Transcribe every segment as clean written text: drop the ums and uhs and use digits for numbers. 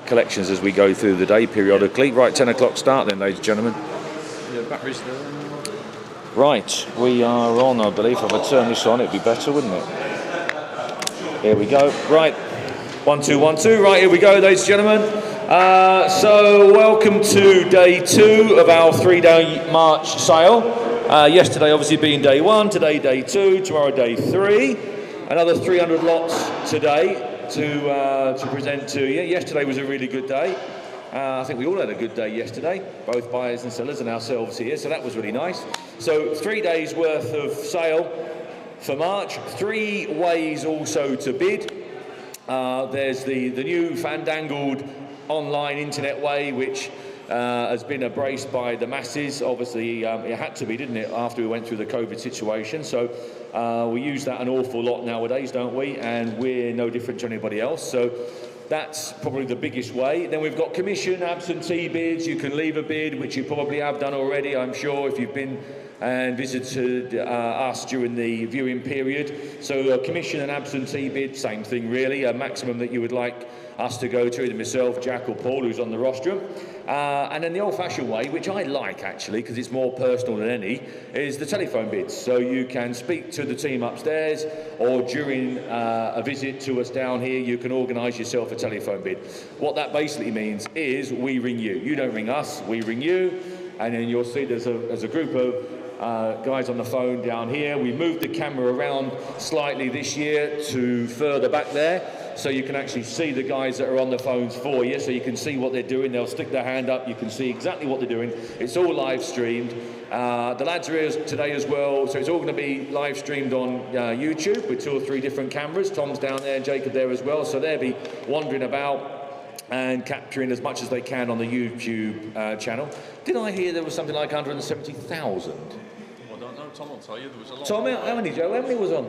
Collections as we go through the day periodically. Right, 10 o'clock start then, ladies and gentlemen. Yeah, batteries. Right, we are on, I believe. If I turn this on, it'd be better, wouldn't it? Here we go. Right, 1 2 1 2. Right, here we go, ladies and gentlemen. So welcome to day 2 of our 3-day March sale. Yesterday obviously being day 1, today day 2, tomorrow day 3. Another 300 lots today to present to you. Yesterday was a really good day. I think we all had a good day yesterday, both buyers and sellers and ourselves here, so that was really nice. So 3 days worth of sale for March. 3 ways also to bid. There's the new fandangled online internet way, which has been embraced by the masses. Obviously, it had to be, didn't it, after we went through the COVID situation. So we use that an awful lot nowadays, don't we? And we're no different to anybody else. So that's probably the biggest way. Then we've got commission, absentee bids. You can leave a bid, which you probably have done already, I'm sure, if you've been and visited us during the viewing period. So commission and absentee bid, same thing really, a maximum that you would like us to go to, either myself, Jack or Paul, who's on the rostrum. And then the old-fashioned way, which I like actually, because it's more personal than any, is the telephone bids. So you can speak to the team upstairs, or during a visit to us down here, you can organise yourself a telephone bid. What that basically means is we ring you. You don't ring us, we ring you, and then you'll see there's a group of guys on the phone down here. We moved the camera around slightly this year to further back there, so you can actually see the guys that are on the phones for you, so you can see what they're doing. They'll stick their hand up, you can see exactly what they're doing. It's all live streamed. The lads are here today as well, so it's all going to be live streamed on YouTube with 2 or 3 different cameras. Tom's down there, Jacob there as well, so they'll be wandering about and capturing as much as they can on the YouTube channel. Did I hear there was something like 170,000? I don't know, Tom will tell you. There was a lot. Tom, how many, Joe? How many was on?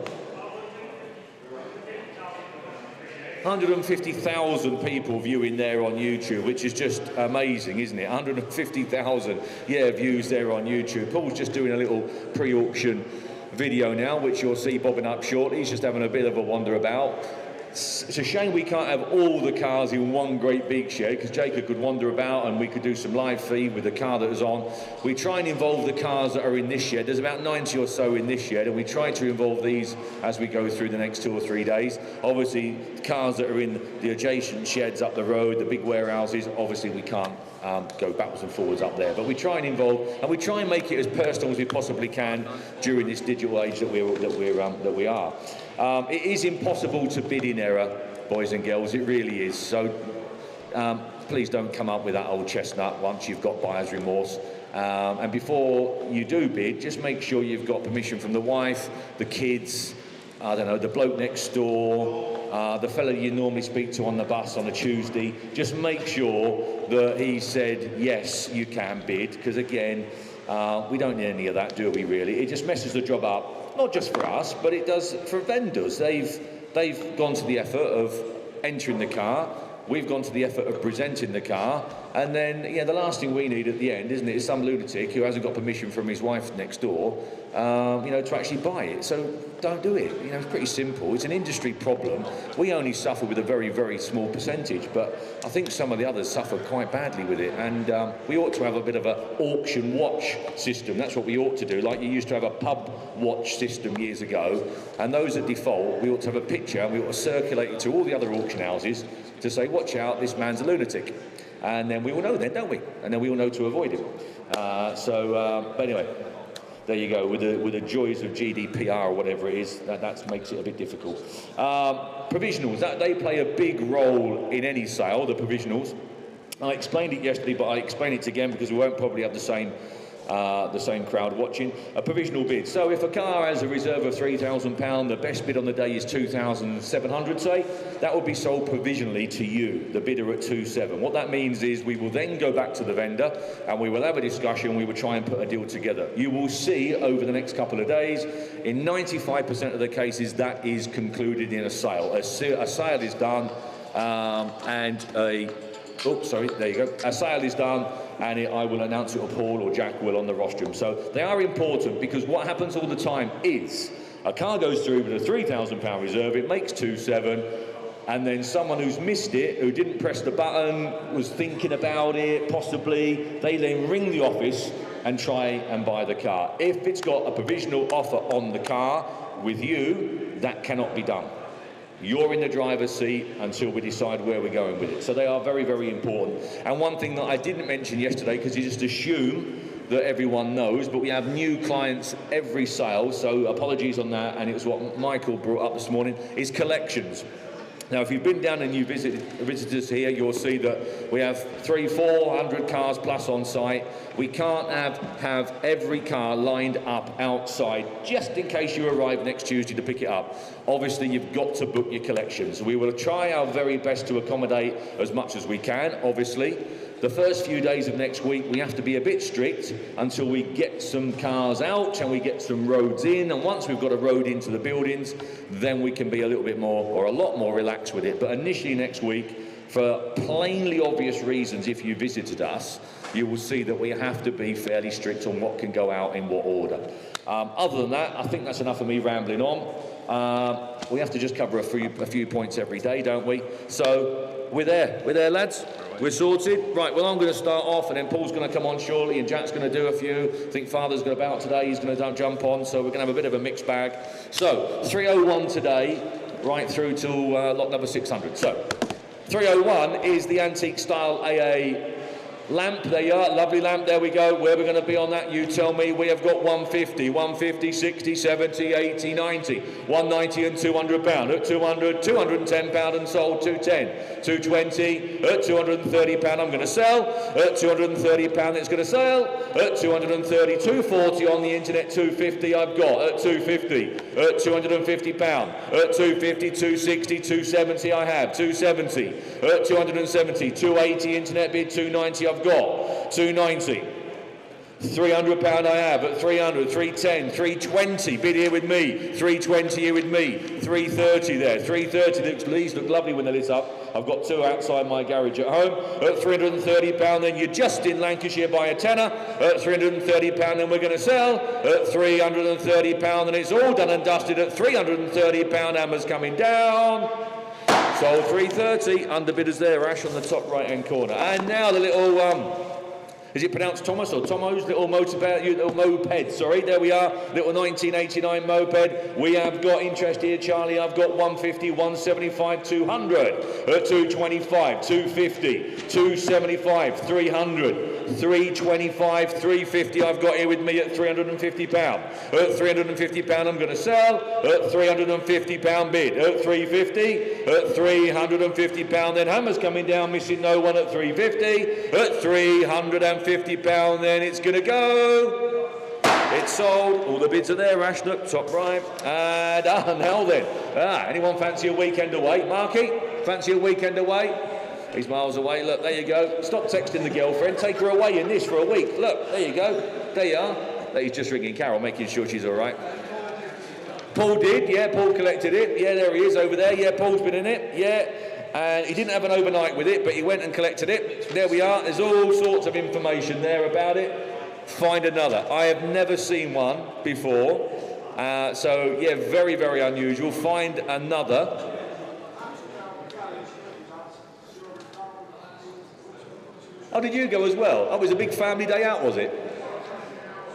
150,000 people viewing there on YouTube, which is just amazing, isn't it? 150,000, views there on YouTube. Paul's just doing a little pre-auction video now, which you'll see bobbing up shortly. He's just having a bit of a wander about. It's a shame we can't have all the cars in one great big shed, because Jacob could wander about and we could do some live feed with the car that was on. We try and involve the cars that are in this shed. There's about 90 or so in this shed, and we try to involve these as we go through the next 2 or 3 days. Obviously, cars that are in the adjacent sheds up the road, the big warehouses, obviously we can't go backwards and forwards up there. But we try and involve, and we try and make it as personal as we possibly can during this digital age that we are. It is impossible to bid in error, boys and girls. It really is. So please don't come up with that old chestnut once you've got buyer's remorse. And before you do bid, just make sure you've got permission from the wife, the kids, I don't know, the bloke next door, the fella you normally speak to on the bus on a Tuesday. Just make sure that he said, yes, you can bid, because again, we don't need any of that, do we really? It just messes the job up, not just for us, but it does for vendors. They've gone to the effort of entering the car. We've gone to the effort of presenting the car, and then the last thing we need at the end, isn't it, is some lunatic who hasn't got permission from his wife next door, to actually buy it. So don't do it. It's pretty simple. It's an industry problem. We only suffer with a very, very small percentage, but I think some of the others suffer quite badly with it. And we ought to have a bit of an auction watch system. That's what we ought to do, like you used to have a pub watch system years ago. And those that default, we ought to have a picture, and we ought to circulate it to all the other auction houses to say, watch out, this man's a lunatic. And then we all know then, don't we? And then we all know to avoid him. But anyway, there you go, with the joys of GDPR or whatever it is, that makes it a bit difficult. Provisionals, they play a big role in any sale, the provisionals. I explained it yesterday, but I explain it again because we won't probably have the same crowd watching. A provisional bid. So if a car has a reserve of £3,000, the best bid on the day is 2,700, say, that will be sold provisionally to you, the bidder at 2,700. What that means is we will then go back to the vendor and we will have a discussion. We will try and put a deal together. You will see over the next couple of days, in 95% of the cases, that is concluded in a sale. A sale is done, there you go. A sale is done, and I will announce it, or Paul or Jack will, on the rostrum. So they are important, because what happens all the time is a car goes through with a £3,000 reserve, it makes 2,700, and then someone who's missed it, who didn't press the button, was thinking about it, possibly, they then ring the office and try and buy the car. If it's got a provisional offer on the car with you, that cannot be done. You're in the driver's seat until we decide where we're going with it. So they are very, very important. And one thing that I didn't mention yesterday, because you just assume that everyone knows, but we have new clients every sale, so apologies on that, and it was what Michael brought up this morning, is collections. Now, if you've been down and you visitors here, you'll see that we have 300-400 cars plus on site. We can't have every car lined up outside just in case you arrive next Tuesday to pick it up. Obviously, you've got to book your collections. We will try our very best to accommodate as much as we can, obviously. The first few days of next week, we have to be a bit strict until we get some cars out and we get some roads in. And once we've got a road into the buildings, then we can be a little bit more, or a lot more relaxed with it. But initially next week, for plainly obvious reasons, if you visited us, you will see that we have to be fairly strict on what can go out in what order. Other than that, I think that's enough of me rambling on. We have to just cover a few points every day, don't we? So we're there, lads. We're sorted. Right, well, I'm going to start off, and then Paul's going to come on shortly, and Jack's going to do a few. I think Father's going to bout today. He's going to jump on, so we're going to have a bit of a mixed bag. So, 301 today, right through till lot number 600. So, 301 is the antique style AA lamp. There you are, lovely lamp. There we go. Where we're going to be on that, you tell me. We have got 150, 60, 70, 80, 90, 190 and 200 pound. At 200, 210 pound and sold. 210, 220, at 230 pound I'm going to sell. At 230 pound it's going to sell. At 230, 240 on the internet. 250 I've got. At 250, at 250 pound. At 250, 260, 270 I have. 270, at 270, 280 internet bid. 290 I've got. 290, 300 pound I have. At 300, 310, 320 bid here with me. 320 here with me. 330 there. 330. These look lovely when they're lit up. I've got two outside my garage at home. At 330 pound, then you're just in Lancashire by a tenner. At 330 pound, then we're going to sell. At 330 pound, and it's all done and dusted. At 330 pound, hammer's coming down. Sold 330, underbidders there, Ash on the top right hand corner. And now the little, is it pronounced Thomas or Tomo's? Little moped, sorry, there we are, little 1989 moped. We have got interest here, Charlie. I've got 150, 175, 200, at 225, 250, 275, 300. 325, 350 I've got here with me at 350 pound. At 350 pound I'm going to sell. At 350 pound bid. At 350, at 350 pound then hammer's coming down, missing no one at 350. At 350 pound then it's going to go. It's sold. All the bids are there, Ash. Look, top right. And now then. Anyone fancy a weekend away? Marky, fancy a weekend away? He's miles away. Look, there you go. Stop texting the girlfriend. Take her away in this for a week. Look, there you go. There you are. He's just ringing Carol, making sure she's all right. Paul did. Yeah, Paul collected it. Yeah, there he is over there. Yeah, Paul's been in it. Yeah. And he didn't have an overnight with it, but he went and collected it. There we are. There's all sorts of information there about it. Find another. I have never seen one before. So, yeah, very, very unusual. Find another. Oh, did you go as well? Oh, it was a big family day out, was it?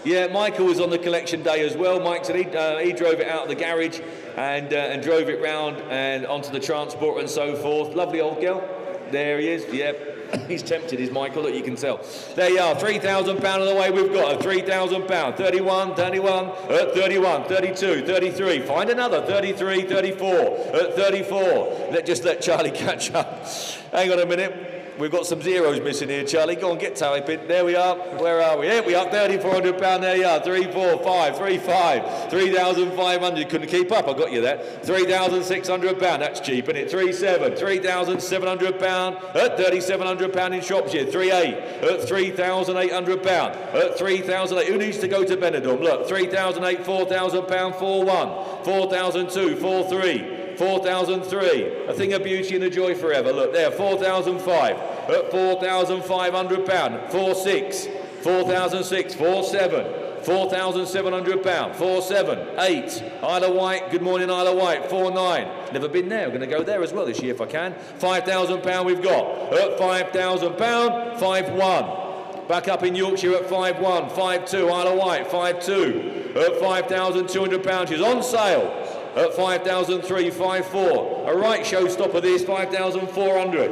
Yeah, Michael was on the collection day as well. Mike said he drove it out of the garage and drove it round and onto the transporter and so forth. Lovely old girl. There he is. Yep. He's tempted, is Michael, that you can tell. There you are, £3,000 on the way. We've got a £3,000. 31, 31, 32, 33. Find another, 33, 34. At 34. Just let Charlie catch up. Hang on a minute. We've got some zeros missing here, Charlie. Go on, get typing. There we are. Where are we? Here we are, £3,400. There you are. 345, 35, 3,500. Couldn't keep up. I got you there. £3,600. That's cheap, isn't it? 37, £3,700. At £3,700 in Shropshire. 38, at £3,800. At 3,008. Who needs to go to Benidorm? Look, 3,008, £4,000. 41, 4,002, 43. 4,003, a thing of beauty and a joy forever. Look there, 4,005, at £4,500, 46, 4,006, 47, £4,700. 4-7, 8. Isle of Wight, good morning Isle of Wight. 4-9. Never been there. I'm going to go there as well this year if I can. £5,000 we've got. At £5,000, 5-1. Back up in Yorkshire at 5-1, 5-2. Isle of Wight, 5-2. At £5,200. She's on sale. At 5,003, 5-4. A right showstopper this, 5,400.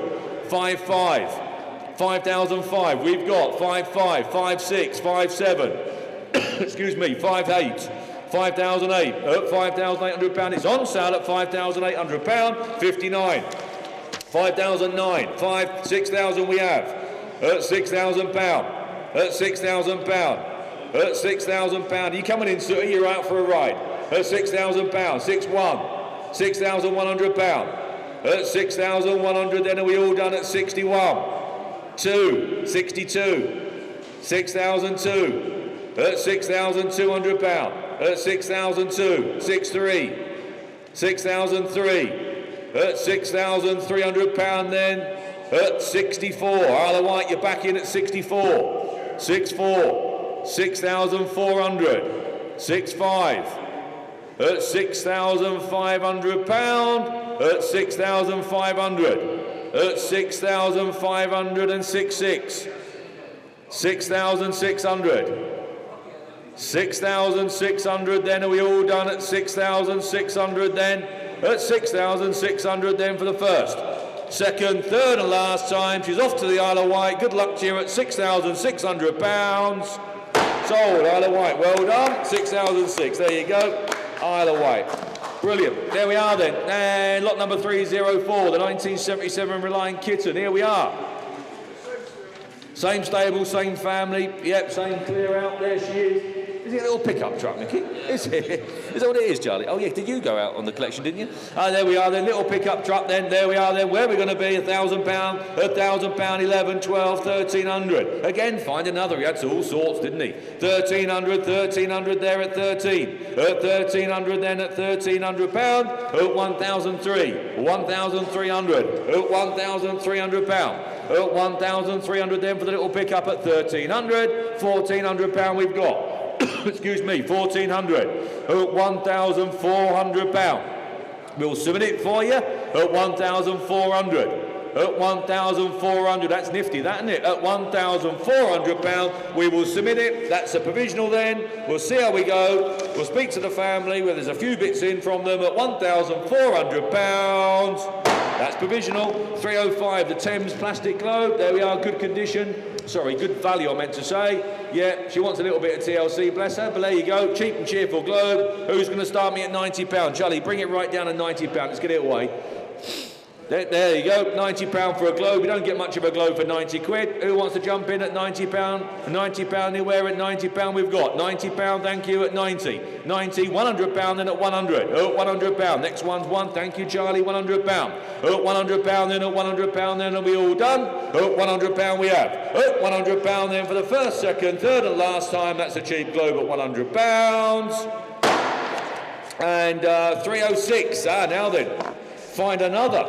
5-5. 5,005. We've got 5-5, 5-6, 5-7. Excuse me, 5-8. 5,008. At £5,800. It's on sale at £5,800. 59. 5,009. 6,000 we have. At £6,000. At £6,000. At £6,000. Are you coming in, sir? You're out for a ride. At £6,000. 6-1. £6,100. At 6,100, then are we all done at 61? 2, 62, 6,002, at £6,200, at 6,002, 6-3, 6,003, at £6,300 then, at 64, Isle of Wight, you're back in at 64, 6-4, 6,400, 6-5, at £6,500, at 6,500. At 6,500 and 6-6. 6,600. 6,600 then, are we all done at 6,600 then? At 6,600 then for the first. Second, third and last time. She's off to the Isle of Wight. Good luck to you at £6,600. Sold, Isle of Wight. Well done. 6,006. There you go. Isle of Wight. Brilliant. There we are then. And lot number 304, the 1977 Reliant Kitten. Here we are. Same stable, same family. Yep, same clear out. There she is. Is it a little pickup truck, Nicky? Is it? Is that what it is, Charlie? Oh, yeah, did you go out on the collection, didn't you? Oh, there we are then. Little pickup truck then. There we are then. Where are we going to be? £1,000, £1,000, 11, 12, 1,300. Again, find another. He had all sorts, didn't he? 1,300, 1,300 there at 13. At 1,300 then at £1,300. At 1,003. 1,300. At £1,300. At 1,300 then for the little pickup at 1,300. £1,400 we've got. Excuse me, 1,400. At £1,400. We'll submit it for you at 1,400. At 1,400. That's nifty, that, isn't it? At £1,400, we will submit it. That's a provisional then. We'll see how we go. We'll speak to the family where there's a few bits in from them at £1,400. That's provisional. 305, the Thames plastic globe. There we are, good condition. Sorry, good value I meant to say. Yeah, she wants a little bit of TLC, bless her, but there you go. Cheap and cheerful globe. Who's going to start me at £90? Charlie, bring it right down to £90. Let's get it away. There you go, £90 for a globe. We don't get much of a globe for 90 quid. Who wants to jump in at £90? £90 anywhere at £90 we've got. £90, thank you, at 90. 90, £100 then at 100. Oh, £100. Next one's one, thank you, Charlie, £100. Oh, £100 then at £100 then, are we all done? Oh, £100 we have. Oh, £100 then for the first, second, third and last time. That's a cheap globe at £100. And 306, now then. Find another.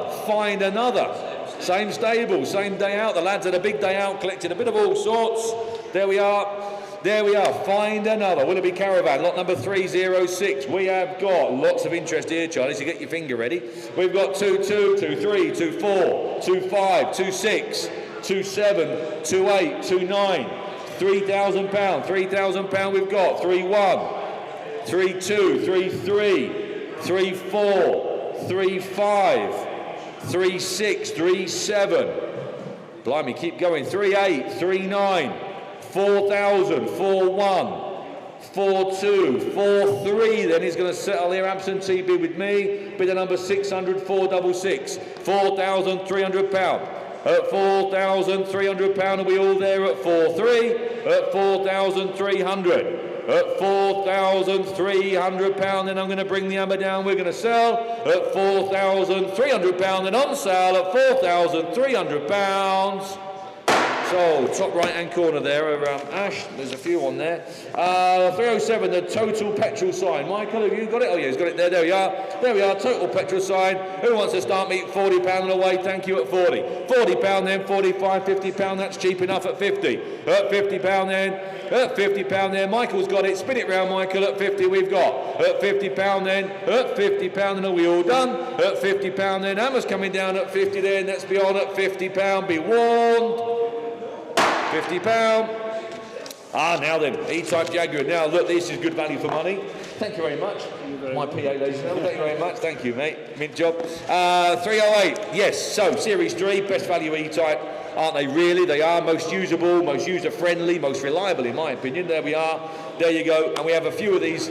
Same stable, same day out. The lads had a big day out, collected a bit of all sorts. There we are. Find another. Will it be caravan? Lot number 306. We have got lots of interest here, Charlie, so get your finger ready. We've got 2-2, 2-3, 2-4, 2-5, 2-6, 2-7, 2-8, 2-9. £3,000. £3,000 we've got. 3-1, 3-2, 3-3, 3-4. 3-5, 3-6, 3-7. Blimey, keep going. 3-8, 3-9, 4,000, 4-1, 4-2, 4-3. Then he's going to settle here. Absentee bid with me. Bidder number 600, 466. £4,300. At £4,300, are we all there at 4-3? At 4,300. At £4,300, then I'm going to bring the hammer down. We're going to sell at £4,300, then on sale at £4,300. So, top right-hand corner there, Ash, there's a few on there. 307, the total petrol sign. Michael, have you got it? Oh, yeah, he's got it there. There we are. There we are, total petrol sign. Who wants to start meet £40 on the way? Thank you, at 40. £40 then, 45, £50, that's cheap enough at 50. At £50 then, at £50 then. Michael's got it. Spin it round, Michael, at 50 we've got. At £50 then, at £50 then, are we all done? At £50 then, Hammer's coming down at 50 then. Let's be on at £50, be warned. £50. Now then, E-Type Jaguar. Now look, this is good value for money. Thank you very much. My PA, ladies and gentlemen. Thank you very much. Thank you, mate. Mint job. 308. Yes, so Series 3, best value E-Type. Aren't they really? They are most usable, most user-friendly, most reliable in my opinion. There we are. There you go. And we have a few of these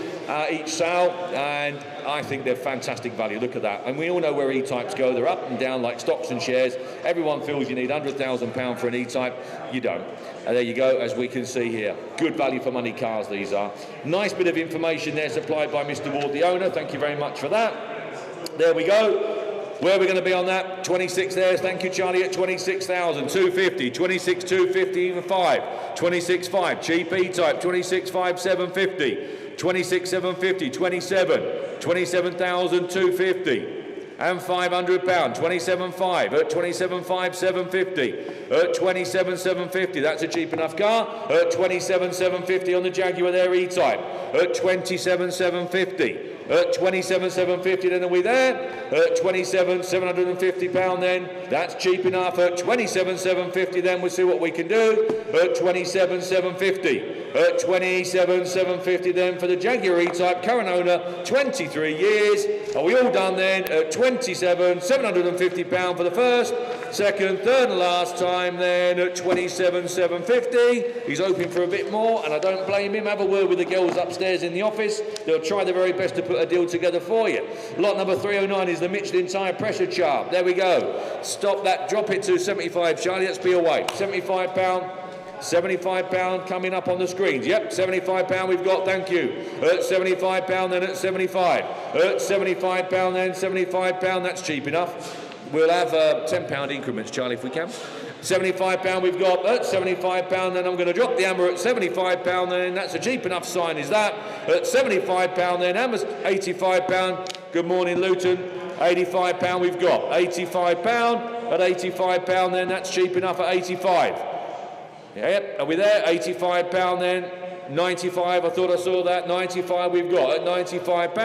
each sale, and I think they're fantastic value. Look at that. And we all know where E-Types go. They're up and down like stocks and shares. Everyone feels you need £100,000 for an E-Type. You don't. And there you go, as we can see here. Good value for money cars these are. Nice bit of information there supplied by Mr. Ward, the owner. Thank you very much for that. There we go. Where are we going to be on that? 26 there. Thank you, Charlie, at 26,250. 26,250, even 5. 26,5. Cheap E-Type. 26,5, 750. 26,750. 27. 27,250. And £500. 27,5. At 27,5, 750. At 27,750. That's a cheap enough car. At 27,750 on the Jaguar there, E-Type. At 27,750. At 27,750 then, are we there? At 27,750 then, that's cheap enough. At 27,750 then, we'll see what we can do. At 27,750. At 27,750 then for the Jaguar E-Type, current owner, 23 years. Are we all done then? At 27,750 for the first, second, third and last time then at 27,750. He's hoping for a bit more, and I don't blame him. Have a word with the girls upstairs in the office. They'll try their very best to put a deal together for you. Lot number 309 is the Michelin tyre pressure charm. There we go. Stop that. Drop it to 75, Charlie. Let's be away. £75. £75 coming up on the screens. Yep, £75 we've got, thank you. At £75 then, at 75. At £75 then, £75, that's cheap enough. We'll have £10 increments, Charlie, if we can. £75 we've got. At £75 then, I'm going to drop the hammer at £75 then. That's a cheap enough sign, is that? At £75 then, hammer's £85. Good morning, Luton. £85 we've got. £85. At £85 then, that's cheap enough at 85. Yep, are we there? £85 then. 95, I thought I saw that. 95 we've got. At £95.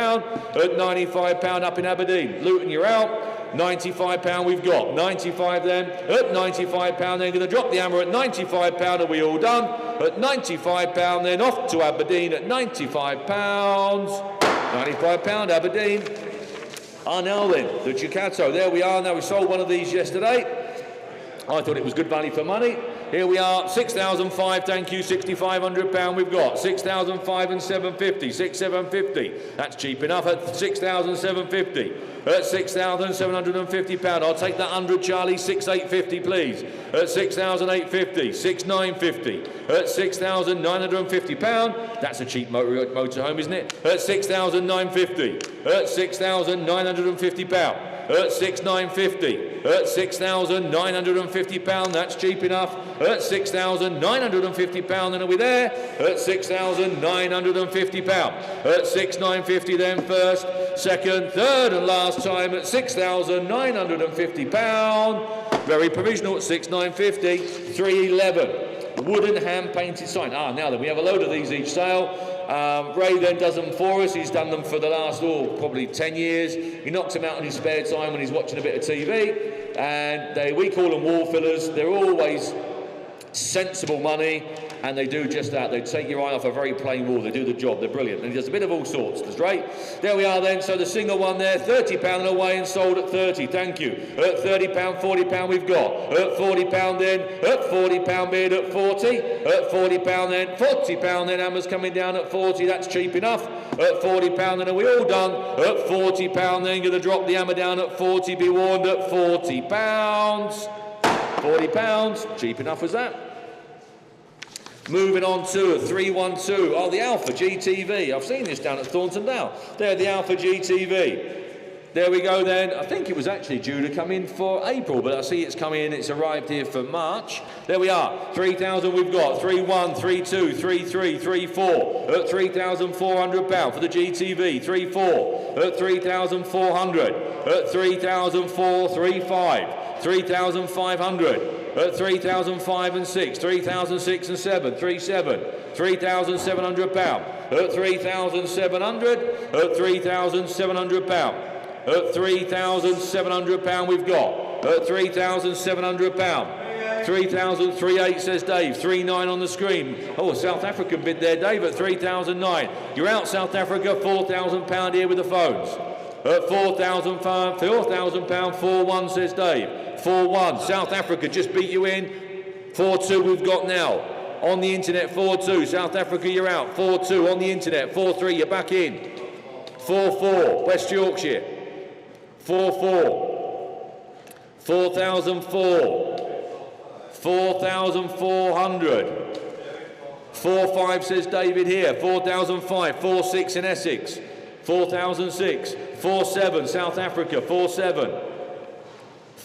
At £95 up in Aberdeen. Luton, you're out. £95 we've got. 95 then. At £95 then. Going to drop the hammer at £95. Are we all done? At £95 then. Off to Aberdeen at £95. £95 Aberdeen. Now then, the Ducato. There we are. Now we sold one of these yesterday. I thought it was good value for money. Here we are, 6,005, thank you, £6,500 we've got. 6,005 and 750, 6,750. That's cheap enough at 6,750. At £6,750. I'll take that 100, Charlie. 6,850, please. At 6,850. 6,950. At £6,950. That's a cheap motorhome, isn't it? At 6,950. At £6,950. At 6,950. At £6,950. That's cheap enough. At £6,950. Then are we there? At £6,950. At 6,950 then first, second, third and last time at £6,950. Very provisional at 6,950. 311. Wooden hand-painted sign. Now then, we have a load of these each sale. Ray then does them for us. He's done them for the last, probably 10 years. He knocks them out in his spare time when he's watching a bit of TV. And we call them wall fillers. They're always sensible money, and they do just that. They take your eye off a very plain wall. They do the job. They're brilliant. And he does a bit of all sorts. That's great. There we are then. So the single one there, £30 away and sold at 30. Thank you. At £30, £40 we've got. At £40 then. At £40 bid at 40. At £40 then. £40 then. Hammer's coming down at 40. That's cheap enough. At £40 then. Are we all done? At £40 then. Going to drop the hammer down at 40. Be warned at £40. £40. Cheap enough was that. Moving on to 312. The Alpha GTV. I've seen this down at Thornton now. There, the Alpha GTV. There we go then. I think it was actually due to come in for April, but I see it's come in, it's arrived here for March. There we are. 3,000 we've got. 3-1, 3-2, 3-3, 3-4. At £3,400 for the GTV. 3-4. At 3,400. At 3,435. 3,500. At 3,005 and 6. 3,006 and 7. 3-7. £3,700. At 3,700. At £3,700. At £3,700 we've got. At £3,700. 3,038 says Dave. 3,9 on the screen. Oh, a South African bid there, Dave, at 3,009. You're out, South Africa. £4,000 here with the phones. At £4,000, £4,000. 4-1 says Dave. 4-1. South Africa just beat you in. 4-2 we've got now. On the internet, 4-2. South Africa, you're out. 4-2 on the internet. 4-3, you're back in. 4-4. West Yorkshire. 4-4. 4,004. 4,400. 4-5 says David here. 4,005. 4-6 in Essex. 4,006. 4-7 South Africa. 4-7.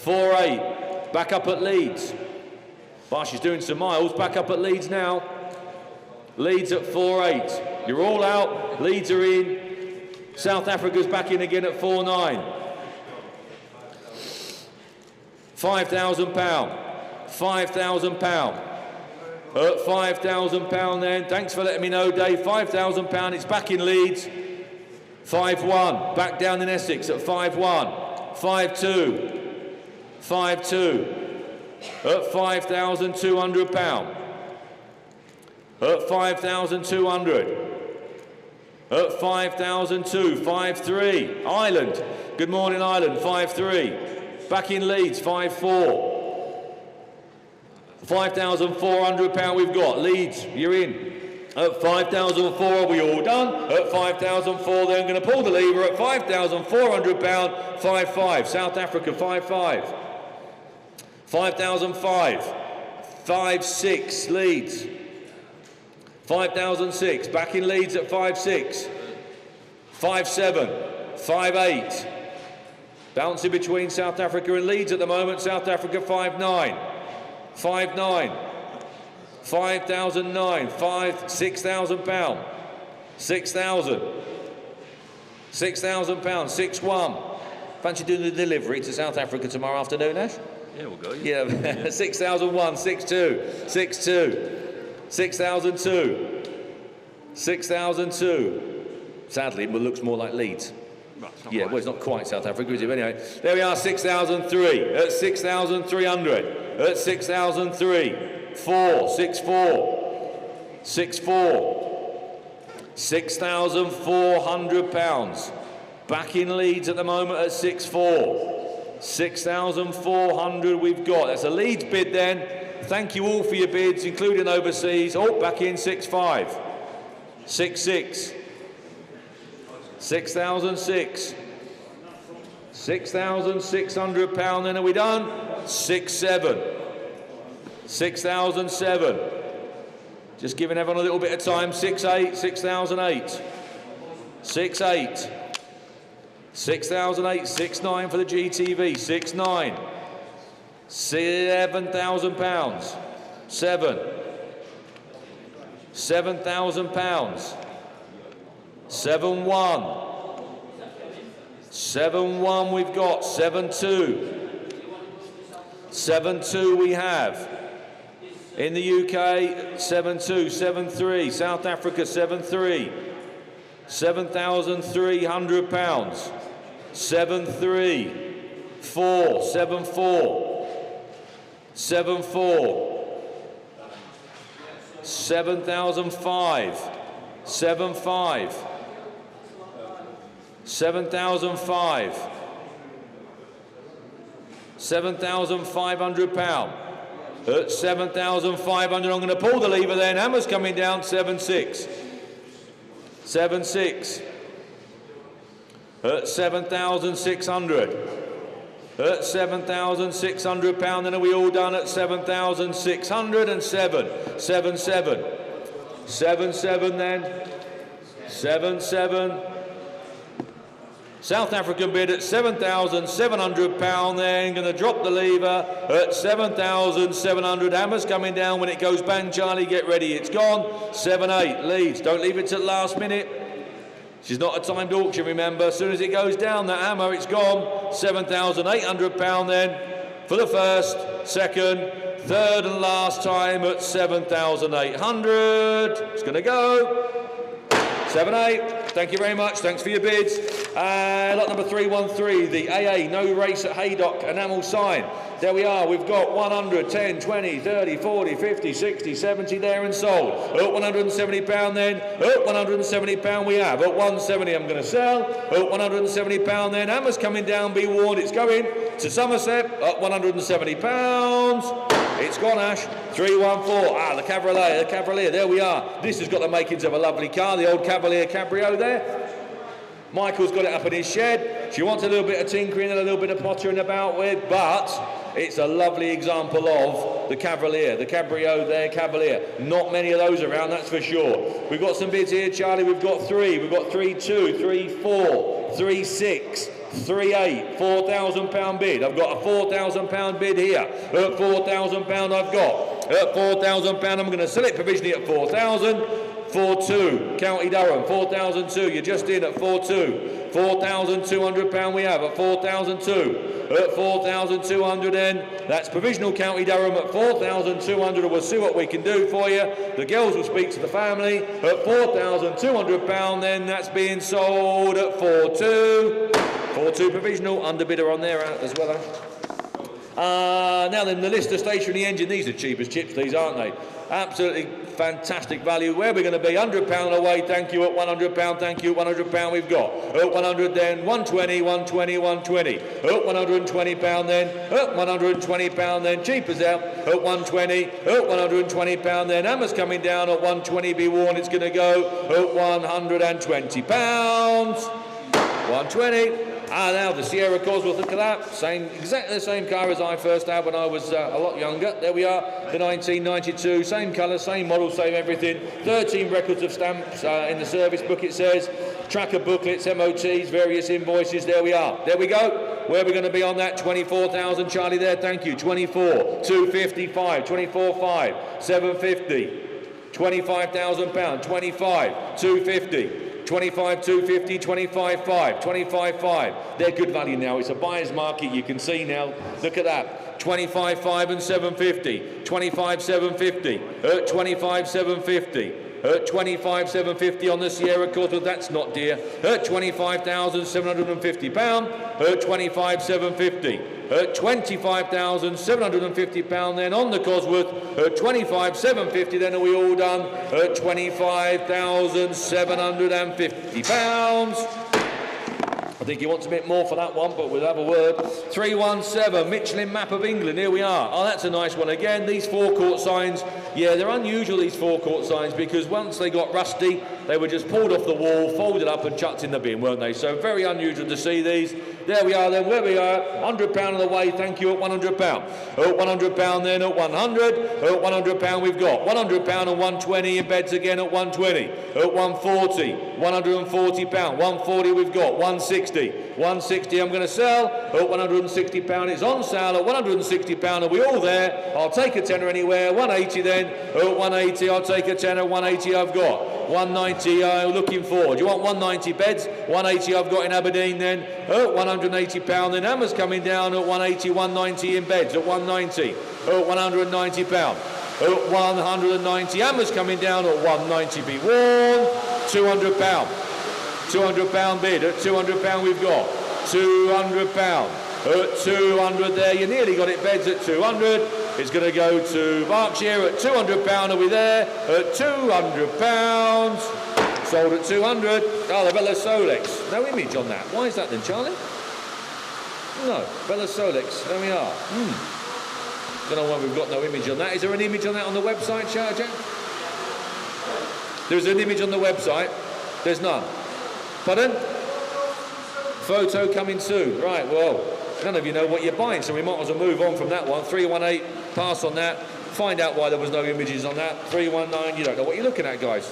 4-8. Back up at Leeds. Barsh is doing some miles. Back up at Leeds now. Leeds at 4-8. You're all out. Leeds are in. South Africa's back in again at 4-9. £5,000. £5,000. At £5,000 then. Thanks for letting me know, Dave. £5,000. It's back in Leeds. 5-1. Back down in Essex at 5-1. 5-2. 5-2. At £5,200. At 5,200. At 5,002. 5-3. Ireland. Good morning, Ireland. 5-3. Back in Leeds. 5-4. £5,400 we've got. Leeds, you're in. At 5,004, are we all done? At 5,004, then I'm going to pull the lever at £5,400, 5-5. South Africa, 5-5. 5,005. 5-6, Leeds. 5,006, back in Leeds at 5-6. 5-7. 5-8. Bouncing between South Africa and Leeds at the moment. South Africa, 5-9. 5-9. 5,009. £6,000. 6,000. £6,000. 6-1. Fancy doing the delivery to South Africa tomorrow afternoon, Ash? Yeah, we'll go. Yeah. 6,001. 6-2. 6-2. 6,002. 6,002. Sadly, it looks more like Leeds. Yeah, well, it's not quite South Africa, is it? Anyway, there we are, 6,003. At 6,300. At 6,003. 6-4. 6-4. £6,400. Back in Leeds at the moment at 6-4. 6,400 we've got. That's a Leeds bid then. Thank you all for your bids, including overseas. Oh, back in 6-5. 6-6. 6,006. £6,600 then, are we done? 6-7. 6,007. Just giving everyone a little bit of time. 6-8. 6,008. 6-8. 6,008. 6-9 for the GTV. 6-9. £7,000. 7. £7,000. 7-1. 7-1 we've got. 7-2. 7-2 we have. In the UK, 7-2. 7-3. South Africa, 7-3. £7,300. 7-3. 4. 7-4. 7-4. 7,005. 7-5. 7,005. £7,500. At 7,500, I'm going to pull the lever then. Hammer's coming down. 7-6. 7-6. At 7,600. At £7,600, then are we all done at 7,607? 7-7. 7-7 then. 7-7. South African bid at £7,700 then, going to drop the lever at 7,700. Hammer's coming down. When it goes bang, Charlie, get ready, it's gone. 7-8 leads, don't leave it till last minute. She's not a timed auction, remember. As soon as it goes down, that hammer, it's gone. £7,800 then for the first, second, third and last time at 7,800. It's going to go. 7-8. Thank you very much. Thanks for your bids. Lot number 313, the AA No Race at Haydock enamel sign. There we are. We've got 100, 10, 20, 30, 40, 50, 60, 70 there and sold. At £170 then. At £170 we have. At 170 I'm going to sell. At £170 then. Hammer's coming down. Be warned. It's going to Somerset at £170. It's gone, Ash. 314. The Cavalier. There we are. This has got the makings of a lovely car. The old Cavalier Cabrio there. Michael's got it up in his shed. She wants a little bit of tinkering and a little bit of pottering about with, but it's a lovely example of the Cavalier, the Cabrio there, Cavalier. Not many of those around, that's for sure. We've got some bids here, Charlie. We've got 3. We've got 3-2, 3-4, 3-6. 3-8, £4,000 bid. I've got a £4,000 bid here. At £4,000 I've got. At £4,000 I'm going to sell it provisionally at 4,000. 4-2, County Durham, 4,002. You're just in at 4-2. £4,200 we have at 4,002. At 4,200 then. That's provisional County Durham at 4,200. We'll see what we can do for you. The girls will speak to the family. At £4,200 then. That's being sold at 4-2. 4-2 provisional. Underbidder on there as well. Now then, the Lister stationary engine. These are cheap as chips, these, aren't they? Absolutely fantastic value. Where are we going to be? £100 away, thank you. At £100, thank you. £100 we've got. At 100 then, 120, 120, 120. At £120 then. At £120 then. Cheap as out. At 120. At £120 then. Hammer's coming down at 120. Be warned, it's going to go at £120. 120. Now the Sierra Cosworth, look at that. Exactly the same car as I first had when I was a lot younger. There we are, the 1992. Same colour, same model, same everything. 13 records of stamps in the service book, it says. Tracker booklets, MOTs, various invoices. There we are. There we go. Where are we going to be on that? 24,000, Charlie there, thank you. 24, 255, 24,5, 750. £25,000, 25, 250. 25, 250, 25, 5, 25, 5. They're good value now. It's a buyer's market. You can see now. Look at that. 25, 5 and 750. 25, 750. 25, 750. 25, 750 on the Sierra Cosworth. That's not dear. £25,750. 25, 750. £25,750 then on the Cosworth. 25, 750 then. Are we all done? £25,750. I think he wants a bit more for that one, but we'll have a word. 317, Michelin Map of England, here we are. Oh, that's a nice one again. These forecourt signs, yeah, they're unusual, these forecourt signs, because once they got rusty, they were just pulled off the wall, folded up and chucked in the bin, weren't they? So very unusual to see these. There we are then, where we are, £100 on the way, thank you, at £100. At £100 then, at 100. At £100 we've got. £100 and 120 in beds again at 120. At 140, £140. 140 we've got. 160. 160 I'm going to sell. At £160 it's on sale. At £160 are we all there? I'll take a tenner anywhere. 180 then. At 180 I'll take a tenner. 180 I've got. 190 looking for. Do you want 190 beds? 180 I've got in Aberdeen then. At £180 then. Hammer's coming down at 180, 190 in beds at 190. At £190. At 190. Hammer's coming down at 190. Be warned. £200. £200 bid. At £200 we've got. £200. At 200 there. You nearly got it beds at 200. It's going to go to Berkshire at £200. Are we there? At £200. Sold at 200. Oh, the Bella Solex. No image on that. Why is that then, Charlie? No, Bella Solex. There we are. Don't know why we've got no image on that. Is there an image on that on the website, Charlie? There's an image on the website. There's none. Pardon? Photo coming soon. Right, well, none of you know what you're buying, so we might as well move on from that one. 318, pass on that. Find out why there was no images on that. 319, you don't know what you're looking at, guys.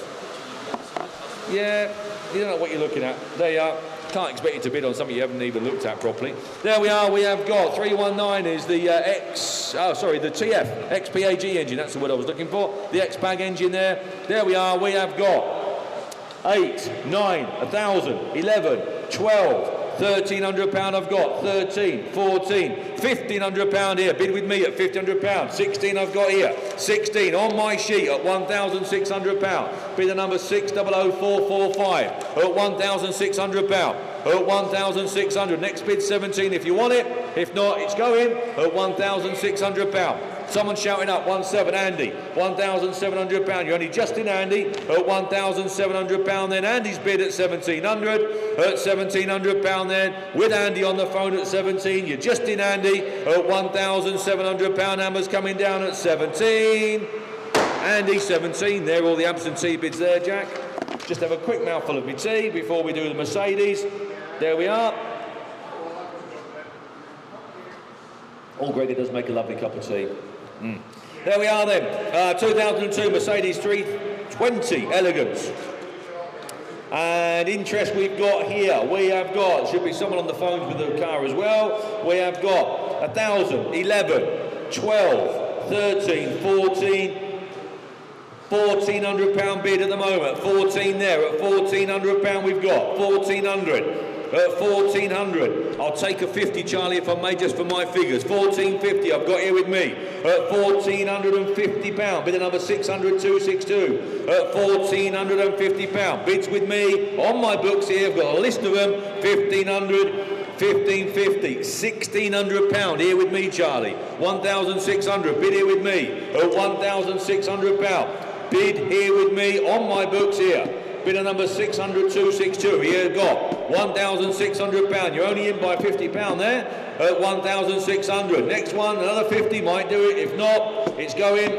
Yeah, you don't know what you're looking at. There you are. Can't expect you to bid on something you haven't even looked at properly. There we are, we have got 319 is the the TF XPAG engine, that's the word I was looking for. The X-Bag engine there. There we are, we have got 8, 9, 1,000, 11, 12, £1,300 I've got, 13, 14, £1,500 here, bid with me at £1,500, 16 I've got here, 16 on my sheet at £1,600, bid the number 600445 at £1,600, at 1,600, next bid 17 if you want it, if not it's going at £1,600. Someone shouting up, 17 Andy, £1,700. You're only just in Andy at £1,700. Then Andy's bid at 1,700. At £1,700 then with Andy on the phone at 17. You're just in Andy at £1,700. Hammer's coming down at 17. Andy 17. There, all the absentee bids there, Jack. Just have a quick mouthful of my tea before we do the Mercedes. There we are. Oh, Greg, it does make a lovely cup of tea. There we are then, 2002 Mercedes 320 Elegance. And interest we've got here, we have got, should be someone on the phones with the car as well, we have got 1,000, 11, 12, 13, 14, £1,400 bid at the moment, 14 there, at £1,400 we've got, 1,400. At 1,400, I'll take a 50, Charlie, if I may, just for my figures. 1,450, I've got here with me. At £1,450, bid at number 600,262. At £1,450, bids with me on my books here. I've got a list of them. 1,500, 1,550, £1,600 here with me, Charlie. 1,600, bid here with me. At £1,600, bid here with me on my books here. Bidder number 600,262. Here got £1,600. You're only in by £50 there at 1,600. Next one, another 50 might do it. If not, it's going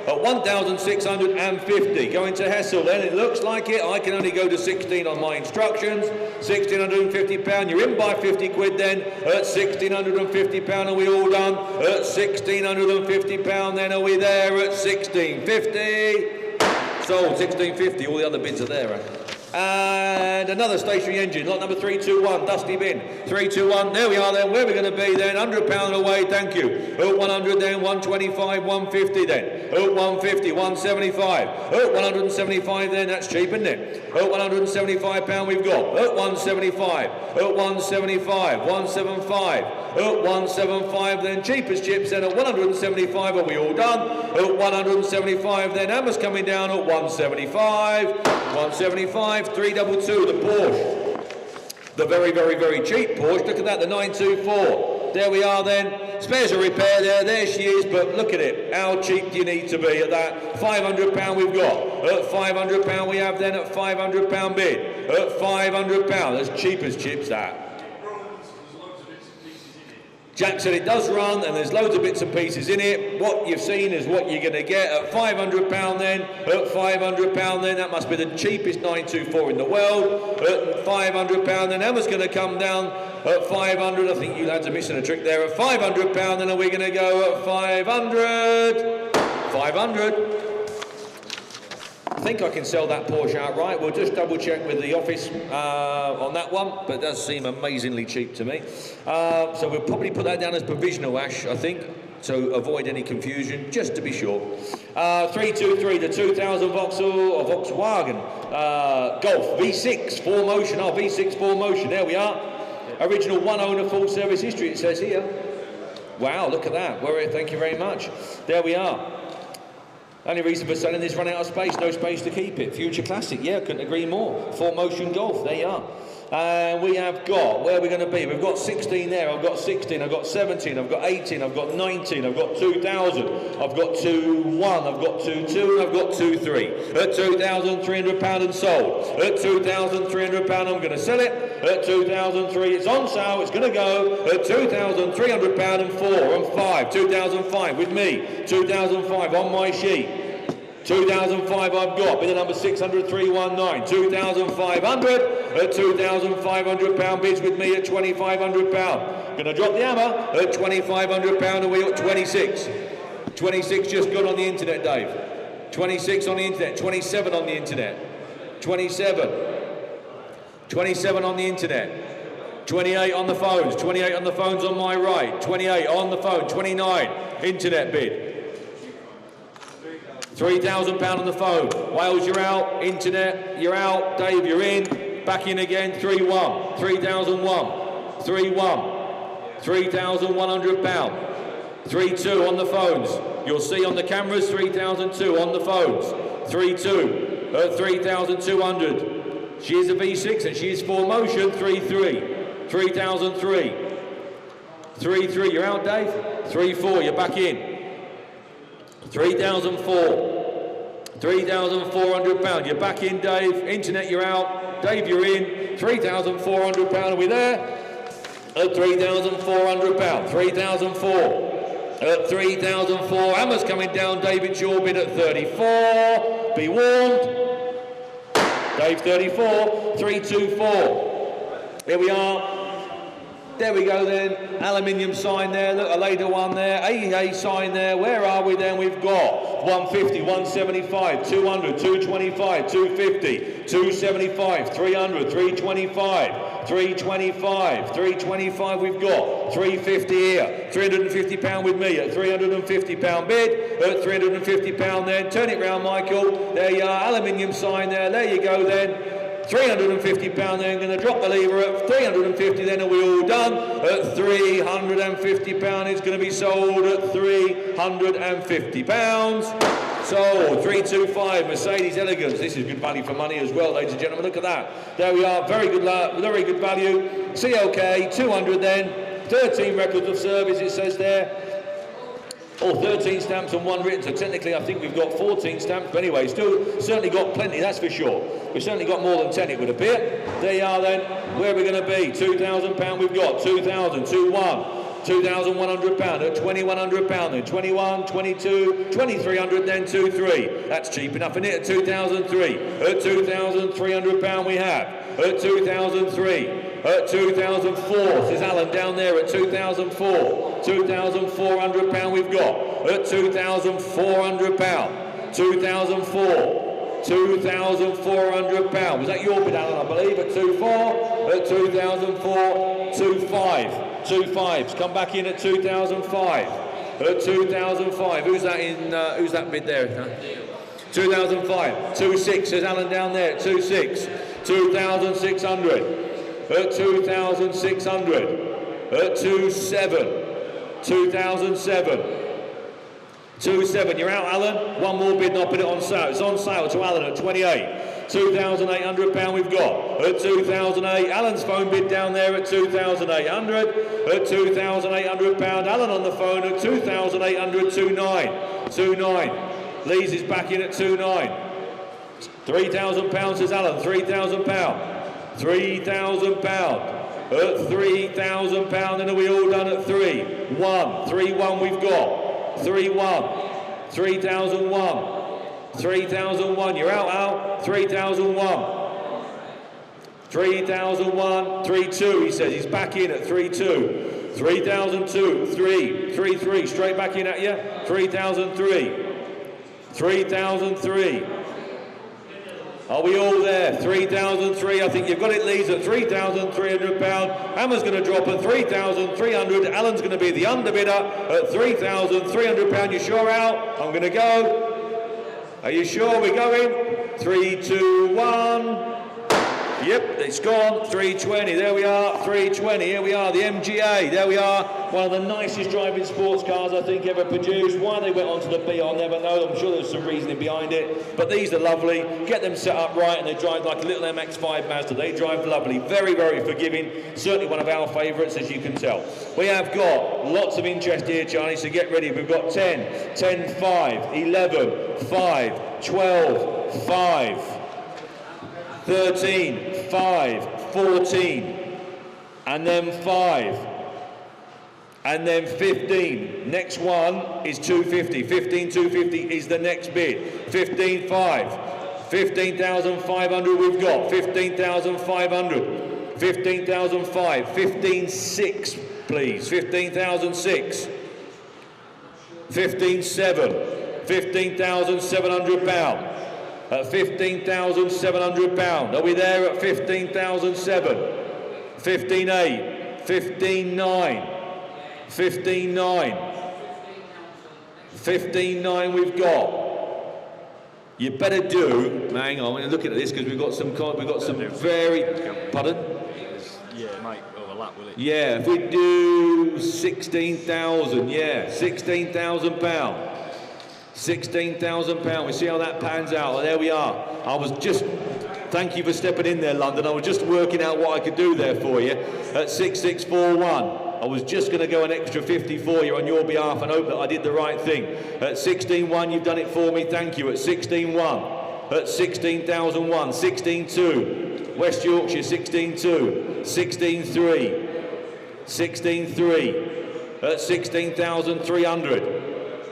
at 1,650. Going to Hessel then. It looks like it. I can only go to 16 on my instructions. £1,650. You're in by 50 quid then at £1,650. Are we all done? At £1,650 then. Are we there at 1,650? Sold, 1,650, all the other bids are there. And another stationary engine, lot number 321, Dusty Bin. 321, there we are then, where are we going to be then? £100 away, thank you. At 100 then, 125, 150 then. At 150, 175. At 175 then, that's cheap, isn't it? At £175 we've got. At 175, at 175, 175. At 175 then, cheap as chips then, at 175, are we all done? At 175 then, Hammer's coming down at 175. 175, 322, the Porsche. The very, very, very cheap Porsche. Look at that, the 924. There we are then. Spares a repair there. There she is, but look at it. How cheap do you need to be at that? £500 we've got. At £500 we have then at £500 bid. At £500. That's cheap as chips, that. Jack said it does run and there's loads of bits and pieces in it. What you've seen is what you're going to get at £500 then. At £500 then, that must be the cheapest 924 in the world. At £500 then, Hammer's going to come down at 500. I think you lads are missing a trick there. At £500 then, are we going to go at 500? 500. I think I can sell that Porsche outright. We'll just double check with the office on that one, but it does seem amazingly cheap to me. So we'll probably put that down as provisional, Ash, I think, to avoid any confusion, just to be sure. 323, the 2000 Volkswagen Golf V6 4Motion. Oh, V6 4Motion, there we are. Original one owner, full service history, it says here. Wow, look at that. Well, thank you very much. There we are. Only reason for selling this, run out of space, no space to keep it. Future classic, yeah, couldn't agree more. 4Motion Golf, there you are. And we have got, where are we going to be? We've got 16 there, I've got 16, I've got 17, I've got 18, I've got 19, I've got 2,000, I've got 2,1, I've got 2,2, and I've got 2,3. At £2,300 and sold. At £2,300 I'm going to sell it. At 2,003 it's on sale, it's going to go at £2,300 and 4 and 5. 2,005 with me, 2,005 on my sheet. 2,005 I've got, bid the number 600,319. 2,500 at £2,500 bids with me at £2,500. Going to drop the hammer at £2,500 and we got 26. 26 just gone on the internet, Dave. 26 on the internet, 27 on the internet. 27. 27 on the internet. 28 on the phones. 28 on the phones on my right. 28 on the phone. 29 internet bid. £3,000 on the phone. Wales, you're out. Internet, you're out. Dave, you're in. Back in again. 3-1. 3,001. 3-1. £3,100. 3-2 on the phones. You'll see on the cameras 3,002 on the phones. 3-2 at 3,200. She is a V6 and she is for motion. 3-3. 3,003. 3-3. You're out, Dave. 3-4. You're back in. 3,004. £3,400. You're back in, Dave. Internet, you're out. Dave, you're in. £3,400. Are we there? At £3,400. 3,004. At 3,004. Hammer's coming down. David, your bid at 34. Be warned. Dave, 34. 324. Here we are. There we go then. Aluminium sign there. Look, a later one there. AA sign there. Where are we then? We've got 150, 175, 200, 225, 250, 275, 300, 325, 325, 325 we've got. 350 here. £350 with me at £350 bid. At £350 then. Turn it round, Michael. There you are. Aluminium sign there. There you go then. £350 then, going to drop the lever at 350 then, are we all done? At £350, it's going to be sold at £350. Sold, 325, Mercedes Elegance. This is good value for money as well, ladies and gentlemen, look at that. There we are, very good value. CLK, 200 then, 13 records of service, it says there. Oh, 13 stamps and 1 written, so technically I think we've got 14 stamps, but anyway, still certainly got plenty, that's for sure. We've certainly got more than 10, it would appear. There you are then, where are we going to be? £2,000 we've got, 2,000, 2-1, £2,100 at £2,100 then, 21, 22, 2,300 then, 2-3. That's cheap enough, isn't it? At 2,003, at £2,300 we have, at 2,003. At 2,004, says Alan down there at 2,004. £2,400 we've got. At £2,400. 2,004. £2,400. Was that your bid, Alan, I believe? At 2,4. At 2,004. 2,5. 2,5's come back in at 2,005. At 2,005. Who's that in? Who's that bid there? 2,005. 2,6 says Alan down there at 2,6. 2,600. At 2,600, at 2,7, 2,007, 2,7. You're out, Alan. One more bid and I'll put it on sale. It's on sale to Alan at 28. £2,800 we've got. At 2,008, Alan's phone bid down there at 2,800. At £2,800, Alan on the phone at 2,800, 2,9. 2,9. Lees is back in at 2,9. £3,000 says Alan, £3,000. £3,000 at £3,000, and are we all done at 3-1? 3-1 we've got. 3-1. 3,001. 3,001. You're out. 3,001. 3,001. 3-2. He says he's back in at 3-2. 3,002. 3. Straight back in at you. 3,003. 3,003. Are we all there? 3,003. I think you've got it, Lees, at £3,300. Hammer's going to drop at 3,300. Alan's going to be the underbidder at £3,300. You sure out? I'm going to go. Are you sure we're going? 3, 2, 1. Yep, it's gone. 320. There we are. 320. Here we are. The MGA. There we are. One of the nicest driving sports cars I think ever produced. Why they went on to the B, I'll never know. I'm sure there's some reasoning behind it. But these are lovely. Get them set up right, and they drive like a little MX-5 Mazda. They drive lovely. Very, very forgiving. Certainly one of our favourites, as you can tell. We have got lots of interest here, Charlie, so get ready. We've got 10, 10, 5, 11, 5, 12, 5. 13, 5, 14, and then 5, and then 15. Next one is 250. 15, 250 is the next bid. 15, 5. 15,500 we've got. 15,500. 15,005. 15,6, please. 15,006. 15,7. £15,700. at £15,700. Are we there at 15,007? 15,800, 15,900, 15,900, 15,900 we've got. You better do, hang on, we're looking at this because we've got some very, pardon? Yeah, it might overlap, will it? Yeah, if we do 16,000, yeah, £16,000. £16,000. We see how that pans out. There we are. Thank you for stepping in there, London. I was just working out what I could do there for you at 6641. I was just going to go an extra 50 for you on your behalf and hope that I did the right thing. At 16.1, you've done it for me. Thank you. At 16.1, at 16,001, 16.2, West Yorkshire 16.2, 16.3, 16.3, at 16,300.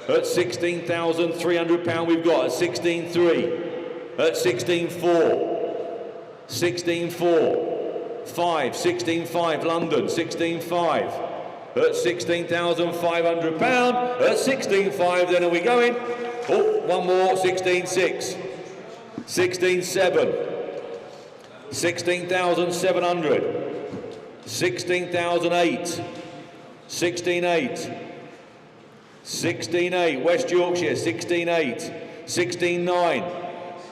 At £16,300 we've got at 16.3, at 16.4, 16.4, 5, 16.5 London, 16.5, at £16,500, at 16.5 then are we going? Oh, one more, 16.6, 16.7, 16,700, 16,008, 16.8, 16.8, West Yorkshire, 16.8, 16.9,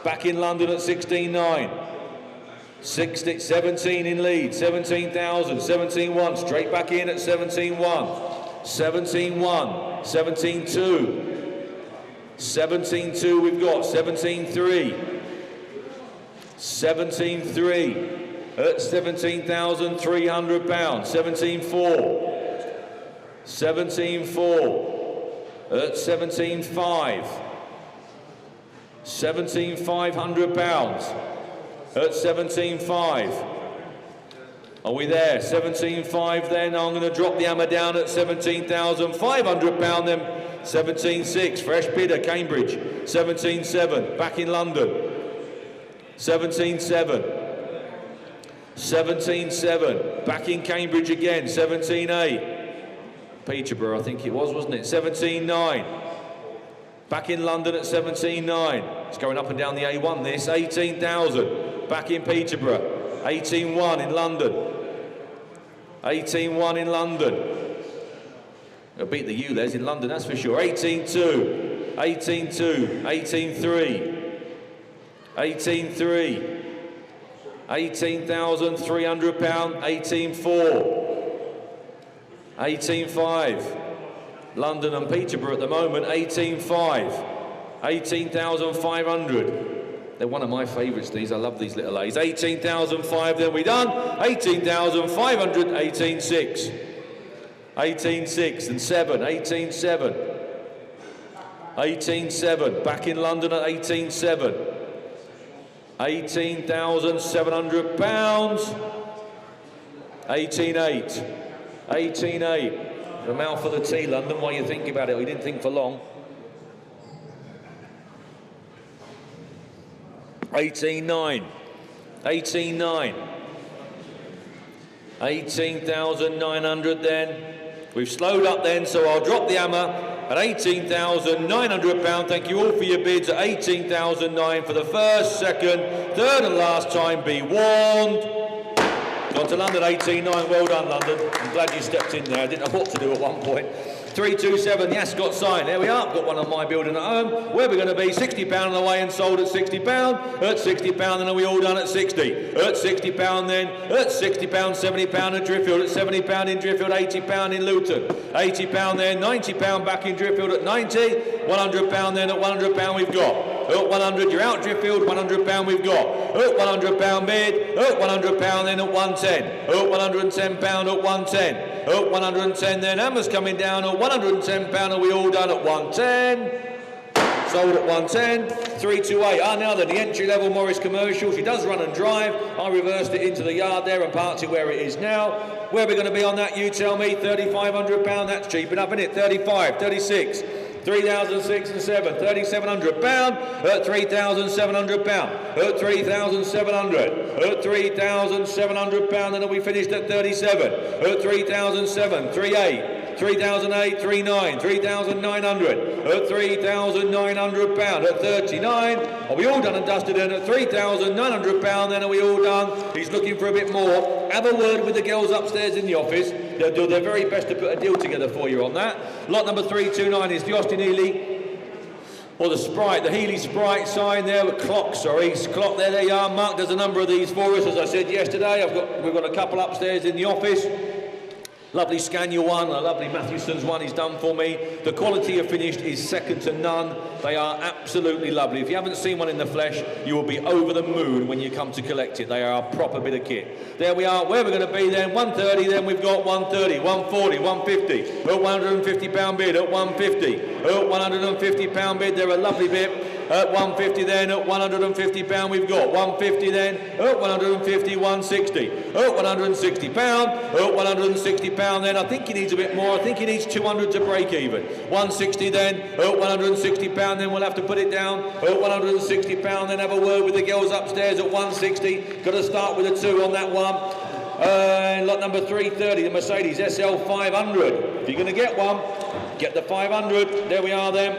back in London at 16.9, 17 in Leeds, 17,000, 17.1, straight back in at 17.1, 17.1, 17.2, 17.2 we've got, 17.3, 17.3, at £17,300, 17.4, 17.4, at 17.5, £17,500, at 17.5. Are we there? 17.5 then. I'm going to drop the hammer down at £17,500 then. 17.6, fresh bidder, Cambridge. 17.7, back in London. 17.7. 17.7, back in Cambridge again. 17.8. Peterborough, I think it was, wasn't it? 17.9. Back in London at 17.9. It's going up and down the A1 this. 18,000. Back in Peterborough. 18.1 in London. 18.1 in London. It'll beat the ULEZ in London, that's for sure. 18.2. 18.2. 18.3. 18.3. £18,300. 18.4. 18.5, London and Peterborough at the moment, 18.5, 18,500. They're one of my favourites, these. I love these little A's. 18,005, then we done. 18,500, 18.6, 18.6 and 7, 18.7, 18.7, back in London at 18.7, £18,700, 18.8. 18.8. The mouth of the tea, London, while you think about it. We didn't think for long. 18.9. 18.9. 18,900 then. We've slowed up then, so I'll drop the hammer at £18,900. Thank you all for your bids at 18,009 for the first, second, third and last time. Be warned. Gone to London, 18.9. Well done, London. I'm glad you stepped in there. I didn't know what to do at one point. 327, the Ascot sign. There we are. Got one on my building at home. Where we're going to be, £60 on the way and sold at £60. At £60, then are we all done at 60? At £60 then. At £60, £70 at Driffield. At £70 in Driffield, £80 in Luton. £80 then, £90 back in Driffield at 90. £100 then, at £100 we've got. At 100, you're out Driffield, £100 we've got. At £100 bid, at £100 then at 110. At £110 at 110. At 110 then, hammers coming down at £110, are we all done at 110? Sold at 110, 328. Now then, the entry-level Morris Commercial. She does run and drive. I reversed it into the yard there and parked it where it is now. Where are we going to be on that, you tell me? £3,500, that's cheap enough, isn't it? 35, 36. 3,006 and 7, £3,700 at £3,700 at 3,700 at £3,700, and then we finished at 37 at 3,007, 38, 3,008, 39, 3,900, at 3,900 pound, at 39. Are we all done and dusted then at 3,900 pound? Then are we all done? He's looking for a bit more. Have a word with the girls upstairs in the office. They'll do their very best to put a deal together for you on that. Lot number 329 is the Austin Healey. Or the Sprite, the Healey Sprite sign there with clock, clock there they are. Mark does a number of these for us, as I said yesterday. We've got a couple upstairs in the office. Lovely Scania one, a lovely Mathewsons one he's done for me. The quality of finish is second to none. They are absolutely lovely. If you haven't seen one in the flesh, you will be over the moon when you come to collect it. They are a proper bit of kit. There we are. Where we're going to be then, 130, then we've got 130, 140, 150, at 150 pound bid, at 150, at 150 pound bid. They're a lovely bit. At 150 then, at 150 pound we've got 150 then, at 150, 160, at 160 pound, at 160 pound then. I think he needs a bit more. I think he needs 200 to break even. 160 then, at 160 pound then we'll have to put it down. At 160 pound then have a word with the girls upstairs at 160. Got to start with a 2 on that one. Lot number 330, the Mercedes SL 500. If you're going to get one, get the 500. There we are then.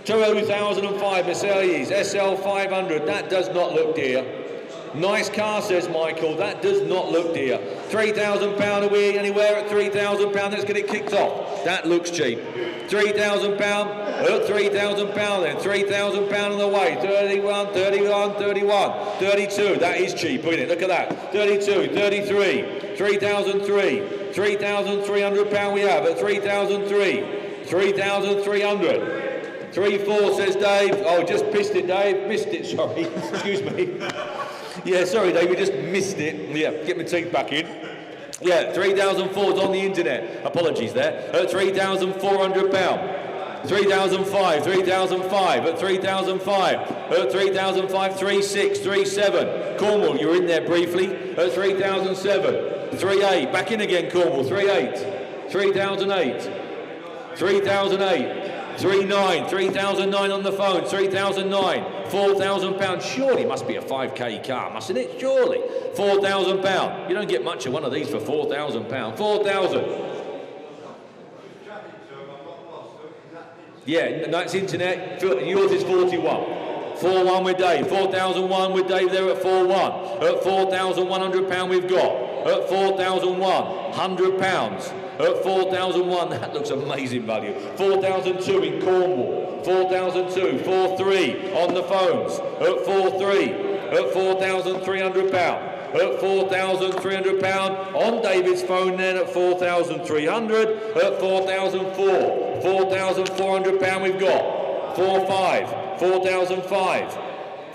2005 Mercedes SL 500. That does not look dear. Nice car, says Michael. That does not look dear. £3,000. Are we anywhere at £3,000? Let's get it kicked off. That looks cheap. £3,000. At £3,000 then. £3,000 on the way. 31, 31, 31, 32. That is cheap, isn't it? Look at that. 32, 33, 3,003, £3,300 we have at 3,003, 3,300. 3-4 says Dave. Oh, just pissed it, Dave. Missed it, sorry. Excuse me. Yeah, sorry, Dave, we just missed it. Yeah, get my teeth back in. Yeah, 3,004's on the internet. Apologies there. At £3,400. 3,005, 3,005, at 3,005, at 3,005, 36, 37. Cornwall, you're in there briefly. At 3,007, 38. Back in again, Cornwall. 38, 3,008, 3,008. 3,900, 3,009 on the phone, 3,009, £4,000. Surely it must be a 5k car, mustn't it? Surely. £4,000. You don't get much of one of these for £4,000. 4,000. Yeah, that's internet. Yours is 41. 4-1 with Dave. 4,001 with Dave there at 4-1. At £4,100 we've got. At 4,001, £100. At 4,001, that looks amazing value. 4,002 in Cornwall. 4,002, 4-3 on the phones. At 4-3, at £4,300. At £4,300 on David's phone then at 4,300. At 4,004, £4,400 we've got. 4-5, 4,005,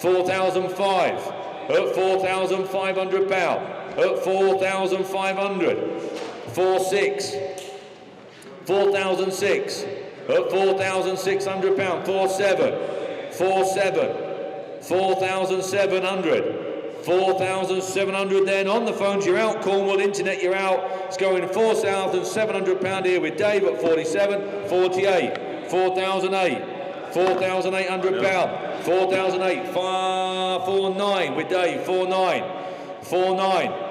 4,005. At £4,500. At 4,500. 4-6, 4,006, at £4,600, 4-7, 4-7, 4,700, 4,700 then on the phones, you're out, Cornwall, internet, you're out. It's going £4,700 here with Dave at 47, 48, 4,008, £4,800, 4,008, 4-9 with Dave, 4-9, 4-9.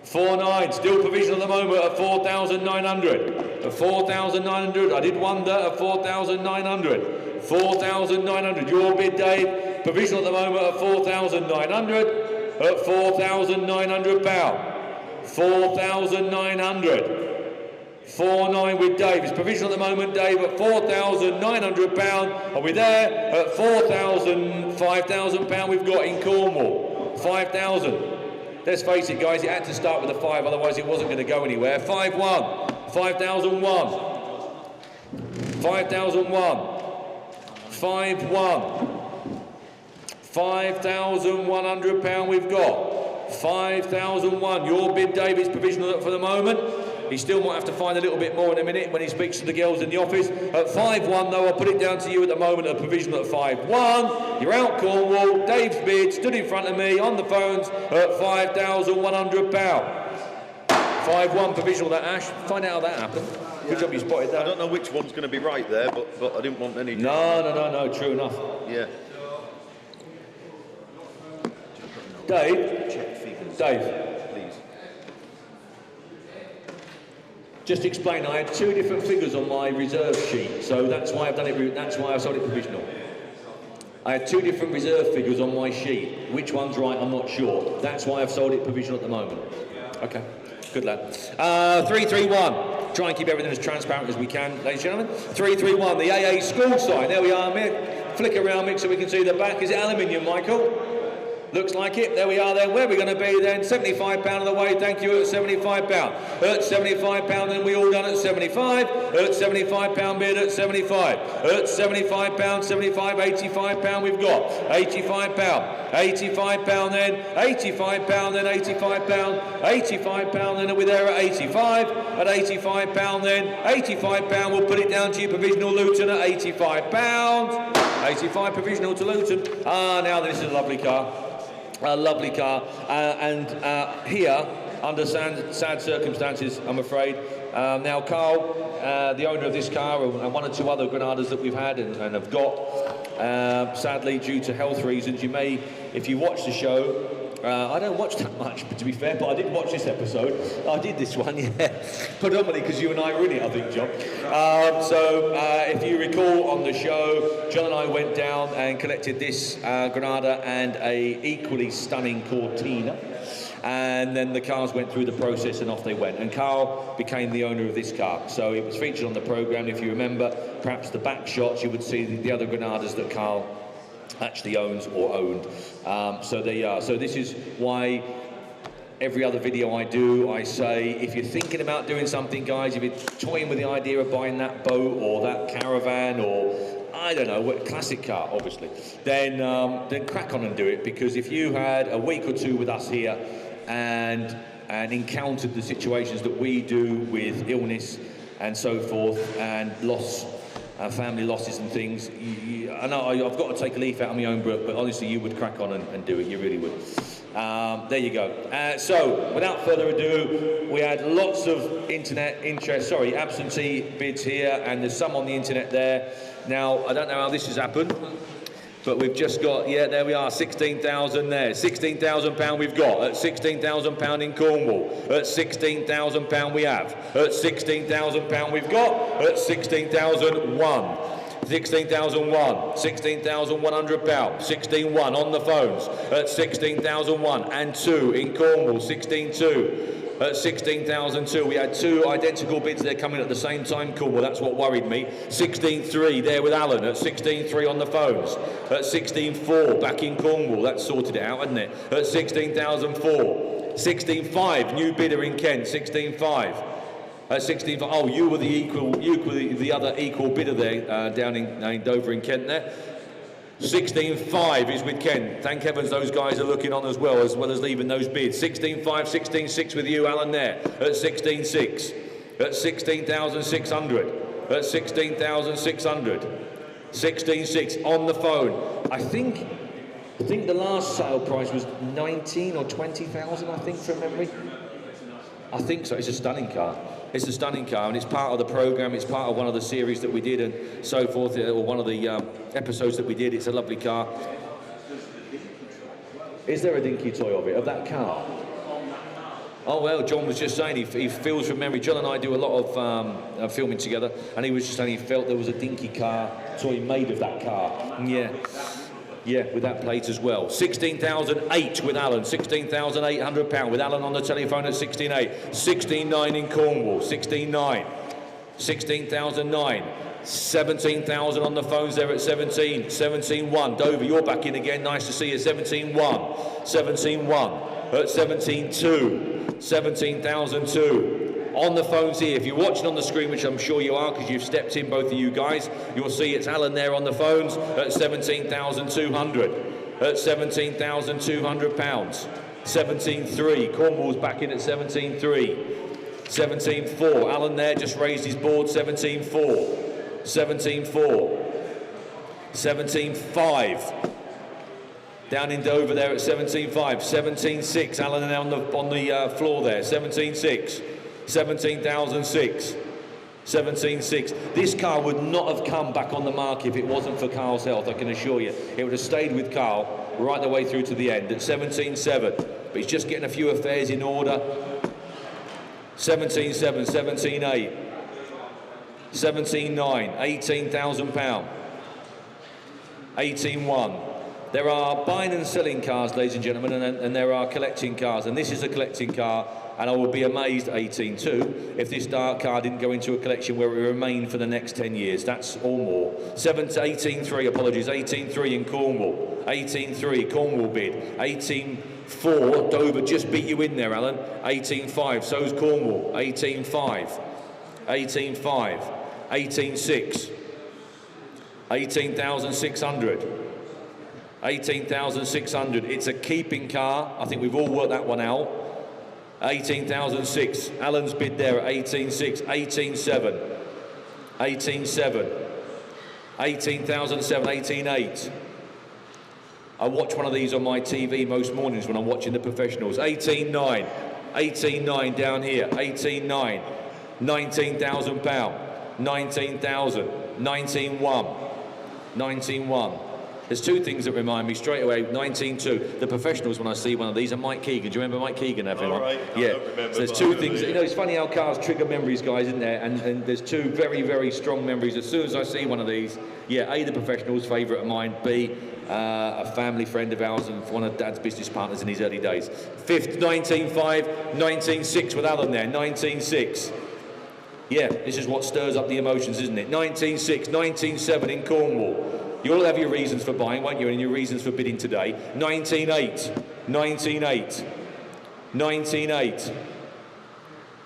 4-9, still provisional at the moment at 4,900. At 4,900, I did wonder at 4,900. 4,900, your bid, Dave. Provisional at the moment at 4,900. At £4,900. 4,900. 4-9 with Dave. It's provisional at the moment, Dave, at £4,900. Are we there? At 4,000, £5,000 we've got in Cornwall. 5,000. Let's face it, guys, it had to start with a 5, otherwise it wasn't going to go anywhere. 5-1, 5,001, 5,001, 5-1, £5,100 we've got. 5,001, your bid, David's provisional for the moment. He still might have to find a little bit more in a minute when he speaks to the girls in the office. At 5-1 though, I'll put it down to you at the moment, a provisional at 5-1. You're out, Cornwall. Dave's bid stood in front of me on the phones at £5,100. 5-1 provisional that, Ash. Find out how that happened. Good job you spotted that. I don't know which one's going to be right there, but I didn't want any... No, true enough. Yeah. Dave? Check figures. Dave. Please. Just explain, I had 2 different figures on my reserve sheet, so that's why I've done it, that's why I sold it provisional. I had 2 different reserve figures on my sheet. Which one's right, I'm not sure. That's why I've sold it provisional at the moment. Okay, good lad. 331. Try and keep everything as transparent as we can, ladies and gentlemen. 331, the AA school sign. There we are, Mick. Flick around, Mick, so we can see the back. Is it aluminium, Michael? Looks like it. There we are then. Where are we going to be then? £75 of the way. Thank you. At £75. At £75 then we all done at 75. At £75 bid at 75. At £75, 75, £85 we've got. £85. £85 then. £85 then. £85. £85 then. Are we there at 85? At £85 then. £85 we'll put it down to your provisional Luton at £85. 85 provisional to Luton. Now this is a lovely car. A lovely car, and here, under sad circumstances, I'm afraid. Now, Carl, the owner of this car, and 1 or 2 other Granadas that we've had and have got, sadly, due to health reasons, you may, if you watch the show, I don't watch that much, but to be fair, but I did watch this episode. I did this one, yeah. Predominantly because you and I were in it, I think, John. If you recall on the show, John and I went down and collected this Granada and a equally stunning Cortina. And then the cars went through the process and off they went. And Carl became the owner of this car. So it was featured on the programme. If you remember, perhaps the back shots, you would see the other Granadas that Carl actually owns or owned. So there you are. So this is why every other video I do, I say, if you're thinking about doing something, guys, if you're toying with the idea of buying that boat or that caravan or, I don't know, classic car, obviously, then crack on and do it, because if you had a week or 2 with us here and encountered the situations that we do with illness and so forth and loss, family losses and things, I know I've got to take a leaf out of my own book, but honestly, you would crack on and do it, you really would. There you go. So, without further ado, we had lots of internet interest, absentee bids here, and there's some on the internet there. Now, I don't know how this has happened, but we've just got, yeah, there we are, 16,000 there. £16,000 we've got. At £16,000 in Cornwall. At £16,000 we have. At £16,000 we've got. At 16,001. 16,001, £16,100, 16,1 on the phones at 16,001 and 2 in Cornwall, 16,2 at 16,002. We had 2 identical bids there coming at the same time, Cornwall, that's what worried me. 16,3 there with Alan at 16,3 on the phones, at 16,4 back in Cornwall, that sorted it out, hadn't it? At 16,004, 16,5 new bidder in Kent, 16,5. At 16, oh, you were the other equal bidder there down in Dover in Kent there. 16.5 is with Kent. Thank heavens those guys are looking on as well as leaving those bids. 16.5, 16.6 with you, Alan, there. At 16.6. At 16,600. At 16,600. 16.6 on the phone. I think the last sale price was 19 or 20,000, I think, from memory. I think so. It's a stunning car. It's a stunning car, and it's part of the programme. It's part of one of the series that we did and so forth, or one of the episodes that we did. It's a lovely car. Is there a dinky toy of it, of that car? Oh, well, John was just saying he feels from memory. John and I do a lot of filming together, and he was just saying he felt there was a dinky car toy made of that car. Yeah, with that plate as well. 16,008 with Alan, £16,800 with Alan on the telephone at 16.8. 16.9 in Cornwall, 16.9. 16,009. 17,000 on the phones there at 17. 17.1. Dover, you're back in again. Nice to see you. 17.1. 17.1 at 17.2. 17,002. On the phones here, if you're watching on the screen, which I'm sure you are because you've stepped in, both of you guys, you'll see it's Alan there on the phones at 17,200. At £17,200. 17.3. Cornwall's back in at 17.3. 17.4. Alan there just raised his board. 17.4. 17.4. 17.5. Down in Dover there at 17.5. 17.6. Alan on the floor there. 17.6. 17,006. 17.6. This car would not have come back on the market if it wasn't for Carl's health, I can assure you. It would have stayed with Carl right the way through to the end at 17.7. But he's just getting a few affairs in order. 17.7, 17.8, 17.9, £18,000, 18.1. There are buying and selling cars, ladies and gentlemen, and there are collecting cars, and this is a collecting car, and I would be amazed, 18.2, if this dark car didn't go into a collection where it will remain for the next 10 years. That's or more. 18.3, apologies, 18.3 in Cornwall, 18.3, Cornwall bid, 18.4, Dover just beat you in there, Alan, 18.5, so's Cornwall, 18.5, 18.5, 18.6, 18,600. 18,600. It's a keeping car. I think we've all worked that one out. 18,006. Alan's bid there at 18.6. 18.7. 18.7. 18,007. 18.8. I watch one of these on my TV most mornings when I'm watching the professionals. 18.9. 18.9 down here. 18.9. £19,000. 19,000. 19.1. 19.1. There's two things that remind me straight away. 19.2. The professionals, when I see one of these, are Mike Keegan. Do you remember Mike Keegan, everyone? All right. Yeah. I don't remember, So there's two things. You know, it's funny how cars trigger memories, guys, isn't there? And there's two very, very strong memories. As soon as I see one of these, yeah, A, the professionals, favourite of mine. B, a family friend of ours and one of Dad's business partners in his early days. Fifth, 19.5, 19.6 with Alan there. 19.6. Yeah, this is what stirs up the emotions, isn't it? 19.6, 19.7 in Cornwall. You all have your reasons for buying, won't you, and your reasons for bidding today. 19.8, 19.8, 19.8,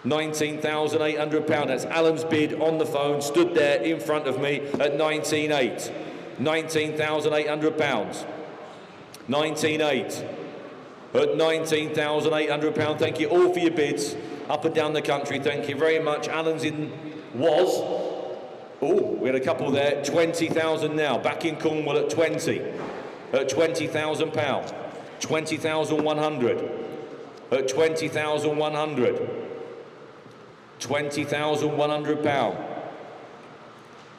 £19,800. That's Alan's bid on the phone, stood there in front of me at 19.8, £19,800. 19.8 at £19,800. Thank you all for your bids up and down the country. Thank you very much. Alan's was. Oh, we had a couple there. 20,000 now. Back in Cornwall at 20. At £20,000. 20,100. At £20,100. £20,100.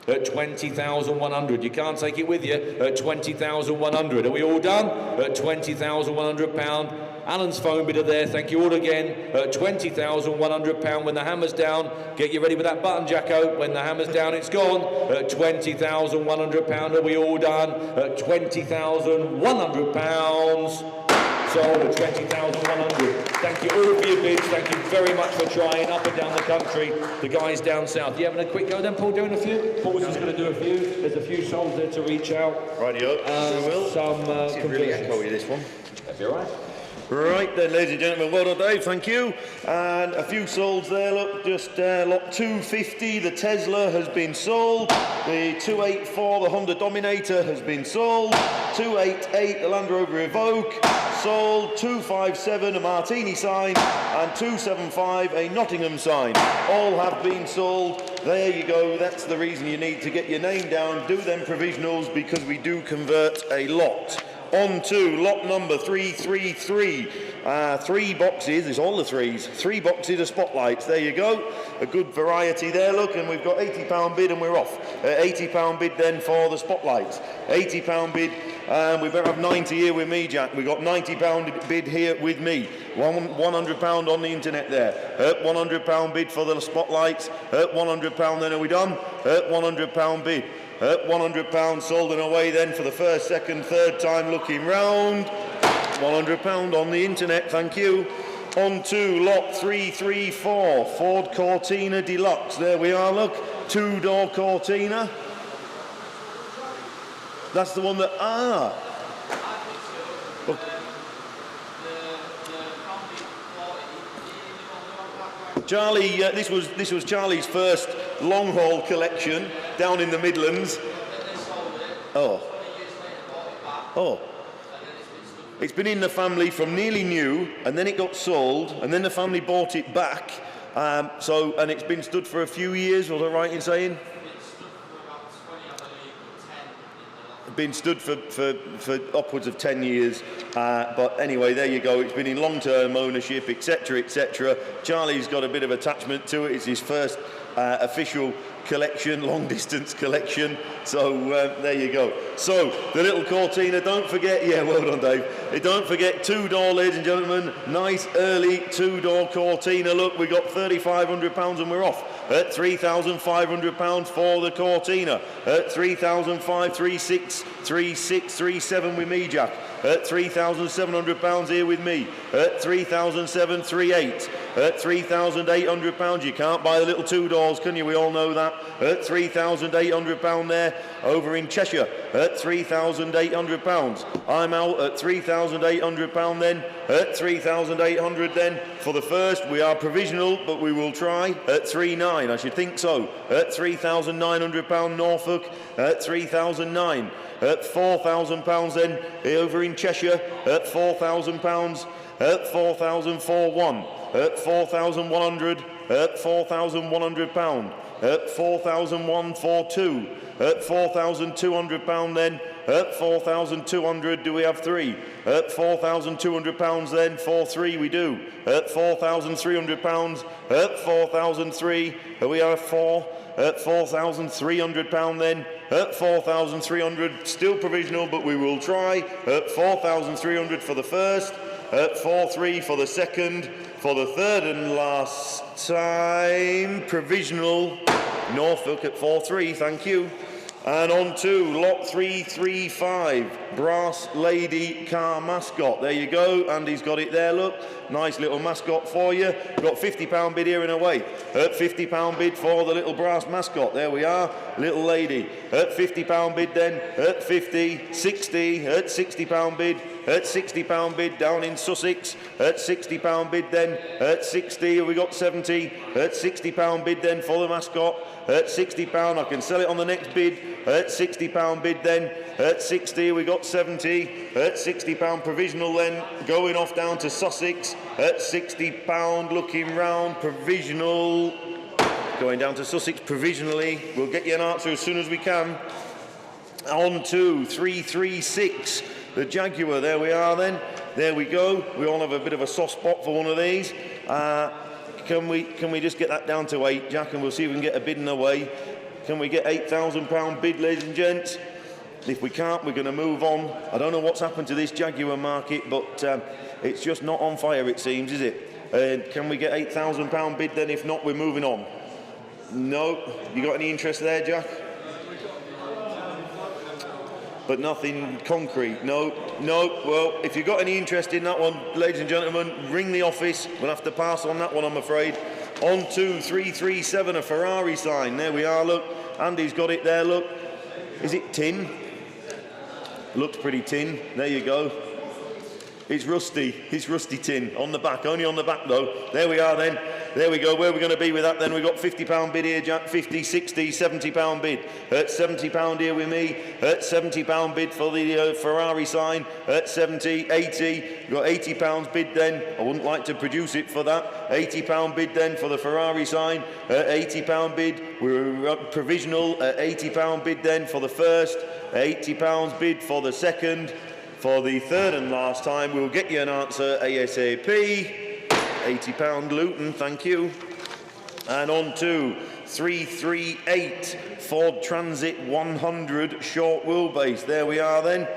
At 20,100. You can't take it with you. At 20,100. Are we all done? At £20,100. Alan's phone bidder there. Thank you all again. At £20,100. When the hammer's down, get you ready with that button, Jacko. When the hammer's down, it's gone. At £20,100. Are we all done? At £20,100. Sold at 20,100. Thank you all for your bids. Thank you very much for trying up and down the country. The guys down south. You having a quick go then, Paul? Doing a few? Paul's just going to do a few. There's a few souls there to reach out. Rightio. Will. Some It's really echoey, this one. That'd be all right. Right then, ladies and gentlemen, well done, Dave, thank you. And a few solds there, look, just lot 250, the Tesla has been sold. The 284, the Honda Dominator has been sold. 288, the Land Rover Evoque, sold. 257, a Martini sign. And 275, a Nottingham sign. All have been sold. There you go, that's the reason you need to get your name down, do them provisionals, because we do convert a lot. On to lot number 333. 3 boxes, it's all the threes. 3 boxes of spotlights, there you go. A good variety there, look, and we've got £80 bid and we're off. £80 bid then for the spotlights. £80 bid, and we better have 90 here with me, Jack. We've got £90 bid here with me. £100 on the internet there. £100 bid for the spotlights. £100 then, are we done? £100 bid. £100 sold and away then for the first, second, third time looking round. £100 on the internet, thank you. On to lot 334, Ford Cortina Deluxe. There we are, look, 2-door Cortina. That's the one that, look. Charlie, this was Charlie's first long haul collection down in the Midlands. Oh. It's been in the family from nearly new, and then it got sold, and then the family bought it back. And it's been stood for a few years. Was I right in saying? Been stood for upwards of 10 years, but anyway, there you go. It's been in long-term ownership, etc., etc. Charlie's got a bit of attachment to it. It's his first official collection, long distance collection. So there you go. So the little Cortina, don't forget, yeah, well done Dave. Don't forget two-door, ladies and gentlemen, nice early two-door Cortina. Look, we got £3,500 and we're off at £3,500 for the Cortina. At 3,500, 36, 36, 37 with me, Jack. At £3,700 here with me. At 3,700, 38. At £3,800, you can't buy the little two doors, can you? We all know that. At £3,800 there, over in Cheshire. At £3,800. I'm out at £3,800 then. At 3,800 then. For the first, we are provisional, but we will try. At 3,900, I should think so. At £3,900 Norfolk. At 3,009. At £4,000 then, over in Cheshire. At £4,000. At 4,401. At 4,100. At £4,100. At 4,142. At £4,200 then. At 4,200, do we have three? At £4,200 then, 4-3 we do. At £4,300. At 4,003, we have four. At £4,300 then. At 4,300, still provisional, but we will try. At 4,300 for the first. At 4-3 for the second. For the third and last time, provisional, Norfolk at 4-3, thank you. And on to lot 335, Brass Lady Car Mascot. There you go, Andy's got it there, look. Nice little mascot for you. Got £50 bid here and away. At £50 bid for the little brass mascot. There we are, little lady. At £50 bid then. At 50, 60, at £60 bid. At £60 bid down in Sussex. At £60 bid then. At 60, we got 70. At £60 bid then for the mascot. At £60, I can sell it on the next bid. At £60 bid then. At 60, we got 70. At £60 provisional then, going off down to Sussex. At £60, looking round, provisional. Going down to Sussex provisionally. We'll get you an answer as soon as we can. On to 336, the Jaguar. There we are then. There we go. We all have a bit of a soft spot for one of these. Can we just get that down to 8, Jack, and we'll see if we can get a bid in the way. Can we get £8,000 bid, ladies and gents? If we can't, we're going to move on. I don't know what's happened to this Jaguar market, but it's just not on fire, it seems, is it? Can we get £8,000 bid then? If not, we're moving on. No. You got any interest there, Jack? But nothing concrete. No. Well, if you've got any interest in that one, ladies and gentlemen, ring the office. We'll have to pass on that one, I'm afraid. On to 337, a Ferrari sign. There we are, look. Andy's got it there, look. Is it tin? Looks pretty tin. There you go. It's rusty. It's rusty tin. On the back. Only on the back, though. There we are, then. There we go. Where are we going to be with that, then? We've got £50 bid here, Jack. 50, 60, £70 bid. At £70 here with me. At £70 bid for the Ferrari sign. At 70, 80. We've got £80 bid then. I wouldn't like to produce it for that. £80 bid then for the Ferrari sign. At £80 bid. We're provisional at £80 bid then for the first. £80 bid for the second. For the third and last time, we'll get you an answer ASAP. £80 Luton, thank you. And on to 338 Ford Transit 100 short wheelbase. There we are then.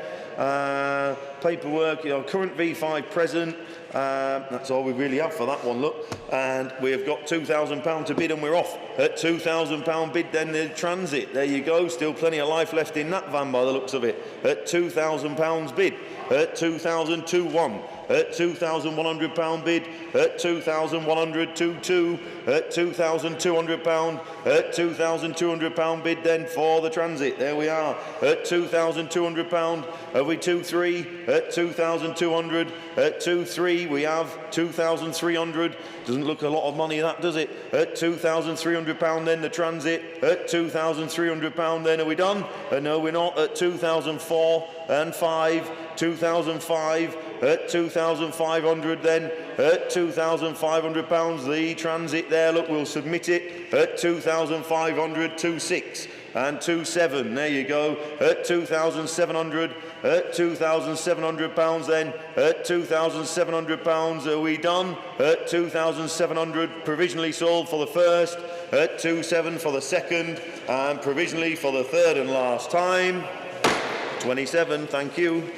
Paperwork, current V5 present. That's all we really have for that one, look. And we have got £2,000 to bid and we're off. At £2,000 bid then the Transit. There you go, still plenty of life left in that van by the looks of it. At £2,000 bid. At 2,021. At £2,100 bid. At 2,100, 22. At £2,200. At £2,200 bid then for the Transit. There we are. At £2,200. Have we 2-3? At 2,200. At 2-3 we have 2,300. Doesn't look a lot of money that, does it? At £2,300 then the Transit. At £2,300 then, are we done? No, we're not. At 2,004 and 5. 2,005. At 2,500 then. At £2,500 the Transit there, look, we'll submit it. At 2,500, 2,6 and 2,7, there you go. At 2,700. At £2,700 then. At £2,700, are we done? At 2,700, provisionally sold for the first. at 2.7 for the second, and provisionally for the third and last time, 27, thank you.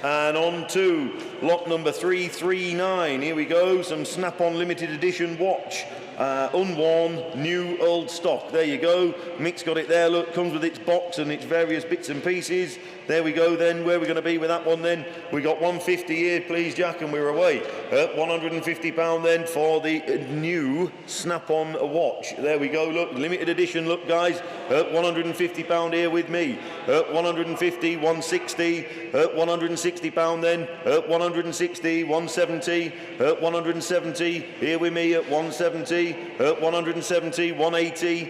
And on to lot number 339. Here we go, some Snap-on limited edition watch. Unworn, new, old stock. There you go. Mick's got it there, look, comes with its box and its various bits and pieces. There we go then. Where are we going to be with that one then? We got 150 here, please, Jack, and we're away. £150 then for the new Snap-on watch. There we go, look, limited edition, look, guys. £150 here with me. 150, 160, £160 then. 160, 170, 170, here with me at 170, 170, 180,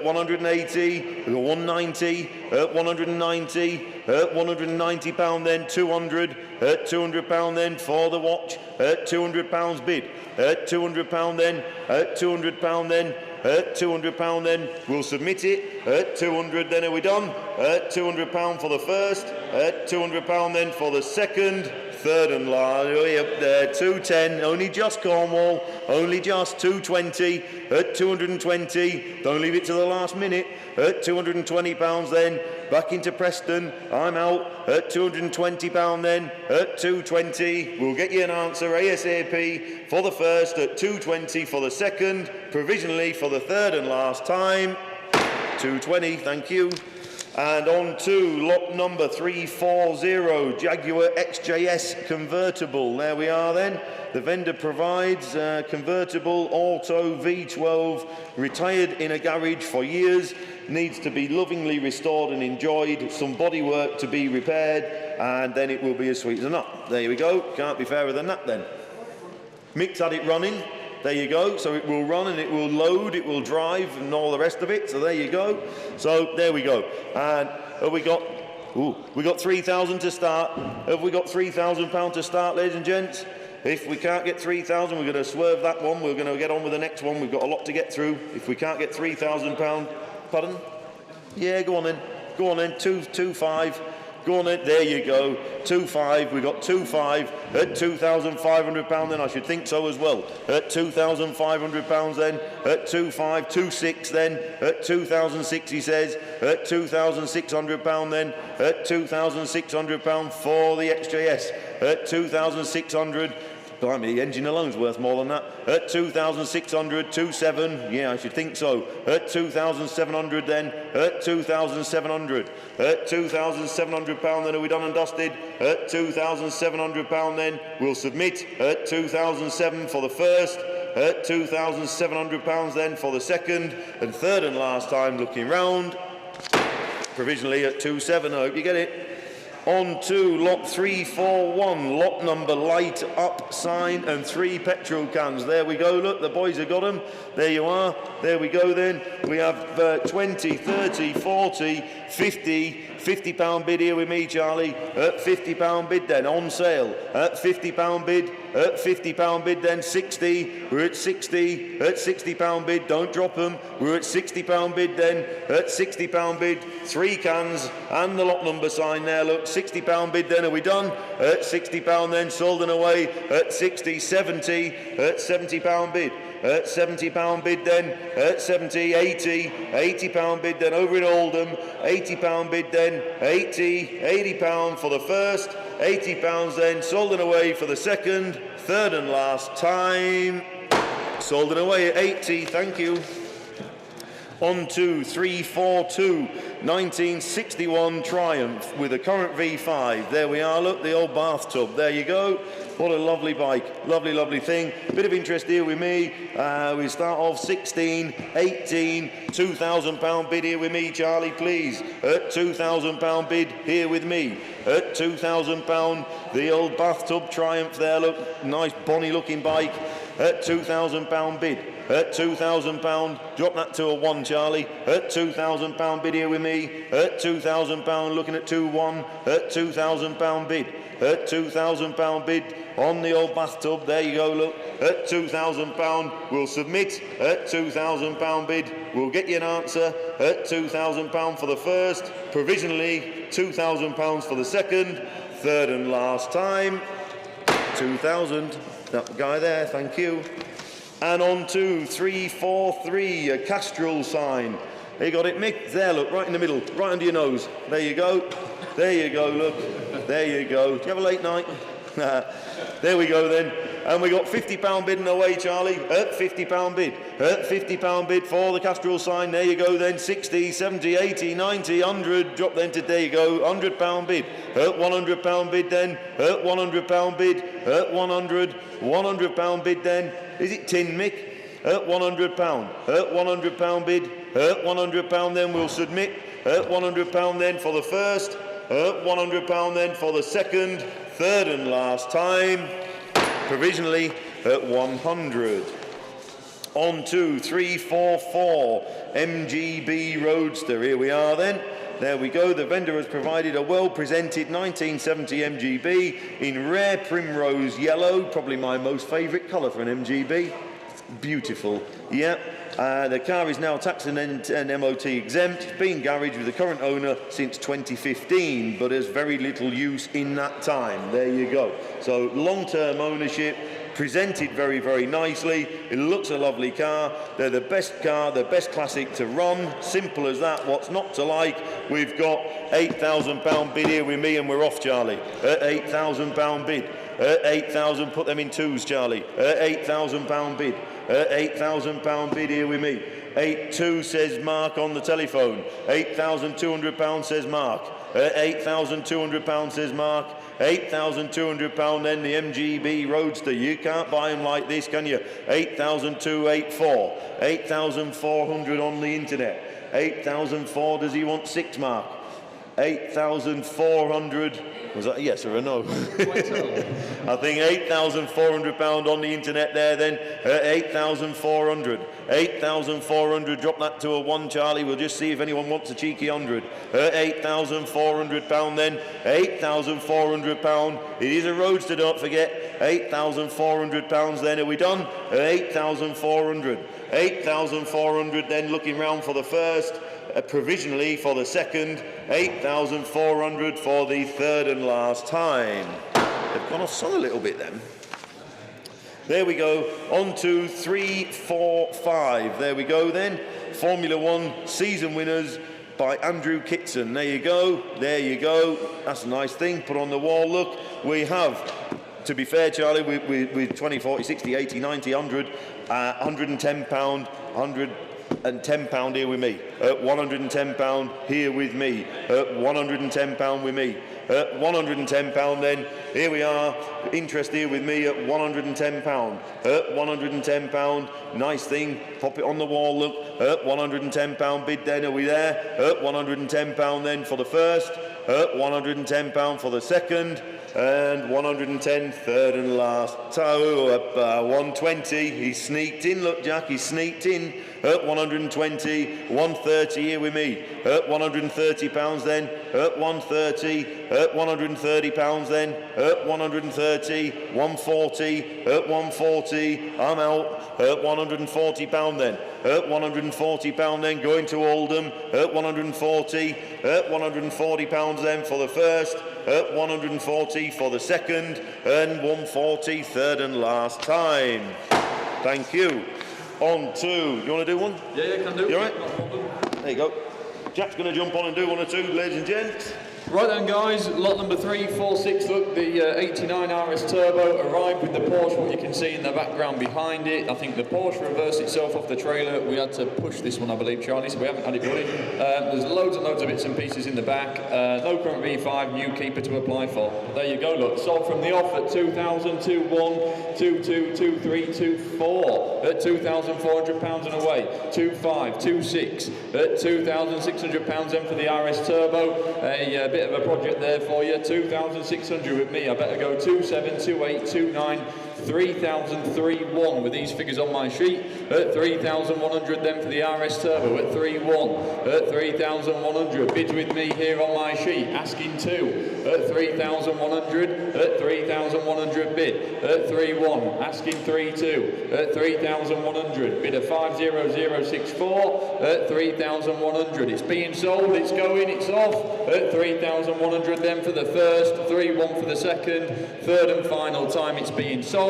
180, 190, 190, £190 then, 200, £200 then for the watch, £200 bid, £200 then, £200 then, £200 then, we'll submit it, 200 then, are we done? £200 for the first, £200 then for the second, third and last, up there, 210, only just Cornwall, only just 220, at 220, don't leave it to the last minute, at £220 then, back into Preston, I'm out, at £220 then, at 220, we'll get you an answer ASAP for the first, at 220 for the second, provisionally for the third and last time, 220, thank you. And on to lot number 340, Jaguar XJS convertible. There we are then. The vendor provides convertible auto V12, retired in a garage for years, needs to be lovingly restored and enjoyed, some bodywork to be repaired, and then it will be as sweet as a nut. There we go, can't be fairer than that then. Mick's had it running. There you go, so it will run and it will load, it will drive and all the rest of it, so there you go. So there we go. And have we got, we got 3,000 to start. Have we got £3,000 to start, ladies and gents? If we can't get 3,000, we're going to swerve that one, we're going to get on with the next one, we've got a lot to get through. If we can't get £3,000, pardon? Yeah, go on then, 225. Go on then, there you go, 2.5, we got 2.5 at £2,500 then, I should think so as well, at £2,500 then, at 2.5, 2.6 then, at 2,006 he says, at £2,600 then, at £2,600 for the XJS, at 2,600, blimey, the engine alone's worth more than that. At 2,600, 2.7, yeah, I should think so. At 2,700 then, at 2,700. At £2,700 then, are we done and dusted? At £2,700 then, we'll submit. At 2,007 for the first. At £2,700 then for the second. And third and last time looking round. Provisionally at 2.7, I hope you get it. On to lot 341, lot number light up sign and 3 petrol cans. There we go, look, the boys have got them. There you are, there we go then. We have 20, 30, 40, 50, £50 bid here with me, Charlie. At £50 bid then, on sale. At £50 bid, at £50 bid then, 60. We're at 60, at £60 bid, don't drop them. We're at £60 bid then, at £60 bid, 3 cans and the lot number sign there, look, £60 bid then, are we done? At £60 then, sold and away. At 60, 70, at £70 bid. At £70 bid then, at 70, 80, £80 bid then, over in Oldham, £80 bid then, 80, £80 for the first, £80 then, sold and away for the second, third and last time, sold and away at 80, thank you. On to 342, 1961 Triumph with a current V5. There we are, look, the old bathtub. There you go. What a lovely bike. Lovely, lovely thing. Bit of interest here with me. We start off 16, 18, £2,000 bid here with me, Charlie, please. At £2,000 bid here with me. At £2,000, the old bathtub Triumph there, look, nice bonny looking bike. At £2,000 bid. At £2,000, drop that to a 1, Charlie. At £2,000 bid here with me. At £2,000, looking at 2-1. At £2,000 bid. At £2,000 bid on the old bathtub. There you go, look. At £2,000, we'll submit. At £2,000 bid, we'll get you an answer. At £2,000 for the first. Provisionally, £2,000 for the second. Third and last time. 2,000. That guy there, thank you. And on to 343, a Castrol sign. There you got it, Mick. There, look, right in the middle, right under your nose. There you go. There you go, look. There you go. Do you have a late night? There we go then. And we got £50 bidding away, Charlie. £50 bid. £50 bid for the Castrol sign. There you go then. 60, 70, 80, 90, 100. Drop then to, there you go. £100 bid. £100 bid then. £100 bid. £100 bid then. Is it tin, Mick? £100. £100 bid. £100 then we'll submit. £100 then for the first. £100 then for the second. Third and last time. Provisionally at 100. On to 344 MGB Roadster. Here we are then. There we go. The vendor has provided a well-presented 1970 MGB in rare primrose yellow. Probably my most favourite colour for an MGB. Beautiful. Yeah. The car is now tax and MOT exempt. It's been garaged with the current owner since 2015, but has very little use in that time. There you go. So long-term ownership, presented very, very nicely. It looks a lovely car. They're the best car, the best classic to run. Simple as that. What's not to like? We've got £8,000 bid here with me, and we're off, Charlie. £8,000 bid. 8,000, put them in twos, Charlie. £8,000 bid. £8,000 bid here with me. 82 says Mark on the telephone. £8,200 says Mark. £8,200 says Mark. £8,200 then the MGB Roadster. You can't buy them like this, can you? 8,284. 8,400 on the internet. 8,004. Does he want 6, Mark? 8,400. Was that a yes or a no? I think £8,400 on the internet there then. 8,400. 8,400. Drop that to a 1, Charlie. We'll just see if anyone wants a cheeky 100. £8,400 then. £8,400. It is a Roadster, don't forget. £8,400 then. Are we done? 8,400. 8,400 then, looking round for the first. Provisionally for the second, 8,400 for the third and last time. They've gone off sun a little bit then. There we go, on to 345. There we go then. Formula One season winners by Andrew Kitson. There you go, there you go. That's a nice thing, put on the wall. Look, we have, to be fair, Charlie, with 20, 40, 60, 80, 90, 100, £110, £110 here with me. £110 here with me. £110 with me. £110 then. Here we are. Interest here with me at £110. £110. Nice thing. Pop it on the wall. Look. £110 bid then. Are we there? £110 then for the first. £110 for the second. And 110, third and last. So 120, he sneaked in. Look, Jack, he sneaked in. 120, 130 here with me. £130 then. 130, £130 then. 130, 140, 140. I'm out. £140 then. £140 then. Going to Oldham. 140, £140 then for the first. 140 for the second, and 140 third and last time. Thank you. On to, you want to do one? Yeah, can do. You all right? There you go. Jack's going to jump on and do one or two, ladies and gents. Right then, guys, lot number 346. Look, the 89 RS Turbo arrived with the Porsche, what you can see in the background behind it. I think the Porsche reversed itself off the trailer. We had to push this one, I believe, Charlie, so we haven't had it running. There's loads and loads of bits and pieces in the back. No current V5, new keeper to apply for. There you go, look. Sold from the off at 2,000, 2,1, 2,2, 2,3, 2,4 at £2,400 and away. 2,5, 2,6 at £2,600 then for the RS Turbo. A bit of a project there for you. 2,600 with me. I better go 2,7, 2,8, 2,9, 3,031 with these figures on my sheet. At 3,100 then for the RS Turbo at 3,1. At 3,100. Bids with me here on my sheet. Asking 2. At 3,100. At 3,100 bid. At 3,1. Asking 3,2. At 3,100. Bid of 5,0064. At 3,100. It's being sold. It's going. It's off. At 3,100 then for the first. 3,1 for the second. Third and final time it's being sold.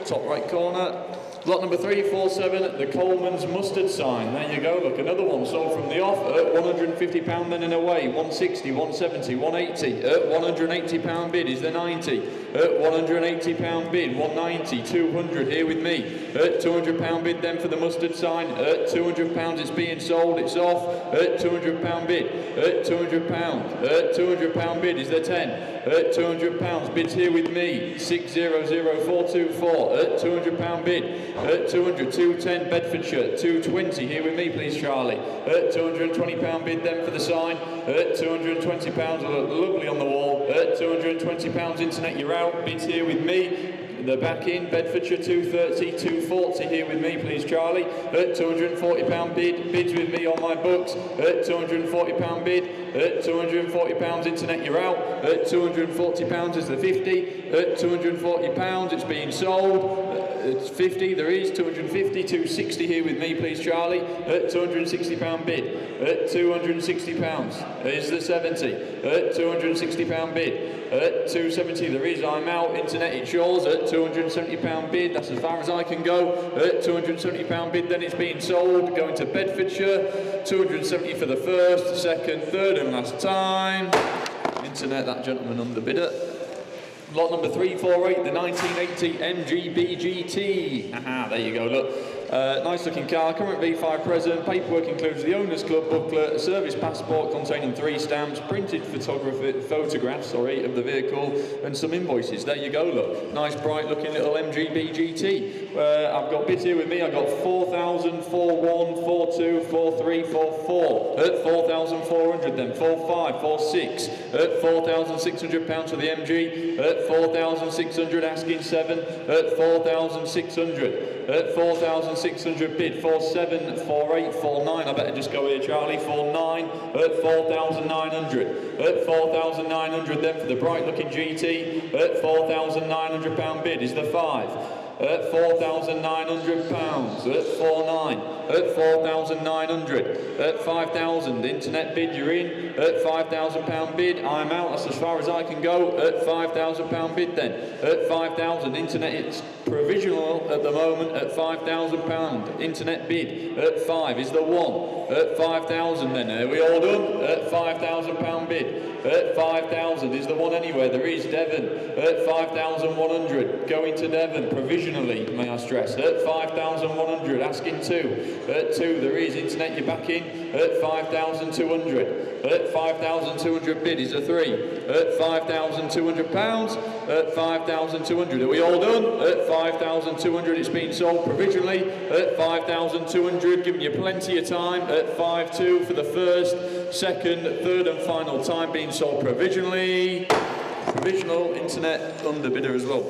top right corner. Lot number 347, the Coleman's mustard sign. There you go, look, another one sold from the off at £150 then and away. 160, 170, 180. At £180 bid is the 90. At £180 bid, 190, 200 here with me. At £200 bid then for the mustard sign. At £200 it's being sold, it's off. At £200 bid. At £200. At £200 bid is the 10. At £200 bids here with me. 600424. At £200 bid. At 200, 210 Bedfordshire, 220 here with me please Charlie. At £220 bid then for the sign. At £220, lovely on the wall. At £220 internet you're out, bids here with me. The back in, Bedfordshire 230, 240 here with me please Charlie. At £240 bid, bids with me on my books. At £240 bid. At £240 internet you're out. At £240 is the 50. At £240 it's being sold. It's 50, there is 250, 260 here with me please Charlie. At £260 bid. At £260 is the 70. At £260 bid. At 270 there is, I'm out, internet it's yours. At £270 bid, that's as far as I can go. At £270 bid then it's being sold, going to Bedfordshire. 270 for the first, second, third and last time. Internet, that gentleman underbidder. Lot number 348, the 1980 MGB GT. Aha, there you go, look. Nice looking car, current V5 present. Paperwork includes the owner's club booklet, a service passport containing 3 stamps, printed photographs of the vehicle, and some invoices. There you go, look. Nice bright looking little MGB GT. I've got bids here with me. I've got 4,000, 41, 42, 43, 44. At 4,400 then, 45, 46. At £4,600 for the MG. At 4,600 asking 7. At 4,600. At 4,600 bid, 47, 48, 49. I better just go here, Charlie. 49 at 4,900. At 4,900 then for the bright looking GT. At £4,900 bid is the 5. At £4,900. At 49. At 4,900. At 5,000. Internet bid, you're in. At £5,000 bid, I'm out. That's as far as I can go. At £5,000 bid then. At 5,000. Internet, it's provisional at the moment at £5,000. Internet bid. At 5 is the 1. At 5,000 then. Are we all done? At £5,000 bid. At 5,000 is the one anywhere. There is Devon. At 5,100. Going to Devon. Provisionally, may I stress. At 5,100. Asking 2. At 2 there is. Internet, you're back in. At 5,200. At 5,200 bid is a 3. At £5,200. At 5,200. Are we all done? At 5,200 it's been sold provisionally. At 5,200, giving you plenty of time. At 5,2 for the first, second, third and final time being sold provisionally. Provisional, internet underbidder as well.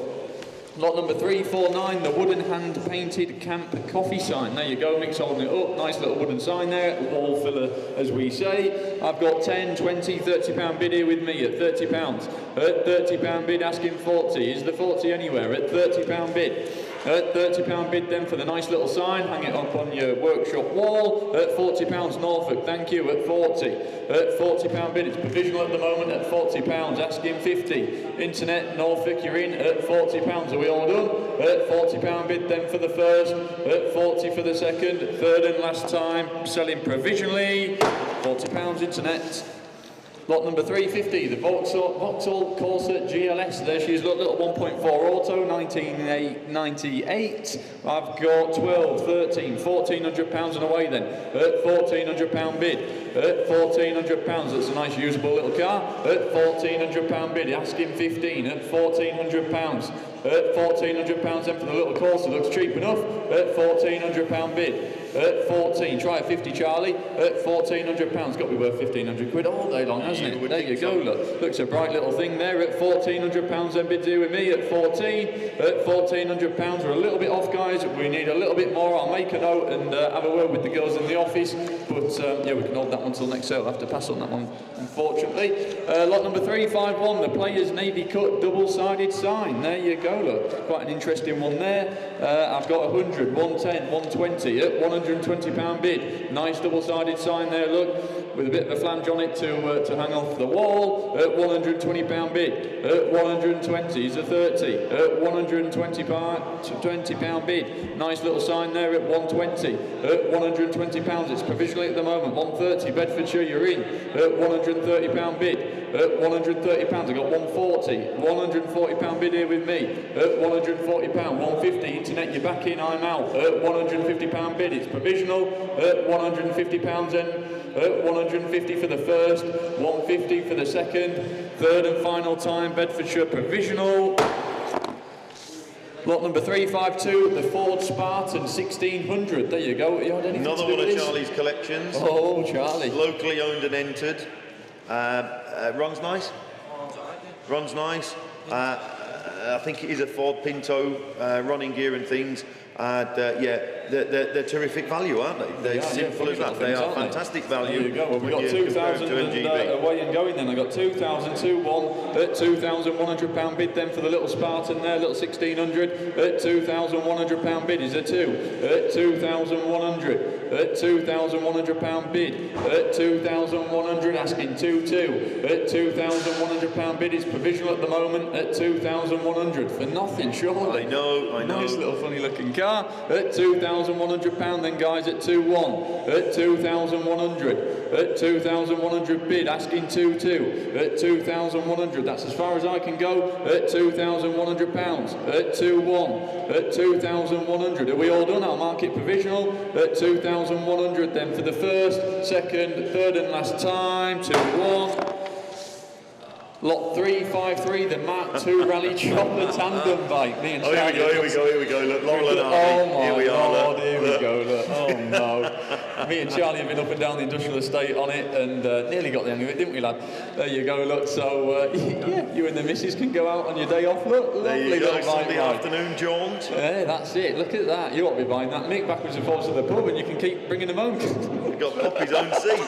Lot number 349, the wooden hand-painted camp coffee sign. There you go, Nick's holding it up. Nice little wooden sign there, wall filler as we say. I've got 10, 20, £30 bid here with me at £30. At £30 bid, asking 40. Is the 40 anywhere? At £30 bid. At £30 bid then for the nice little sign, hang it up on your workshop wall. At £40 Norfolk, thank you, at 40. At £40 bid, it's provisional at the moment at £40, asking 50. Internet, Norfolk, you're in at £40. Are we all done? At £40 bid then for the first, at 40 for the second, third and last time, selling provisionally. £40 internet. Lot number 350, the Vauxhall Corsa GLS. There she is, look, little 1.4 auto, 1998. I've got 12, 13, £1,400 and away then. At £1,400 bid. At £1,400, that's a nice usable little car. At £1,400 bid, asking 15. At £1,400. At £1,400 then for the little Corsa, looks cheap enough. At £1,400 bid. At 14, try a 50 Charlie, at £1,400, got to be worth 1,500 quid all day long, hasn't it? There you go, look, looks a bright little thing there. At £1,400 then bids here with me at 14, at £1,400, we're a little bit off guys, we need a little bit more. I'll make a note and have a word with the girls in the office, but yeah, we can hold that one till next sale. I'll have to pass on that one, unfortunately. Lot number 351, the Players Navy Cut double-sided sign. There you go, look, quite an interesting one there. I've got 100, 110, 120 at £120 bid. Nice double-sided sign there, look. with a bit of a flange on it to hang off the wall. At £120 bid. At 120 is a 30. At £120 bid. Nice little sign there at 120. At £120, it's provisionally at the moment. 130, Bedfordshire, you're in. At £130 bid. At £130, I got 140. £140 bid here with me. At £140, 150, internet, you're back in, I'm out. At £150 bid, it's provisional. At £150 then. At 150 for the first, 150 for the second, third and final time, Bedfordshire provisional. Lot number 352, the Ford Spartan 1600. There you go. You had anything Another to do one with of this? Charlie's collections. Oh, Charlie. Locally owned and entered. Runs nice. Runs nice. I think it is a Ford Pinto, running gear and things. And yeah, they're terrific value, aren't they? They're simple as that. They are fantastic value. There you go. Well, we've got 2,000 away and going then. I got 2,002 at £2,100 bid then for the little Spartan there, little 1600 at £2,100 bid is a 2 at 2,100 at £2,100 bid at 2,100 asking 2-2 at £2,100 bid is provisional at the moment at 2,100 for nothing, surely. I know. Nice little funny looking car at £2,100 then guys at 2-1 at 2,100 at 2,100 bid asking 2-2 at 2,100, that's as far as I can go at £2,100 at 2-1 at 2,100. Are we all done? I'll mark it provisional at 2,100 then for the first, second, third and last time. 2-1. Lot 353, the Mark II Rally Chopper Tandem Bike. Me and Charlie. Here we go. Look, Laurel and Oh Hardy. my Here we are. Lord, here we go. Look. Oh no. Me and Charlie have been up and down the industrial estate on it and nearly got the hang of it, didn't we, lad? There you go, look. So, yeah, you and the missus can go out on your day off. Look, There you lovely go, Sunday ride. afternoon jaunt. Yeah, that's it. Look at that. You ought to be buying that Mick backwards and forwards to the pub and you can keep bringing them home. We've got Poppy's own seat.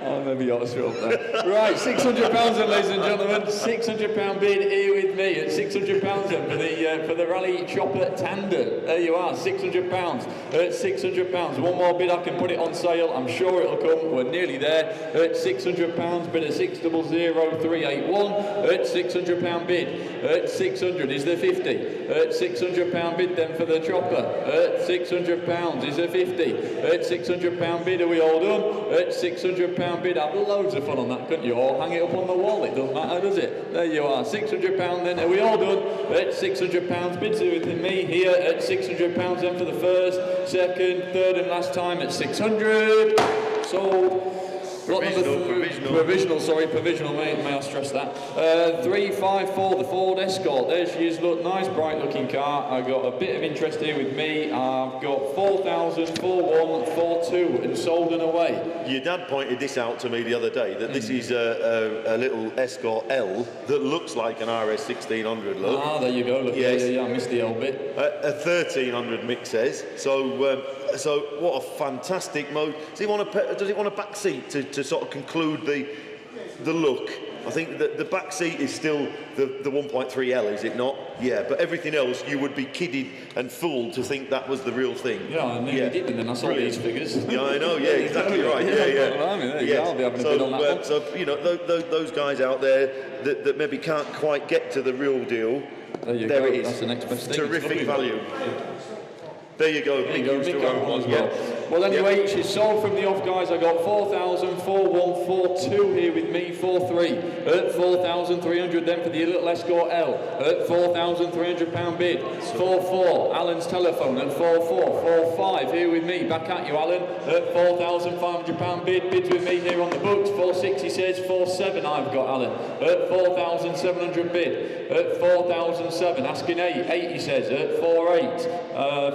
Oh, maybe you ought to shut up there. Right, £600 then, ladies and gentlemen. £600 bid here with me at £600 then for the Rally Chopper Tandem. There you are, £600 at £600. One more bid, I can put it on sale. I'm sure it'll come. We're nearly there at £600. Bid at 600381 at £600 bid. At 600 is the 50. At £600 bid then for the chopper. At £600 is the 50. At £600 bid, are we all done? At £600 bid, have loads of fun on that, couldn't you? Or hang it up on the wall, it doesn't matter, does it? There you are, £600 then, are we all done? At £600, bids with me here at £600 then for the first, second, third and last time at 600. So, provisional, may I stress that. 354, the Ford Escort. There she is, look, nice bright looking car. I've got a bit of interest here with me. I've got 4,04142 and sold and away. Your dad pointed this out to me the other day, that this is a little Escort L that looks like an RS 1600 look. Ah, there you go, look, yes. yeah, I missed the L bit. A 1300 Mick says. So what a fantastic mode. Does it want a back seat to sort of conclude the look? I think that the back seat is still the 1.3L, is it not? Yeah, but everything else you would be kidded and fooled to think that was the real thing. Yeah, I nearly did, and then I saw these figures. Yeah, I know. Yeah, exactly right. Yeah. I'll be having a bid on that one. So you know, those guys out there that maybe can't quite get to the real deal. There you there go. it is. That's the next best thing. Terrific value. There you go. There you go, Mick got one as well. Well, anyway, she's sold from the off, guys. I got 4,4142 here with me, 4-3 at 4,300. Then for the little Escort L at £4,300 bid. 4-4. Alan's telephone at 4-4. 4-5 here with me. Back at you, Alan. At £4,500 bid. Bids with me here on the books. 4-6. He says 4-7. I've got Alan at 4,700 bid. At 4,007. Asking 8. 8. He says at 4-8.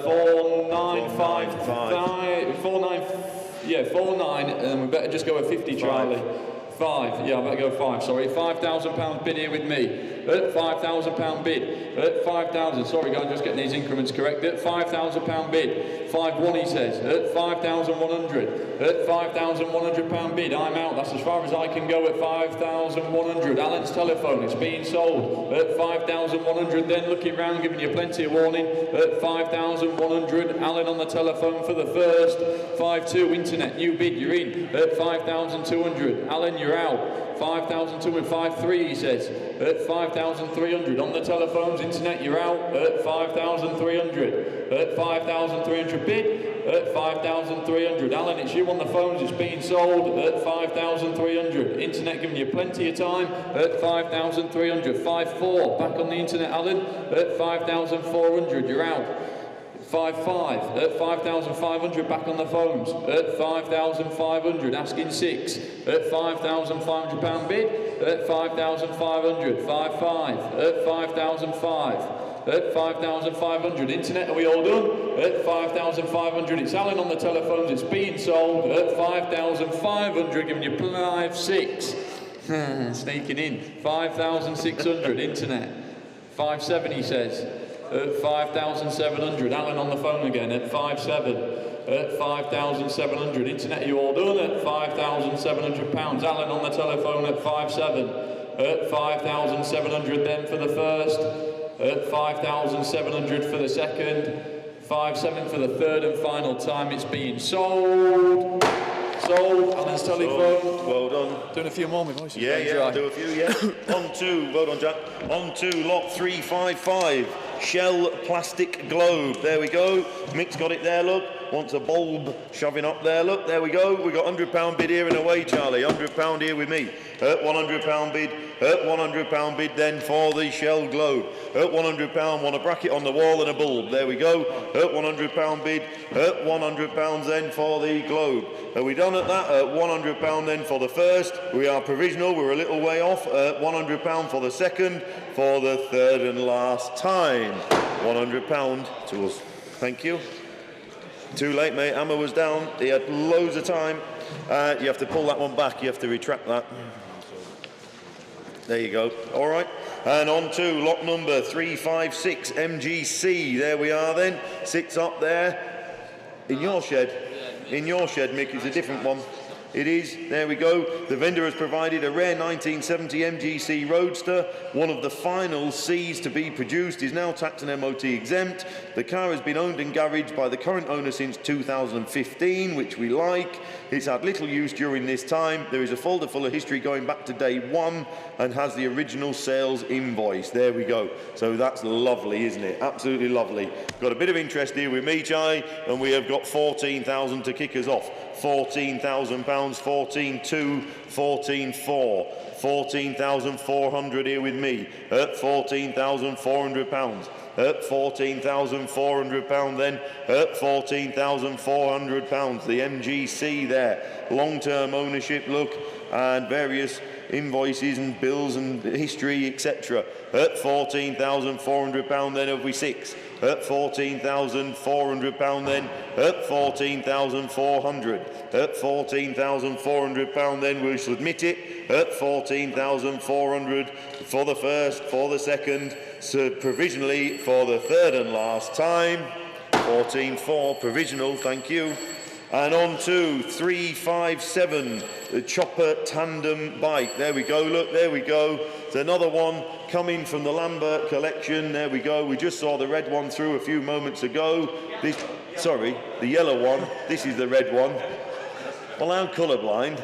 4,955. 4-9, and we better just go at 50, Charlie. 5, yeah, I better go 5, sorry. £5,000 bid here with me. At £5,000 bid. At 5,000, sorry guys, just getting these increments correct. At £5,000 bid. 5-1 he says. At 5,100. At £5,100 bid. I'm out, that's as far as I can go at 5,100. Alan's telephone, it's being sold. At 5,100, then looking round, giving you plenty of warning. At 5,100, Alan on the telephone for the first. 5-2, internet, new bid, you're in. At 5,200, Alan, you're out. 5,200, 5-3 he says. At 5,300 on the telephones, internet, you're out. At 5,300. At 5,300 bid. At 5,300. Alan, it's you on the phones, it's being sold. At 5,300. Internet giving you plenty of time. At 5,300. 5-4. Back on the internet, Alan. At 5,400. You're out. 5-5, at 5,500 back on the phones, at 5,500, asking 6, at £5,500 bid, at 5,500, 5-5, at 5,005, at 5,500, internet, are we all done? At 5,500, it's Alan on the telephones, it's being sold, at 5,500, giving you 5-6, sneaking in, 5,600, internet, 5-7 he says. At 5,700, Alan on the phone again at 5-7, at 5,700, internet, are you all done? At £5,700, Alan on the telephone at 5-7, at 5,700 then for the first, at 5,700 for the second, 5-7 for the third and final time, it's being sold. Sold, Alan's telephone. Well done. Doing a few more, my voice is Yeah, dry. I'll do a few, yeah. On to, well done, Jack. On to lot 355, Shell Plastic Globe. There we go. Mick's got it there, look. Wants a bulb shoving up there, look. There we go. We got £100 bid here and away, Charlie. £100 here with me. At £100 bid. At £100 bid then for the Shell Globe. At £100, want a bracket on the wall and a bulb. There we go. At £100 bid. At £100 then for the globe. Are we done at that? At £100 then for the first. We are provisional. We're a little way off. At £100 for the second. For the third and last time. £100 to us. Thank you. Too late, mate. Hammer was down. He had loads of time. You have to pull that one back. You have to retract that. There you go. All right. And on to lot number 356, MGC. There we are then. 6 up there. In your shed. In your shed, Mick, is a different one. It is. There we go. The vendor has provided a rare 1970 MGC Roadster. One of the final Cs to be produced, is now tax and MOT exempt. The car has been owned and garaged by the current owner since 2015, which we like. It's had little use during this time. There is a folder full of history going back to day 1 and has the original sales invoice. There we go. So that's lovely, isn't it? Absolutely lovely. Got a bit of interest here with me, Charlie, and we have got 14,000 to kick us off. £14,000, 14,2, 14,4. 14,400 here with me at £14,400. At £14,400 then, at £14,400, the MGC there. Long-term ownership, look, and various invoices and bills and history, etc. At £14,400 then, have we 6. At £14,400 then, at £14,400. At £14,400 then, we shall admit it. At £14,400 for the first, for the second, so provisionally for the third and last time. 14.4 provisional, thank you. And on to 357, the Chopper Tandem Bike. There we go, look, there we go. It's another one coming from the Lambert collection. There we go. We just saw the red one through a few moments ago. Sorry, the yellow one. This is the red one. Well, I'm colourblind.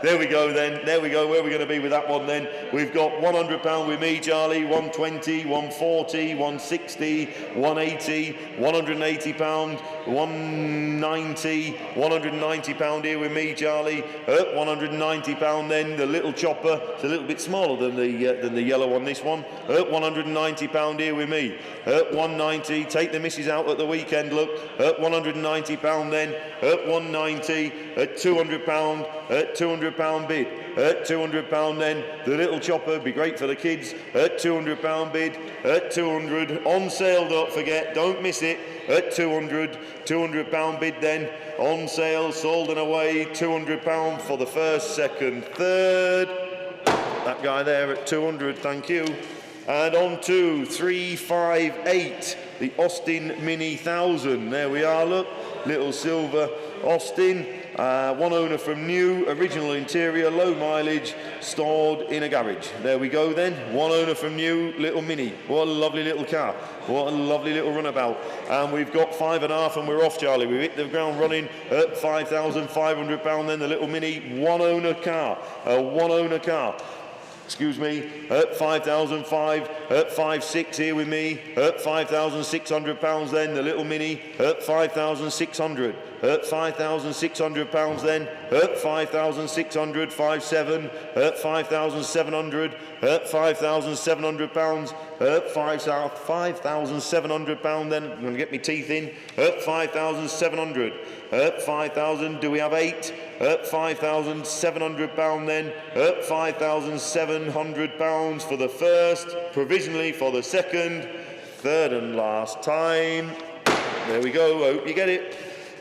There we go then. There we go. Where are we going to be with that one then? We've got £100 with me, Charlie. 120, 140, 160, 180, £180, 190, £190 here with me, Charlie. At £190 then, the little chopper. It's a little bit smaller than the yellow one, this one. At £190 here with me. At 190, take the missus out at the weekend, look. At £190 then. At 190. 190 at £200, at £200 bid, at £200 then, the little chopper, be great for the kids, at £200 bid, at 200, on sale, don't forget, don't miss it, at 200, £200 bid then, on sale, sold and away, £200 for the first, second, third, that guy there at 200, thank you. And on to 358, the Austin Mini 1000. There we are, look, little silver Austin. One owner from new, original interior, low mileage, stored in a garage. There we go then, one owner from new, little Mini. What a lovely little car. What a lovely little runabout. And we've got 5.5 and we're off, Charlie. We've hit the ground running at £5,500 then, the little Mini, one owner car. A one owner car. Excuse me, at 5,005, at 5,600 here with me, at £5,600 then, the little Mini, at 5,600, at £5,600 then, at 5,600, 5,700, at 5,700, at £5,700, at £5,700 then, I'm going to get my teeth in, at 5,700, at 5,000, do we have 8? At £5,700 then, at £5,700 for the first, provisionally for the second, third and last time. There we go, hope you get it.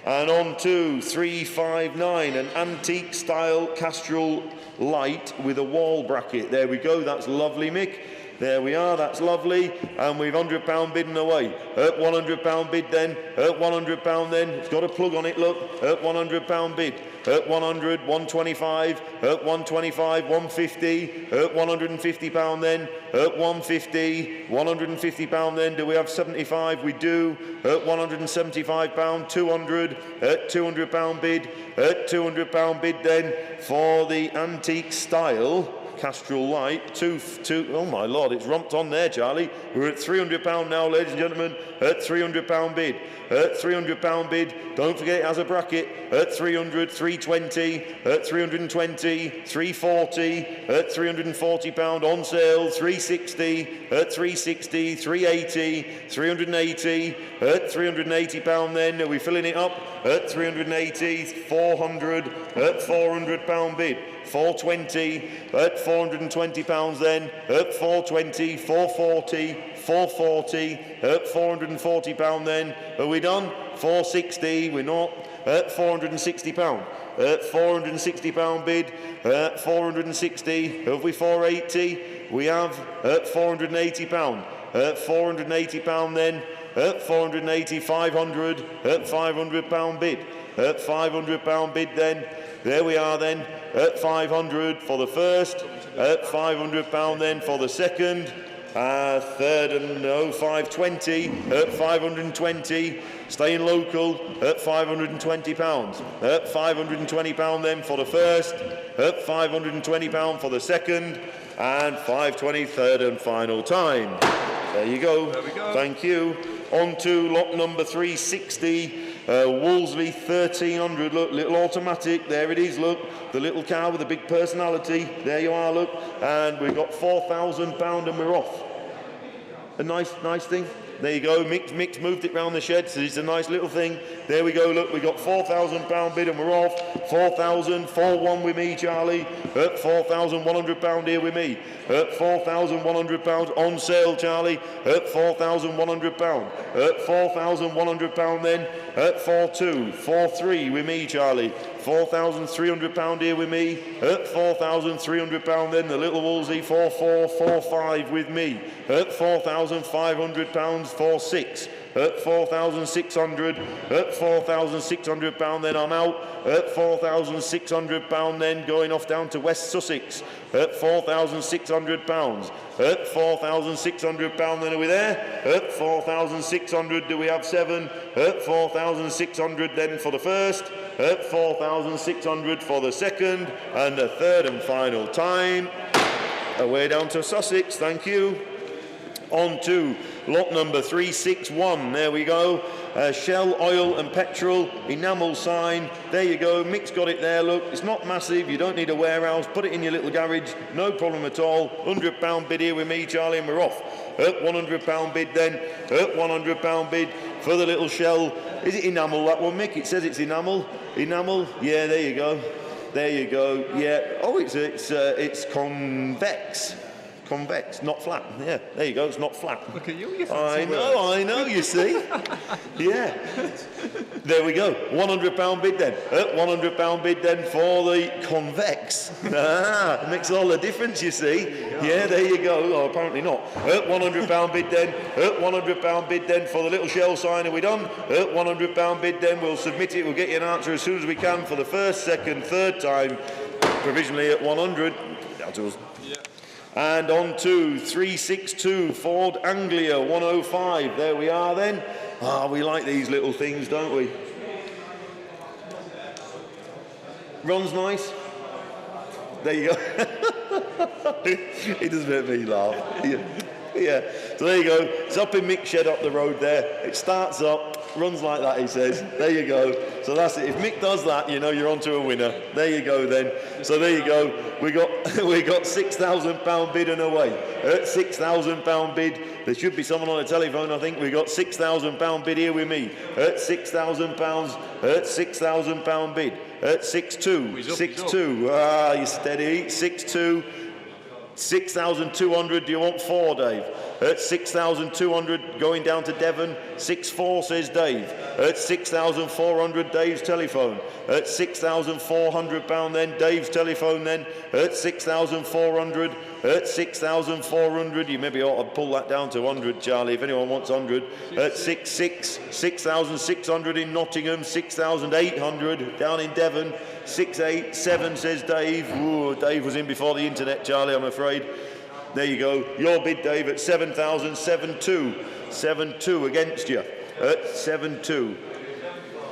And on to 359, an antique style Castrol light with a wall bracket. There we go, that's lovely, Mick. There we are, that's lovely, and we've £100 bidding away. At £100 bid then, at £100 then, it's got a plug on it, look, at £100 bid. At 100, 125, at 125, 150, at £150 then, at 150, £150 then, do we have 75? We do, at £175, 200, at £200 bid, at £200 bid then, for the antique style Castrol light, oh my lord, it's romped on there, Charlie. We're at £300 now, ladies and gentlemen, at £300 bid, at £300 bid, don't forget it has a bracket, at 300, 320, at 320, 340, at £340 on sale, 360, at 360, 380, 380, at £380 then, are we filling it up? At 380, 400, at £400 bid, 420, at £420 then, at 420, 440, 440, at £440 then, are we done? 460, we're not, at £460, at £460 bid, at 460, have we 480? We have, at £480, at £480 then, at 480, 500, at £500 bid, at £500 bid then, there we are then, at 500 for the first, at £500 then for the second, third and 520, at 520, staying local, at £520, at £520 then for the first, at £520 for the second, and 520 third and final time. There you go. There we go. Thank you. On to lot number 360. Wolseley 1300, look, little automatic, there it is, look, the little car with the big personality, there you are, look, and we've got £4,000 and we're off. A nice thing. There you go, Mick's moved it round the shed, so it's a nice little thing. There we go, look, we got £4,000 bid and we're off. 4,000, 4-1 with me, Charlie. At £4,100 here with me. At £4,100 on sale, Charlie. At £4,100. At £4,100 then. At 4-2, 4-3 with me, Charlie. £4,300 here with me. At £4,300 then, the little Wolsey, 4-4, 4-5 with me. At £4,500, 4-6. At 4,600, at £4,600 then I'm out, at £4,600 then going off down to West Sussex, at £4,600, at £4,600 then are we there, at 4,600 do we have 7, at 4,600 then for the first, at 4,600 for the second, and the third and final time, away down to Sussex, thank you. On to lot number 361, there we go, Shell, oil and petrol, enamel sign, there you go, Mick's got it there, look, it's not massive, you don't need a warehouse, put it in your little garage, no problem at all, £100 bid here with me, Charlie, and we're off. At £100 bid then, at £100 bid for the little Shell, is it enamel that one, Mick? It says it's enamel, Enamel, yeah, there you go. There you go, yeah. Oh, it's convex. Convex, not flat. Yeah, there you go, it's not flat. Look at you, you I know, you see. Yeah. There we go. £100 bid then. £100 bid then for the convex. Makes all the difference, you see. Yeah, there you go. Oh, apparently not. £100 bid then. £100 bid then for the little shell sign. Are we done? £100 bid then. We'll submit it. We'll get you an answer as soon as we can for the first, second, third time. Provisionally at 100. And on to 362 Ford Anglia 105. There we are then. We like these little things, don't we? Runs nice. There you go. He doesn't make me laugh. Yeah. So there you go. It's up in Mick's shed up the road there. It starts up, runs like that, he says. There you go. So that's it. If Mick does that, you know you're onto a winner. There you go then. So there you go. We got £6,000 bid and away. At £6,000 bid. There should be someone on the telephone, I think. We got £6,000 bid here with me. At £6,000. At £6,000 bid. At 6-2. 6-2. You're steady. 6-2. 6,200. Do you want 4, Dave? At 6,200 going down to Devon. 6-4 says Dave. At 6,400 Dave's telephone. At £6,400 then Dave's telephone then. At 6,400. At 6,400. You maybe ought to pull that down to 100, Charlie, if anyone wants 100. At 6,600 in Nottingham. 6,800 down in Devon. 687 says Dave. Ooh, Dave was in before the internet, Charlie, I'm afraid. There you go. Your bid, Dave, at 7,072. 7-2 against you. At 7-2.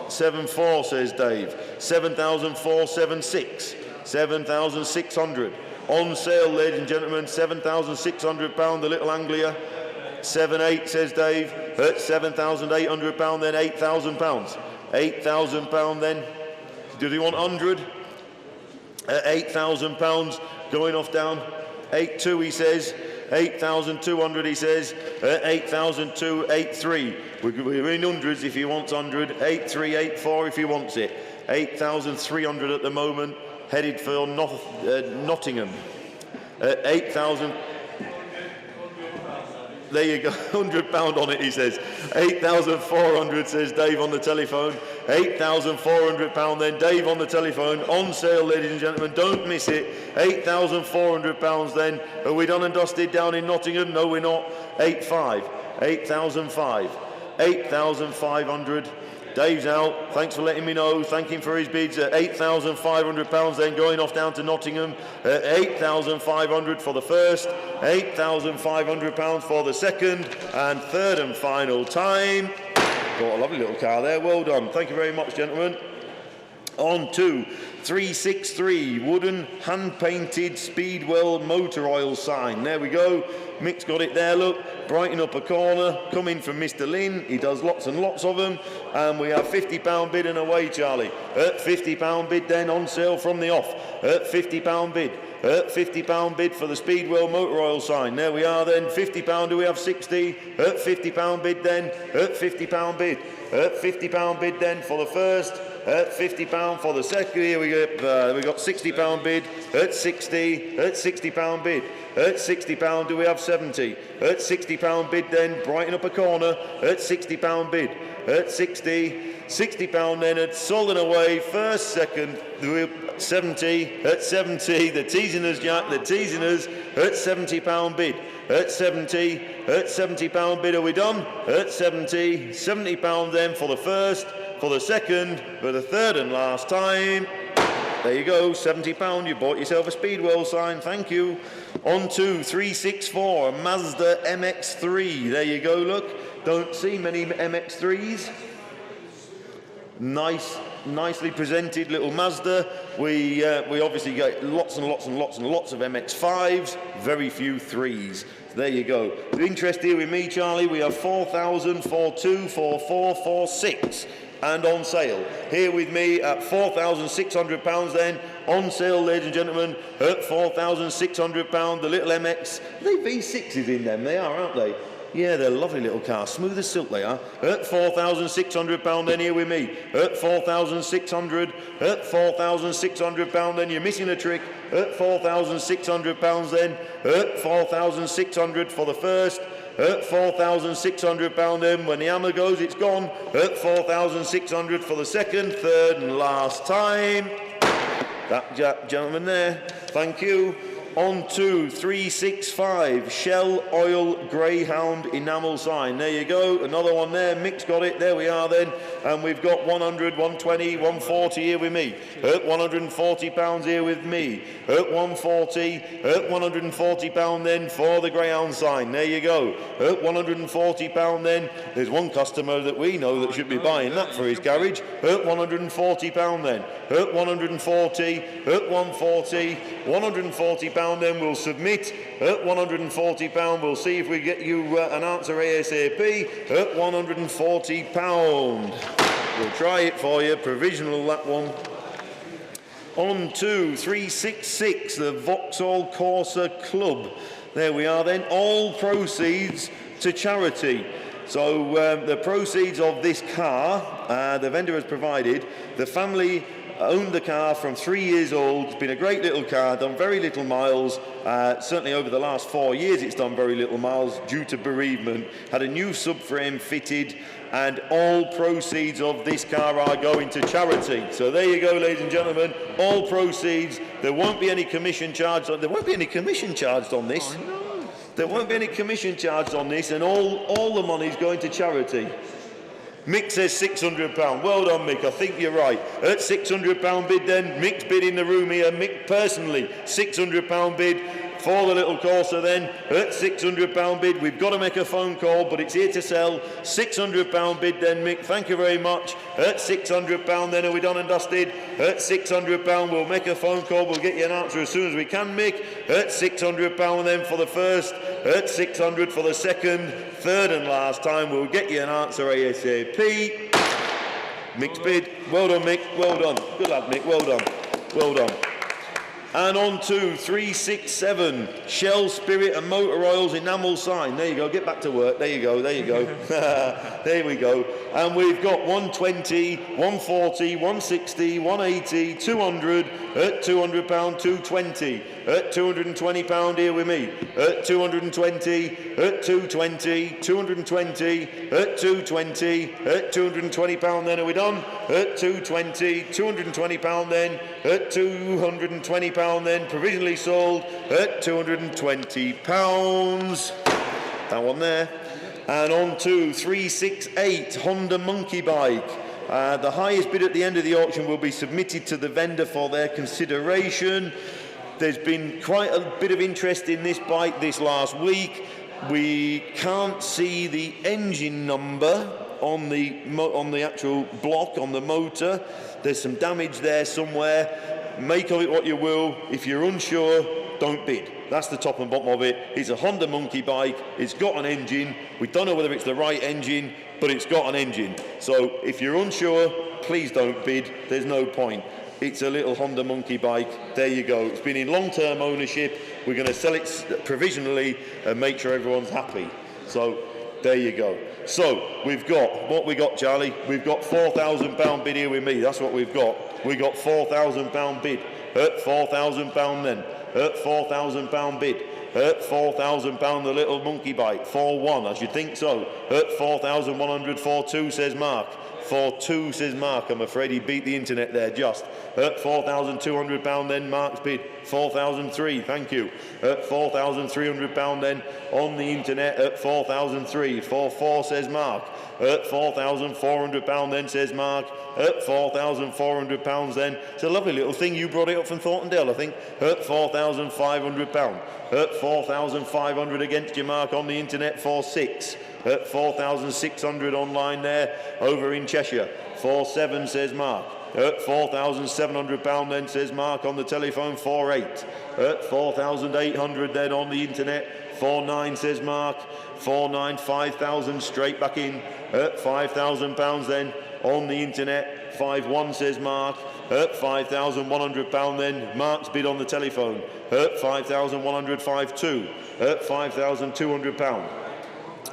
7-4 says Dave. 7,476. 7,600. On sale, ladies and gentlemen, £7,600, the little Anglia. 7-8 says Dave. At £7,800, then £8,000. £8,000 then. Do they want 100? At £8,000 going off down. 8-2 he says. 8,200 he says. 8,002, 8-3. We're in hundreds if he wants 100. 8-3, 8-4 if he wants it. 8,300 at the moment. Headed for Nottingham. 8,000. There you go, £100 on it, he says. 8,400 says Dave on the telephone. £8,400 then, Dave on the telephone. On sale, ladies and gentlemen, don't miss it. £8,400 then. Are we done and dusted down in Nottingham? No, we're not. 8,500. 8,500. 8,500. Dave's out. Thanks for letting me know. Thank him for his bids at £8,500 then going off down to Nottingham. 8,500 for the first. £8,500 for the second. And third and final time. Got a lovely little car there. Well done. Thank you very much, gentlemen. On to 363 wooden hand-painted Speedwell motor oil sign. There we go. Mick's got it there, look. Brighton up a corner. Coming from Mr. Lynn. He does lots and lots of them. And we have £50 bid and away, Charlie. At £50 bid then on sale from the off. At £50 bid. At £50 bid for the Speedwell motor oil sign. There we are then. £50. Do we have 60? At £50 bid then. At £50 bid. At £50 bid then for the first. At £50 for the second. Here we got £60 bid. At 60. At £60 bid. At £60. Do we have 70? At £60 bid then. Brighten up a corner. At £60 bid. At 60. £60 then at Solden away. First, second. 70. At 70. The teasing us, Jack. The teasing us. At £70 bid. At 70. At £70 bid. Are we done? At 70. £70 then for the first. For the second, for the third and last time. There you go, £70. You bought yourself a Speedwell sign. Thank you. On to 364, a Mazda MX-3. There you go, look. Don't see many MX-3s. Nicely presented little Mazda. We obviously get lots and lots and lots and lots of MX-5s, very few 3s. There you go. The interest here with me, Charlie, we have 4,000, 4,2, 4,4, 4,6. And on sale. Here with me at £4,600 then. On sale, ladies and gentlemen, at £4,600. The little MX. Are they V6s in them? They are, aren't they? Yeah, they're lovely little cars, smooth as silk they are. At £4,600 then here with me. At 4,600. At £4,600 then, you're missing a trick. At £4,600 then. At 4,600 for the first. At £4,600 then, when the hammer goes, it's gone. At 4,600 for the second, third and last time. That gentleman there, thank you. On to 365, Shell Oil Greyhound enamel sign. There you go, another one there. Mick's got it, there we are then. And we've got 100, 120, 140 here with me. At £140 here with me. At 140, at £140 then for the Greyhound sign. There you go. At £140 then. There's one customer that we know that should be buying that for his garage. At £140 then. At 140, at 140, £140 then we'll submit. At £140 we'll see if we get you an answer ASAP. At £140 we'll try it for you, provisional that one. On to 366, the Vauxhall Corsa Club. There we are then, all proceeds to charity. So the proceeds of this car, the vendor has provided, the family owned the car from 3 years old. It's been a great little car, done very little miles. Certainly over the last 4 years it's done very little miles due to bereavement. Had a new subframe fitted, and all proceeds of this car are going to charity. So there you go, ladies and gentlemen, all proceeds. There won't be any commission charged on, there won't be any commission charged on this. There won't be any commission charged on this, and all the money's going to charity. Mick says £600. Well done, Mick. I think you're right. At £600 bid then, Mick's bid in the room here. Mick personally, £600 bid for the little Corsa then. At £600 bid, we've got to make a phone call, but it's here to sell. £600 bid then, Mick. Thank you very much. At £600 then, are we done and dusted? At £600, we'll make a phone call. We'll get you an answer as soon as we can, Mick. At £600 then for the first. At £600 for the second, third and last time. We'll get you an answer ASAP. Mick's bid. Well done, Mick. Well done. Good lad, Mick. Well done. Well done. And on to 367, Shell Spirit and Motor Oils enamel sign. There you go, get back to work. There you go, there you go. There we go. And we've got 120, 140, 160, 180, 200, at £200, 220. At £220 here with me. At 220, at 220, 220, at 220, at £220 then, are we done? At 220, £220 then, at £220 then, provisionally sold at £220. That one there. And on to 368, Honda Monkey Bike. The highest bid at the end of the auction will be submitted to the vendor for their consideration. There's been quite a bit of interest in this bike this last week. We can't see the engine number on the actual block, on the motor. There's some damage there somewhere. Make of it what you will. If you're unsure, don't bid. That's the top and bottom of it. It's a Honda Monkey Bike. It's got an engine. We don't know whether it's the right engine, but it's got an engine. So if you're unsure, please don't bid. There's no point. It's a little Honda Monkey Bike. There you go. It's been in long-term ownership. We're going to sell it provisionally and make sure everyone's happy. So there you go. So we've got, what we got, Charlie? We've got £4,000 bid here with me. That's what we've got. We got £4,000 bid. At £4,000 then. At £4,000 bid. At £4,000 the little monkey bike. 4-1, I should think so. At 4,100, 4-2 says Mark. 4-2 says Mark. I'm afraid he beat the internet there just. At £4,200 then, Mark's bid. 4,003, thank you. At £4,300 then, on the internet at 4,003. 4-4 says Mark. At £4,400 then, says Mark. At £4,400 then. It's a lovely little thing. You brought it up from Thorntondale, I think. At £4,500. At 4,500 against you, Mark, on the internet. 4-6. At 4,600 online there, over in Cheshire. 4-7 says Mark. At £4,700 then, says Mark, on the telephone. 4-8. At 4,800 then on the internet. 4-9 says Mark. 4-9, 5,000 straight back in. At £5,000 then on the internet. 5-1 says Mark. At £5,100 then, Mark's bid on the telephone. At 5,100, 5-2. At £5,200.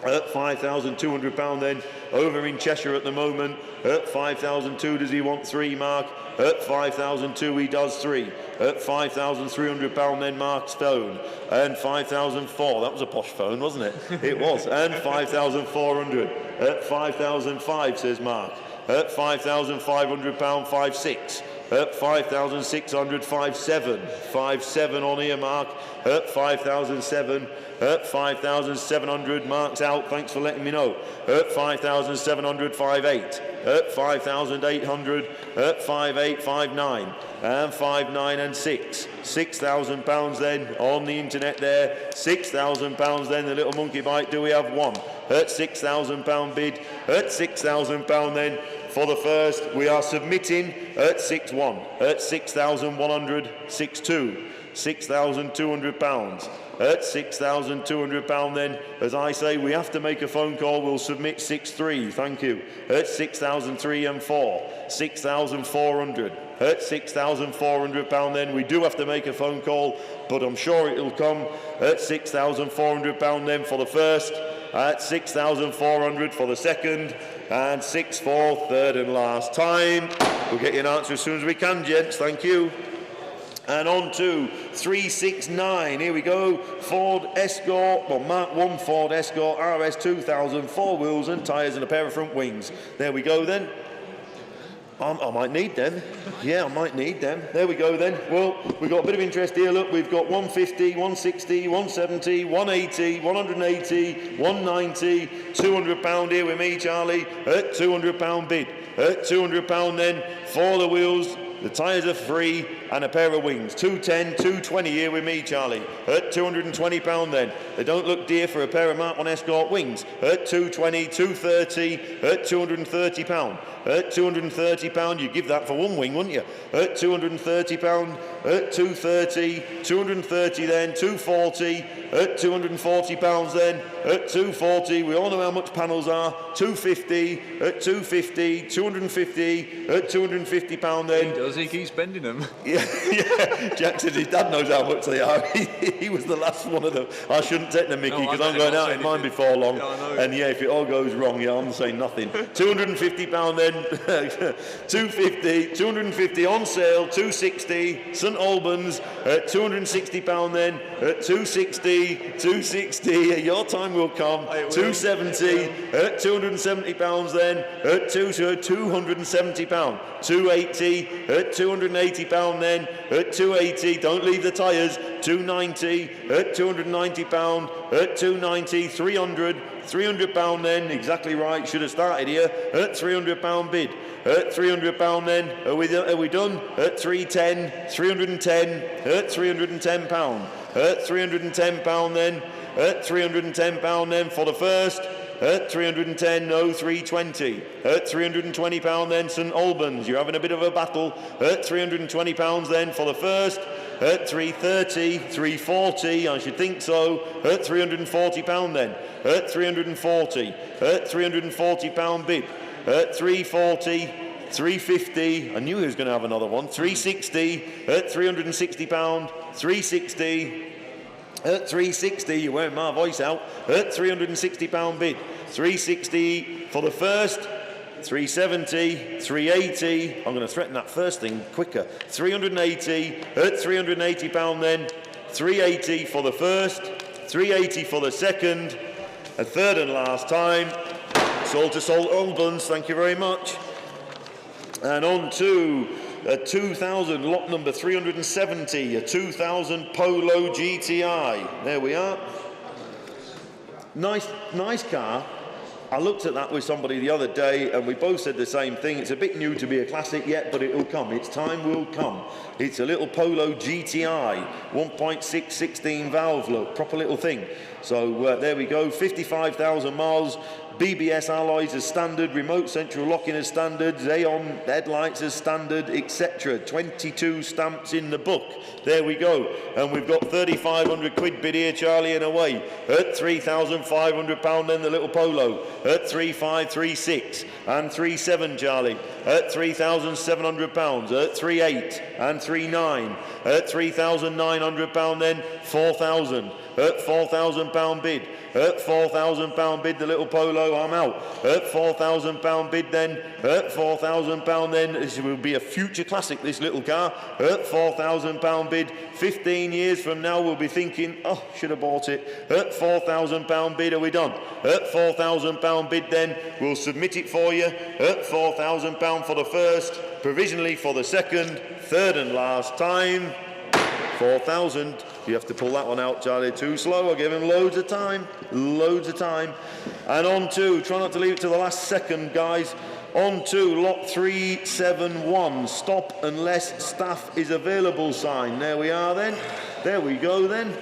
At £5,200 then, over in Cheshire at the moment. At 5,002 does he want 3, Mark? At 5,002 he does 3. At £5,300 then, Mark Stone. And 5,004, that was a posh phone, wasn't it? It was. And 5,400. At 5,005 says Mark. At £5,500, 5.6. At 5,600, 5.7. 5.7 on here, Mark. At 5,007. At 5,700, Mark's out, thanks for letting me know. At 5,700, 5.8. At 5,800, at 5.8, 5.9. And 5.9 and 6. £6,000 then on the internet there. £6,000 then, the little monkey bite. Do we have one? At £6,000 bid. At £6,000 then. For the first, we are submitting at 6.1, at 6,100, 6.2, £6,200. At £6,200 then, as I say, we have to make a phone call. We'll submit 6.3, thank you. At 6,003 and 4, 6,400. At £6,400 then, we do have to make a phone call, but I'm sure it'll come. At £6,400 then for the first, at 6,400 for the second, and 6.4, third and last time. We'll get you an answer as soon as we can, gents. Thank you. And on to 369. Here we go. Ford Escort, well, Mark 1 Ford Escort RS 2000, 4 wheels and tyres and a pair of front wings. There we go then. I might need them. Yeah, I might need them. There we go then. Well, we've got a bit of interest here. Look, we've got 150, 160, 170, 180, 180, 190, £200 here with me, Charlie, at £200 bid. At £200 then for the wheels. The tyres are free and a pair of wings. 210, 220 here with me, Charlie. At £220 then. They don't look dear for a pair of Mark 1 Escort wings. At 220, 230, at £230. At £230, you'd give that for one wing, wouldn't you? At £230, at 230, 230 then, 240, at £240 then, at 240, we all know how much panels are, 250, at 250, 250, at £250 then. He does, he keeps spending them. Yeah, Jack says his dad knows how much they are. He was the last one of them. I shouldn't take them, Mickey, because I'm going out in mine before long. Yeah, and yeah, if it all goes wrong, yeah, I'm saying nothing. £250 then, 250, 250 on sale, 260, St Albans, at £260 then, at 260, 260, your time will come, 270, at £270 then, at £270, 280, at £280 then, at 280, don't leave the tyres, 290, at £290, at 290, 300, £300 then, exactly right, should have started here, at £300 bid. At £300 then, are we done? At 310, 310, at £310. At £310 then, at £310 then for the first. At 310, no, 320. At £320 then, St Albans, you're having a bit of a battle. At £320 then for the first. At 330, 340, I should think so. At £340 then. At 340. At £340 bid. At 340, 350, I knew he was going to have another one. 360, at £360, 360. At 360, you're wearing my voice out. At £360 bid. 360 for the first. 370, 380. I'm going to threaten that first thing quicker. 380. At £380 then. 380 for the first. 380 for the second. A third and last time. Sold to St Albans. Thank you very much. And on to a 2000, lot number 370, a 2000 Polo GTI. There we are. Nice car. I looked at that with somebody the other day and we both said the same thing. It's a bit new to be a classic yet, but it will come. Its time will come. It's a little Polo GTI, 1.6 16 valve, look, proper little thing. So there we go, 55,000 miles. BBS alloys as standard, remote central locking as standard, Xeon headlights as standard, etc. 22 stamps in the book. There we go. And we've got 3,500 quid bid here, Charlie, and away. At £3,500 then the little Polo. At 3,536 and 3,7, Charlie. At £3,700. At 3,8 and 3,9. At £3,900 then 4,000. at £4,000 bid, at £4,000 bid, the little Polo, I'm out, at £4,000 bid then, at £4,000 then, this will be a future classic, this little car, at £4,000 bid, 15 years from now we'll be thinking, oh, should have bought it, at £4,000 bid, are we done? At £4,000 bid then, we'll submit it for you, at £4,000 for the first, provisionally for the second, third and last time, 4,000. You have to pull that one out, Charlie. Too slow. I give him loads of time. Loads of time. And on to, try not to leave it to the last second, guys. On to lot 371. Stop unless staff is available sign. There we are then. There we go then.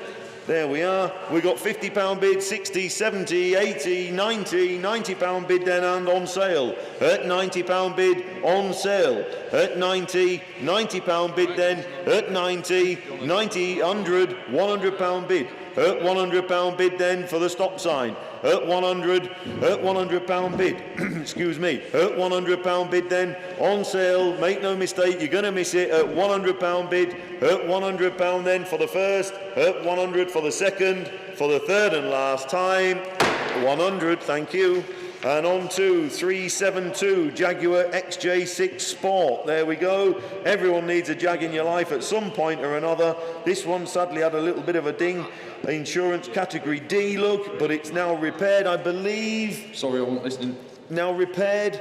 There we are. We got £50 bid, 60, 70, 80, 90, £90 bid then and on sale. At £90 bid, on sale. At 90, £90 bid then. At 90, 90, 100, £100 bid. At £100 bid then for the stop sign. At £100 bid, excuse me, at £100 bid then, on sale, make no mistake, you're going to miss it, at £100 bid, at £100 then for the first, at 100 for the second, for the third and last time, 100, thank you. And on to 372 Jaguar XJ6 Sport. There we go. Everyone needs a Jag in your life at some point or another. This one sadly had a little bit of a ding. Insurance category D, look, but it's now repaired, I believe. Sorry, I wasn't listening. Now repaired?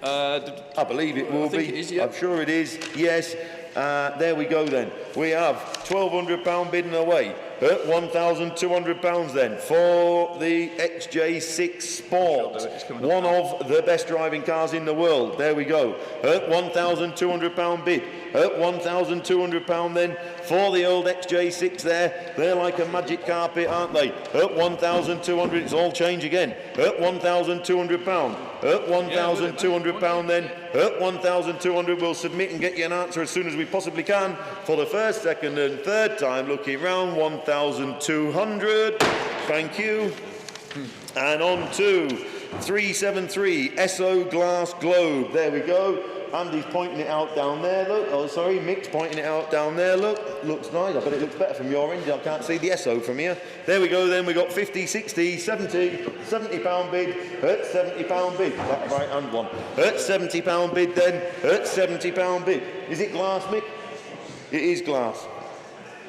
I believe it will be. It is, yeah. I'm sure it is, yes. There we go then. We have £1,200 bidding away at £1,200 then for the XJ6 Sport. One of the best driving cars in the world. There we go. At £1,200 bid. At £1,200 then for the old XJ6 there. They're like a magic carpet, aren't they? At £1,200, it's all change again. At £1,200. At £1,200 then. At £1,200, we'll submit and get you an answer as soon as we possibly can for the first, second and third time. Looking round, £1,200. Thank you. And on to 373 SO Glass Globe. There we go. Andy's pointing it out down there, look. Oh, sorry, Mick's pointing it out down there, look. Looks nice. I bet it looks better from your end. I can't see the SO from here. There we go then. We got 50, 60, 70, £70 bid. At £70 bid. That right hand one. At £70 bid then. At £70 bid. Is it glass, Mick? It is glass.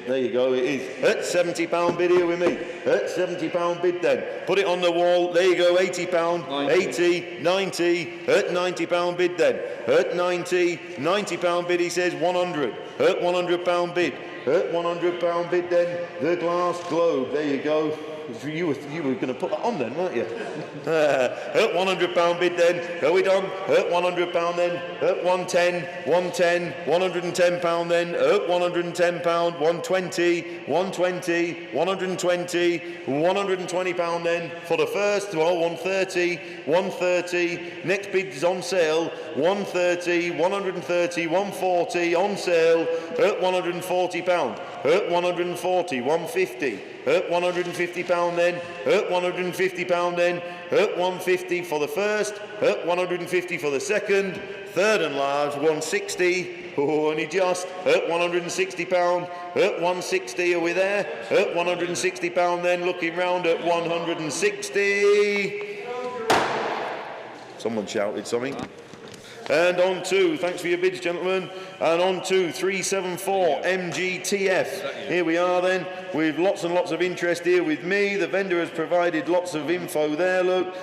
There you go, it is. At £70 bid here with me. At £70 bid then. Put it on the wall. There you go, £80. 80, 90. At £90 bid then. At 90, £90 bid, he says 100. At £100 bid. At £100 bid then. The Glass Globe. There you go. You were going to put that on then, weren't you? At £100 bid then. Are we done? At £100 then. At 110, 110, £110 then. At £110, 120, 120, £120, £120 then. For the first, well, 130, 130. Next bid is on sale. 130, 130, 140 on sale. At £140. At 140, 150. At £150 then, at £150 then, at 150 for the first, at 150 for the second, third and last, 160, oh, only just, at £160, at 160, are we there? At £160 then, looking round at 160. Someone shouted something. And on to, thanks for your bids, gentlemen, and on to 374 MGTF. Here we are then, with lots and lots of interest here with me. The vendor has provided lots of info there, look.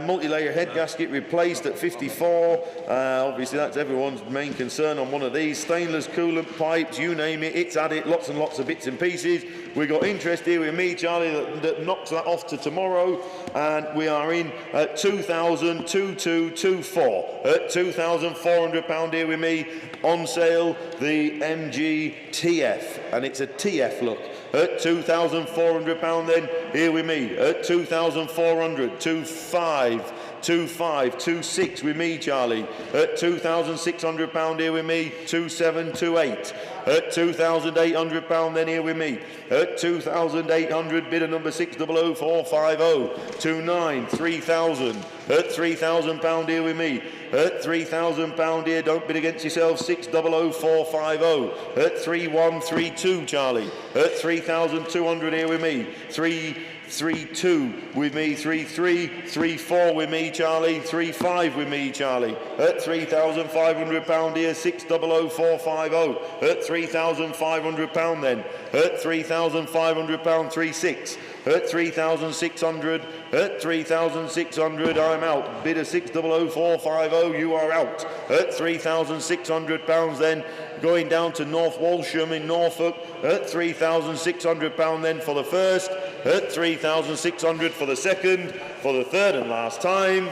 Multi-layer head gasket replaced at 54. Obviously that's everyone's main concern on one of these. Stainless coolant pipes, you name it, it's at it, lots and lots of bits and pieces. We got interest here with me, Charlie, that knocks that off to tomorrow, and we are in at 2,2224. At £2,400 here with me, on sale, the MG TF, and it's a TF look. At £2,400 then, here with me at 2,400, 2,500, 2,500, 2,600 with me, Charlie. At 2,600 pound here with me, 2,700, 2,800. At 2,800 pound then here with me. At 2,800, bidder number 600450. 2,900, 3,000. At 3,000 pound here with me. At 3,000 pound here, don't bid against yourself, 600450. At 3,132, Charlie. At 3,200 here with me. 3,2 with me, 3,300, 3,400 with me, Charlie, 3,500 with me, Charlie. At 3,500 pound here, 600450. At 3,500 pound then. At 3,500 pound, 3,600. At 3,600. At 3,600, I'm out. Bidder 600450, you are out. At 3,600 pounds then, going down to North Walsham in Norfolk. At 3,600 pound then for the first. At 3,600 for the second. For the third and last time.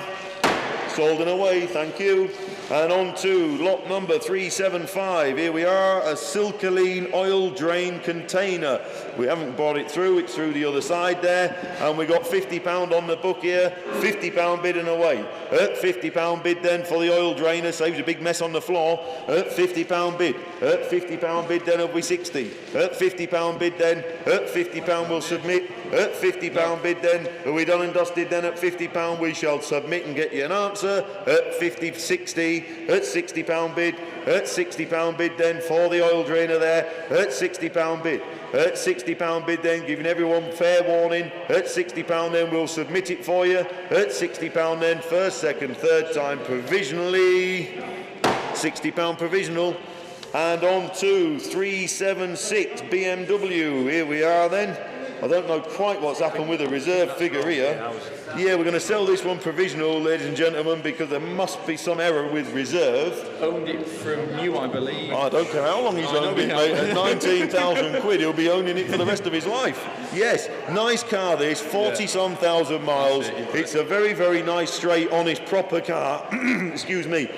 Sold and away, thank you. And on to lot number 375. Here we are, a Silkaline oil drain container. We haven't brought it through, it's through the other side there. And we got £50 on the book here, £50 bid and away. At £50 bid then for the oil drainer, saves a big mess on the floor. At £50 bid. At £50 bid then will be 60. At £50 bid then, at £50 we'll submit. At £50 bid then, are we done and dusted then? At £50 we shall submit and get you an answer. At 50, 60, at £60 bid. At £60 bid then for the oil drainer there. At £60 bid. At £60 bid then, giving everyone fair warning. At £60 then we'll submit it for you. At £60 then, first, second, third time provisionally. £60 provisional. And on to 376 BMW. Here we are then. I don't know quite what's happened with the reserve figure here. Yeah, we're going to sell this one provisional, ladies and gentlemen, because there must be some error with reserve. Owned it from you, I believe. I don't care how long he's owned it, mate. At 19,000 quid, he'll be owning it for the rest of his life. Yes, nice car this, 40-some thousand miles. It's a very, very nice, straight, honest, proper car. Excuse me.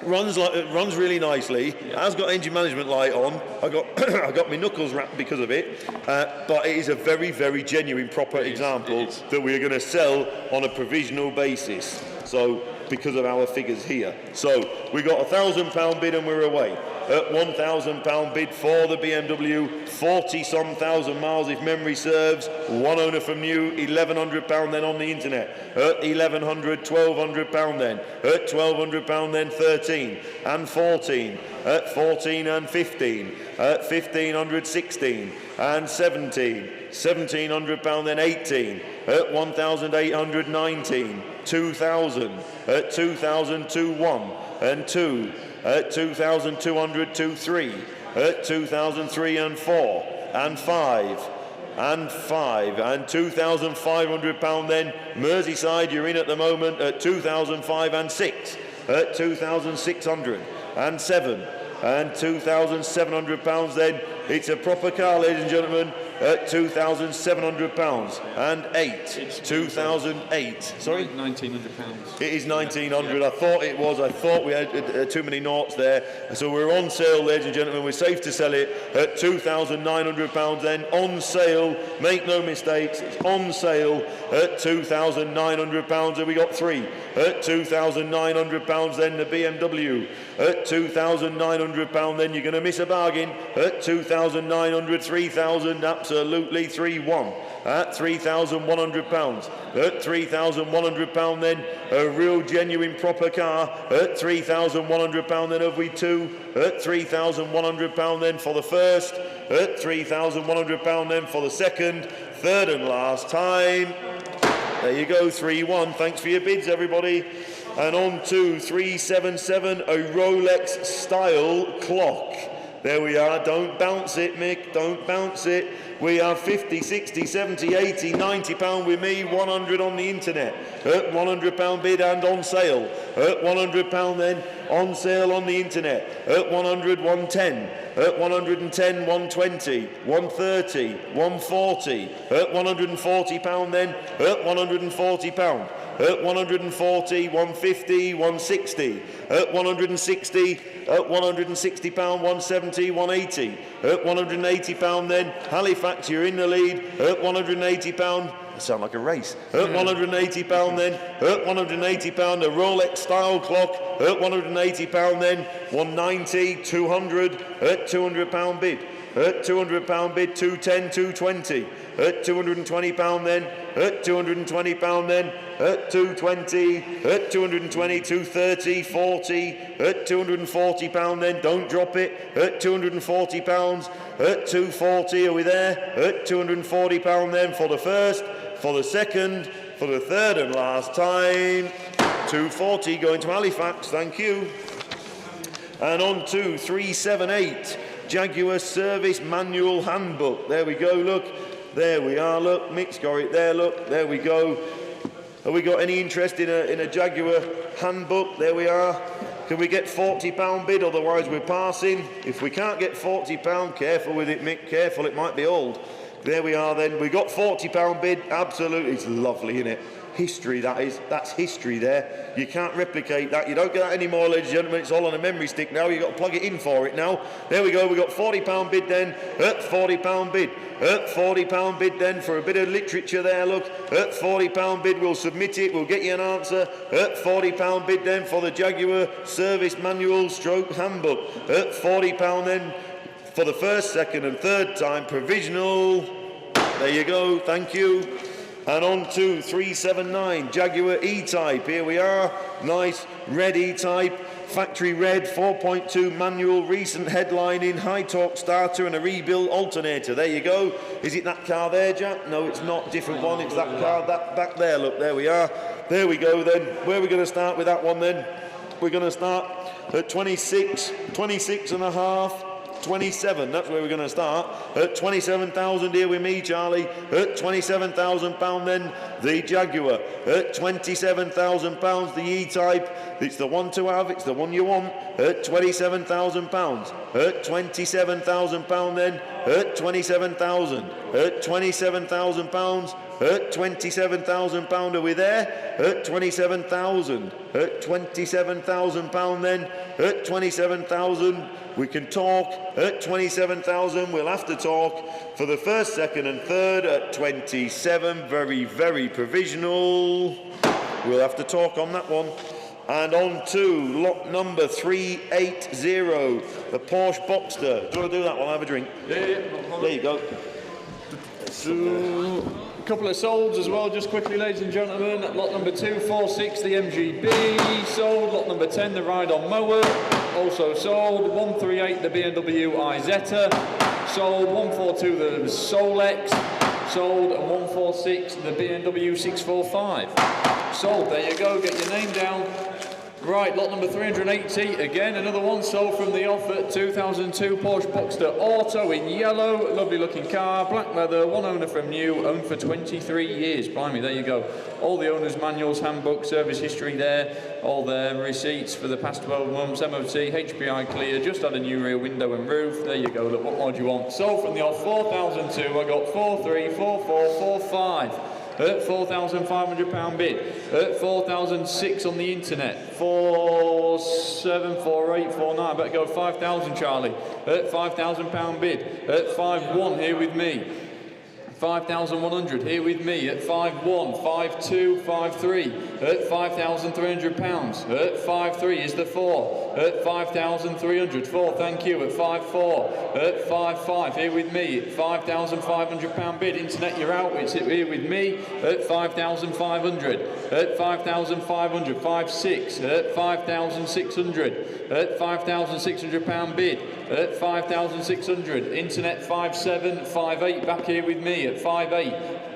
Runs really nicely. Has got engine management light on. I got my knuckles wrapped because of it. But it is a very, very genuine, proper example that we are going to sell on a provisional basis. So because of our figures here. So we got £1,000 bid and we're away. At £1,000 bid for the BMW, 40-some thousand miles if memory serves, one owner from new, £1,100 then on the internet. At £1,100, £1,200 then. At £1,200 then 13 and 14. At 14 and 15. At 1,500, 16 and 17. £1,700 then 18. At 1,800, 19. 2,000. At 2,000, 2,1 and 2. At 2,200, 2,3. At 2,003 and 4 and 5 and 5 and £2,500 then. Merseyside, you're in at the moment at 2,005 and 6. At 2,600 and 7 and £2,700 then. It's a proper car, ladies and gentlemen, at £2,700 and 8. 2,008. Sorry? £1,900. It is 1,900. I thought it was. I thought we had too many noughts there. So we're on sale, ladies and gentlemen. We're safe to sell it at £2,900 then. On sale. Make no mistakes. It's on sale at £2,900. And we got 3. At £2,900 then the BMW. At £2,900 then you're going to miss a bargain. At 2,900, 3,000, absolutely 3-1. At £3,100. At £3,100 then, a real genuine proper car. At £3,100 then have we 2. At £3,100 then for the first. At £3,100 then for the second. Third and last time. There you go, 3-1. Thanks for your bids, everybody. And on to 377, a Rolex style clock. There we are. Don't bounce it, Mick. Don't bounce it. We are 50, 60, 70, 80, £90 with me, 100 on the internet. At £100 bid and on sale. At £100 then, on sale on the internet. At 100, 110. At 110, 120, 130, 140. At £140 then. At £140. At 140, 150, 160. At 160, at £160, 170, 180. At £180 then, Halifax Halifax, you're in the lead at £180. I sound like a race. At £180 then, at £180, a Rolex style clock, at £180 then, 190, 200, at £200 bid. At £200 bid, 210, 220. At £220 then, at £220 then, at 220, at 220, 230, 40, at £240 then, don't drop it, at £240, at 240, are we there? At £240 then for the first, for the second, for the third and last time, 240 going to Halifax, thank you. And on to 378. Jaguar Service Manual Handbook. There we go, look. There we are, look. Mick's got it there, look. There we go. Have we got any interest in a Jaguar handbook? There we are. Can we get £40 bid? Otherwise we're passing. If we can't get £40, careful with it, Mick. Careful, it might be old. There we are then. We got £40 bid. Absolutely. It's lovely, isn't it? History, that is. That's history there. You can't replicate that. You don't get that anymore, ladies and gentlemen. It's all on a memory stick now. You've got to plug it in for it now. There we go. We've got £40 bid then. At £40 bid. At £40 bid then for a bit of literature there, look. At £40 bid, we'll submit it. We'll get you an answer. At £40 bid then for the Jaguar Service Manual Stroke Handbook. At £40 then for the first, second and third time provisional. There you go. Thank you. And on to 379, Jaguar E-Type. Here we are, nice red E-Type, factory red, 4.2 manual, recent headlining, high torque starter and a rebuilt alternator. There you go. Is it that car there, Jack? No, it's not, different one. It's that car that back there, look, there we are. There we go then. Where are we going to start with that one then? We're going to start at 26 and a half. 27, that's where we're going to start. At 27,000 here with me, Charlie. At £27,000 then, the Jaguar. At £27,000, the E-Type. It's the one to have, it's the one you want. At £27,000. At £27,000 then. At 27,000. At £27,000. At £27,000, are we there? At 27,000. At £27,000 then. At 27,000. We can talk at 27,000. We'll have to talk for the first, second and third at 27. Very, very provisional. We'll have to talk on that one. And on to lot number 380, the Porsche Boxster. Do you want to do that one? Have a drink. Yeah. There you go. A couple of solds as well, just quickly, ladies and gentlemen. Lot number 246, the MGB, sold. Lot number 10, the Ride-On Mower, also sold. 138, the BMW Isetta, sold. 142, the Solex, sold. And 146, the BMW 645, sold. There you go, get your name down. Right, lot number 380, again, another one sold from the off at 2002 Porsche Boxster Auto in yellow, lovely looking car, black leather, one owner from new, owned for 23 years, blimey, there you go. All the owner's manuals, handbook, service history there, all their receipts for the past 12 months, MOT, HPI clear, just had a new rear window and roof, there you go, look, what more do you want? Sold from the off 4,002, I got 434445. At £4,500 bid. At 4,006 on the internet. 474849. I better go 5,000, Charlie. At £5,000 bid. At 5-1 here with me. 5,100 here with me at 5-1, 5-2, 5-3 at £5,300. At 5-3 is the 4 at 5,300. 4, thank you. At 5-4 at 5-5 here with me at £5,500 bid. Internet, you're out. It's here with me at 5,500 at 5,500. 5-6 at 5,600 at £5,600 bid at 5,600. Internet 5-7, 5-8 back here with me at 5-8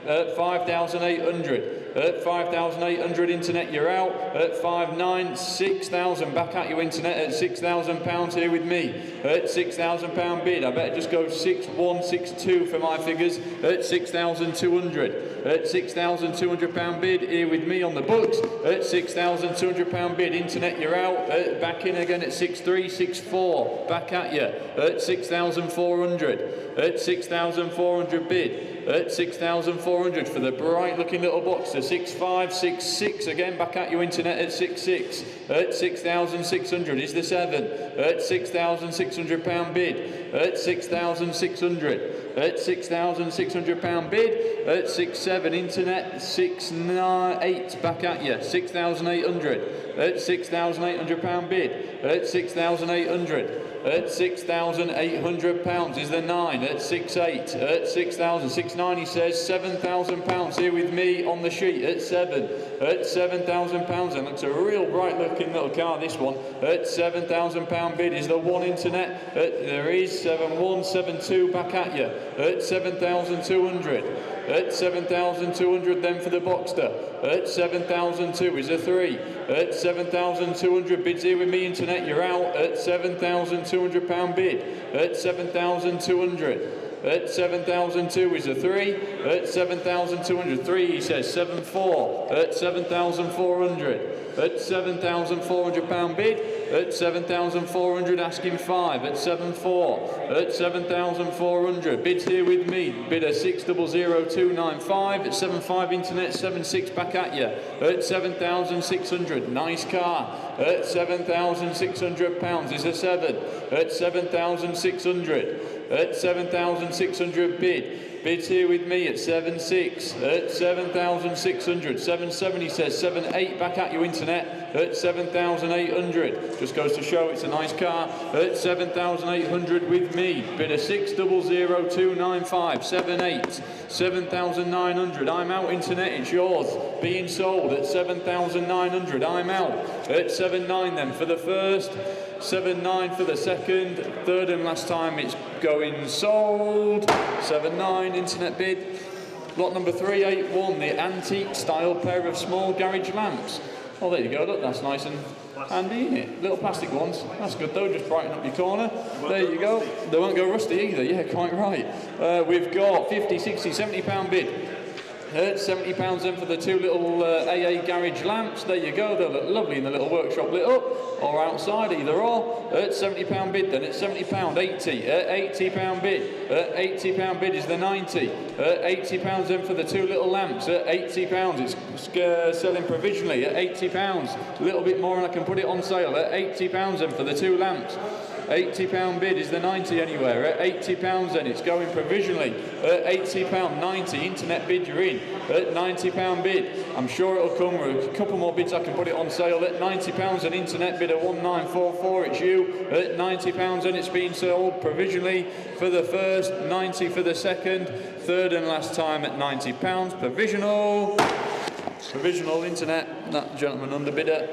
at 5,800 at 5,800. Internet, you're out. At 5-9, 6,000 back at you. Internet at £6,000 here with me at £6,000 bid. I better just go 6-1, 6-2 for my figures at 6,200 at £6,200 bid here with me on the books at £6,200 bid. Internet, you're out. Back in again at 6-3, 6-4 back at you at 6,400 at 6,400 bid at 6,400 for the bright looking little Boxster. 6-5, 6-6 again back at you. Internet at 6-6 at 6,600 is the 7 at £6,600 bid at 6,600. At £6,600 bid. At 6.7 internet. 6.8 back at you. 6,800. At £6,800 bid. At 6,800. At £6,800 is the 9 at 6.8 at 6,000 6.9 he says £7,000 here with me on the sheet at 7 at £7,000 and looks a real bright looking little car this one at £7,000 bid is the 1 internet there is 7,172 back at you at 7,200 at 7,200 then for the Boxster at 7,002 is a 3 at 7,200 bids here with me internet you're out at £7,200 bid at 7,200 at 7,002 is a 3 at 7,200 3 he says 7.4 at 7,400 at £7,400 bid at 7,400 asking 5 at 7.4 at 7,400 bids here with me bid a 6,00295 at 7.5 internet 7.6 back at you at 7,600 nice car at £7,600 is a 7 at 7,600 at 7,600 bid bids here with me at 7.6 at 7,600 7.7 he says 7.8 back at you internet at 7,800 just goes to show it's a nice car at 7,800 with me bid a 6,00295 7.8 7,900 I'm out internet it's yours being sold at 7,900 I'm out at 7.9 then for the first 7.9 for the second third and last time it's going sold 7.9 internet bid lot number 381 the antique style pair of small garage lamps oh there you go look that's nice and handy isn't it little plastic ones that's good though just brighten up your corner there you go they won't go rusty either yeah quite right we've got 50 60 £70 bid at £70 then for the 2 little AA garage lamps. There you go. They look lovely in the little workshop lit up or outside, either or. At £70 bid then. At £70, 80. At £80 bid. At £80 bid is the 90. At £80 then for the 2 little lamps. At £80 it's selling provisionally. At £80, a little bit more and I can put it on sale. At £80 then for the 2 lamps. £80 bid is the 90 anywhere. At £80 then it's going provisionally. At £80, 90 internet bid you're in. At £90 bid I'm sure it'll come with a couple more bids I can put it on sale. At £90 an internet bid of 1944 it's you. At £90 and it's been sold provisionally for the first, 90 for the second, third and last time at £90 provisional internet that gentleman underbidder.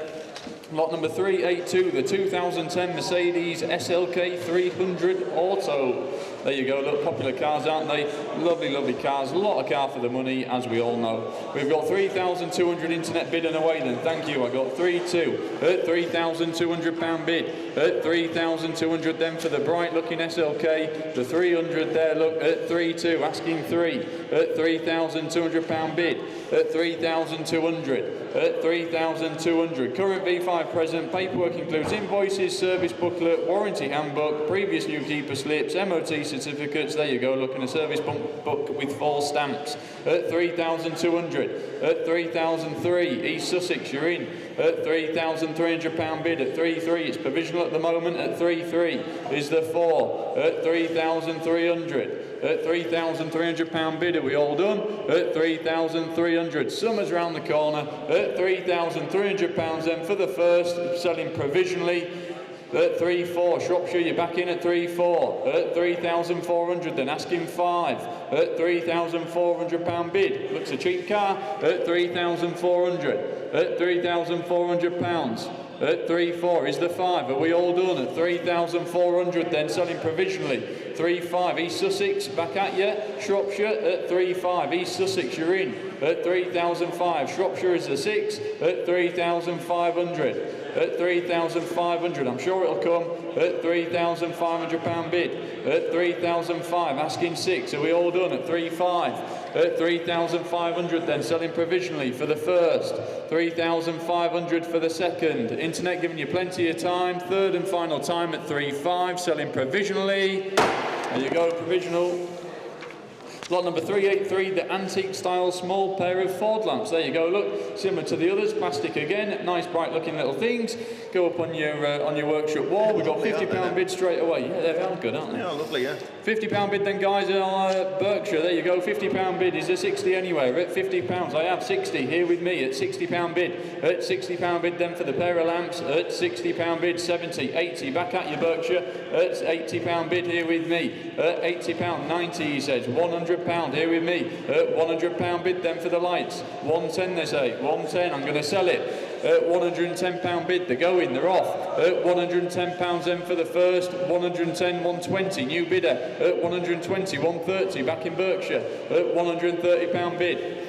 Lot number 382, the 2010 Mercedes SLK 300 Auto. There you go, look, popular cars, aren't they? Lovely, lovely cars, a lot of car for the money, as we all know. We've got 3,200 internet bid and away then, thank you. I got 3.2 at £3,200 bid. At 3,200 then for the bright looking SLK. The 300 there, look, at 3.2, asking 3 at £3,200 bid. At 3,200. At 3,200. Current V5 present. Paperwork includes invoices, service booklet, warranty handbook, previous new keeper slips, MOT certificates. There you go. Look in a service book with 4 stamps. At 3,200. At 3,003. East Sussex, you're in. At £3,300 bid. At 3.3. It's provisional at the moment. At 3.3 is the 4. At 3,300. At £3,300 bid, are we all done? At 3,300. Summer's round the corner. At £3,300 then for the first, selling provisionally. At 3.4, Shropshire, you're back in at 3.4. At 3,400 then, asking 5. At £3,400 bid. Looks a cheap car. At 3,400. At £3,400. At 3.4 is the 5. Are we all done? At 3,400 then, selling provisionally. 3.5 East Sussex, back at you. Shropshire at 3.5 East Sussex, you're in. At 3,005 Shropshire is the 6. At 3,500. At 3,500, I'm sure it'll come. At £3,500 bid. At 3,005 asking 6. Are we all done? At 3.5. At 3,500 then, selling provisionally for the first. 3,500 for the second. Internet giving you plenty of time. Third and final time at 3.5, selling provisionally. There you go, provisional. Lot number 383, the antique style small pair of Ford lamps. There you go, look, similar to the others, plastic again, nice bright looking little things. Go up on your workshop wall. We've got £50 bid straight away. Yeah, they're good, aren't they? Yeah, lovely, yeah. £50 bid then, guys, on Berkshire. There you go, £50 bid. Is there 60 anywhere? At £50, I have 60 here with me at £60 bid. At £60 bid then for the pair of lamps. At £60 bid, 70, 80. Back at you, Berkshire. At £80 bid here with me. At £80, 90, he says. £100 here with me. At £100 bid then for the lights. 110, they say. 110, I'm going to sell it. At £110 bid, they're going, they're off. At £110 then for the first. 110, 120, new bidder. At 120, 130, back in Berkshire. At £130 bid.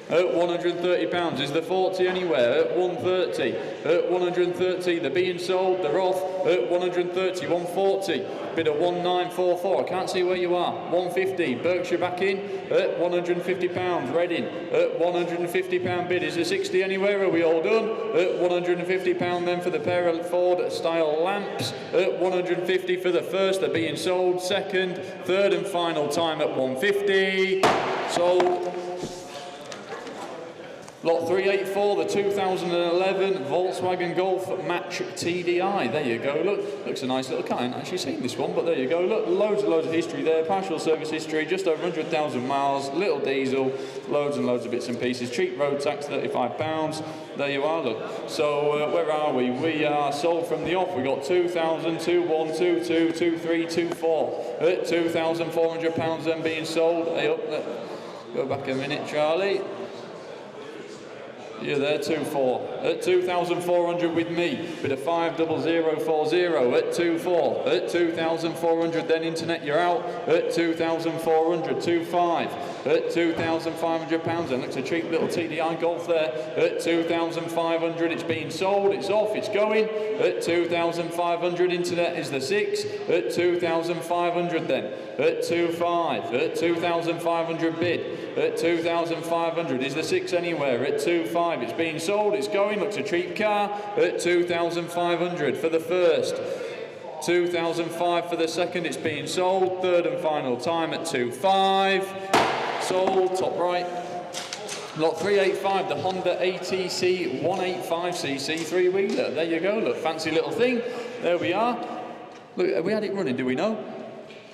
At £130, is there 40 anywhere? At 130. At 130, they're being sold, they're off. At 130, 140. Bid at 1944, I can't see where you are. 150, Berkshire back in. At £150, Reading. At £150 bid, is there 60 anywhere? Are we all done? At £150 then for the pair of Ford style lamps. At 150 for the first, they're being sold. Second, third and final time at 150. Sold. Lot 384, the 2011 Volkswagen Golf Match TDI. There you go, look, looks a nice little car. I haven't actually seen this one, but there you go, look, loads of history there, partial service history, just over 100,000 miles, little diesel, loads and loads of bits and pieces, cheap road tax, £35. There you are, look. So, where are we? We are sold from the off. We got 2,000, 2,122, 2,324. At £2,400 then being sold. Hey, up, go back a minute, Charlie. Yeah, there, 2-4. At 2,400 with me. Bit of 50040 at 2-4. At 2,400, then internet, you're out. At 2,400, 2-5. At £2,500, and looks a cheap little TDI Golf there. At 2,500, it's being sold, it's off, it's going. At 2,500, internet is the 6. At 2,500 then. At 2-5. At 2,500 bid. At 2,500, is the 6 anywhere? At 2-5. It's being sold, it's going, looks a cheap car. At 2,500 for the first. 2,005 for the second, it's being sold. Third and final time at 2.5. Sold, top right. Lot 385, the Honda ATC 185cc three-wheeler. There you go, look, fancy little thing. There we are. Look, have we had it running, do we know?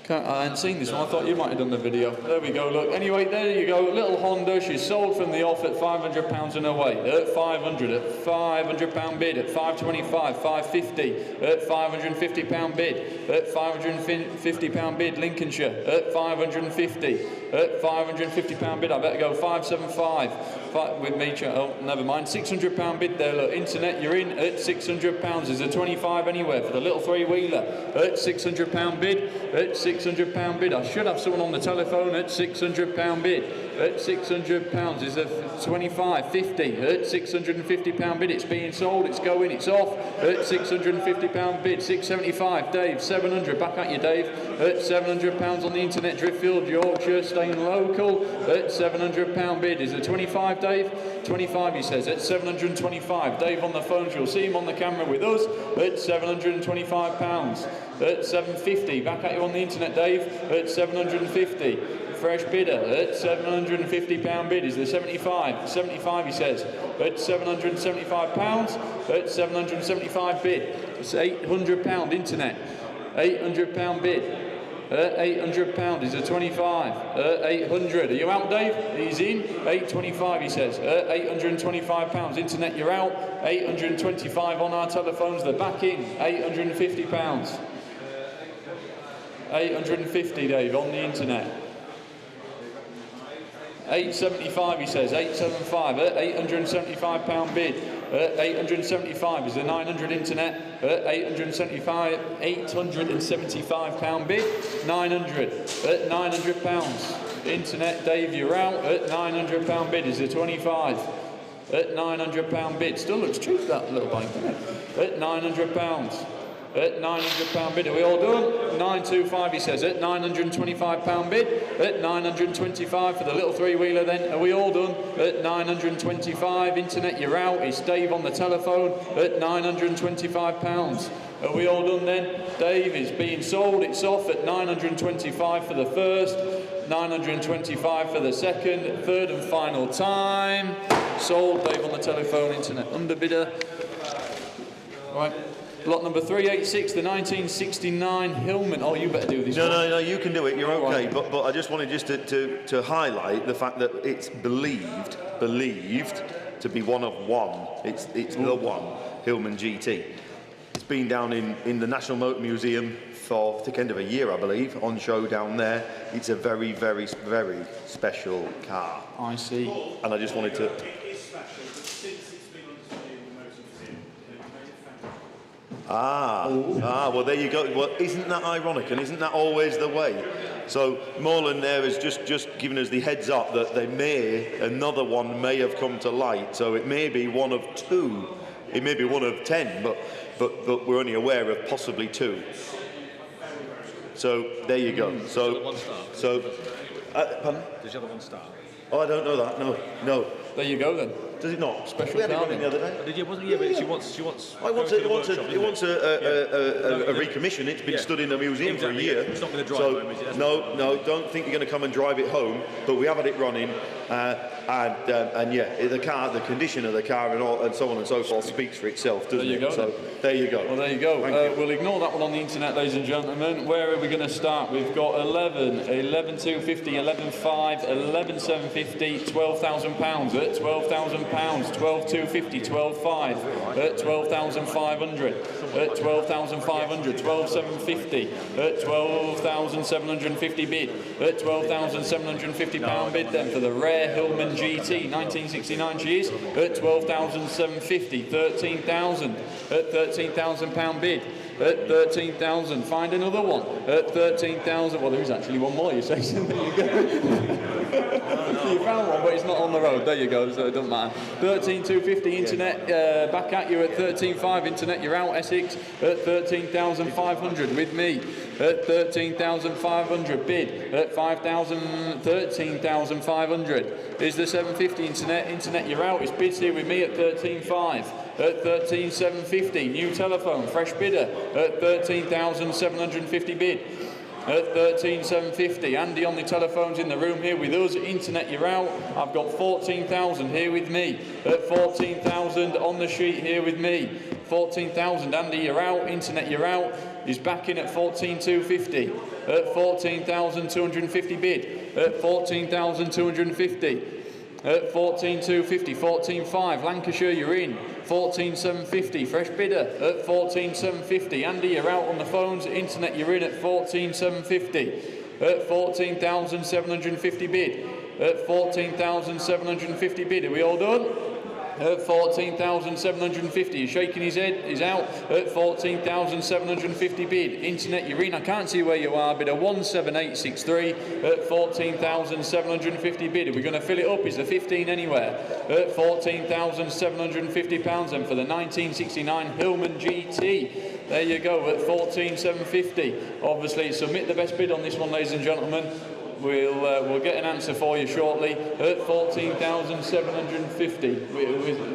I hadn't seen this one, I thought you might have done the video. There we go, look. Anyway, there you go, little Honda. She's sold from the off at £500 and away. At 500, at £500 bid, at 525, 550, at £550 bid, at £550 bid, Lincolnshire, at 550, at £550 bid, I better go 575. With me, oh, never mind, £600 bid there, look, internet, you're in at £600. Is there 25 anywhere for the little three-wheeler? At £600 bid, at £600 bid. I should have someone on the telephone at £600 bid. At £600, is there 25, 50, at £650 bid. It's being sold, it's going, it's off. At £650 bid, 675, Dave, 700, back at you, Dave. At £700 on the internet, Driffield, Yorkshire, staying local. At £700 bid, is there 25, Dave? 25, he says, at £725. Dave on the phone, you'll see him on the camera with us. At £725. At £750, back at you on the internet, Dave. At £750. Fresh bidder at £750 bid. Is there 75? 75, he says. At £775. At £775 bid. It's £800 internet. £800 bid. At £800, is there 25? At 800, are you out, Dave? He's in. 825, he says. At £825, internet, you're out. 825 on our telephones, they're back in. £850. 850, Dave, on the internet. 875, he says. 875 at £875 bid. At 875, is there 900 internet? At 875, £875 bid. 900 at £900 internet, Dave, you're out. At £900 bid, is there 25? At £900 bid, still looks cheap, that little bike, doesn't it? At £900. At £900 bid, are we all done? 925, he says, at £925 bid. At 925 for the little three-wheeler then, are we all done? At 925, internet, you're out. It's Dave on the telephone at £925. Are we all done then? Dave is being sold, it's off at 925 for the first. 925 for the second. Third and final time. Sold. Dave on the telephone, internet underbidder. Right. Lot number 386, the 1969 Hillman. Oh, you better do this one. No, you can do it. You're okay. Right. But I just wanted just to highlight the fact that it's believed to be one of one. It's the one Hillman GT. It's been down in the National Motor Museum for the end of a year, I believe, on show down there. It's a very, very, very special car. I see. And I just wanted to. Well, there you go. Well, isn't that ironic, and isn't that always the way? So Moreland there has just given us the heads up that another one may have come to light. So it may be one of two. It may be one of 10, but we're only aware of possibly two. So there you go. Pardon? Does the other one start? Oh, I don't know that. No. There you go then. Does it not? Special we had it car running the other day. Did you? Wasn't? Yeah, but she wants. I want a recommission. It's been stood in the museum for a year. It's not going to drive home, is it? No, don't think you're going to come and drive it home. But we have had it running, and yeah, the condition of the car and so on and so forth speaks for itself, doesn't it? So there you go. Well, there you go. We'll ignore that one on the internet, ladies and gentlemen. Where are we going to start? We've got 11,250, 11,500, 11,750, £12,000 at £12,000, 12,250, 12,500 at 12,500 at 12,500, 12,750 at 12,750 bid at £12,750 bid then for the rare Hillman GT 1969 she is at 12,750, 13,000 at £13,000 bid at 13,000. Find another one at 13,000. Well, there is actually one more. You say so. There you go. You found one, but it's not on the road. There you go. So it doesn't matter. 13,250 internet. Back at you at 13,500 internet. You're out Essex at 13,500 with me at 13,500 bid at 5,000. 13,500 is the 750 internet. You're out. It's bids here with me at 13,500 at 13,750. New telephone, fresh bidder at 13,750 bid at 13,750. Andy on the telephones in the room here with us. Internet, you're out. I've got 14,000 here with me at 14,000 on the sheet here with me. 14,000. Andy, you're out. Internet, you're out. He's back in at 14,250 at 14,250 bid at 14,250. At 14,250, 14,500, Lancashire, you're in. 14,750, fresh bidder at 14,750. Andy, you're out on the phones. Internet, you're in at 14,750. At 14,750 bid. At 14,750 bid. Are we all done? At 14,750, he's shaking his head, he's out at 14,750 bid. Internet, you're in, I can't see where you are, bid a 17863 at 14,750 bid. Are we going to fill it up? Is there 15 anywhere? At £14,750 then for the 1969 Hillman GT. There you go, at 14,750. Obviously, submit the best bid on this one, ladies and gentlemen. We'll get an answer for you shortly at 14,750.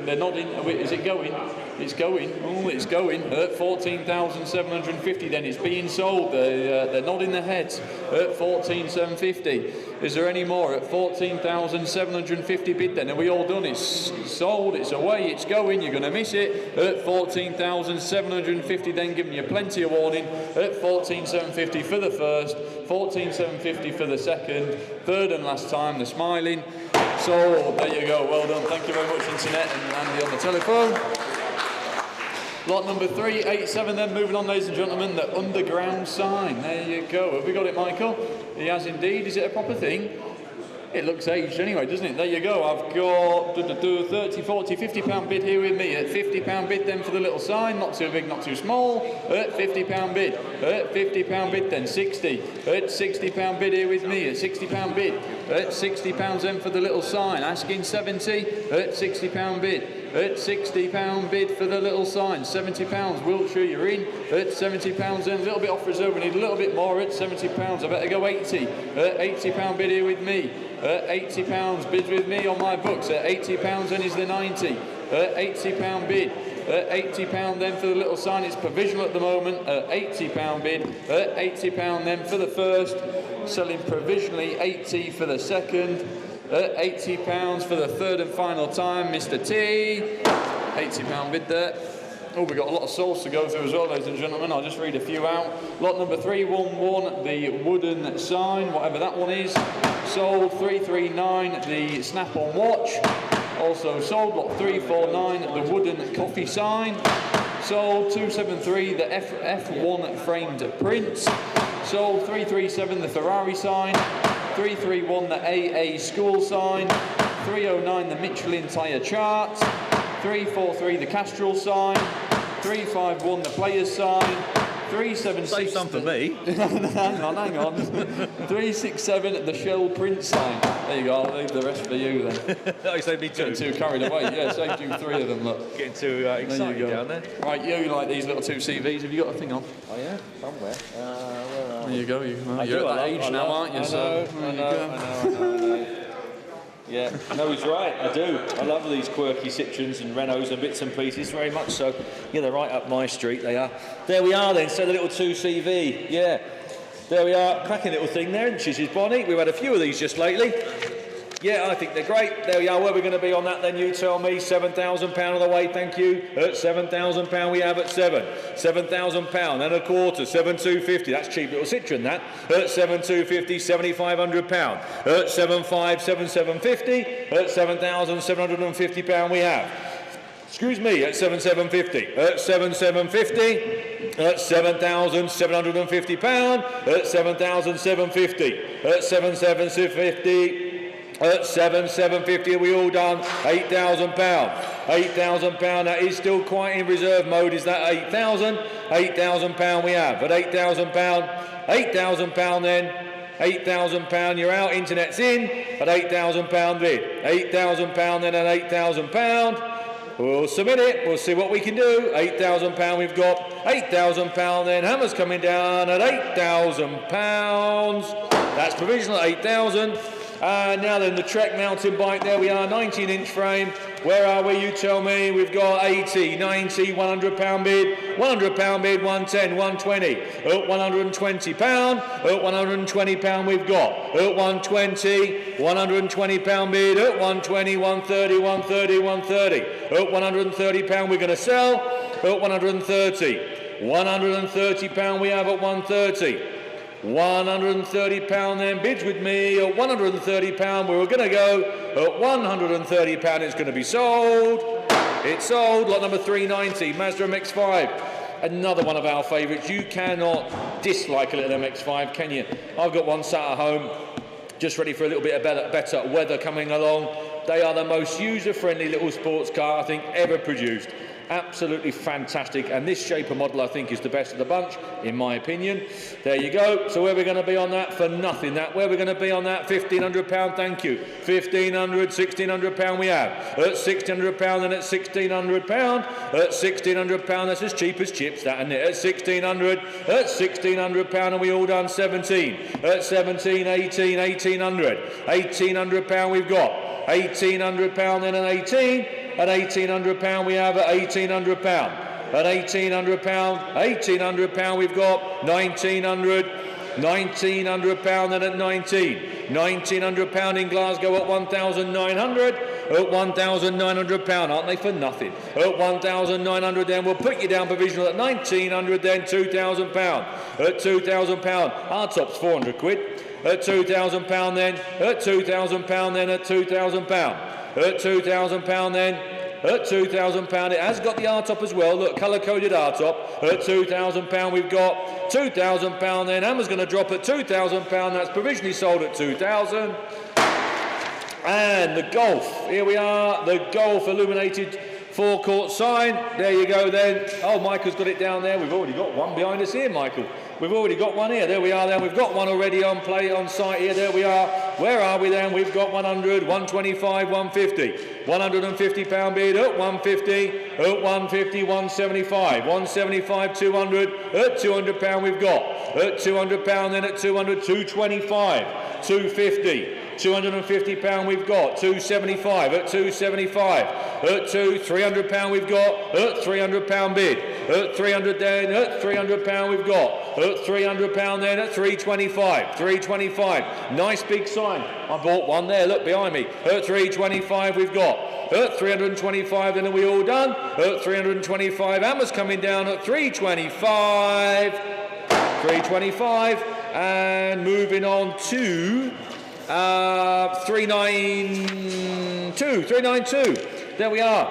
They're not in. Is it going? It's going. Oh, it's going at 14,750. Then it's being sold. They're nodding their heads at 14,750. Is there any more at 14,750 bid? Then are we all done? It's sold. It's away. It's going. You're going to miss it at 14,750. Then giving you plenty of warning at 14,750 for the first, 14,750 for the second, third and last time. The smiling. So there you go. Well done. Thank you very much, internet and Andy on the telephone. Lot number 387 then, moving on, ladies and gentlemen, the underground sign. There you go. Have we got it, Michael? He has indeed. Is it a proper thing? It looks aged anyway, doesn't it? There you go. I've got 30, 40, £50 bid here with me. At £50 bid then for the little sign. Not too big, not too small. At £50 bid. At £50 bid then. 60. At £60 bid here with me. At £60 bid. At £60 then for the little sign. Asking 70. At £60 bid. At £60 bid for the little sign. £70. Wiltshire, you're in. At £70 then. A little bit off reserve. We need a little bit more. At £70. I better go 80. At £80 bid here with me. At £80 bids with me on my books. At £80 then is the 90. At £80 bid. at £80 then for the little sign. It's provisional at the moment at £80 bid. At £80 then for the first. Selling provisionally 80 for the second. At £80 for the third and final time, Mr. T. £80 bid there. Oh, we've got a lot of souls to go through as well, ladies and gentlemen. I'll just read a few out. Lot number 311, the wooden sign, whatever that one is. Sold 339, the snap-on watch. Also sold lot 349, the wooden coffee sign. Sold 273, the F1 framed prints. Sold 337, the Ferrari sign. 331, the AA school sign. 309, the Michelin tyre chart. 343, the Castrol sign. 351, the players sign. 376. Save some for me. hang on. 367, the Shell print sign. There you go. I'll leave the rest for you then. Oh, you saved me two. Getting too carried away. Yeah, saved you 3 of them. Look. Getting too excited down there. Right, you like these little 2CVs? Have you got a thing on? Oh yeah, somewhere. There you go. You're at that age now, aren't you? I know. Yeah, no, he's right. I do. I love these quirky Citroens and Renaults and bits and pieces, very much so. Yeah, they're right up my street, they are. There we are then, so the little 2CV, yeah. There we are, cracking little thing there, and she's his Bonnie. We've had a few of these just lately. Yeah, I think they're great. There we are. Where are we going to be on that then? You tell me. £7,000 of the way, thank you. At £7,000 we have at 7. £7,000 and a quarter. 7,250. That's cheap little Citroen, that. At 7,250, £7,500. At 7,500, 7,750. At £7,750 we have. Excuse me, at 7,750. At 7,750. At £7,750. At 7,750. At 7,750. At 7,750, are we all done? £8,000. £8,000, that is still quite in reserve mode, is that 8,000? £8,000 we have. At £8,000, £8,000 then. £8,000, you're out, internet's in. At £8,000 bid. £8,000 then at £8,000. We'll submit it, we'll see what we can do. £8,000 we've got. £8,000 then, hammer's coming down at £8,000. That's provisional at 8,000. Now then, the Trek mountain bike, there we are, 19-inch frame. Where are we, you tell me? We've got 80, 90, £100 bid, £100 bid, 110, 120, at £120, at £120 we've got, at 120, £120 bid, at 120, 130, 130, 130, at £130 we're going to sell, at £130, £130 we have at 130. £130 then, bids with me at £130. We were going to go at £130. It's going to be sold. It's sold. Lot number 390, Mazda MX-5. Another one of our favourites. You cannot dislike a little MX-5, can you? I've got one sat at home, just ready for a little bit of better weather coming along. They are the most user-friendly little sports car I think ever produced. Absolutely fantastic, and this shape of model I think is the best of the bunch in my opinion. There you go. So where are we going to be on that? For nothing. That where are we going to be on that? £1,500, thank you. £1,600 we have. At £1,600 and at £1,600. At £1,600, that's as cheap as chips, that, isn't it? At £1,600 and we all done 17. At 17, 18, £1,800 we've got. £1,800 then and 18. At £1,800 we have at £1,800. At £1,800 we've got £1,900 and at 19. £1,900 in Glasgow at £1,900. At £1,900, aren't they for nothing? At £1,900 then, we'll put you down provisional at £1,900 then, £2,000. At £2,000, our top's £400. At £2,000 then, at £2,000 then, at £2,000. At £2,000 then, at £2,000, it has got the R-top as well, look, colour-coded R-top. At £2,000 we've got £2,000 then, hammer's going to drop at £2,000, that's provisionally sold at £2,000. And the Golf, here we are, the Golf illuminated forecourt sign, there you go then. Oh, Michael's got it down there, we've already got one behind us here, Michael. We've already got one here, there we are then, we've got one already on site here, there we are. Where are we then? We've got 100, 125, 150. 150 pound bid at 150, at 150, 175, 175, 200, at 200 pound we've got. At 200 pound then at 200, 225, 250. 250 pound we've got, 275 at 275, at 300 pound we've got, at 300 pound bid, at 300 then, at 300 pound we've got, at 300 pound then at 325, 325, nice big sign, I bought one there, look behind me, at 325 we've got, at 325 then are we all done, at 325 hammers coming down at 325, 325, and moving on to 392. There we are.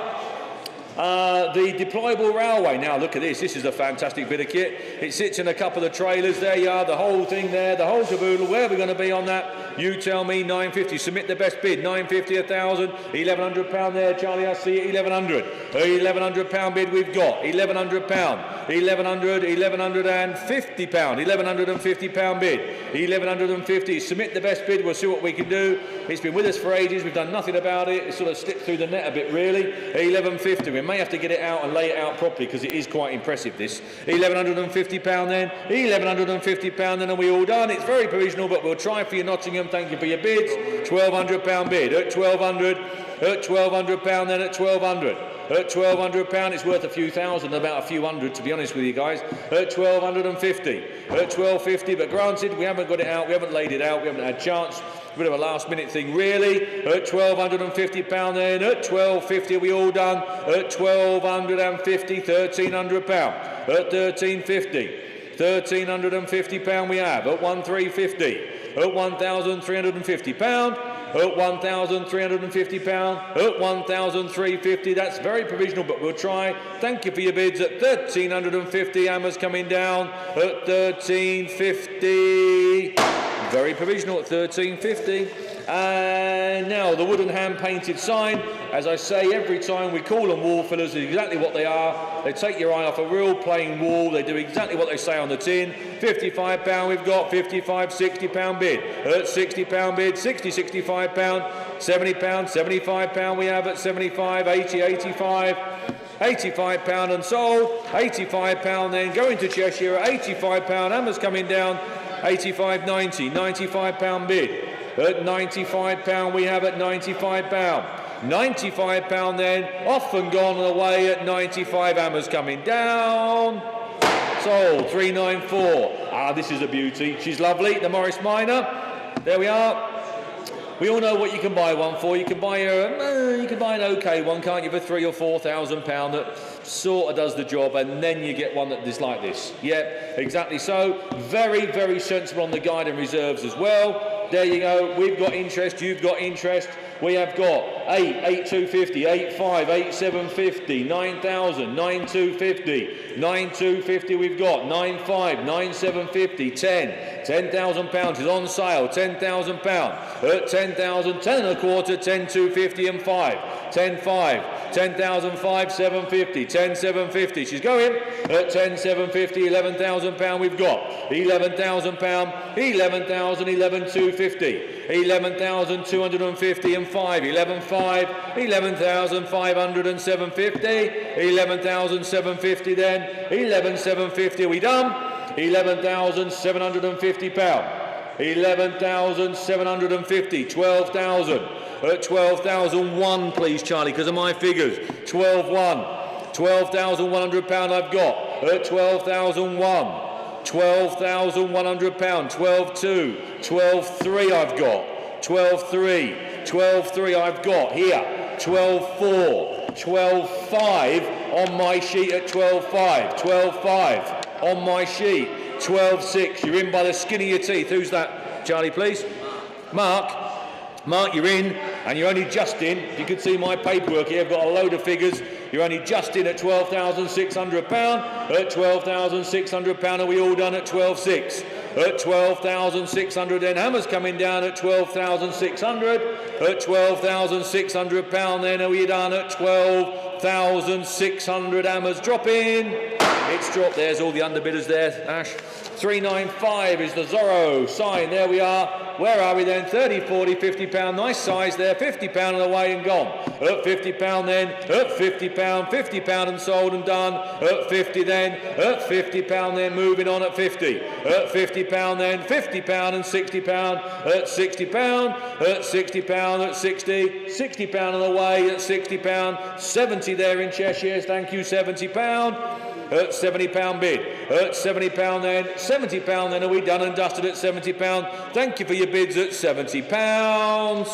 The deployable railway. Now look at this. This is a fantastic bit of kit. It sits in a couple of trailers. There you are. The whole thing there. The whole caboodle. Where are we going to be on that? You tell me. 950. Submit the best bid. 950, 1,000, 1,100 pound there. Charlie, I see it. 1,100. 1,100 pound bid we've got. 1,100 pound. 1,100. 1,150 pound. 1,150 pound bid. 1,150. Submit the best bid. We'll see what we can do. It's been with us for ages. We've done nothing about it. It sort of slipped through the net a bit, really. 1,150. We may have to get it out and lay it out properly because it is quite impressive, this. 1,150 pound then. 1,150 pound then. Are we all done? It's very provisional, but we'll try for you, Nottingham. Thank you for your bids. 1,200 pound bid. At 1,200. At 1,200 pound then. At 1,200. At 1,200 pound, it's worth a few thousand, about a few hundred, to be honest with you guys. At 1,250. At 1,250, but granted, we haven't got it out, we haven't laid it out, we haven't had a chance. A bit of a last minute thing, really. At 1,250 pound then. At 1,250, are we all done? At 1,250, 1,300 pound. At 1,350. 1,350 pound we have. At 1,350. At 1,350 pound. At 1,350 pound, at 1,350, that's very provisional, but we'll try. Thank you for your bids at 1,350, hammers coming down at 1,350, very provisional at 1,350. And now the wooden hand painted sign. As I say every time, we call them wall fillers, is exactly what they are. They take your eye off a real plain wall. They do exactly what they say on the tin. 55 pound we've got, 55, 60 pound bid. At 60 pound bid, 60, 65 pound, 70 pound, 75 pound we have at 75, 80, 85. 85 pound and sold, 85 pound then going to Cheshire at 85 pound, hammers coming down, 85, 90, 95 pound bid. At 95 pound we have at 95 pound. 95 pound then, off and gone away at 95, hammers coming down. Sold, 394. Ah, this is a beauty. She's lovely, the Morris Minor. There we are. We all know what you can buy one for. You can buy an okay one, can't you, for £3,000 or £4,000 that sort of does the job, and then you get one that is like this. Yeah, exactly so. Very, very sensible on the guide and reserves as well. There you go. We've got interest. You've got interest. We have got 8, 8,250, 8,5, 8,750, 9,000, 9,250, 9,250 we've got, 9,5, 9,750, 10, £10,000 is on sale, £10,000, at 10,000, 10 and a quarter, 10,250 and 5, 10,5, 10,005, 750, 10,750, she's going, at 10,750, £11,000 we've got, £11,000, 11,000, 11,250, 11,250 and 5, 11,5, 11,500 and 750, 11,750 then, 11,750, are we done? £11,750, 11,750, 12,000, at 12,001 please Charlie, because of my figures, 12,1, £12,100 I've got, at 12,001, £12,100, 12,2, 12,3 I've got, 12,3, 12,3 I've got here, 12,4, 12,5 on my sheet at 12,5, 12,5 on my sheet, 12,6, you're in by the skin of your teeth. Who's that, Charlie, please? Mark, you're in, and you're only just in. If you could see my paperwork here, I've got a load of figures. You're only just in at £12,600. At £12,600, are we all done at 12,6? At 12,600, then hammers coming down at 12,600. At £12,600, then are we done at 12,600, hammers dropping. It's dropped. There's all the underbidders there, Ash. 395 is the Zorro sign. There we are. Where are we then? 30, 40, 50 pound. Nice size there. 50 pound on the way and gone. Up 50 pound then. Up 50 pound. 50 pound and sold and done. Up 50 then. Up 50 pound then. Moving on at 50. Up 50 pound then. 50 pound and 60 pound. At 60 pound. At 60 pound. At 60. 60 pound on the way at 60 pound. 70 there in Cheshire. Thank you. 70 pound. At 70 pound bid. At 70 pound then. 70 pound then. Are we done and dusted at 70 pound? Thank you for your bids at 70 pounds.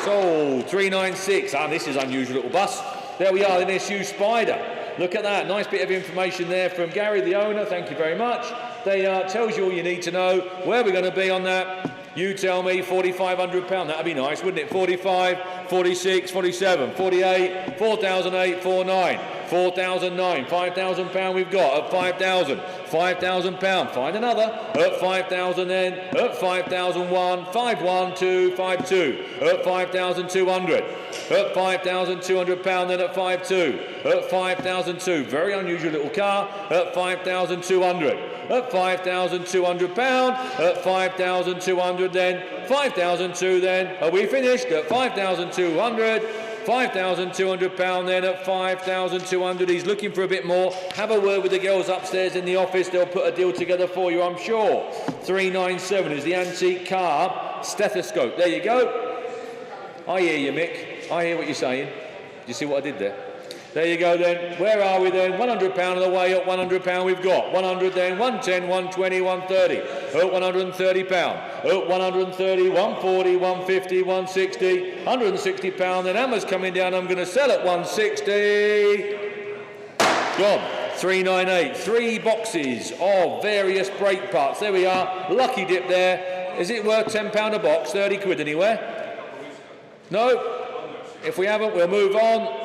Sold. 396. Ah, this is unusual little bus. There we are, the NSU Spider. Look at that. Nice bit of information there from Gary, the owner. Thank you very much. They tells you all you need to know. Where we're going to be on that. You tell me, £4,500. That'd be nice, wouldn't it? 45, 46, 47, 48, 4,008, 49, 4,009, £5,000 we've got at 5,000, £5,000. Find another at 5,000 then, at 5,001, 512, 52, at 5,200, at £5,200 then at 52, at 5,002. Very unusual little car at 5,200. At £5,200, at 5,200 then, 5,002 then, are we finished? At 5,200, £5,200 then at 5,200. He's looking for a bit more. Have a word with the girls upstairs in the office, they'll put a deal together for you, I'm sure. 397 is the antique car stethoscope. There you go. I hear you, Mick. I hear what you're saying. Do you see what I did there? There you go then. Where are we then? £100 on the way. At £100 we've got 100 then, 110, 120, 130. At £130. At 130, 140, 150, 160, £160. Then Hammer's coming down. I'm going to sell at 160. Gone. 398. 3 boxes of various brake parts. There we are. Lucky dip there. Is it worth £10 a box? 30 quid anywhere? No? If we haven't, we'll move on.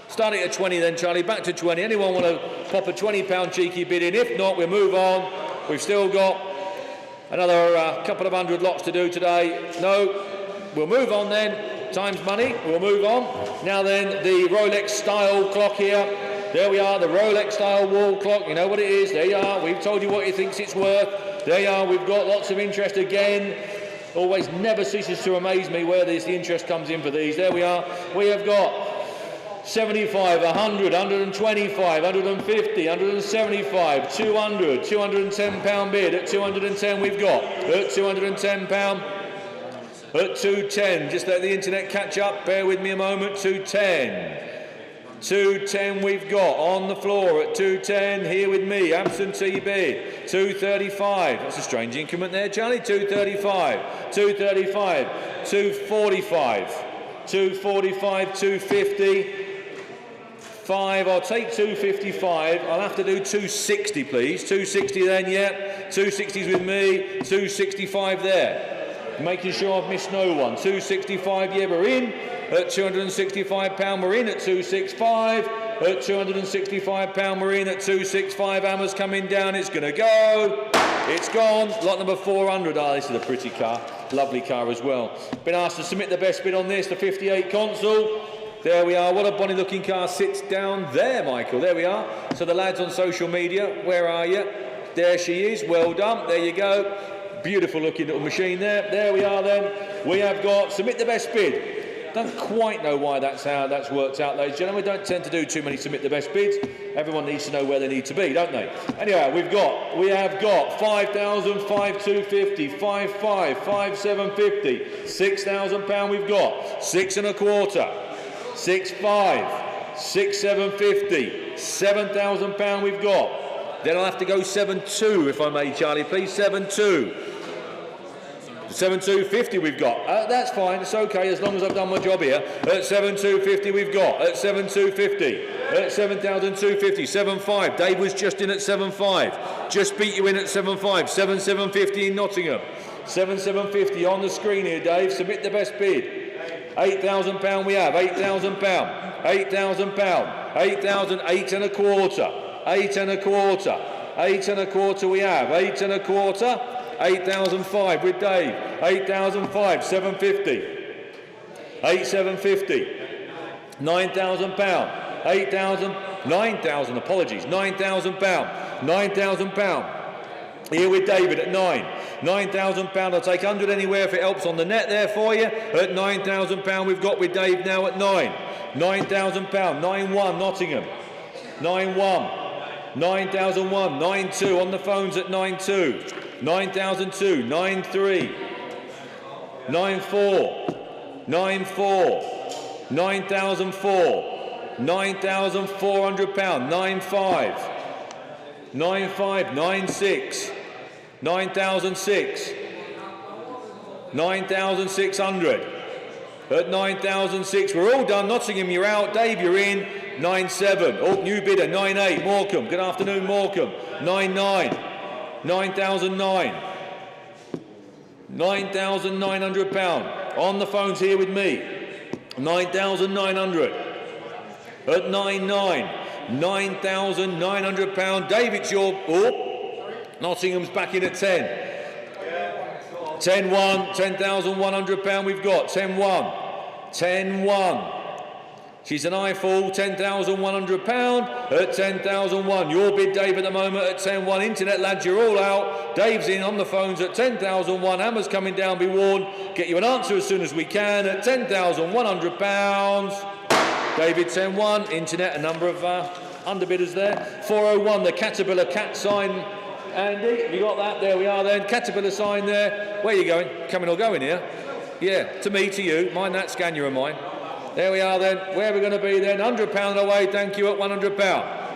Starting at 20 then, Charlie, back to 20. Anyone want to pop a £20 cheeky bid in? If not, we'll move on. We've still got another couple of hundred lots to do today. No, we'll move on then. Time's money, we'll move on. Now then, the Rolex style clock here. There we are, the Rolex style wall clock. You know what it is. There you are. We've told you what he thinks it's worth. There you are. We've got lots of interest again. Always never ceases to amaze me where the interest comes in for these. There we are. We have got 75, 100, 125, 150, 175, 200, £210 bid. At 210 we've got. At £210. At 210, just let the internet catch up. Bear with me a moment. 210. 210 we've got on the floor at 210. Here with me, absentee bid. 235. That's a strange increment there, Charlie. 235. 235. 245. 245. 250. I'll take 255. I'll have to do 260, please. 260 then, yeah. 260's with me. 265 there. Making sure I've missed no one. 265, yeah, we're in. At £265, we're in at 265. At £265, we're in at 265. Hammer's coming down. It's going to go. It's gone. Lot number 400. Ah, this is a pretty car. Lovely car as well. Been asked to submit the best bid on this, the 58 console. There we are. What a bonny looking car sits down there, Michael. There we are. So the lads on social media, where are you? There she is. Well done. There you go. Beautiful looking little machine there. There we are then. We have got submit the best bid. Don't quite know why that's how that's worked out, ladies and gentlemen. We don't tend to do too many submit the best bids. Everyone needs to know where they need to be, don't they? Anyway, we have got 5,000, 5,250, 5,500, 5,750, £6,000 we've got, 6 1/4, 6,500, 6,750, £7,000 we've got. Then I'll have to go 7,200 if I may, Charlie, please. 7,200. 7,250 we've got. That's fine, it's okay as long as I've done my job here. At 7,250 we've got. At 7,250. At 7,250. 7,500. Dave was just in at 7,500. Just beat you in at 7,500. 7,750 in Nottingham. 7,750 on the screen here, Dave. Submit the best bid. £8,000 we have. £8,000. £8,000. 8,000. 8 1/4. 8 1/4. 8 1/4 we have. 8 1/4. 8,500 with Dave. 8,500. 750. 8,750. £9,000. 8,000. 9,000. Apologies. £9,000. £9,000. Here with David at 9. £9,000. I'll take 100 anywhere if it helps on the net there for you. At £9,000 we've got with Dave now at 9. £9,000. 9-1 Nottingham. 9-1. 9,001. 9-2 on the phones at 9-2. 9,002. 9-3. 9-4. 9-4. 9,004. £9,400. 9-5. 9-5. 9-6. 9,006. 9,600. At 9,006, we're all done. Nottingham, you're out. Dave, you're in. 9-7. Oh, new bidder. 9-8. Morecambe. Good afternoon, Morecambe. 9-9. 9,009. £9,900. On the phones here with me. 9,900. At 9-9. £9,900. David's your... Oh, Nottingham's back in at 10. 10-1. £10,100 we've got. 10-1. 10-1. She's an eyeful. £10,100 at 10,001. Your bid, Dave, at the moment at 10-1. Internet lads, you're all out. Dave's in on the phones at 10,001. Hammer's coming down, be warned. Get you an answer as soon as we can at £10,100. David 10-1. Internet, a number of underbidders there. 401, the Caterpillar cat sign. Andy, have you got that? There we are then. Caterpillar sign there. Where are you going? Coming or going here? Yeah, to me, to you. Mind that, scan your mine. There we are then. Where are we going to be then? £100 away, thank you, at £100.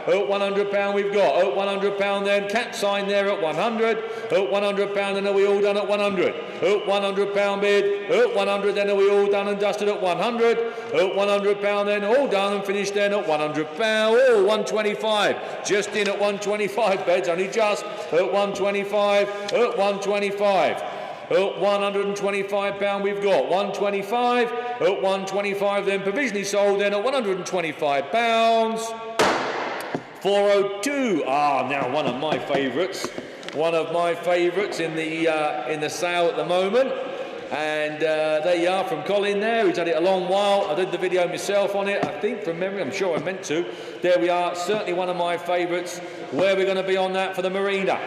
At £100 we've got. At £100 then. Cat sign there at 100. At £100 then are we all done at 100. At £100 bid. At 100 then are we all done and dusted at 100. At £100 then all done and finished then at £100. Oh, 125. Just in at 125 beds, only just. At 125. At 125. At £125 we've got. 125. At 125 then provisionally sold then at £125. 402. Now one of my favourites. One of my favourites in the sale at the moment. And there you are from Colin there. He's had it a long while. I did the video myself on it, I think, from memory. I'm sure I meant to. There we are. Certainly one of my favourites. Where are we going to be on that for the Marina?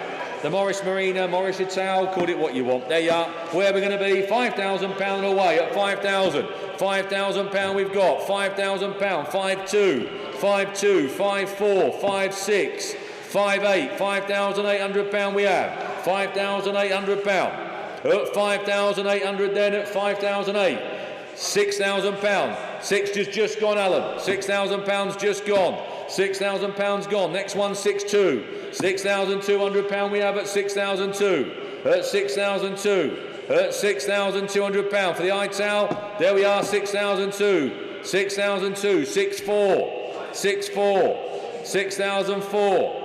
The Morris Marina, Morris Ital, call it what you want. There you are. Where are we going to be? £5,000 away at 5,000. £5,000 we've got. £5,000. 5-2. 5-2. 5-4. 5-6. 5-8. £5,800 we have. £5,800. At 5,800 then at 5,008. £6,000. Six just gone, Alan. £6,000 just gone. £6,000 gone. Next one, 6-2. £6,200 we have at 6,002. At 6,002. At £6,200 for the Ital. There we are, 6,002. 6,002. 6-4. 6-4. 6,004.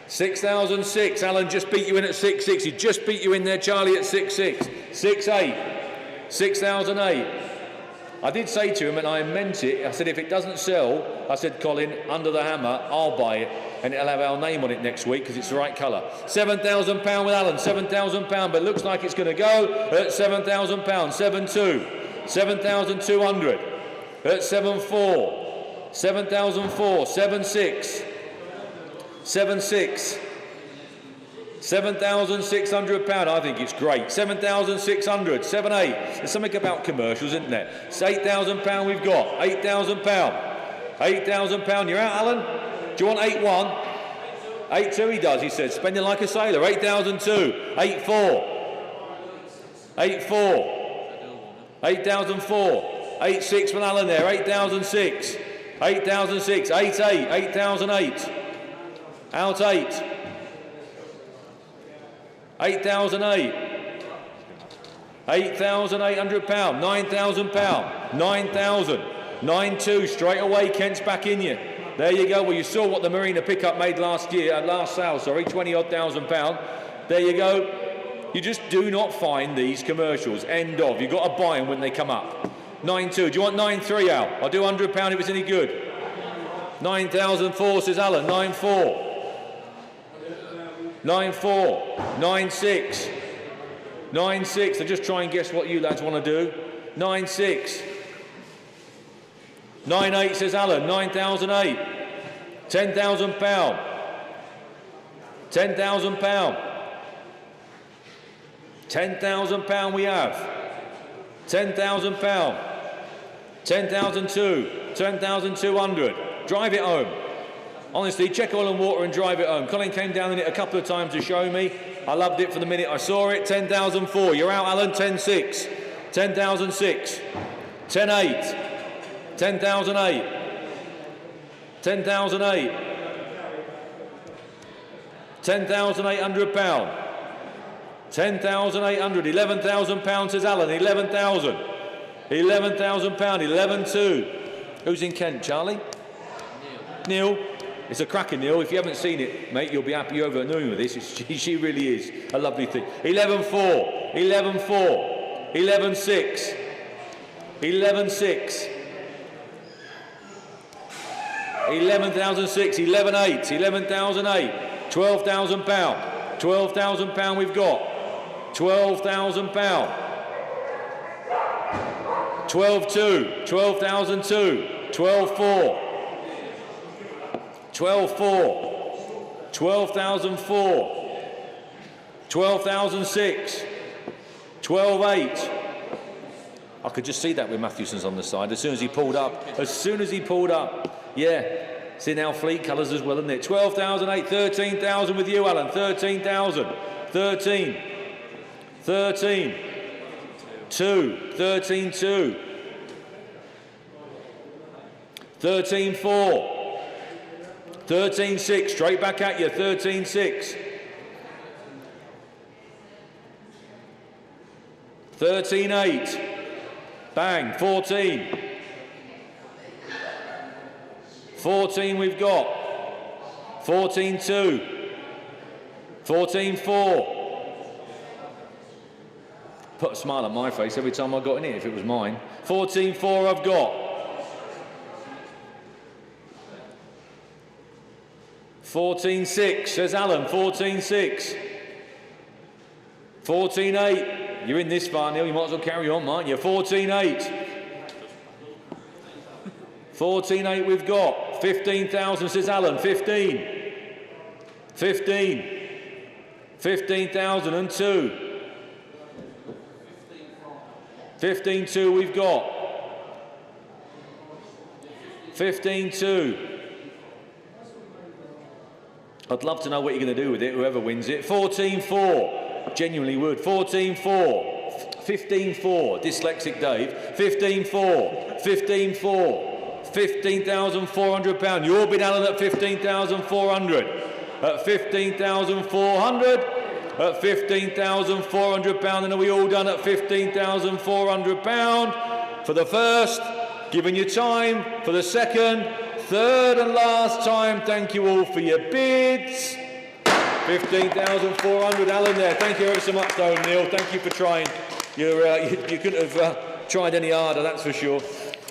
6,006. Alan just beat you in at 6-6. He just beat you in there, Charlie, at 6-6. 6-8. 6,008. I did say to him, and I meant it, I said, if it doesn't sell, I said, Colin, under the hammer, I'll buy it, and it'll have our name on it next week because it's the right colour. £7,000 with Alan, £7,000, but it looks like it's going to go at £7,000. 7-2. 7,200. At 7-4. 7,004. 7-6. 7-6. £7,600. I think it's great. 7,600. 7-8. There's something about commercials, isn't there? It's £8,000 we've got. £8,000. £8,000. You're out, Alan? Do you want 8-1? 8-2 he does, he said. Spending like a sailor. 8,002. 8-4. 8-4. 8,004. 8-6 from Alan there. 8,006. 8,006. 8-8. 8,008. Out 8. 8,008. £8,800. £9,000. 9,000. 9-2 straight away. Kent's back in you. There you go. Well, you saw what the Marina pickup made last sale, sorry, 20-odd thousand pound. There you go. You just do not find these commercials. End of. You've got to buy them when they come up. 9-2. Do you want 9-3 out? I'll do £100 if it's any good. 9,004 says Alan. 9-4. 9-4. 9-6. 9-6. I'll just try and guess what you lads want to do. 9-6. 9-8 says Alan. 9,008. £10,000. £10,000. £10,000 we have. £10,000. 10,002. 10,200. Drive it home. Honestly, check oil and water and drive it home. Colin came down in it a couple of times to show me. I loved it from the minute I saw it. 10,004. You're out, Alan. 10,6. 10,006. 10,8. 10,008. 10,008. £10,800. 10,800. £11,000 says Alan. 11,000. £11,000. 11,2. Who's in Kent, Charlie? Neil. It's a cracker, Neil. If you haven't seen it, mate, you'll be happy you're over at noon with this. She really is a lovely thing. 11,4. 11,4. 11,6. 11,6. 11,006. 11,8. 11,008. £12,000. £12,000 we've got. £12,000. 12,2. 12,002. 12,4. 12,4. 12,004. 12,006. 12,8. I could just see that with Mathewsons on the side. As soon as he pulled up. Yeah. It's in our fleet colours as well, isn't it? 12,008. 13,000 with you, Alan. 13,000. 13. 13. 2. 13,2. 13,4. 13,6, straight back at you, 13,6. 13,8. Bang, 14. 14 we've got. 14,2. 14,4. Put a smile on my face every time I got in it if it was mine. 14,4 I've got. 14,6, says Alan, 14,6. 14,8. You're in this far, Neil, you might as well carry on, mightn't you? 14,8. 14,8 we've got. 15,000, says Alan, 15. 15. 15,002. 15,2 we've got. 15,2. I'd love to know what you're going to do with it, whoever wins it. 14,4. Genuinely would. 14,4. 15,4. Dyslexic Dave. 15,4. 15,4. £15,400. You'll bid Alan at 15,400. At 15,400. At £15,400. And are we all done at £15,400 for the first? Giving you time for the second. Third and last time, thank you all for your bids. 15,400, Alan there. Thank you ever so much, though, Neil. Thank you for trying. You couldn't have tried any harder, that's for sure.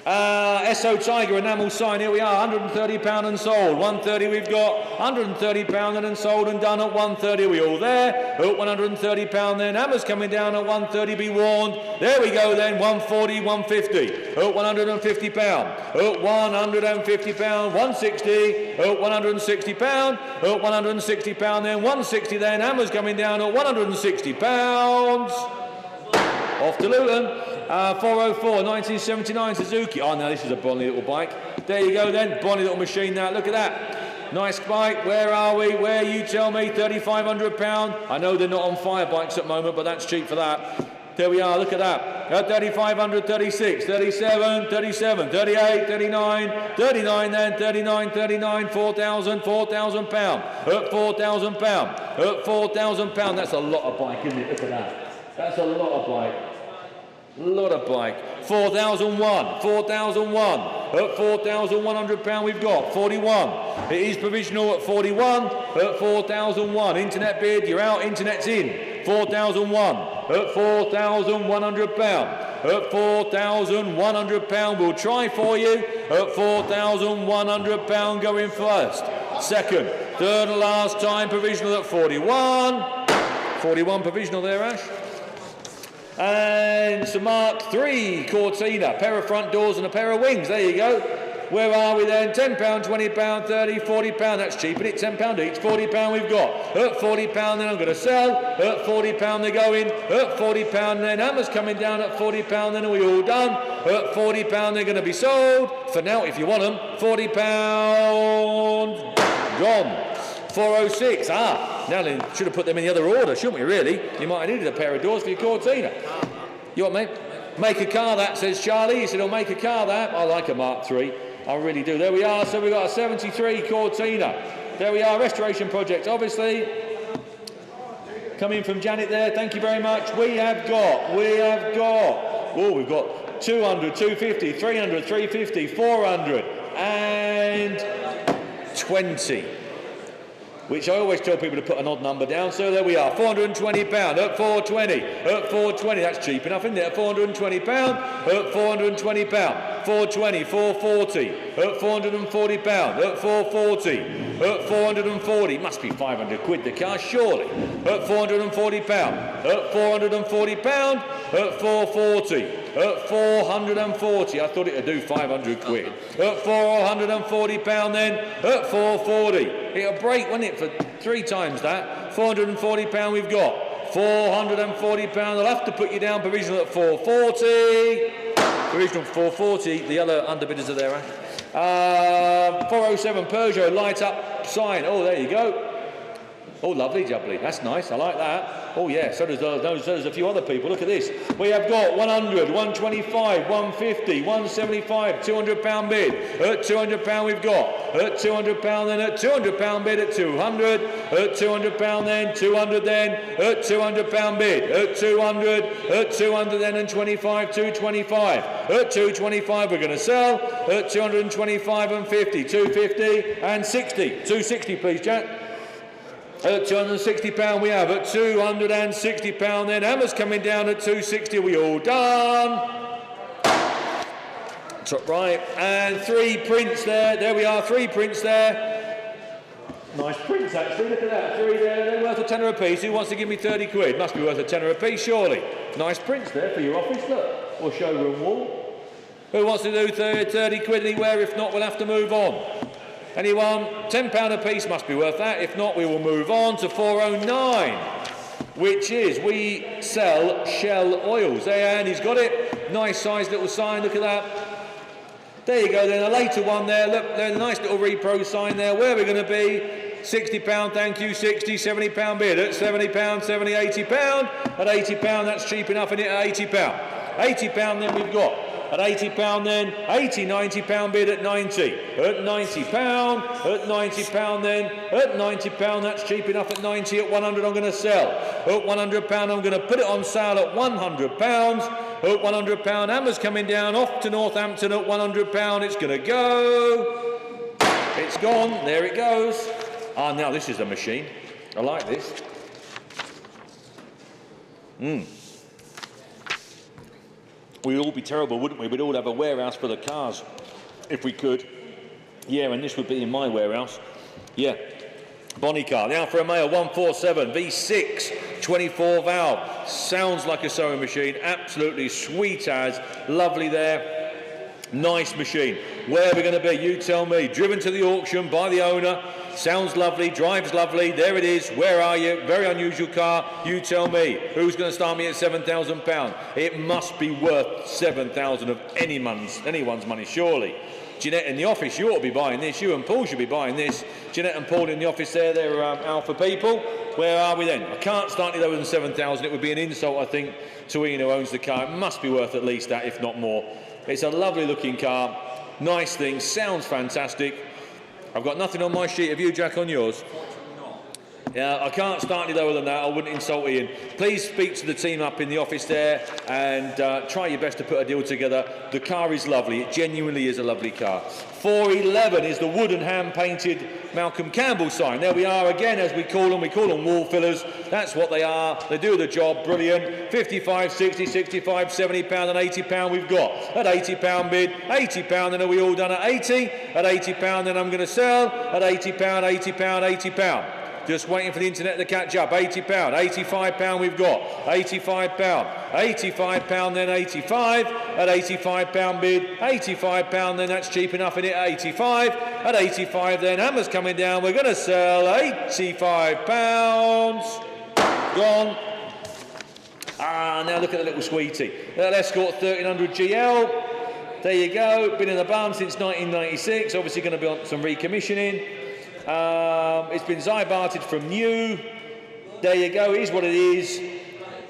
SO Tiger enamel sign, here we are, £130 and sold. 130 we've got, £130 and sold and done at 130. Are we all there? At £130 then. Hammer's coming down at 130, be warned. There we go then, 140, 150. At £150. At £150, 160. At £160. At £160 then, 160 then. Hammer's coming down at £160. Off to Luton. 404, 1979 Suzuki. Oh no, this is a bonny little bike. There you go then, bonny little machine now. Look at that. Nice bike. Where are we? Where, you tell me? £3,500. I know they're not on fire bikes at the moment, but that's cheap for that. There we are, look at that. At 3,500, 36, 37, 37, 38, 39, 39 then, 39, 39, £4,000, £4,000. At £4,000. At £4,000. That's a lot of bike, isn't it? Look at that. That's a lot of bike. Lot of bike. 4,001. 4,001. At £4,100 we've got 41. It is provisional at 41. At 4,001. Internet bid, you're out, internet's in. 4,001. At £4,100. At £4,100 we'll try for you. At £4,100 going first. Second. Third and last time provisional at 41. 41 provisional there, Ash. And Sir Mark 3 Cortina, pair of front doors and a pair of wings. There you go. Where are we then? £10, £20, £30, £40. That's cheap, isn't it? £10 each, £40 we've got. At £40 then I'm going to sell. At £40 they're going. At £40 then hammers coming down at £40 then are we all done? At £40 they're going to be sold. For now, if you want them, £40. Gone. 406. Now then, should have put them in the other order, shouldn't we, really? You might have needed a pair of doors for your Cortina. You want, mate? Make a car, that, says Charlie. He said he'll make a car, that. I like a Mark III. I really do. There we are. So we've got a 73 Cortina. There we are. Restoration project, obviously. Coming from Janet there. Thank you very much. We have got. Oh, we've got 200, 250, 300, 350, 400 and 20. Which I always tell people to put an odd number down. So there we are, £420 at 420, at 420. That's cheap enough, isn't it? At £420, at £420, 420, 440, at £440, at 440, at 440. Must be 500 quid the car, surely. At £440, at £440, at 440. At 440, I thought it'd do 500 quid. At £440 then, at 440. It'll break, wouldn't it, for 3 times that. £440 we've got. £440, I'll have to put you down provisional at 440. Provisional 440, the other underbidders are there. 407 Peugeot, light up sign. Oh, there you go. Oh, lovely jubbly. That's nice. I like that. Oh, yeah. So does a few other people. Look at this. We have got 100, 125, 150, 175, £200 bid. At £200 we've got. At £200 then. At £200 bid. At 200. At £200 then. 200 then. At £200 bid. At 200. At 200 then. And 25. 225. At 225 we're going to sell. At 225 and 50. 250 and 60. 260 please, Jack. At £260 we have. At £260 then. Hammers coming down at 260. We all done. Top right. And 3 prints there. There we are. 3 prints there. Nice prints actually. Look at that. 3 there. They're worth a tenner a piece. Who wants to give me 30 quid? Must be worth a tenner a piece, surely. Nice prints there for your office, look. Or showroom wall. Who wants to do 30 quid anywhere? If not, we'll have to move on. Anyone? £10 a piece must be worth that. If not, we will move on to 409, which is we sell Shell oils. There, and he's got it. Nice sized little sign. Look at that. There you go. Then a later one there. Look, there's a nice little repro sign there. Where are we going to be? £60, thank you. 60, £70 bid. At £70, 70, £80. At £80, that's cheap enough, isn't it? At £80. £80 then we've got. At £80 then, 80, £90 bid at 90. At £90, at £90 then, at £90, that's cheap enough at 90. At 100 I'm going to sell. At £100 I'm going to put it on sale at £100. At £100, hammers coming down off to Northampton at £100. It's going to go. It's gone, there it goes. Now this is a machine. I like this. We'd all be terrible, wouldn't we? We'd all have a warehouse for the cars, if we could. Yeah, and this would be in my warehouse. Yeah. Bonnie car. Now for a male, 147, V6, 24 valve. Sounds like a sewing machine. Absolutely sweet as. Lovely there. Nice machine. Where are we going to be? You tell me. Driven to the auction by the owner. Sounds lovely, drives lovely. There it is. Where are you? Very unusual car. You tell me. Who's going to start me at £7,000? It must be worth £7,000 of anyone's money, surely. Jeanette in the office, you ought to be buying this. You and Paul should be buying this. Jeanette and Paul in the office there, they're alpha people. Where are we then? I can't start it lower than £7,000. It would be an insult, I think, to Ian who owns the car. It must be worth at least that, if not more. It's a lovely looking car. Nice thing. Sounds fantastic. I've got nothing on my sheet. Have you, Jack, on yours? Yeah, I can't start any lower than that. I wouldn't insult Ian. Please speak to the team up in the office there and try your best to put a deal together. The car is lovely. It genuinely is a lovely car. 411 is the wooden hand-painted Malcolm Campbell sign. There we are again, as we call them. We call them wall fillers. That's what they are. They do the job. Brilliant. 55, 60, 65, £70 and £80 we've got. At £80 bid. £80, then are we all done at 80? At £80, then I'm going to sell. At £80, £80, £80. Just waiting for the internet to catch up. £80, £85 we've got. £85, £85, then 85. At £85 bid, £85, then that's cheap enough in it. 85. At 85, then hammers coming down. We're going to sell £85. Gone. Now look at the little sweetie. That Escort 1300 GL. There you go. Been in the barn since 1996. Obviously going to be on some recommissioning. It's been Zybarted from new. There you go. It is what it is.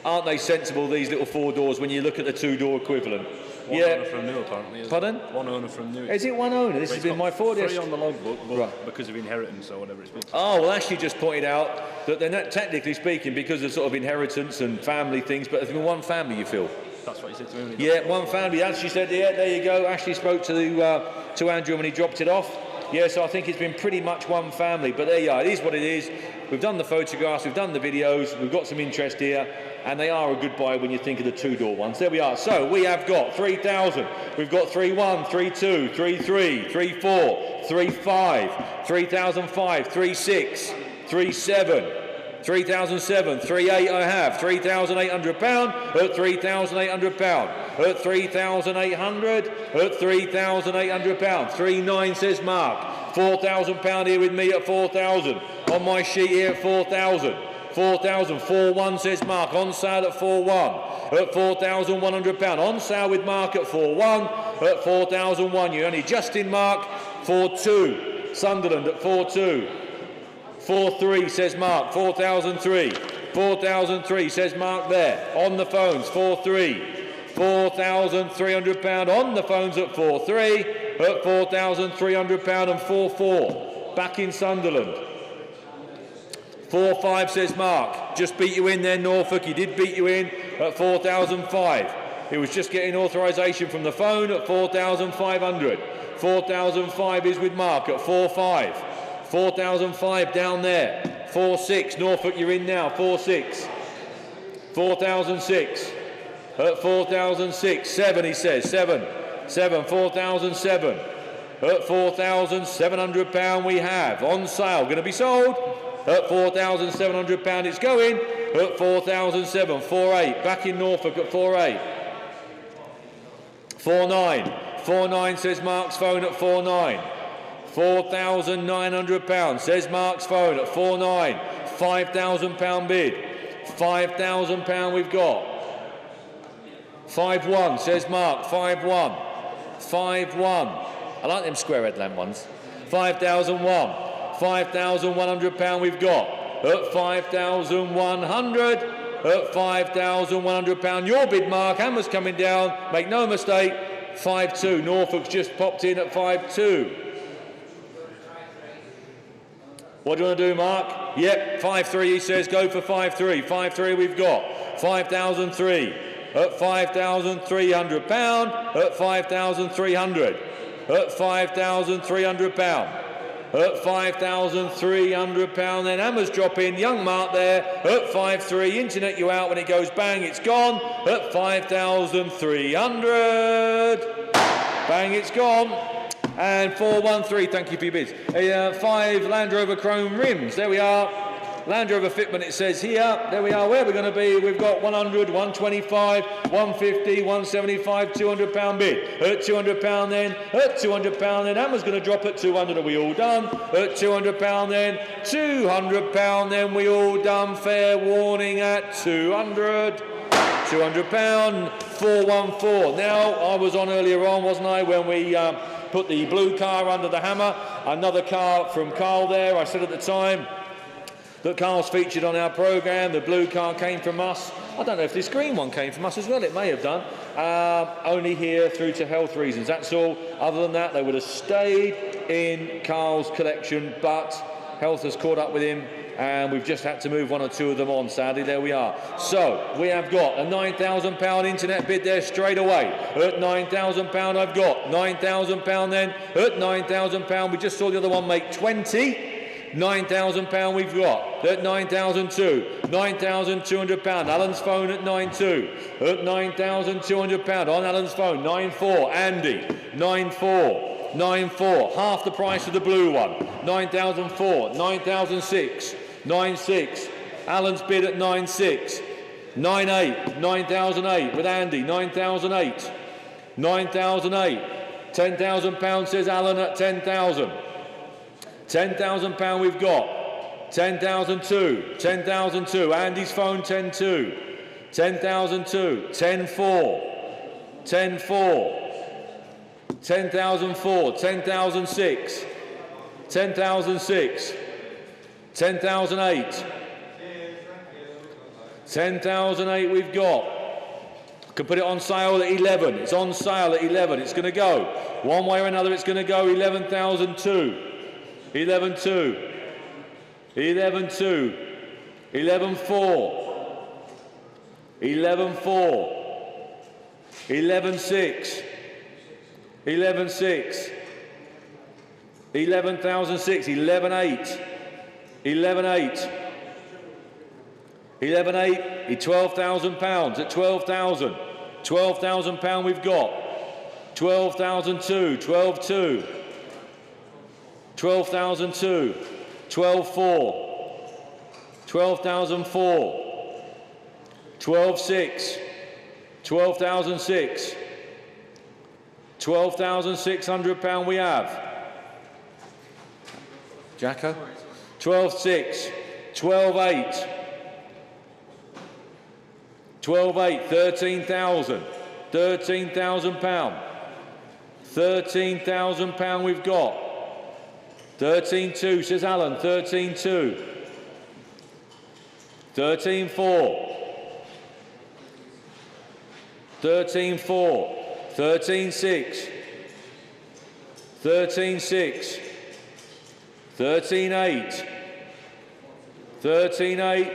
Aren't they sensible, these little 4 doors, when you look at the 2-door equivalent? One owner from new, apparently. Isn't Pardon? It? One owner from new. Is it one owner? This has been my 4 3 on the logbook, but right. because of inheritance or whatever it's been. Oh, well, Ashley just pointed out that they're not, technically speaking, because of sort of inheritance and family things, but there's been one family, you feel? That's what he said to me. Yeah, one family. Ashley said, yeah, there you go. Ashley spoke to Andrew when he dropped it off. Yeah, so I think it's been pretty much one family, but there you are. It is what it is. We've done the photographs, we've done the videos, we've got some interest here, and they are a good buy when you think of the 2-door ones. There we are. So we have got 3,000. We've got 3-1, 3-2, 3-3, 3-4, 3-5, 3,005, 3-6, 3-7. 3,007, 3,8 I have, £3,800 at £3,800 at 3,800 at £3,800 3,9 says Mark, £4,000 here with me at 4,000 on my sheet here at 4,000 4,000 4,1 says Mark on sale at 4,1 at £4,100 on sale with Mark at 4,1 at 4,001 you only just in Mark 4,2 Sunderland at 4,2 4,3 says Mark, 4,003. 4,003 says Mark there. On the phones, 4,3. £4,300 on the phones at 4,3. At £4,300 and 4,4. Back in Sunderland. 4,5 says Mark. Just beat you in there, Norfolk. He did beat you in at 4,005. He was just getting authorisation from the phone at 4,500. 4,005 is with Mark at 4,5. 4,005 down there. 4,6 Norfolk, you're in now. 4,6. 4,006 at 4,006. 7 he says. 7. 4,007 at £4,700 we have on sale. Going to be sold at £4,700. It's going at 4,007. 4,8 back in Norfolk at 4,8. 4,9. 4,9 says Mark's phone at 4,9. £4,900 says Mark's phone at 4,9. £5,000 bid. £5,000 we've got. 5,1 says Mark. 5,1. 5,1. I like them square headlamp ones. 5,001. £5,100 we've got. At 5,100. At £5,100. Your bid, Mark. Hammer's coming down. Make no mistake. 5,2. Norfolk's just popped in at 5,2. What do you want to do, Mark? Yep, 5,3 he says, go for 5,3. 5,3 we've got. 5,003 at £5,300. At 5,300. At £5,300. At £5,300. Then hammers drop in. Young Mark there at 5,3. Internet you out when it goes bang, it's gone. At 5,300. Bang, it's gone. And 413, thank you for your bids. 5 Land Rover Chrome rims. There we are. Land Rover fitment, it says here. There we are. Where we're going to be. We've got 100, 125, 150, 175, £200 bid. At £200 then. At £200 then. Hammer's going to drop at 200. Are we all done? At £200 then. £200 then. We all done. Fair warning at 200. £200. 414. Now, I was on earlier on, wasn't I, when we put the blue car under the hammer. Another car from Carl there. I said at the time that Carl's featured on our programme. The blue car came from us. I don't know if this green one came from us as well. It may have done. Only here through to health reasons. That's all. Other than that, they would have stayed in Carl's collection, but health has caught up with him, and we've just had to move 1 or 2 of them on, sadly. There we are. So we have got a £9,000 internet bid there straight away. At £9,000 I've got £9,000 then. At £9,000 we just saw the other one make 20. £9,000 we've got. At 9,002. £9,200. Alan's phone at 9,2. At £9,200 on Alan's phone. 9,4. Andy. 9,4. 9,4. Half the price of the blue one. 9,004. 9,006. 9.6. Alan's bid at 9.6. 9.8. 9,008 with Andy. 9,008. 9,008. £10,000 says Alan at 10,000. £10,000 we've got. 10,002. 10,002. Andy's phone 10.2. 10,002. 10.4. 10.4. 10,004. 10,006. 10,006. 10,008. 10,008 we've got. Can put it on sale at 11. It's on sale at 11. It's going to go. One way or another, it's going to go. 11,002. 11,2. 11,2. 11,4. 11,4. 11,6. 11,6. 11,006. 11,8. 11,8. 11,8. £12,000 at 12,000. £12,000 we've got. 12,002. 12,2. 12,002. 12,4. 12,004. 12,6. 12,006. £12,600 we have. Jacko? 12,6. 12,8. 12,8. 13,000. £13,000. £13,000 we've got. 13.2 says Alan. 13.2. 13.4. 13.4. 13.6. 13.6. 13.8. 13.8.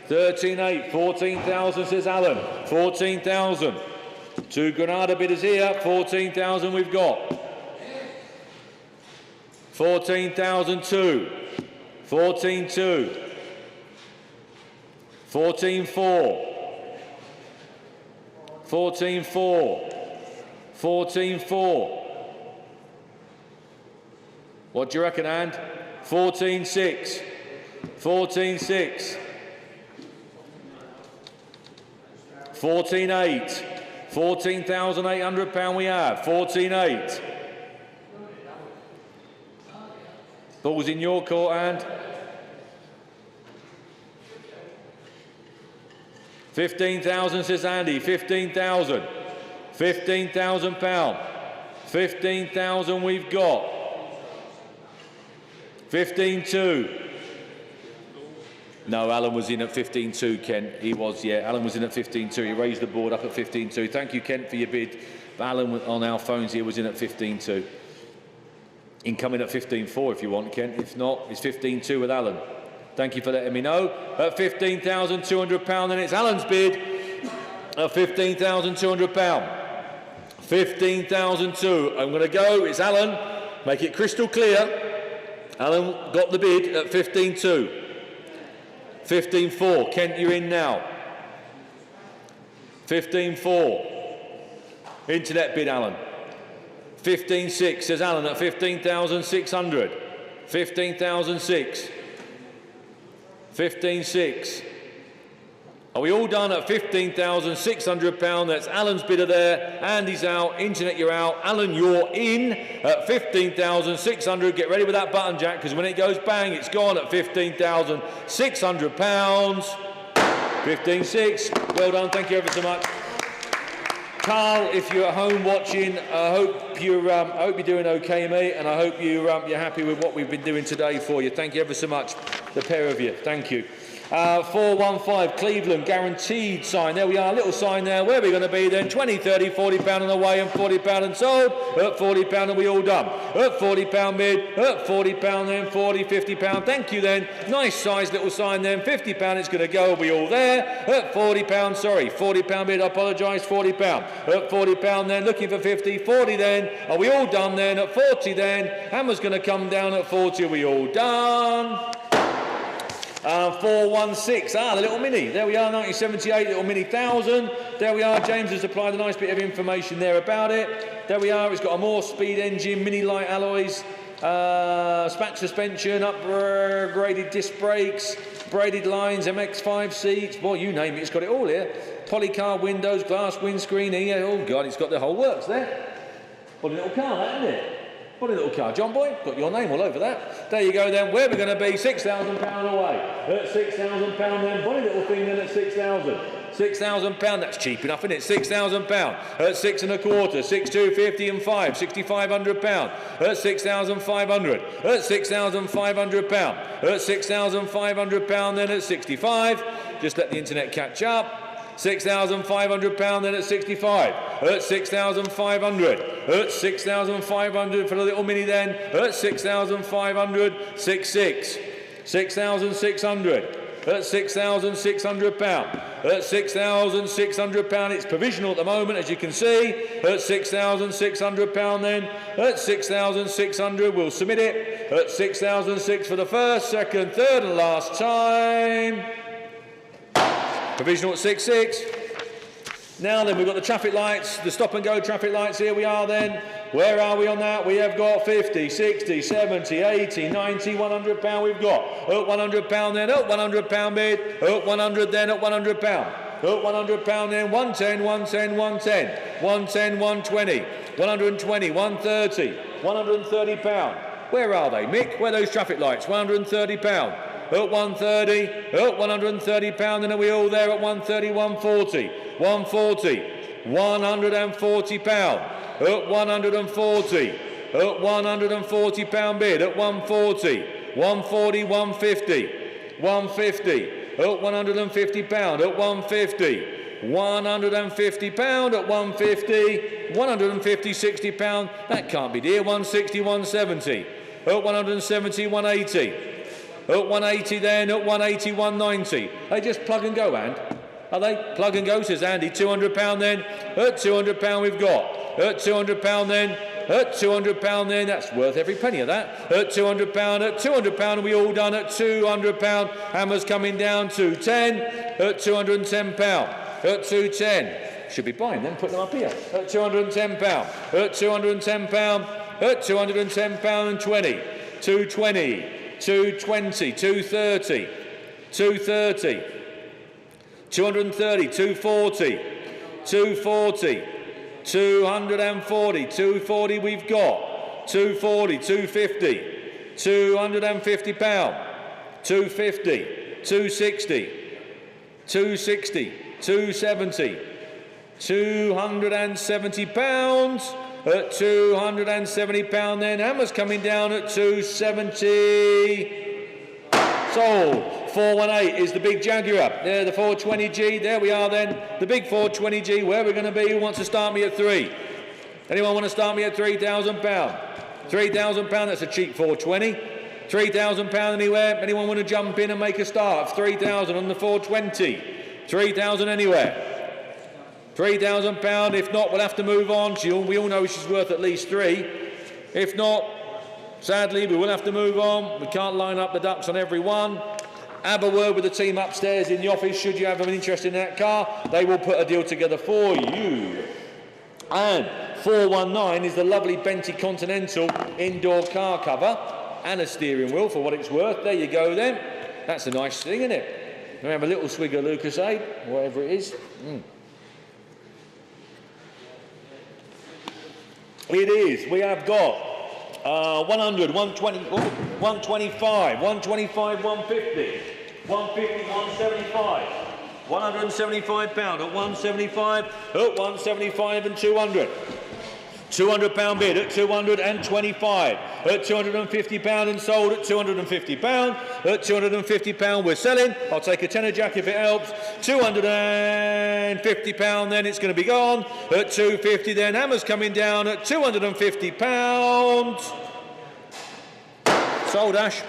13.8. 14,000 says Alan. 14,000. Two Granada bidders here. 14,000 we've got. 14,002. 14.2. 14.4. 14.4. 14.4. What do you reckon, And? 14.6. 14.6. 14.8. £14,800 we have. 14.8. Ball's in your court, And. 15,000 says Andy. 15,000. £15,000. 15,000 we've got. 15.2. No, Alan was in at 15.2, Kent. He was, yeah. Alan was in at 15.2. He raised the board up at 15.2. Thank you, Kent, for your bid. But Alan on our phones here was in at 15.2. Incoming at 15.4 if you want, Kent. If not, it's 15.2 with Alan. Thank you for letting me know. At £15,200, then it's Alan's bid at £15,200. 15,002. I'm going to go. It's Alan. Make it crystal clear. Alan got the bid at 15.2. 15.4. Kent, you're in now. 15.4. Internet bid, Alan. 15.6 says Alan at 15,600. 15,006. 15.6. Are we all done at £15,600? That's Alan's bidder there. Andy's out. Internet, you're out. Alan, you're in at £15,600. Get ready with that button, Jack, because when it goes bang, it's gone at £15,600. 15.6. Well done. Thank you ever so much. Carl, if you're at home watching, I hope you're doing okay, mate, and I hope you're happy with what we've been doing today for you. Thank you ever so much, the pair of you. Thank you. 415 Cleveland, guaranteed sign. There we are, little sign there. Where are we going to be then? 20, 30, £40 on the way and £40 and sold. At £40 and we all done. At £40 bid. At £40 then, 40, £50. Thank you then. Nice size little sign then. £50 it's going to go. Are we all there? At £40, sorry. £40 bid, I apologise, £40. At £40 then, looking for 50, 40 then. Are we all done then? At 40 then. Hammer's going to come down at 40. Are we all done? 416, the little Mini. There we are, 1978, little Mini 1000. There we are, James has supplied a nice bit of information there about it. There we are, it's got a more speed engine, Mini light alloys. Spack suspension, upgraded disc brakes, braided lines, MX5 seats. Boy, you name it, it's got it all here. Polycar windows, glass windscreen here. Oh God, it's got the whole works there. What a little car, that, isn't it? What a little car. John Boy, got your name all over that. There you go then. Where we're going to be, £6,000 away. At £6,000 then. Funny little thing then at 6,000. £6,000, that's cheap enough, isn't it? £6,000 at 6 1/4, 6,250 and 5, £6,500 at 6,500, at £6,500, at £6,500 then at 65. Just let the internet catch up. £6,500 then at 65, at 6,500, at 6,500 for the little mini then, at 6,500, 6,600, 6,600, at £6,600, at £6,600, it's provisional at the moment as you can see, at £6,600 then, at 6,600, we'll submit it, at 6,600 for the first, second, third and last time. Provisional at 6,600. Now then, we've got the traffic lights, the stop and go traffic lights. Here we are then. Where are we on that? We have got 50, 60, 70, 80, 90, £100 we've got. At £100 then, at £100 bid. At 100 then, at £100. At £100 then, 110, 110, 110, 110, 120, 120, 130, £130. Where are they, Mick? Where are those traffic lights? £130. At 130, at £130, and are we all there at 130, 140, 140, £140, at 140, at £140 bid, at 140, 140, 150, 150, at £150, at 150, £150 at 150, 150, £60, that can't be dear, 160, 170, at 170, 180, at 180 then, at 180, 190. They just plug and go, and are they? Plug and go, says Andy. £200 then, at £200 we've got. At £200 then, at £200 then, that's worth every penny of that. At £200, at £200, are we all done? At £200, hammers coming down, 210, at £210, at 210. Should be buying them, put them up here. At £210, at £210, at £210 and 20, 220, 220, 230, 230, 230, 240, 240, 240, 240 we've got, 240, 250, £250, 250, 260, 260, 270, £270, at £270 then, hammers coming down at 270, sold. 418 is the big Jaguar, there the 420G, there we are then, the big 420G, where we're going to be, who wants to start me at 3? Anyone want to start me at £3,000? £3,000, that's a cheap 420, £3,000 anywhere, anyone want to jump in and make a start? 3,000 on the 420, 3,000 anywhere. £3,000, if not, we'll have to move on. We all know she's worth at least 3. If not, sadly, we will have to move on. We can't line up the ducks on every one. Have a word with the team upstairs in the office. Should you have an interest in that car, they will put a deal together for you. And 419 is the lovely Bentley Continental indoor car cover and a steering wheel for what it's worth. There you go then. That's a nice thing, isn't it? We have a little swig of Lucasade, whatever it is. It is. We have got 100, 120, 125, 125, 150, 150, 175, £175 at 175, at 175 and 200. £200 bid at 225, at £250 and sold at £250, at £250 we're selling. I'll take a tenner jack if it helps. £250 then it's going to be gone. At £250 then, hammers coming down at £250. Sold, Ash.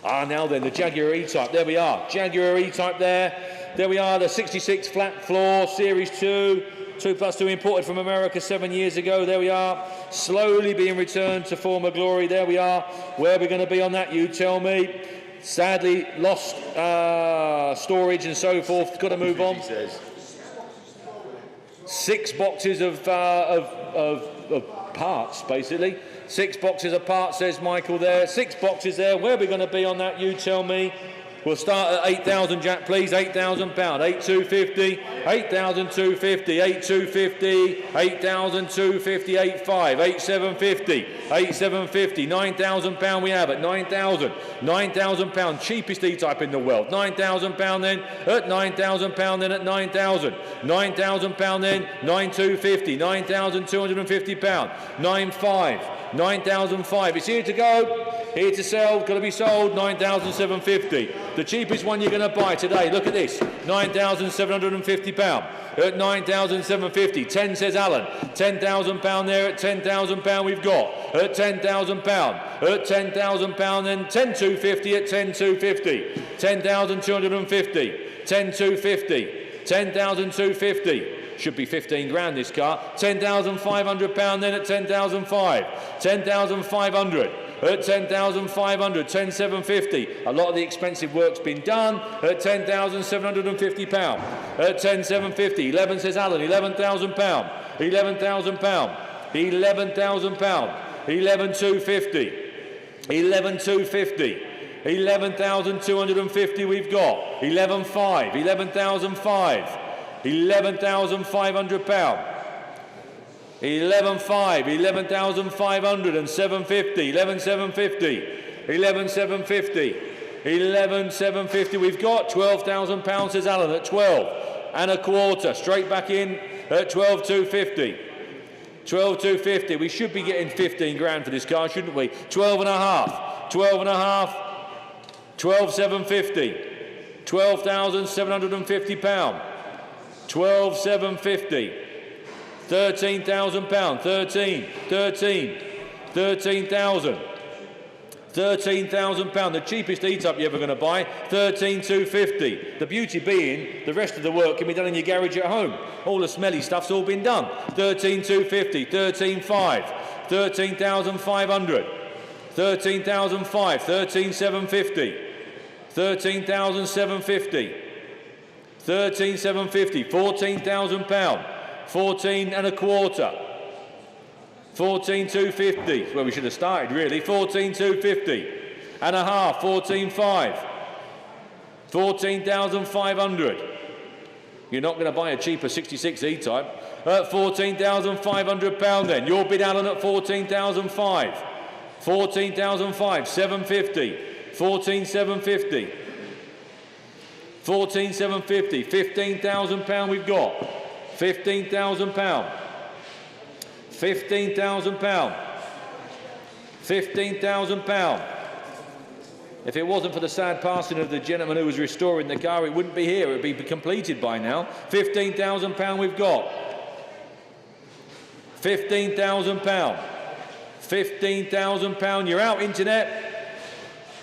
Now then, the Jaguar E-Type, there we are. Jaguar E-Type there. There we are, the 66 flat floor, Series 2. 2+2 imported from America 7 years ago. There we are, slowly being returned to former glory. There we are. Where are we going to be on that, you tell me? Sadly lost storage and so forth. Got to move on. 6 boxes of parts, basically. 6 boxes apart, says Michael there. 6 boxes there. Where are we going to be on that? You tell me. We'll start at 8,000, Jack, please. £8,000. 8,250. 8,250. 8,250. 8,250. 8,500. 8,750. 8,750. £9,000 we have at 9,000. £9,000. Cheapest E-type in the world. £9,000 then at £9,000 then at 9,000. £9,000 then 9,250. £9,250. 9,500. 9,500. It's here to go. Here to sell, got to be sold, 9,750. The cheapest one you're going to buy today, look at this, £9,750. At 9,750, 10 says Alan. £10,000 there at £10,000 we've got. At £10,000. At £10,000 then 10,250 at 10,250. 10,250. 10,250. 10,250. Should be 15 grand this car. £10,500 then at 10,500. 10,500. At 10,500, 10,750. A lot of the expensive work's been done at £10,750. At 10,750. 11 says Alan. £11,000. £11,000. £11,000. 11,250. 11,250. 11,250 we've got. 11,500. 11,500. £11,500. 11,500, 11,500 and 750, 11,750, 11,750, 11,750 we've got. £12,000 says Alan at 12 and a quarter, straight back in at 12,250. 12,250, we should be getting 15 grand for this car, shouldn't we? 12 and a half, 12 and a half, 12,750, £12,750, 12,750. £13,000, 13, 13,000, £13,000, the cheapest E-type you're ever going to buy, 13,250. The beauty being, the rest of the work can be done in your garage at home. All the smelly stuff's all been done. 13,250, 13,500, 13,500, 13,500, 13,750, 13,750, 13,750, £14,000. 14 and a quarter. 14,250. Well, we should have started really. 14,250 and a half. 14,500. 14,500. You're not going to buy a cheaper 66 E-type at £14,500 then. Your bid, Alan, at 14,500. 14,500. 750. 14,750. 14,750. £15,000 we've got. £15,000. £15,000. £15,000. If it wasn't for the sad passing of the gentleman who was restoring the car, it wouldn't be here. It would be completed by now. £15,000 we've got. £15,000. £15,000. You're out, internet.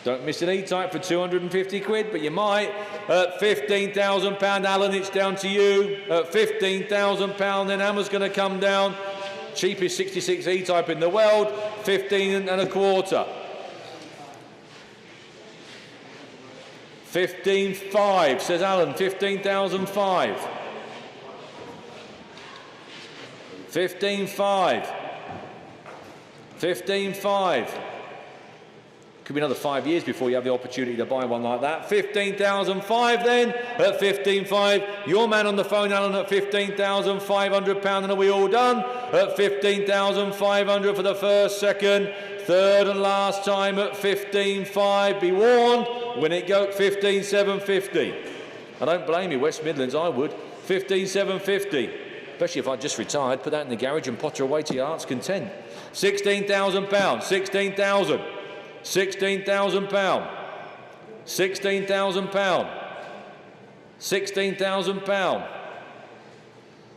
Don't miss an E-type for 250 quid, but you might. At £15,000, Alan, it's down to you. At £15,000, then Hammer's going to come down. Cheapest 66 E-type in the world, 15 and a quarter. 15,500, says Alan, 15,500. 15,500. 15,500. Could be another 5 years before you have the opportunity to buy one like that. 15,500 then, at 15,500. Your man on the phone, Alan, at £15,500, and are we all done? At 15,500 for the first, second, third and last time at 15,500. Be warned, when it goes 15,750. I don't blame you, West Midlands, I would. 15,750. Especially if I just retired, put that in the garage and potter away to your heart's content. £16,000, 16,000. £16,000. £16,000. £16,000.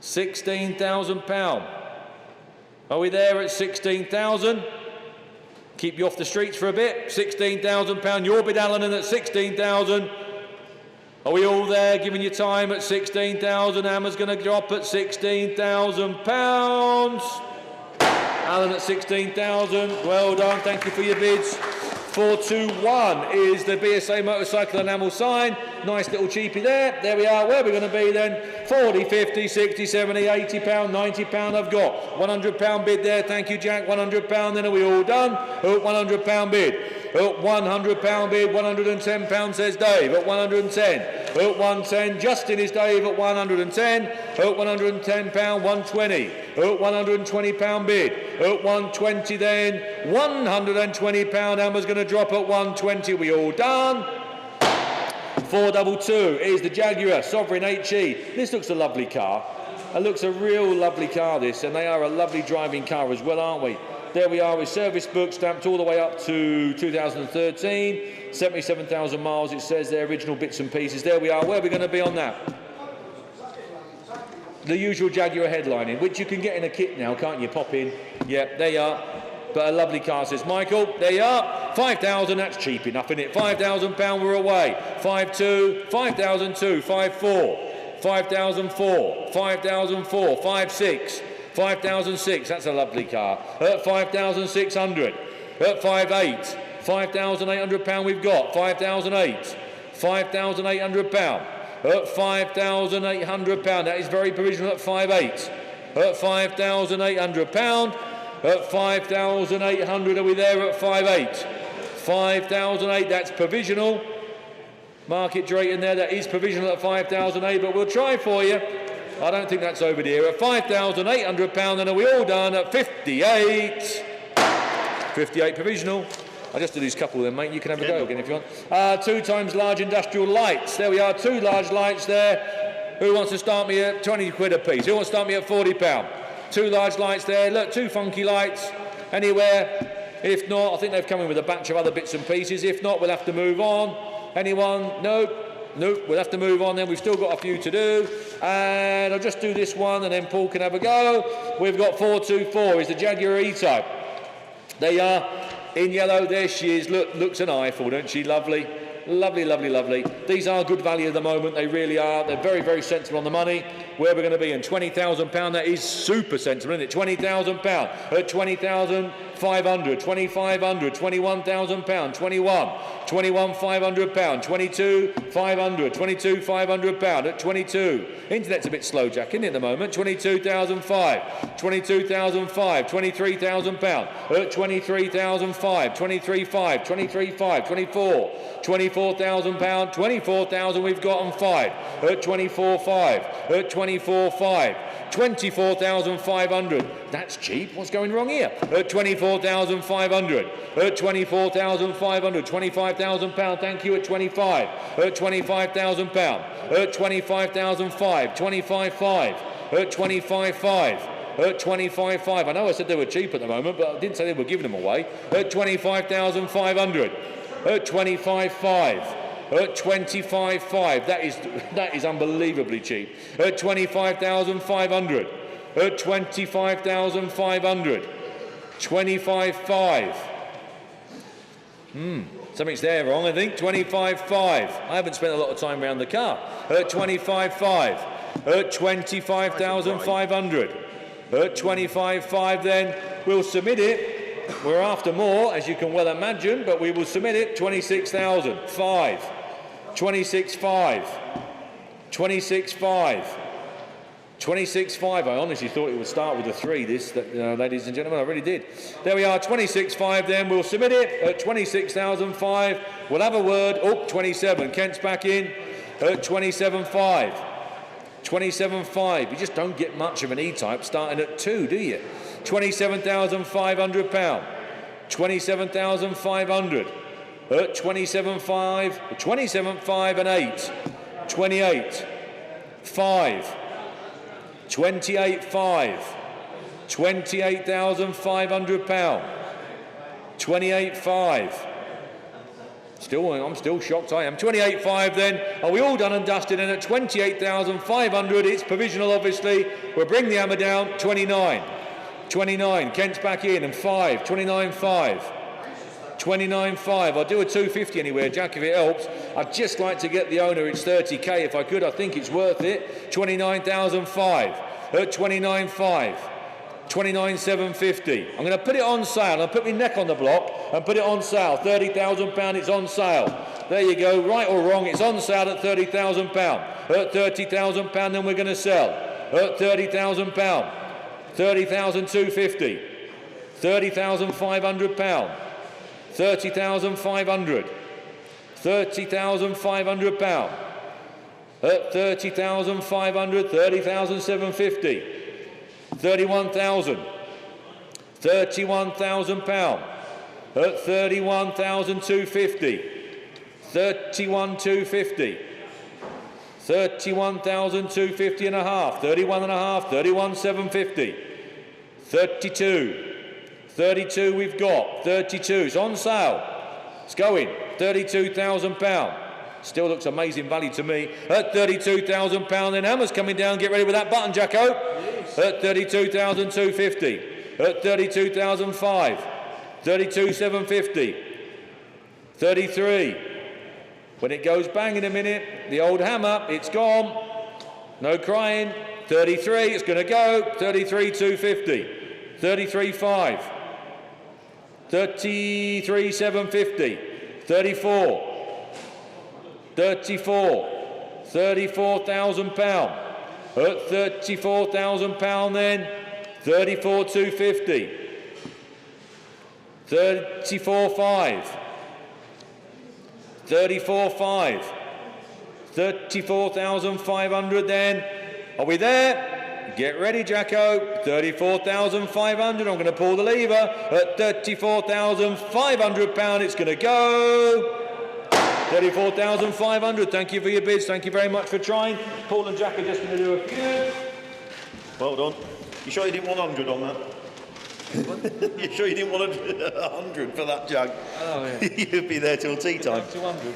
£16,000. Are we there at 16,000? Keep you off the streets for a bit. £16,000. Your bid, Alan, and at 16,000. Are we all there? Giving you time at 16,000. Hammer's going to drop at £16,000. Alan at 16,000. Well done. Thank you for your bids. 421 is the BSA motorcycle enamel sign. Nice little cheapie there. There we are. Where are we going to be then? 40, 50, 60, 70, 80 pound, 90 pound I've got. 100 pound bid there. Thank you, Jack. 100 pound. Then are we all done? 100 pound bid. 100 pound bid. 110 pound says Dave. At 110. 110. Justin is Dave at 110. 110 pound. 120. 120 pound bid. 120 then. 120 pound. Amber's going to drop at 120. We all done? 422 is the Jaguar Sovereign HE. This looks a lovely car. It looks a real lovely car, this, and they are a lovely driving car as well, aren't we? There we are with service book stamped all the way up to 2013, 77,000 miles. It says there, original bits and pieces. There we are. Where are we going to be on that? The usual Jaguar headlining, which you can get in a kit now, can't you? Pop in. Yeah, there you are. But a lovely car, says Michael. There you are. 5,000, that's cheap enough, isn't it? £5,000, we're away. 5,2, 5,002, 5,4, 5,004, 5,004, 5,6, 5,006, that's a lovely car. At 5,600, at 5,8, £5,800 we've got. 5,008, £5,800. At £5,800, that is very provisional at 5,8. At £5,800. At 5,800, are we there at 5,8? 5,008, that's provisional. Market rate in there, that is provisional at 5,008, but we'll try for you. I don't think that's over there. At £5,800, then are we all done at 58? 58 provisional. I'll just do these couple then, mate. You can have a go again if you want. 2 times large industrial lights. There we are, 2 large lights there. Who wants to start me at 20 quid a piece? Who wants to start me at £40? 2 large lights there. Look, 2 funky lights. Anywhere? If not, I think they've come in with a batch of other bits and pieces. If not, we'll have to move on. Anyone? Nope. Nope. We'll have to move on then. We've still got a few to do. And I'll just do this one and then Paul can have a go. We've got 424 is the Jaguar E-Type. There you are. In yellow, there she is. Look, looks an eyeful, don't she? Lovely. Lovely, lovely, lovely. These are good value at the moment. They really are. They're very, very sensible on the money. Where we're going to be in £20,000, that is super sensible, isn't it? £20,000 at 20,500, 2,500, £21,000, 21,500, 22,500, £22,500 at 22. Internet's a bit slow, Jack, isn't it, at the moment? 22,005, 22,005, £23,000 at 23,005, 23,500, 23,500, 24. £24,000, 24,000 we've got on 5 at 24,500, at 24,500, 24,500. That's cheap. What's going wrong here? At 24,500, at 24,500, £25,000. Thank you at 25, at £25,000, at 25,500, 25,500, at 25,500. At 25,500. I know I said they were cheap at the moment, but I didn't say they were giving them away. At 25,500. At 25,500, at 25,500, that is unbelievably cheap. At 25,500, at 25,500, 25,500. Something's there wrong, I think. 25,500. I haven't spent a lot of time around the car. At 25,500, at 25,500, at 25,500. Then we'll submit it. We're after more, as you can well imagine, but we will submit it. 26,005, 26,500, 26,500, 26,500. I honestly thought it would start with a 3, this, ladies and gentlemen, I really did. There we are, 26,500 then. We'll submit it at 26,005. We'll have a word. Oh, 27. Kent's back in at 27,500. 27,500. You just don't get much of an E-Type starting at 2, do you? £27,500, 27,500, at 27,500, 27,500 and 8, 28, 5, 28,500, £28,500, 28,500. I'm still shocked, I am. 28,500 then. Are we all done and dusted? And at 28,500, it's provisional, obviously. We'll bring the hammer down. 29. 29, Kent's back in, and 5, 29,500, 29,500. I'll do a 250 anywhere, Jack, if it helps. I'd just like to get the owner, it's 30k if I could. I think it's worth it. 29,500, at 29,500, 29,750. I'm going to put it on sale. I'll put my neck on the block and put it on sale. £30,000, it's on sale. There you go, right or wrong, it's on sale at £30,000. At £30,000, then we're going to sell. At £30,000, £30,250. £30,500. £30,500. £30,500. At £30,500, £30,750. 31,000. £31,000. At 31,250. 31,250. 31,250 and a half. 31 and a half. 31,750. 32. 32 we've got. 32. It's on sale. It's going. £32,000. Still looks amazing value to me. At £32,000, then Hammer's coming down. Get ready with that button, Jacko. Yes. At 32,250. At 32,005. 32,750. 33. When it goes bang in a minute, the old hammer, it's gone. No crying. 33, it's going to go. 33,250. 33,5. 33,750. 34. 34. £34,000. At £34,000 then, 34,250. 34,5. 34,5. 34,500 then. Are we there? Get ready, Jacko. 34,500. I'm going to pull the lever. At £34,500, it's going to go. 34,500. Thank you for your bids. Thank you very much for trying. Paul and Jack are just going to do a few. Well done. You sure you didn't want 100 on that? You sure you didn't want 100 for that, Jag? Oh, yeah. You'd be there till tea time. 200.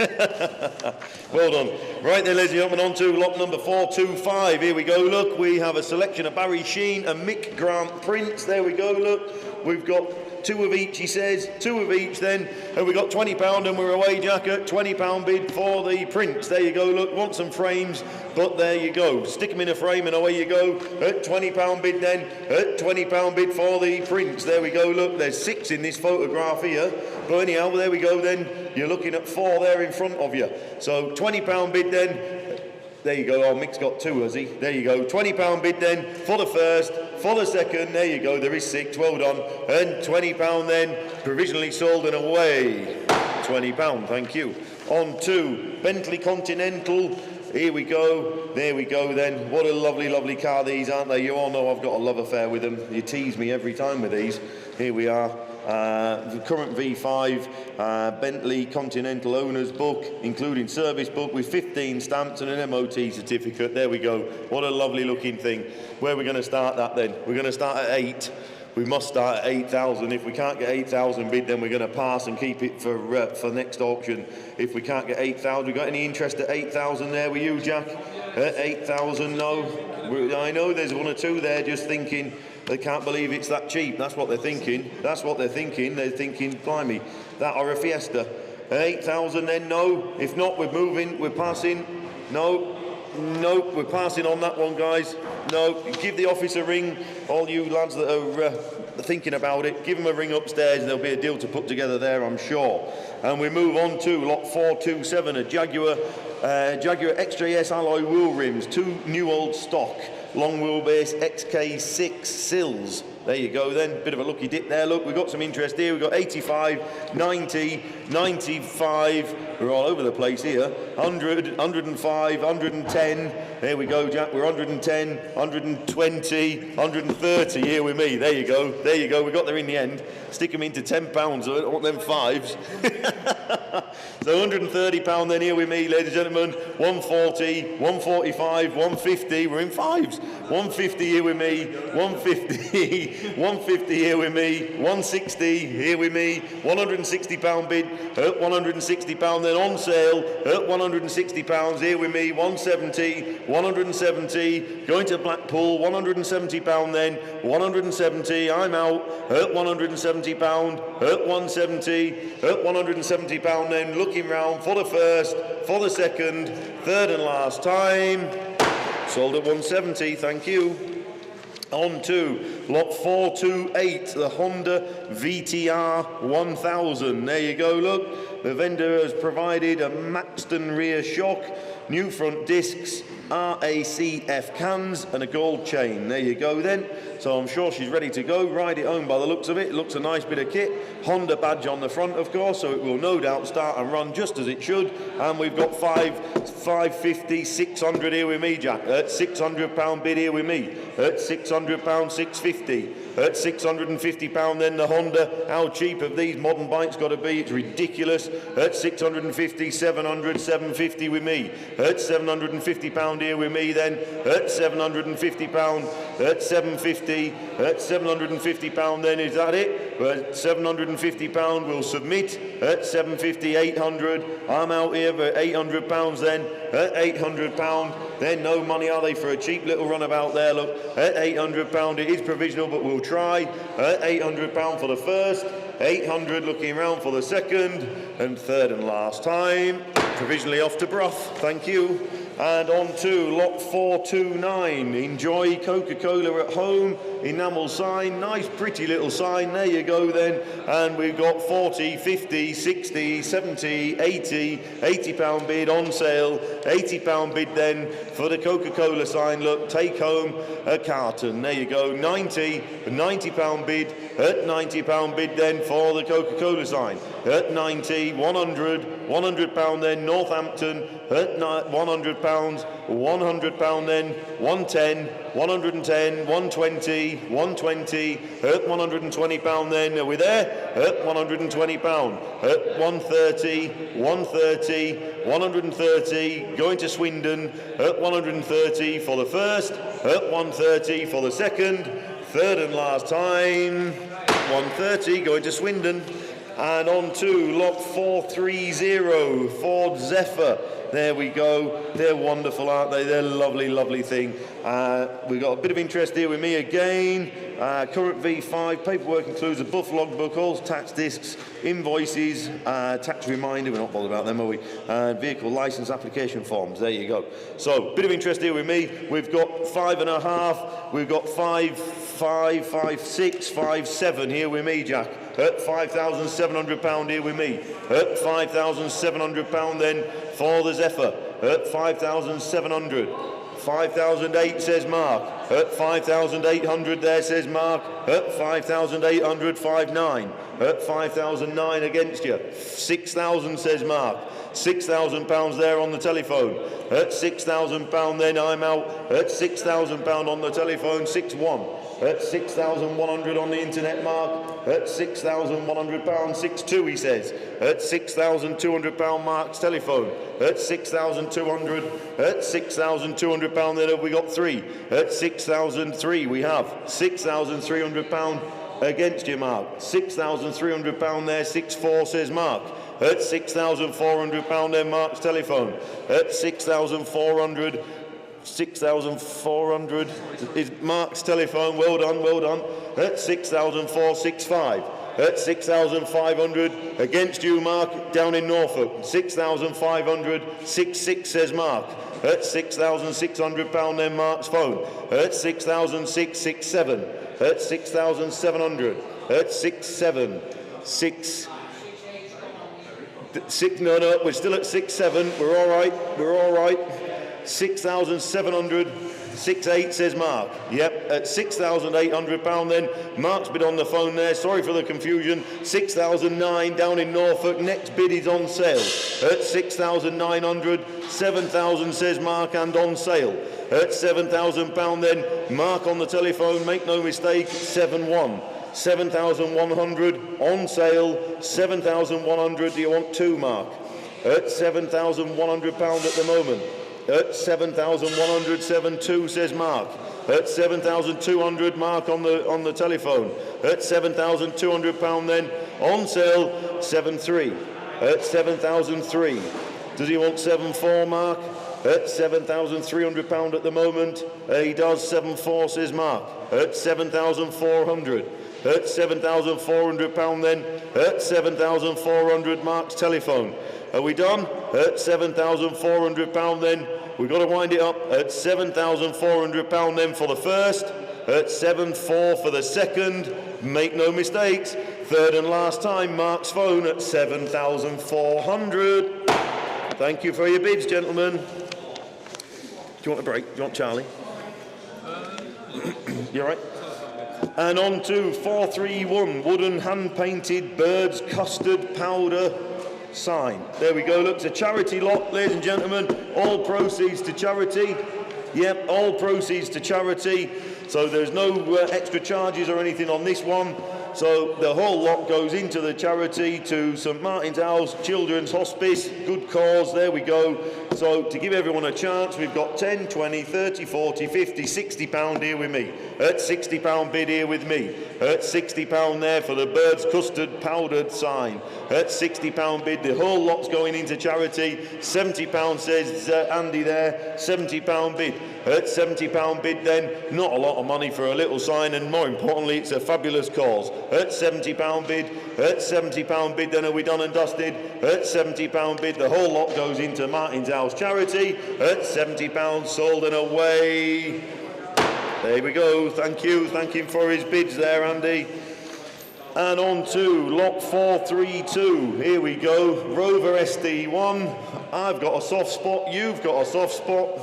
Well done. Right then, ladies and gentlemen, on to lot number 425. Here we go, look. We have a selection of Barry Sheen and Mick Grant prints. There we go, look. We've got 2 of each, he says. 2 of each then. And we got £20 and we're away, Jack, at £20 bid for the prints. There you go, look. Want some frames, but there you go. Stick them in a frame and away you go. At £20 bid then. At £20 bid for the prints. There we go, look. There's 6 in this photograph here. But anyhow, there we go then. You're looking at 4 there in front of you. So £20 bid then. There you go. Oh, Mick's got 2, has he? There you go. £20 bid then for the first. For the second, there you go, there is 6, well done. And £20 then, provisionally sold and away. £20, thank you. On to Bentley Continental. Here we go, there we go then. What a lovely, lovely car these, aren't they? You all know I've got a love affair with them. You tease me every time with these. Here we are. The current V5 Bentley Continental owner's book, including service book with 15 stamps and an MOT certificate. There we go. What a lovely looking thing. Where are we going to start that then? We're going to start at 8. We must start at 8,000. If we can't get 8,000 bid, then we're going to pass and keep it for next auction. If we can't get 8,000, we got any interest at 8,000 there with you, Jack? 8,000, no. I know there's 1 or 2 there just thinking. They can't believe it's that cheap. That's what they're thinking. That's what they're thinking. They're thinking, blimey, that or a Fiesta. 8,000 then, no. If not, we're moving, we're passing. No, we're passing on that one, guys. No, give the office a ring. All you lads that are thinking about it, give them a ring upstairs and there'll be a deal to put together there, I'm sure. And we move on to lot 427, a Jaguar XJS alloy wheel rims, 2 new old stock. Long wheelbase XK6 sills. There you go then, bit of a lucky dip there. Look, we've got some interest here. We've got 85, 90, 95. We're all over the place here. 100, 105, 110. There we go, Jack. We're 110, 120, 130 here with me. There you go. There you go. We got there in the end. Stick them into £10. I don't want them 5s. So £130 then here with me, ladies and gentlemen. 140, 145, 150. We're in 5s. 150 here with me. 150. 150 here with me. 160 here with me. £160 bid at £160 then on sale at £160 here with me. 170, 170 going to Blackpool. £170 then. 170. I'm out at £170 at 170 at £170 then. Looking round for the first, for the second, third and last time. Sold at 170. Thank you. On to lot 428, the Honda VTR 1000. There you go, look. The vendor has provided a Maxton rear shock, new front discs, RACF cans and a gold chain. There you go then. So I'm sure she's ready to go. Ride it home by the looks of it. It looks a nice bit of kit. Honda badge on the front, of course, so it will no doubt start and run just as it should. And we've got 550, 600 here with me, Jack. At £600 bid here with me. At £600, 650. At £650 then the Honda. How cheap have these modern bikes got to be? It's ridiculous. At 650, 700, 750 with me. At £750 here with me then. At £750, at 750. At £750 then, is that it? At £750 we'll submit. At 750, 800. I'm out here for £800 then. At £800 then, no money are they for a cheap little runabout there, look. At £800 it is provisional, but we'll try. At £800 for the first. 800 looking round for the second. And third and last time. Provisionally off to Brough, thank you. And on to lot 429. Enjoy Coca-Cola at home. Enamel sign, nice pretty little sign. There you go then. And we've got 40, 50, 60, 70, 80 pound bid on sale. £80 bid then for the Coca-Cola sign. Look, take home a carton. There you go. 90 pound bid. At £90 bid then for the Coca-Cola sign. At 90, 100 pound then Northampton. At £100, £100 then 110, 110, 120, 120. At £120 then, are we there? At £120. At 130, 130, 130. Going to Swindon. At 130 for the first. At 130 for the second. Third and last time. 130 going to Swindon. And on to lot 430, Ford Zephyr. There we go. They're wonderful, aren't they? They're a lovely, lovely thing. We've got a bit of interest here with me again. Current V5, paperwork includes a buff logbook, all tax discs, invoices, tax reminder, we're not bothered about them, are we? Vehicle license application forms, there you go. So, bit of interest here with me. We've got 5.5, we've got 5, 6, 5, 7 here with me, Jack. At £5,700 here with me. At £5,700 then for the Zephyr. At 5,700. 5,008 says Mark. At 5,800 there says Mark. At 5,800, 5,9. At 5,009 against you. 6,000 says Mark. £6,000 there on the telephone. At £6,000 then I'm out. At £6,000 on the telephone, 6-1. At 6,100 on the internet, Mark. At £6,100, 6-2 he says. At £6,200 Mark's telephone. At 6,200. At £6,200 then have we got 3. At 6,003 we have. £6,300 against you, Mark. £6,300 there, 6-4 says Mark. At £6,400 then Mark's telephone. At 6,400. 6,400 is Mark's telephone. Well done, well done. At 6,465. At 6,500 against you, Mark, down in Norfolk. 6,500, 6-6 says Mark. At £6,600 then Mark's phone. At 6,006, 6-7. At 6,700. At 6-7. 6. No, we're still at 6-7. We're all right. We're all right. 6,700, 6-8 says Mark. Yep, at £6,800 then. Mark's bid on the phone there. Sorry for the confusion. 6,009 down in Norfolk. Next bid is on sale. At 6,900, 7,000 says Mark and on sale. At £7,000 then. Mark on the telephone. Make no mistake. 7-1. 7,100 on sale. 7,100. Do you want 2, Mark? At £7,100 at the moment. At 7,100, 7-2 says Mark. At 7,200, Mark on the telephone. At £7,200 then on sale, 7-3. At 7,003. Does he want 7-4, Mark? At £7,300 at the moment. He does. 7-4 says Mark. At 7,400. At £7,400 then. At 7,400, Mark's telephone. Are we done? At £7,400 then. We've got to wind it up at £7,400 then for the first. at 7.4 for the second. Make no mistakes. Third and last time, Mark's phone at 7,400. Thank you for your bids, gentlemen. Do you want a break? Do you want Charlie? You all right? And on to 431, wooden hand-painted birds custard powder sign. There we go. Look, it's a charity lot, ladies and gentlemen. All proceeds to charity. Yep, all proceeds to charity. So there's no extra charges or anything on this one. So the whole lot goes into the charity to St Martin's House Children's Hospice. Good cause, there we go. So to give everyone a chance, we've got 10, 20, 30, 40, 50, 60 pound here with me. At 60 pound bid here with me. At 60 pound there for the birds custard powdered sign. At 60 pound bid, the whole lot's going into charity. 70 pound says Andy there, 70 pound bid. At 70 pound bid then, not a lot of money for a little sign, and more importantly, it's a fabulous cause. At 70 pound bid, at 70 pound bid then, are we done and dusted? At 70 pound bid, the whole lot goes into Martin's House charity. At 70 pounds sold and away. There we go, thank you, thank him for his bids there, Andy. And on to lot 432, here we go, Rover SD1. I've got a soft spot, you've got a soft spot.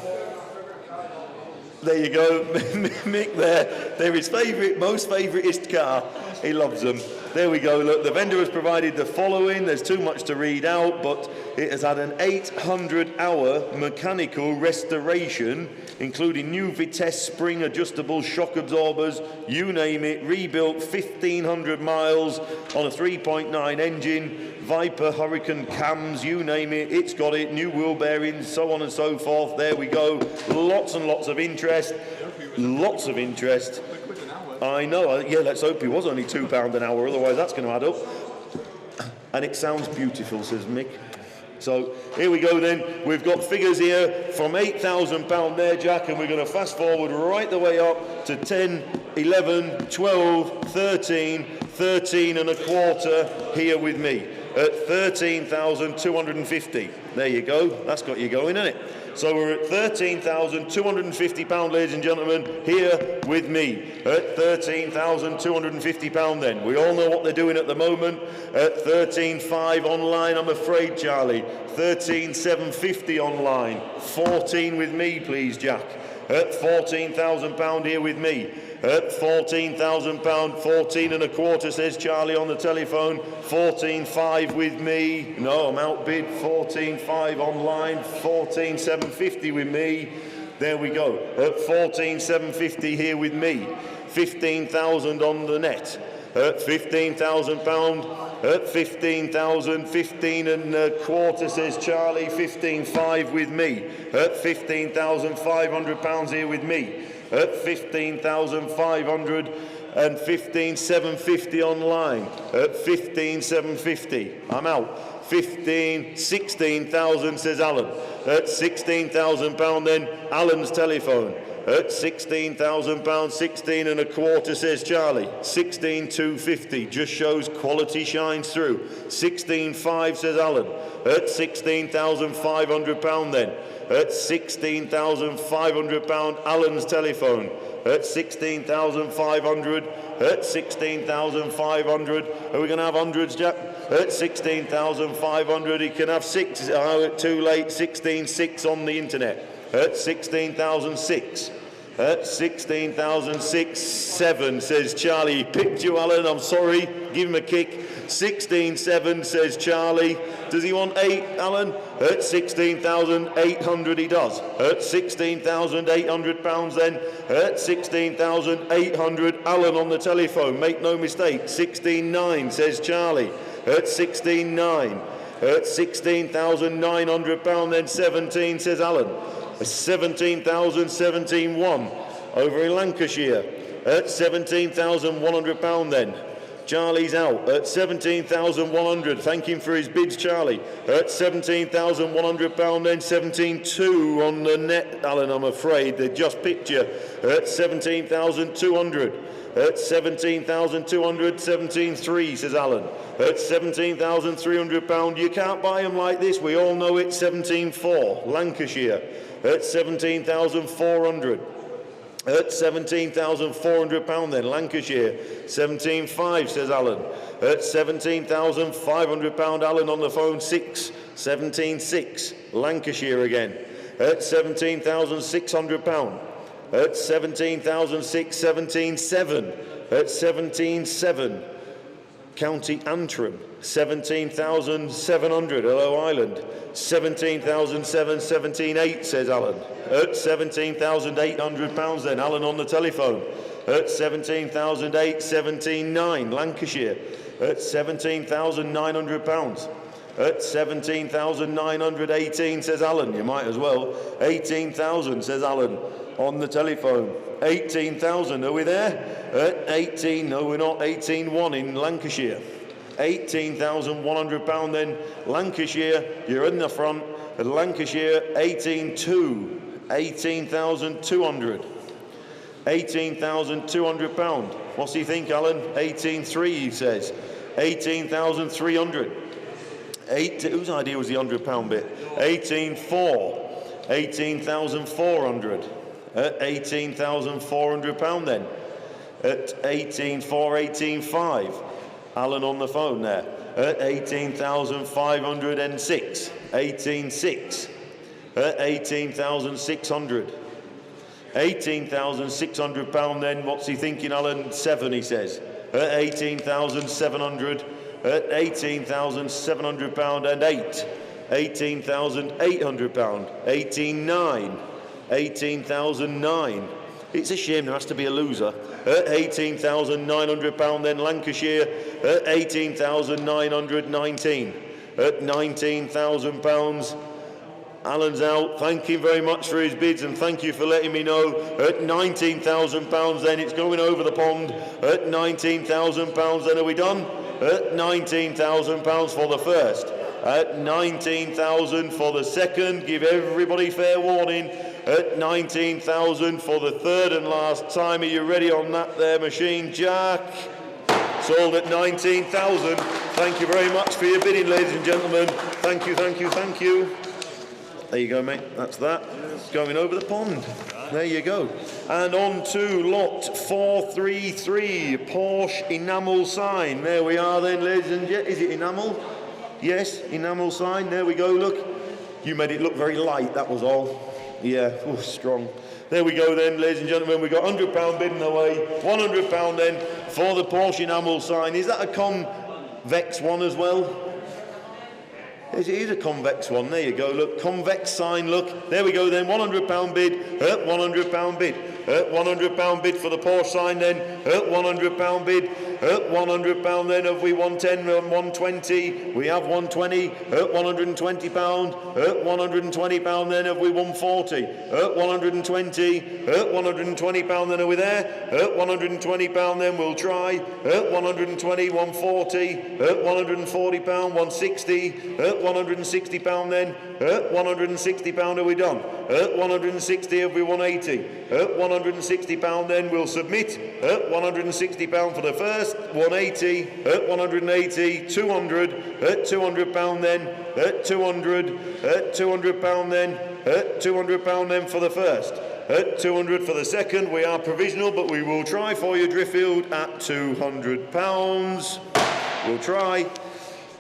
There you go, Mick there. They're his favourite, most favouriteest car. He loves them. There we go, look, the vendor has provided the following. There's too much to read out, but it has had an 800-hour mechanical restoration, including new Vitesse spring adjustable shock absorbers, you name it, rebuilt 1,500 miles on a 3.9 engine, Viper Hurricane cams, you name it, it's got it, new wheel bearings, so on and so forth. There we go, lots and lots of interest, lots of interest. I know, yeah, let's hope it was only £2 an hour, otherwise that's going to add up. And it sounds beautiful, says Mick. So here we go then, we've got figures here from £8,000 there, Jack, and we're going to fast forward right the way up to 10, 11, 12, 13, 13 and a quarter here with me at 13,250. There you go, that's got you going, isn't it? So we're at £13,250, ladies and gentlemen, here with me at £13,250 then. We all know what they're doing at the moment at 13,500 online, I'm afraid, Charlie. 13,750 online. 14 with me, please, Jack. At £14,000 here with me. At £14,000, 14 and a quarter, says Charlie on the telephone. 14.5 with me. No, I'm outbid. 14.5 online. 14.750 with me. There we go. At 14.750 here with me. 15,000 on the net. At £15,000. At 15,000, 15 and a quarter, says Charlie. 15.5 with me. At £15,500 here with me. At 15,500 and 15,750 online. At 15,750, I'm out. 16,000, says Alan. At £16,000 then, Alan's telephone. At £16,000, 16 and a quarter, says Charlie. 16,250, just shows quality shines through. 16,500, says Alan. At £16,500 then. At £16,500, Alan's telephone. At 16,500, at 16,500. Are we going to have hundreds, Jack? At 16,500, he can have six. Too late, 16,600 on the internet. At 16,006. At 16,006, 7, says Charlie. He picked you, Alan, I'm sorry. Give him a kick. 16,700, says Charlie. Does he want 8, Alan? At 16,800 he does. At £16,800 then. At 16,800, Alan on the telephone. Make no mistake. 16,900, says Charlie. At 16,900. At £16,900 then. 17, says Alan. 17,000, 17,100 over in Lancashire. At £17,100 then. Charlie's out at 17,100. Thank him for his bids, Charlie. At £17,100 then. 17,200 on the net, Alan, I'm afraid. They just picked you. At 17,200. At 17,200, 17,300, says Alan. At £17,300, you can't buy them like this. We all know it's 17,400, Lancashire. At 17,400. At £17,400 then, Lancashire. 17,500, says Alan. At £17,500, Alan on the phone, 6. 17,600, Lancashire again. At £17,600. At 17,600, 17,700. At 17,700, County Antrim. 17,700, Hello Island. 17,700, 17,800, says Alan. At £17,800 then, Alan on the telephone. At 17,800, 17,900, Lancashire. At £17,900. At 17,918, says Alan. You might as well. 18,000, says Alan on the telephone. 18,000, are we there? At 18, no we're not. 18,100 in Lancashire. £18,100 then, Lancashire, you're in the front. At Lancashire, 18,200. 18,200. £18,200. What's he think, Alan? 18,300, he says. 18,300. Whose idea was the £100 bit? 18,400. 18,400. At £18,400 then. At 18,400, 18,500. Alan on the phone there. At 18,506. 18,600. At 18,600. £18,600 then. What's he thinking, Alan? 7, he says. At 18,700. At £18,700 and 8. £18,800. 18,900. 18,009. It's a shame there has to be a loser. At £18,900 then, Lancashire. At £18,919. At £19,000. Alan's out. Thank you very much for his bids and thank you for letting me know. At £19,000 then, it's going over the pond. At £19,000 then, are we done? At £19,000 for the first. At 19,000 for the second. Give everybody fair warning. At 19,000 for the third and last time. Are you ready on that there machine, Jack? Sold at 19,000. Thank you very much for your bidding, ladies and gentlemen. Thank you, thank you, thank you. There you go, mate. That's that. Going over the pond. There you go. And on to lot 433, Porsche enamel sign. There we are then, ladies and gentlemen. Is it enamel? Yes, enamel sign. There we go, look. You made it look very light, that was all. Yeah, ooh, strong. There we go then, ladies and gentlemen. We've got £100 bidding away. £100 then for the Porsche enamel sign. Is that a convex one as well? It is a convex one. There you go. Look, convex sign. Look. There we go then. £100 bid. £100 bid. £100 bid for the Porsche sign then. £100 bid. £100 then. Have we 110 and 120? We have 120. £120. £120 then. Have we 140? £120. £120 then. Are we there? £120 then. We'll try. £120. 140. £140. 160. £160 then. £160 are we done? £160 have we 180? £160 then we'll submit. £160 for the first. 180. £180. 200. £200 then. £200. £200 then. £200 then for the first. At 200 for the second. We are provisional, but we will try for you, Driffield, at £200. We'll try.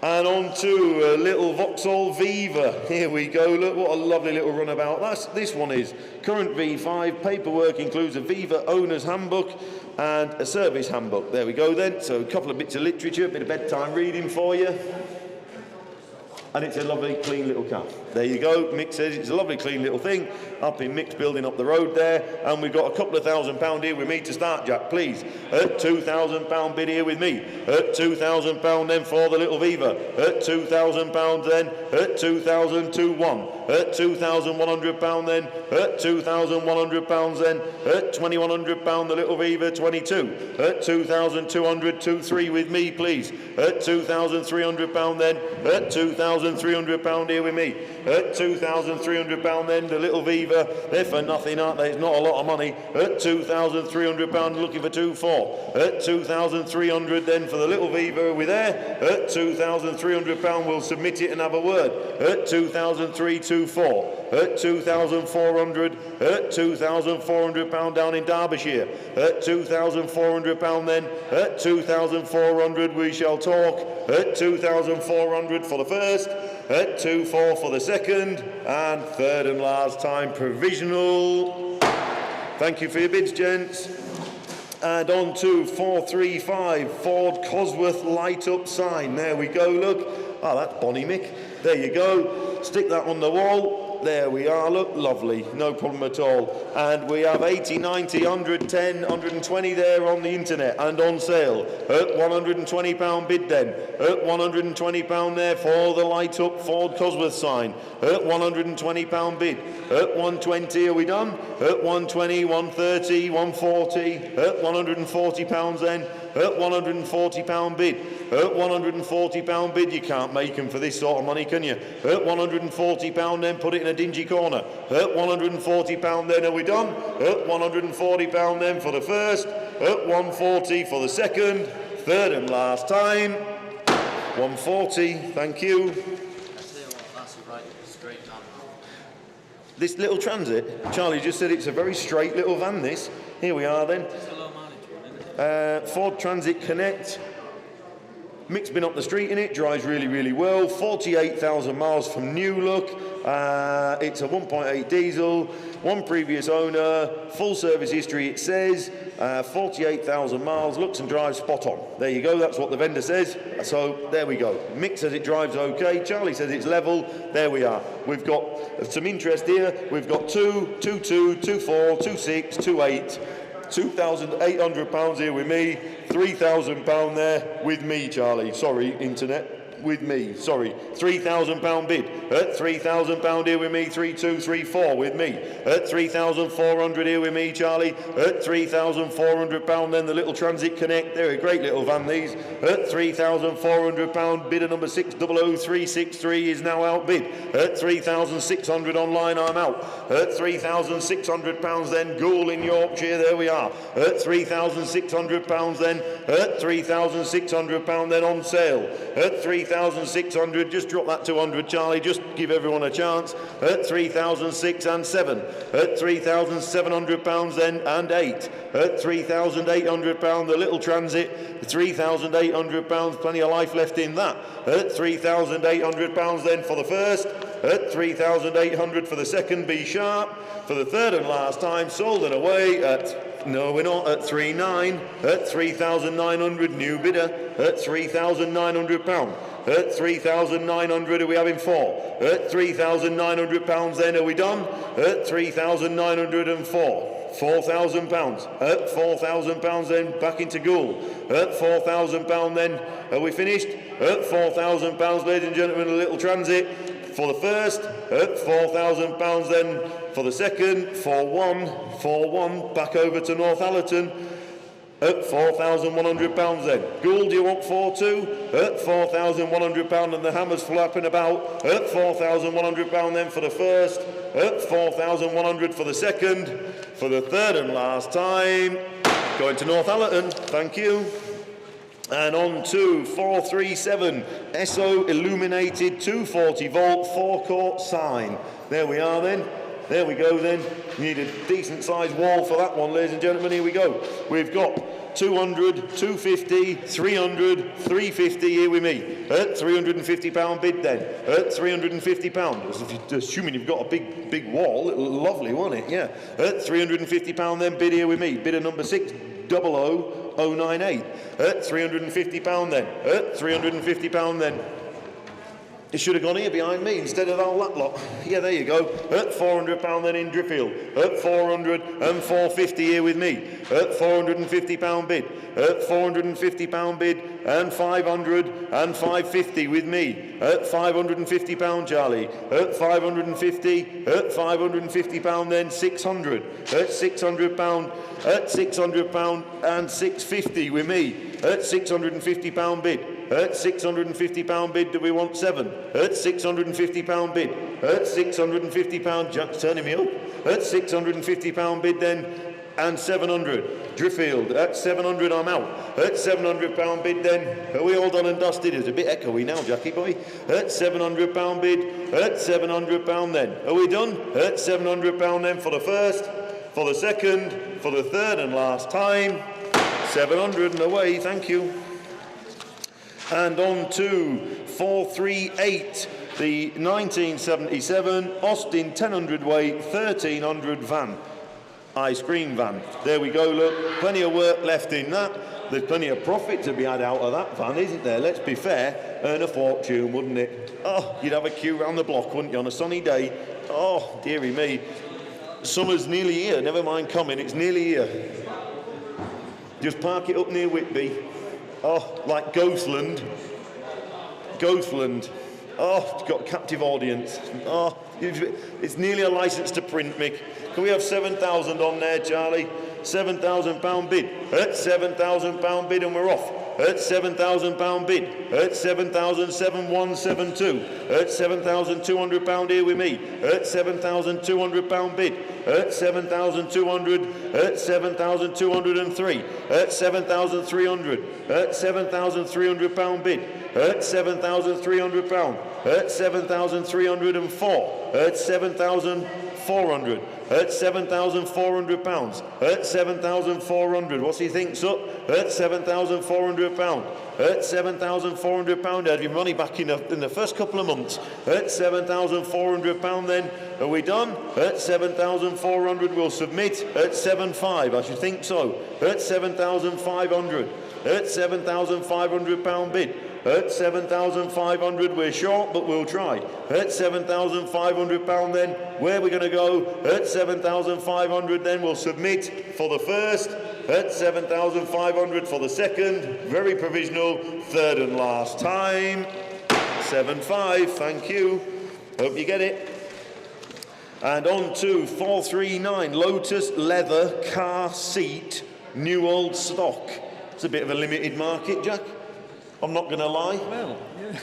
And on to a little Vauxhall Viva. Here we go. Look what a lovely little runabout. This one is current V5. Paperwork includes a Viva owner's handbook and a service handbook. There we go then. So a couple of bits of literature, a bit of bedtime reading for you. And it's a lovely, clean little car. There you go. Mick says it's a lovely, clean little thing. Up in Mick's building up the road there. And we've got a couple of £1,000 here with me to start, Jack, please. At £2,000 bid here with me. At £2,000 then for the little Viva. At £2,000 then. At 2,021. At £2,100 then. At £2,100 then. At £2,100 the little Viva, 22. At 2,200, 23 with me, please. At £2,300 then. At £2,300 here with me. at £2,300 then. The little Viva, they're for nothing, aren't they? It's not a lot of money. At £2,300, looking for 2-4. At 2,300 then for the little Viva, are we there? At £2,300, we'll submit it and have a word. At 2,324. At 2,400. At £2,400 down in Derbyshire. At £2,400 then. At 2,400 we shall talk. At 2,400 for the first. At 2-4 for the second. And third and last time provisional. Thank you for your bids, gents. And on to 435 Ford Cosworth light up sign. There we go, look. Oh, that's Bonnie Mick. There you go. Stick that on the wall. There we are, look, lovely, no problem at all. And we have 80, 90, 110, 120 there on the internet and on sale. At £120 bid then. At £120 there for the light up Ford Cosworth sign. At £120 bid. At 120, are we done? At 120, 130, 140. At £140 then. At £140 bid. At £140 bid, you can't make them for this sort of money, can you? At £140 then, put it in a dingy corner. At £140 then, are we done? At £140 then for the first. At 140 for the second. Third and last time. 140, thank you. That's a right straight on. This little Transit, Charlie just said it's a very straight little van, this. Here we are then. It's a low mileage one, isn't it? Ford Transit Connect. Mick's been up the street in it, drives really, really well. 48,000 miles from new look. It's a 1.8 diesel, one previous owner, full service history it says, 48,000 miles, looks and drives spot on. There you go, that's what the vendor says. So there we go. Mick says it drives okay, Charlie says it's level. There we are. We've got some interest here. We've got 2, 2, 2, 4, 2, 6, 2, 8. £2,800 here with me, £3,000 there with me, Charlie. Sorry, internet. With me, sorry, £3,000 bid. At £3,000 here with me, 3,234 with me. At 3,400 here with me, Charlie. At £3,400 then the little Transit Connect. They're a great little van, these. At £3,400 bidder number 600363 is now outbid. At 3,600 online, I'm out. At £3,600 then Goole in Yorkshire. There we are. At £3,600 then. At £3,600 then on sale. At 3,600, just drop that to 100, Charlie, just give everyone a chance. At 3,600 and 7. At £3,700 then and 8. At £3,800 the little Transit. £3,800, plenty of life left in that. At £3,800 then for the first. At 3,800 for the second, be sharp. For the third and last time, sold and away at, no we're not, at 3,900. At 3,900, new bidder. At £3,900. At 3,900 are we having 4. At £3,900 then, are we done? At 3,904. £4,000. At £4,000 then, back into Goole. At £4,000 then, are we finished? At £4,000, ladies and gentlemen, a little Transit. For the first, at £4,000 then. For the second, 4-1, back over to Northallerton. At £4,100 then. Gould, do you want 4-2? At £4,100 and the hammer's flapping about. At £4,100 then for the first. At £4,100 for the second. For the third and last time, going to Northallerton. Thank you. And on to 437 SO illuminated 240 volt forecourt sign. There we are then. There we go then. You need a decent sized wall for that one, ladies and gentlemen. Here we go. We've got 200, 250, 300, 350 here with me. At £350 bid then. At £350. Assuming you've got a big wall. Lovely, wasn't it? Yeah. At £350 then bid here with me. Bidder number 600098. At £350 then. At £350 then. It should have gone here behind me instead of all that lot. Yeah, there you go. At £400 then in Driffield. At 400 and 450 here with me. At £450 bid. At £450 bid and 500 and 550 with me. At £550 Charlie. At 550. At £550 then 600. At £600. At £600 and 650 with me. At £650 bid. At £650 bid, do we want 7? At £650 bid. at £650, Jack's turning me up, at £650 bid then, and 700. Driffield at 700, I'm out. At £700 bid then. Are we all done and dusted? It's a bit echoey now, Jackie boy. At £700 bid. At £700 then. Are we done? At £700 then for the first, for the second, for the third and last time. 700 and away, thank you. And on to 438, the 1977 Austin 1000 weight 1300 van. Ice cream van. There we go, look, plenty of work left in that. There's plenty of profit to be had out of that van, isn't there? Let's be fair, earn a fortune, wouldn't it? Oh, you'd have a queue round the block, wouldn't you, on a sunny day? Oh, dearie me. Summer's nearly here, never mind coming, it's nearly here. Just park it up near Whitby. Oh, like Ghostland. Ghostland. Oh, it's got a captive audience. Oh, it's nearly a licence to print, Mick. Can we have 7,000 on there, Charlie? £7,000 bid. At £7,000 bid and we're off. At £7,000 bid. At £7,7172. At £7,200 here with me. At £7,200 bid. At 7,200. At 7,203. At 7,300. At £7,300 bid. At £7,300. At 7,304. At 7,400. At £7,400. At 7,400. What's he think, so? At £7,400. At £7,400. Have your money back in the first couple of months. At £7,400 then. Are we done? At 7,400 we'll submit. At 7,500. I should think so. At 7,500. At £7,500 bid. At 7,500 we're short, but we'll try. At £7,500 then, where are we going to go? At 7,500 then we'll submit for the first. At 7,500 for the second. Very provisional. Third and last time. 7,500, thank you. Hope you get it. And on to 439, Lotus leather car seat, new old stock. It's a bit of a limited market, Jack. I'm not going to lie. Well, yeah.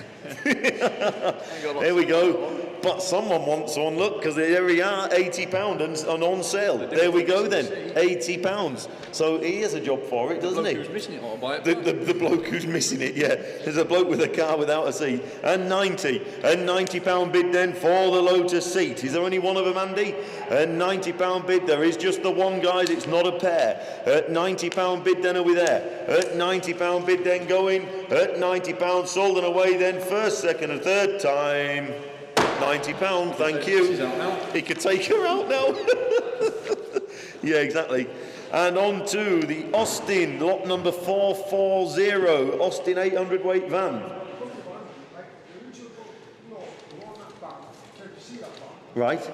There we go. But someone wants one, look, because there we are, £80 and on sale. There we go then, £80. So he has a job for it, doesn't he? The bloke who's missing it ought to buy it. The bloke who's missing it, yeah. There's a bloke with a car without a seat. And 90. And £90 bid then for the Lotus seat. Is there only one of them, Andy? And £90 bid. There is just the one, guys. It's not a pair. At £90 bid then, are we there? At £90 bid then going. At £90 sold and away then. First, second and third time. £90, thank you. He could take her out now. Yeah, exactly. And on to the Austin, lot number 440, Austin 800 weight van. Right.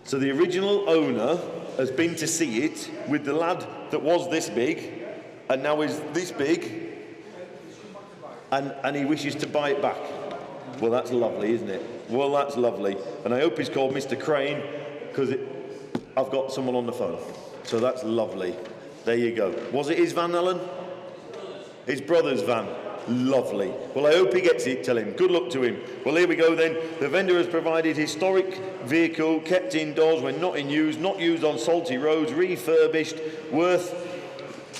So the original owner has been to see it with the lad that was this big and now is this big. And he wishes to buy it back. Well, that's lovely, isn't it? Well, that's lovely. And I hope he's called Mr. Crane, because I've got someone on the phone. So that's lovely. There you go. Was it his van, Alan? His brother's van. Lovely. Well, I hope he gets it, tell him. Good luck to him. Well, here we go then. The vendor has provided historic vehicle, kept indoors when not in use, not used on salty roads, refurbished, worth...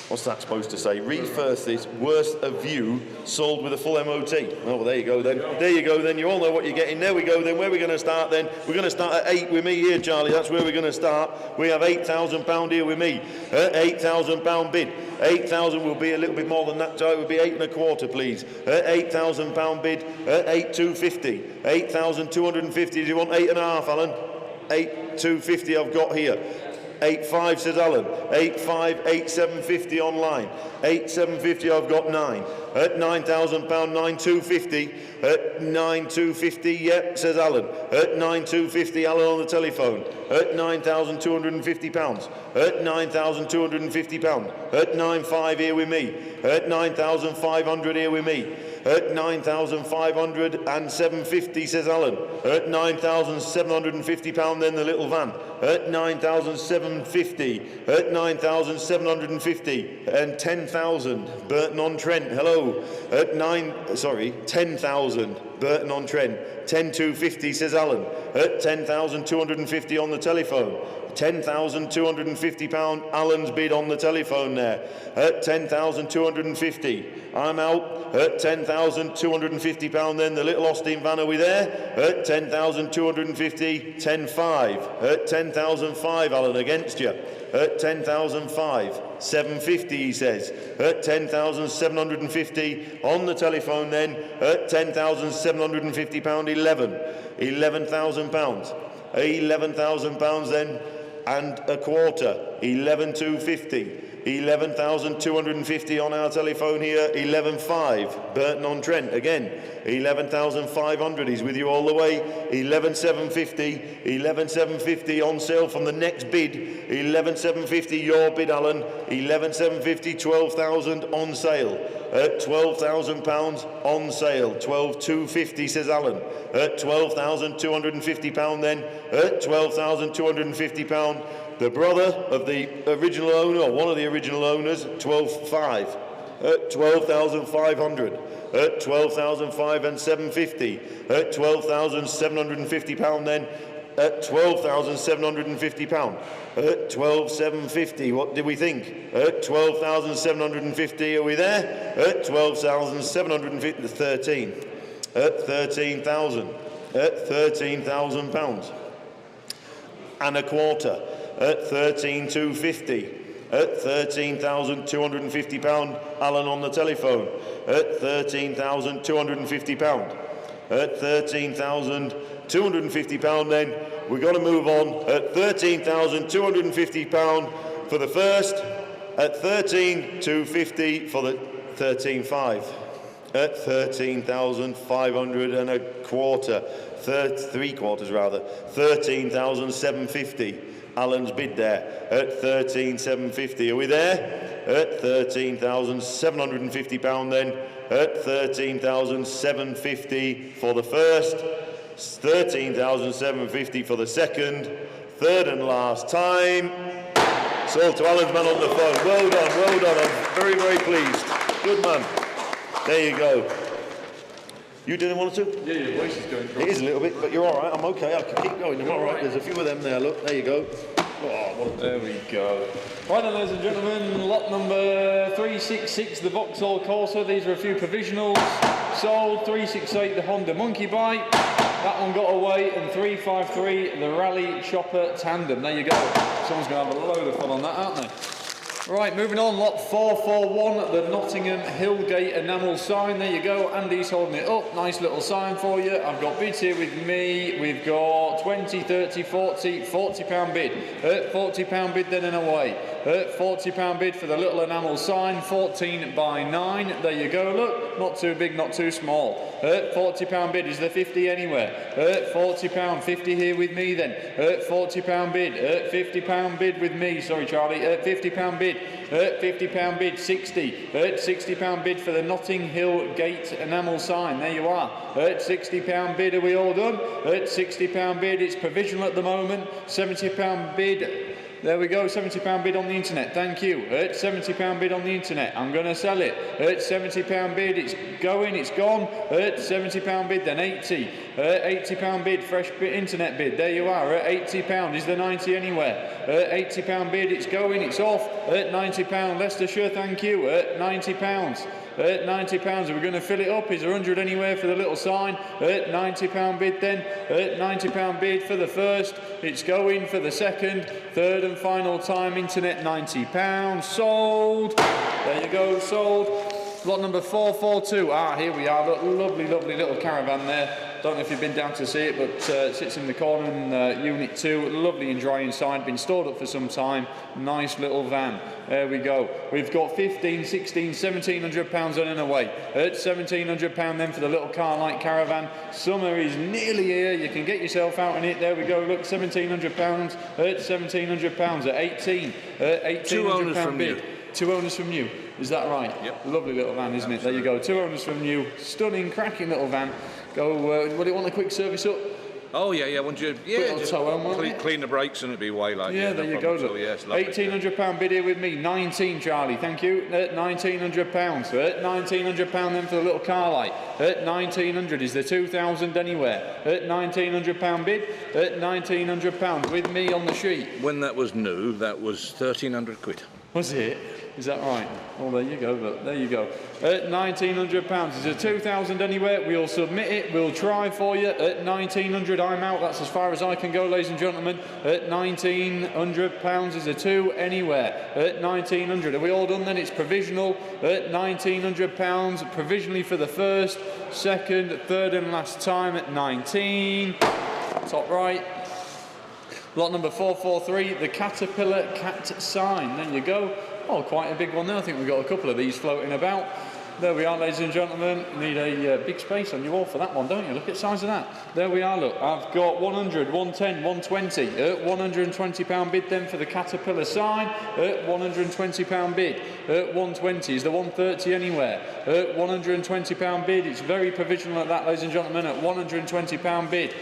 What's that supposed to say? Refurbished, worth a view, sold with a full MOT. Oh, well, there you go then. There you go then. You all know what you're getting. There we go then. Where are we going to start then? We're going to start at 8 with me here, Charlie. That's where we're going to start. We have £8,000 here with me. £8,000 bid. 8,000 will be a little bit more than that, Charlie. It would be 8 1/4, please. £8,000 bid. 8,250. 8,250. Do you want 8 1/2, Alan? 8,250 I've got here. 8,500 says Alan. 8,500, 8,750 online. 8,750 I've got 9. At £9,000, 9,250. At 9,250, yep, says Alan. At 9,250, Alan on the telephone. At £9,250. At £9,250. At 9,500 here with me. At 9,500 here with me. At 9,500 and 750, says Alan. At 9,750 pound, then the little van. At 9,750. At 9,750 and 10,000. Burton on Trent. Hello. At 10,000. Burton on Trent. 10,250, says Alan. At 10,250 on the telephone. £10,250 Alan's bid on the telephone there. At 10,250. I'm out. At 10,250 pound, then the little Austin van. Are we there? At 10,250. 10,500. At 10,005, Alan, against you. At 10,005. 750, he says. At 10,750 on the telephone then. At 10,750 pound. 11,000 pounds. 11,000 pounds then and a quarter. 11,250. 11,250 on our telephone here. 11,500. Burton on Trent again. 11,500. He's with you all the way. 11,750. 11,750 on sale from the next bid. 11,750 your bid, Alan. 11,750. 12,000 on sale. At 12,000 pounds on sale. 12,250, says Alan. At 12,250 pound then. At 12,250 pound. The brother of the original owner, or one of the original owners, 12,500. At 12,500. At 12,500 and 750. At 12,750 pound then. At 12,750 pound. At 12,750. What did we think? At 12,750. Are we there? At 12,750. 13. At 13,000. At 13,000 pounds and a quarter. At 13,250. At 13,250 pound. Alan on the telephone. At 13,250 pound. At 13,250 pound then. We've got to move on. At 13,250 pound for the first. At 13,250 for the 13,500. At 13,500 and a quarter. 3 quarters rather. 13,750. Alan's bid there. At 13,750. Are we there? At 13,750 pound then. At 13,750 for the first. 13,750 for the second. Third and last time. Sold to Alan's man on the phone. Well done, well done. I'm very, very pleased. Good man. There you go. You didn't want to? Yeah, your voice is going through. It is a little bit, but you're all right. I'm okay. I can keep going. I'm all right. There's a few of them there. Look, there you go. Oh, there we go. Right then, ladies and gentlemen, lot number 366, the Vauxhall Corsa. These are a few provisionals. Sold. 368, the Honda Monkey Bike. That one got away. And 353, the Rally Chopper Tandem. There you go. Someone's going to have a load of fun on that, aren't they? Right, moving on, lot 441, the Nottingham Hillgate enamel sign. There you go, Andy's holding it up. Nice little sign for you. I've got bids here with me. We've got 20, 30, 40, £40 bid. £40 bid then and away. £40 bid for the little enamel sign, 14 by 9. There you go, look, not too big, not too small. £40 bid, is there 50 anywhere? £40, 50 here with me then. £40 bid, £50 bid with me, sorry Charlie, £50 bid. £50 bid, 60. £60 bid for the Notting Hill Gate enamel sign. There you are. £60 bid. Are we all done? £60 bid. It's provisional at the moment. £70 bid. There we go, £70 bid on the internet, thank you. £70 bid on the internet, I'm going to sell it. £70 bid, it's going, it's gone. £70 bid, then 80. £80 bid, fresh bid, internet bid, there you are. £80, is there 90 anywhere? £80 bid, it's going, it's off. £90, Leicestershire, thank you. £90. £90, are we going to fill it up? Is there 100 anywhere for the little sign? £90 bid then. £90 bid for the first. It's going for the second. Third and final time, internet, £90. Sold. There you go, sold. Lot number 442. Ah, here we are. Look, lovely, lovely little caravan there. Don't know if you've been down to see it, but sits in the corner in Unit 2. Lovely and dry inside. Been stored up for some time. Nice little van. There we go. We've got 15, 16, £1,700 on and away. At £1,700 then for the little car-like caravan. Summer is nearly here. You can get yourself out in it. There we go. Look, £1,700. At £1,700 at 18. £1,800 bid. 2 owners from you. Is that right? Yep. Lovely little van, isn't it? There you go. 2 owners from new. Stunning, cracking little van. Go, would it want a quick service up? Oh yeah. Once you just clean the brakes and it'd be way like yeah. There you go. Look. Yeah, £1,800 bid here with me. 19, Charlie. Thank you. At £1,900. At £1,900 then for the little car light. At 1,900 is the 2,000 anywhere. At £1,900 bid. At £1,900 with me on the sheet. When that was new, that was 1,300 quid. Was it? Is that right? Oh, there you go. Look, there you go. At £1,900 is a 2,000 anywhere. We'll submit it. We'll try for you. At 1,900, I'm out. That's as far as I can go, ladies and gentlemen. At £1,900 is a 2 anywhere. At 1,900, are we all done then? It's provisional. At £1,900, provisionally for the first, second, third, and last time at 19. Top right. Lot number 443, the Caterpillar Cat sign. There you go. Oh, quite a big one there. I think we've got a couple of these floating about. There we are, ladies and gentlemen. Need a big space on your wall for that one, don't you? Look at the size of that. There we are, look. I've got 100, 110, 120. £120 bid then for the Caterpillar sign. £120 bid. 120 is the 130 anywhere. £120 bid. It's very provisional at that, ladies and gentlemen. At £120 bid.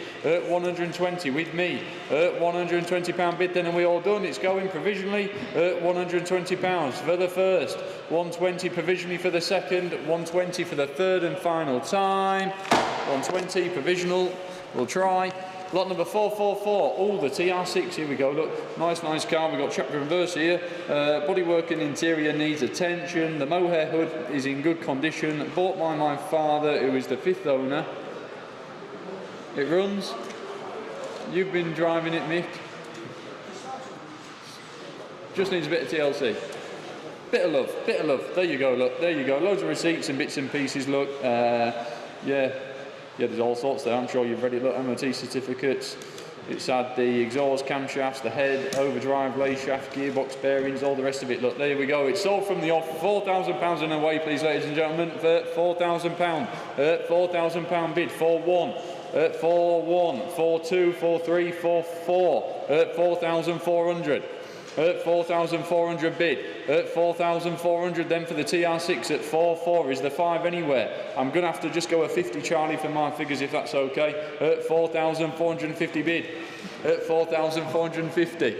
120 with me. £120 bid then, and we all done. It's going provisionally. £120 for the first. 120 provisionally for the second. 120 for the third and final time. 120 provisional. We'll try. Lot number 444. Oh, the TR6. Here we go. Look, nice car. We've got chapter reverse here. Bodywork and interior needs attention. The mohair hood is in good condition. Bought by my father, who is the 5th owner. It runs. You've been driving it, Mick. Just needs a bit of TLC. Bit of love. There you go, look. There you go. Loads of receipts and bits and pieces, look. Yeah, there's all sorts there. I'm sure you've read it. Look, MOT certificates. It's had the exhaust, camshafts, the head, overdrive, lay shaft, gearbox bearings, all the rest of it. Look, there we go. It's sold from the off. £4,000 and away, please, ladies and gentlemen. For £4,000. £4,000 bid. 4-1. 4-1. 4-2. 4-3. 4-4. 4,400. At 4,400 bid. At 4,400 then for the TR6 at 4-4 is the 5 anywhere. I'm going to have to just go a 50, Charlie, for my figures, if that's okay. At 4,450 bid. At 4,450.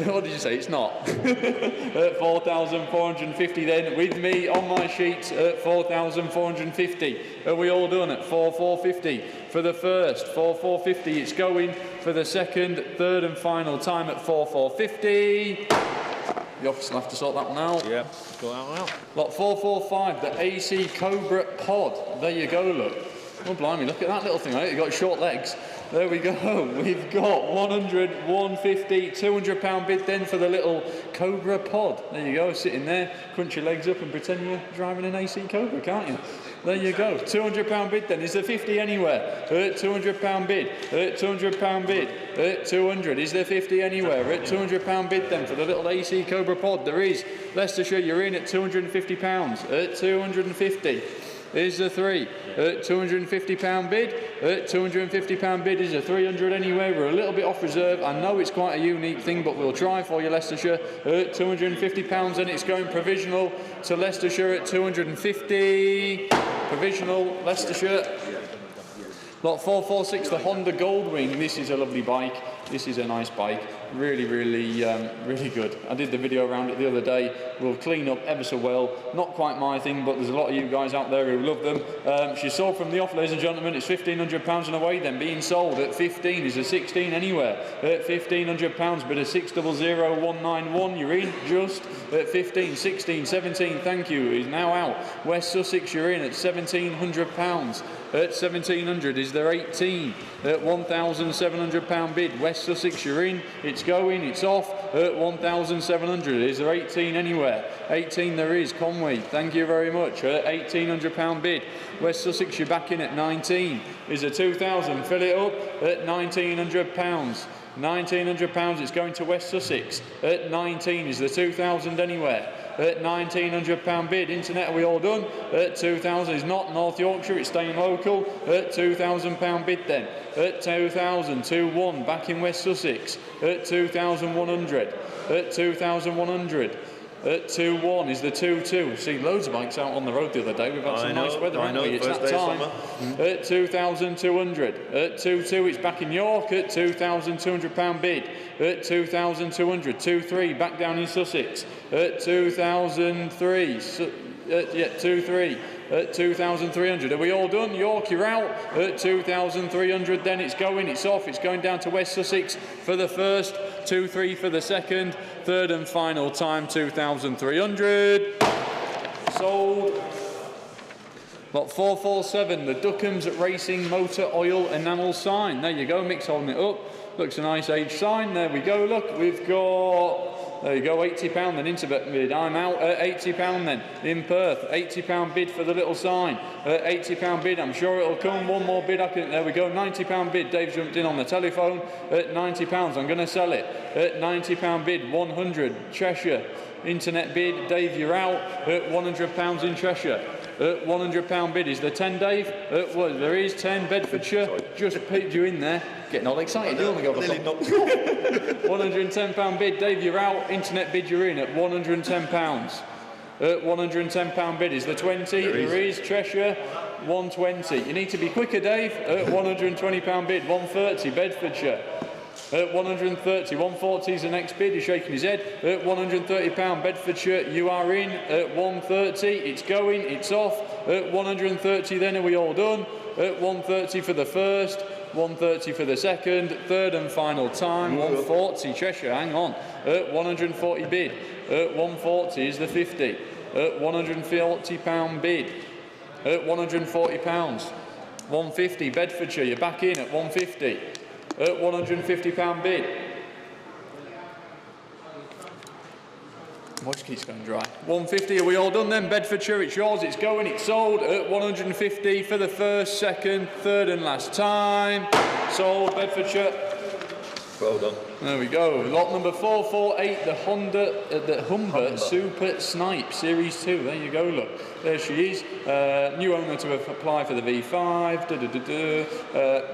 What did you say? It's not. At 4,450 then with me on my sheets at 4,450. Are we all done at 4,450 for the first? 4,450. It's going for the second, third and final time at 4,450. The office will have to sort that one out. Yeah, go out now. Lot 445, the AC Cobra Pod. There you go, look. Oh, blimey, look at that little thing, right? You've got short legs. There we go. We've got 100, 150, £200 bid then for the little Cobra Pod. There you go, sitting there. Crunch your legs up and pretend you're driving an AC Cobra, can't you? There you go. £200 bid then. Is there 50 anywhere? £200 bid. £200 bid. 200. Is there 50 anywhere? £200 bid then for the little AC Cobra Pod. There is. Leicestershire, you're in at £250. 250. Is the 3. £250 bid. £250 bid is a 300 anywhere. We're a little bit off reserve. I know it's quite a unique thing, but we'll try for you, Leicestershire. £250 and it's going provisional to Leicestershire at 250. Provisional, Leicestershire. Lot 446, the Honda Goldwing. This is a lovely bike. This is a nice bike. Really good. I did the video around it the other day. We'll clean up ever so well. Not quite my thing, but there's a lot of you guys out there who love them. She's sold from the off, ladies and gentlemen. It's £1,500 and away then. Being sold at 15 is a 16 anywhere. At £1,500, but a 600191. You're in just at 15, 16, 17. Thank you. Is now out. West Sussex, you're in at £1,700. At 1,700 is there 18. At £1,700 bid. West Sussex, you're in. It's going. It's off. At 1,700 is there 18 anywhere. 18 there is. Conway, thank you very much. At £1,800 bid. West Sussex, you're back in at 19. Is there 2,000? Fill it up at £1,900. £1,900. It's going to West Sussex. At 19 is there 2,000 anywhere. At £1,900 bid. Internet, are we all done? At 2,000 is not North Yorkshire, it's staying local. At £2,000 bid then. At 2,000, 2-1, back in West Sussex. At 2,100. At 2,100. At 2-1 is the 2-2. See loads of bikes out on the road the other day. We've had some nice weather, haven't we? It's that time. At 2,200. At 2-2, it's back in York at £2,200 bid. At 2,200. 2-3, back down in Sussex. At 2,003. 2-3. At 2,300. Are we all done? York, you're out. At 2,300, then it's going, it's off. It's going down to West Sussex for the first. 2-3 for the second. Third and final time, 2,300. Sold. Lot 447, the Duckham's Racing Motor Oil Enamel sign. There you go, Mick's holding it up. Looks a nice age sign. There we go, look. We've got, there you go, £80 then into bid. I'm out at £80 then in Perth. £80 bid for the little sign. £80 bid, I'm sure it'll come. One more bid, there we go, £90 bid. Dave jumped in on the telephone at £90. I'm going to sell it at £90 bid. 100 Cheshire. Internet bid, Dave, you're out at £100 in Cheshire. At £100 bid is the 10, Dave. Well, there is 10, Bedfordshire. Just peeped you in there. Getting all excited. You want to go £110 bid, Dave, you're out. Internet bid, you're in at £110. At £110 bid is the 20. There is Cheshire. 120. You need to be quicker, Dave. At £120 bid. 130, Bedfordshire. At 130, 140 is the next bid. He's shaking his head. At £130, Bedfordshire, you are in. At 130, it's going, it's off. At 130, then are we all done? At 130 for the first, 130 for the second, third and final time. 140, Cheshire, hang on. At 140 bid. At 140 is the 50. At £140 bid. At £140. 150, Bedfordshire, you're back in at 150. At £150 bid. Watch keeps going dry. 150, are we all done then? Bedfordshire, it's yours, it's going, it's sold at 150 for the first, second, third and last time. Sold, Bedfordshire. Well done. There we go. Lot number 448, the Humber Super Snipe Series 2. There you go, look. There she is. New owner to apply for the V5.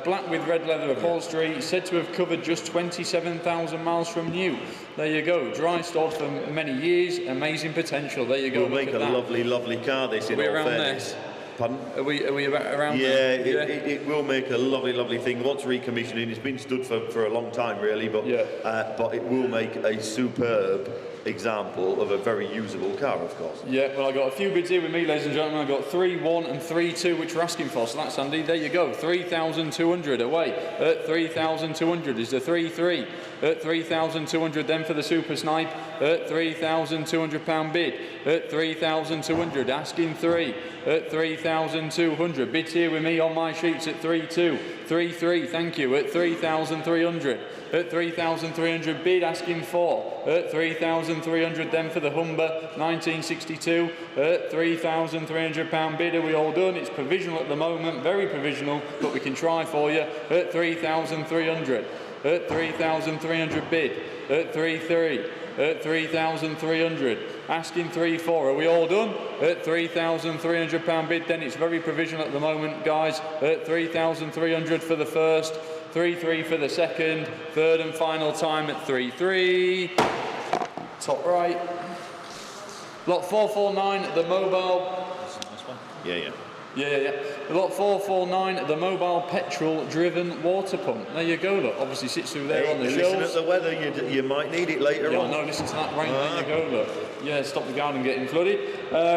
Black with red leather upholstery. Said to have covered just 27,000 miles from new. There you go. Dry stored for many years. Amazing potential. There you go. We'll make a lovely, lovely car, this, in all fairness. Pardon? Are we around there? It will make a lovely, lovely thing. Once recommissioning, it's been stood for a long time, really, but it will make a superb example of a very usable car, of course. Yeah, well, I got a few bids here with me, ladies and gentlemen. I got 3-1 and 3-2, which we're asking for. So that's Andy. There you go. 3,200 away. At 3,200 is the 3-3. At 3,200 then for the Super Snipe. At £3,200 bid. At 3,200, asking 3. At 3,200. Bids here with me on my sheets at 3-2. 3-3, thank you. At 3,300. At 3,300 bid, asking 4. At 3,300 then for the Humber 1962. At £3,300 bid, are we all done? It's provisional at the moment, very provisional, but we can try for you. At 3,300. At 3,300 bid. At 3-3. At 3,300. Asking 3-4. Are we all done? At £3,300 bid, then it's very provisional at the moment, guys. At 3,300 for the first. 3-3 for the second, third and final time at 3-3. Top right. Lot 449, the mobile. That's a nice one. Yeah. Lot 449, the mobile petrol-driven water pump. There you go, look. Obviously sits through there on the shelves. Listen at the weather, you might need it later on. No, listen to that rain. There you go, look. Yeah, stop the garden getting flooded.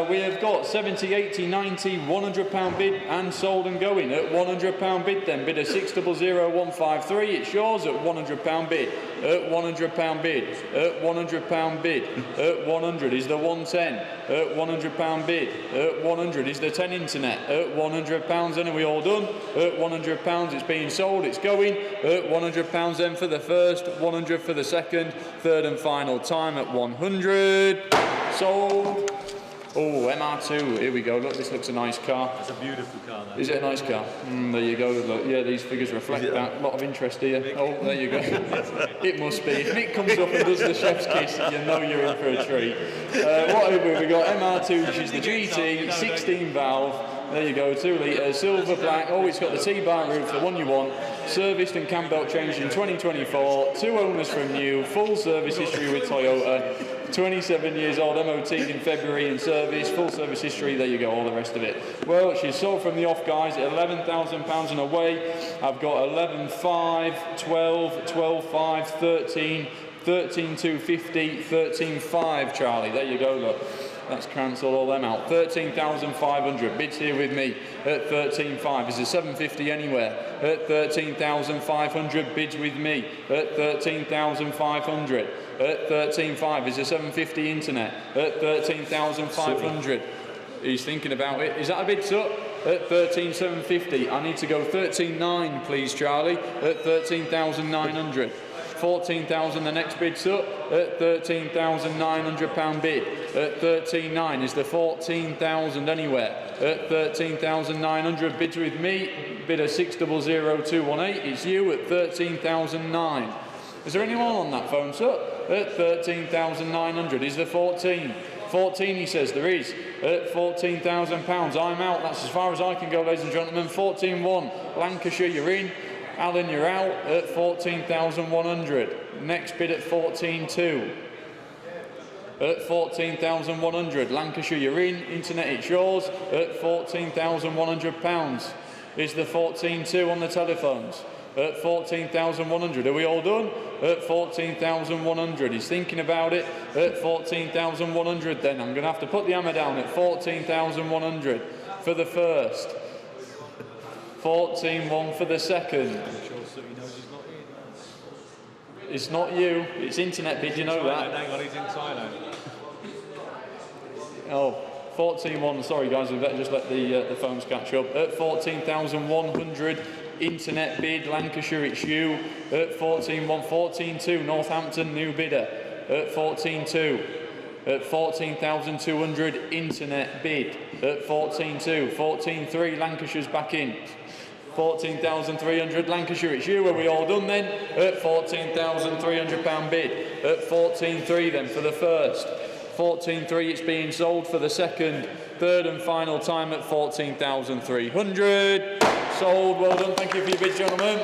We have got 70, 80, 90, £100 bid and sold and going. At £100 bid then, bid a 600153. It's yours at £100 bid. At £100 bid. At £100 bid. At 100 is the 110. At £100 bid. At 100 is the 10 internet. At £100 then, are we all done? At £100 it's being sold, it's going. At £100 then for the first, 100 for the second, third and final time at 100. Sold. Oh, MR2, here we go. Look, this looks a nice car. It's a beautiful car, though. Is it a nice car? There you go. Look, yeah, these figures reflect that. A lot of interest here. Oh, there you go. It must be. If Nick comes up and does the chef's kiss, you know you're in for a treat. What have we got? MR2, which is the GT, 16 valve. There you go, 2 litre, silver black. Oh, it's got the T-bar roof, the one you want. Serviced and cam belt changed in 2024. 2 owners from new. Full service history with Toyota. 27 years old, MOT'd in February in service, full service history, there you go, all the rest of it. Well, she's sold from the off, guys, at £11,000 and away. I've got 11.5, 12, 12.5, 13, 13,250, 13.5, Charlie. There you go, look. That's cancelled all them out. 13,500. Bids here with me at 13.5. Is a 750 anywhere at 13,500. Bids with me at 13,500. At 13.5 is a 750 internet at 13,500. He's thinking about it. Is that a bid, Sut? At 13,750. I need to go 13.9, please, Charlie. At 13,900. 14,000 the next bid, Sut, at £13,900 bid. At 13.9 is the 14,000 anywhere. At 13,900 bids with me. Bidder 600218. It's you at 13,009. Is there anyone on that phone, Sut? At 13,900 is the 14. 14, he says there is. At £14,000. I'm out. That's as far as I can go, ladies and gentlemen. 14.1. Lancashire, you're in. Alan, you're out at 14,100. Next bid at 14.2. At 14,100. Lancashire, you're in. Internet, it's yours at £14,100. Is the 14.2 on the telephones? At 14,100. Are we all done? At 14,100. He's thinking about it at 14,100 then. I'm going to have to put the hammer down at 14,100 for the first. 14.1 for the second. It's not you. It's internet bid, you know that. Hang on, he's in Thailand. Oh, 14.1. Sorry, guys, we better just let the phones catch up. At 14,100. Internet bid, Lancashire, it's you. At 14.1, 14.2. Northampton, new bidder. At 14.2. At 14,200. Internet bid. At 14.2. 14.3. Lancashire's back in. 14,300. Lancashire, it's you. Are we all done then? At £14,300 bid. At 14.3 then for the first. 14.3 it's being sold for the second. Third and final time at 14,300. Sold. Well done. Thank you for your bid, gentlemen.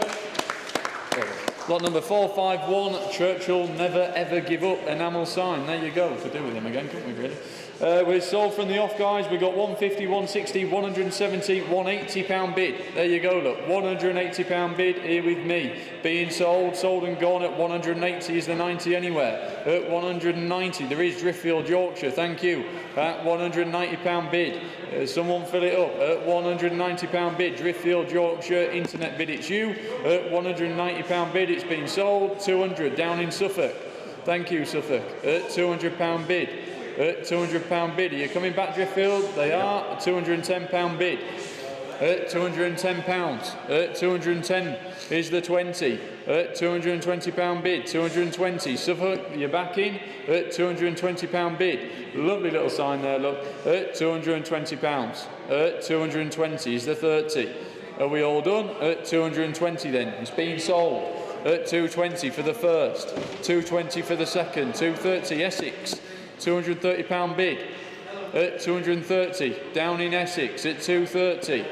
Lot number 451. Churchill never ever give up. Enamel sign. There you go. Could do with him again, couldn't we, really? We're sold from the off, guys. We've got 150, 160, 170, £180 bid. There you go, look. £180 bid here with me. Being sold, sold and gone at 180 is the 90 anywhere. At 190, there is Driffield, Yorkshire. Thank you. At £190 bid. Someone fill it up. At £190 bid. Driffield, Yorkshire. Internet bid, it's you. At £190 bid, it's been sold. 200 down in Suffolk. Thank you, Suffolk. At £200 bid. At £200 bid. Are you coming back, Driffield? They are. At £210 bid. At £210. At 210 is the 20. At £220 bid. 220. Suffolk, you're back in. At £220 bid. Lovely little sign there, look. At £220. At 220 is the 30. Are we all done? At 220 then. It's being sold. At 220 for the first. 220 for the second. 230 Essex. £230 bid. At 230 down in Essex at 230.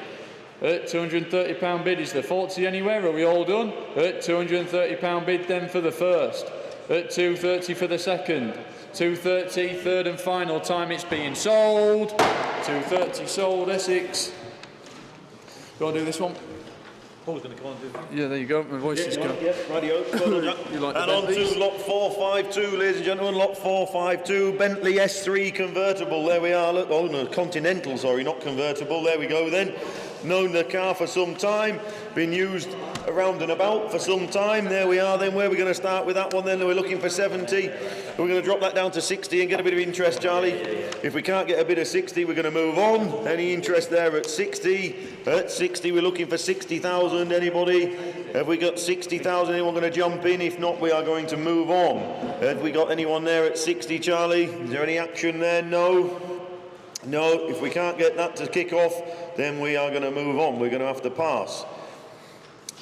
At £230 bid is the 40 anywhere. Are we all done? At £230 bid then for the first. At 230 for the second. 230 third and final time it's being sold. 230 sold Essex. Go on, do this one. Paul's going to come on and do that. Yeah, there you go. My voice is gone. Yeah, radio. You like and on to lot 452, ladies and gentlemen. Lot 452, Bentley S3 convertible. There we are. Look, oh no, Continental. Sorry, not convertible. There we go then. Known the car for some time. Been used around and about for some time. There we are then. Where are we going to start with that one then? We're looking for 70. We're going to drop that down to 60 and get a bit of interest, Charlie. If we can't get a bit of 60, we're going to move on. Any interest there at 60? At 60, we're looking for 60,000. Anybody? Have we got 60,000? Anyone going to jump in? If not, we are going to move on. Have we got anyone there at 60, Charlie? Is there any action there? No. No. If we can't get that to kick off, then we are going to move on. We're going to have to pass.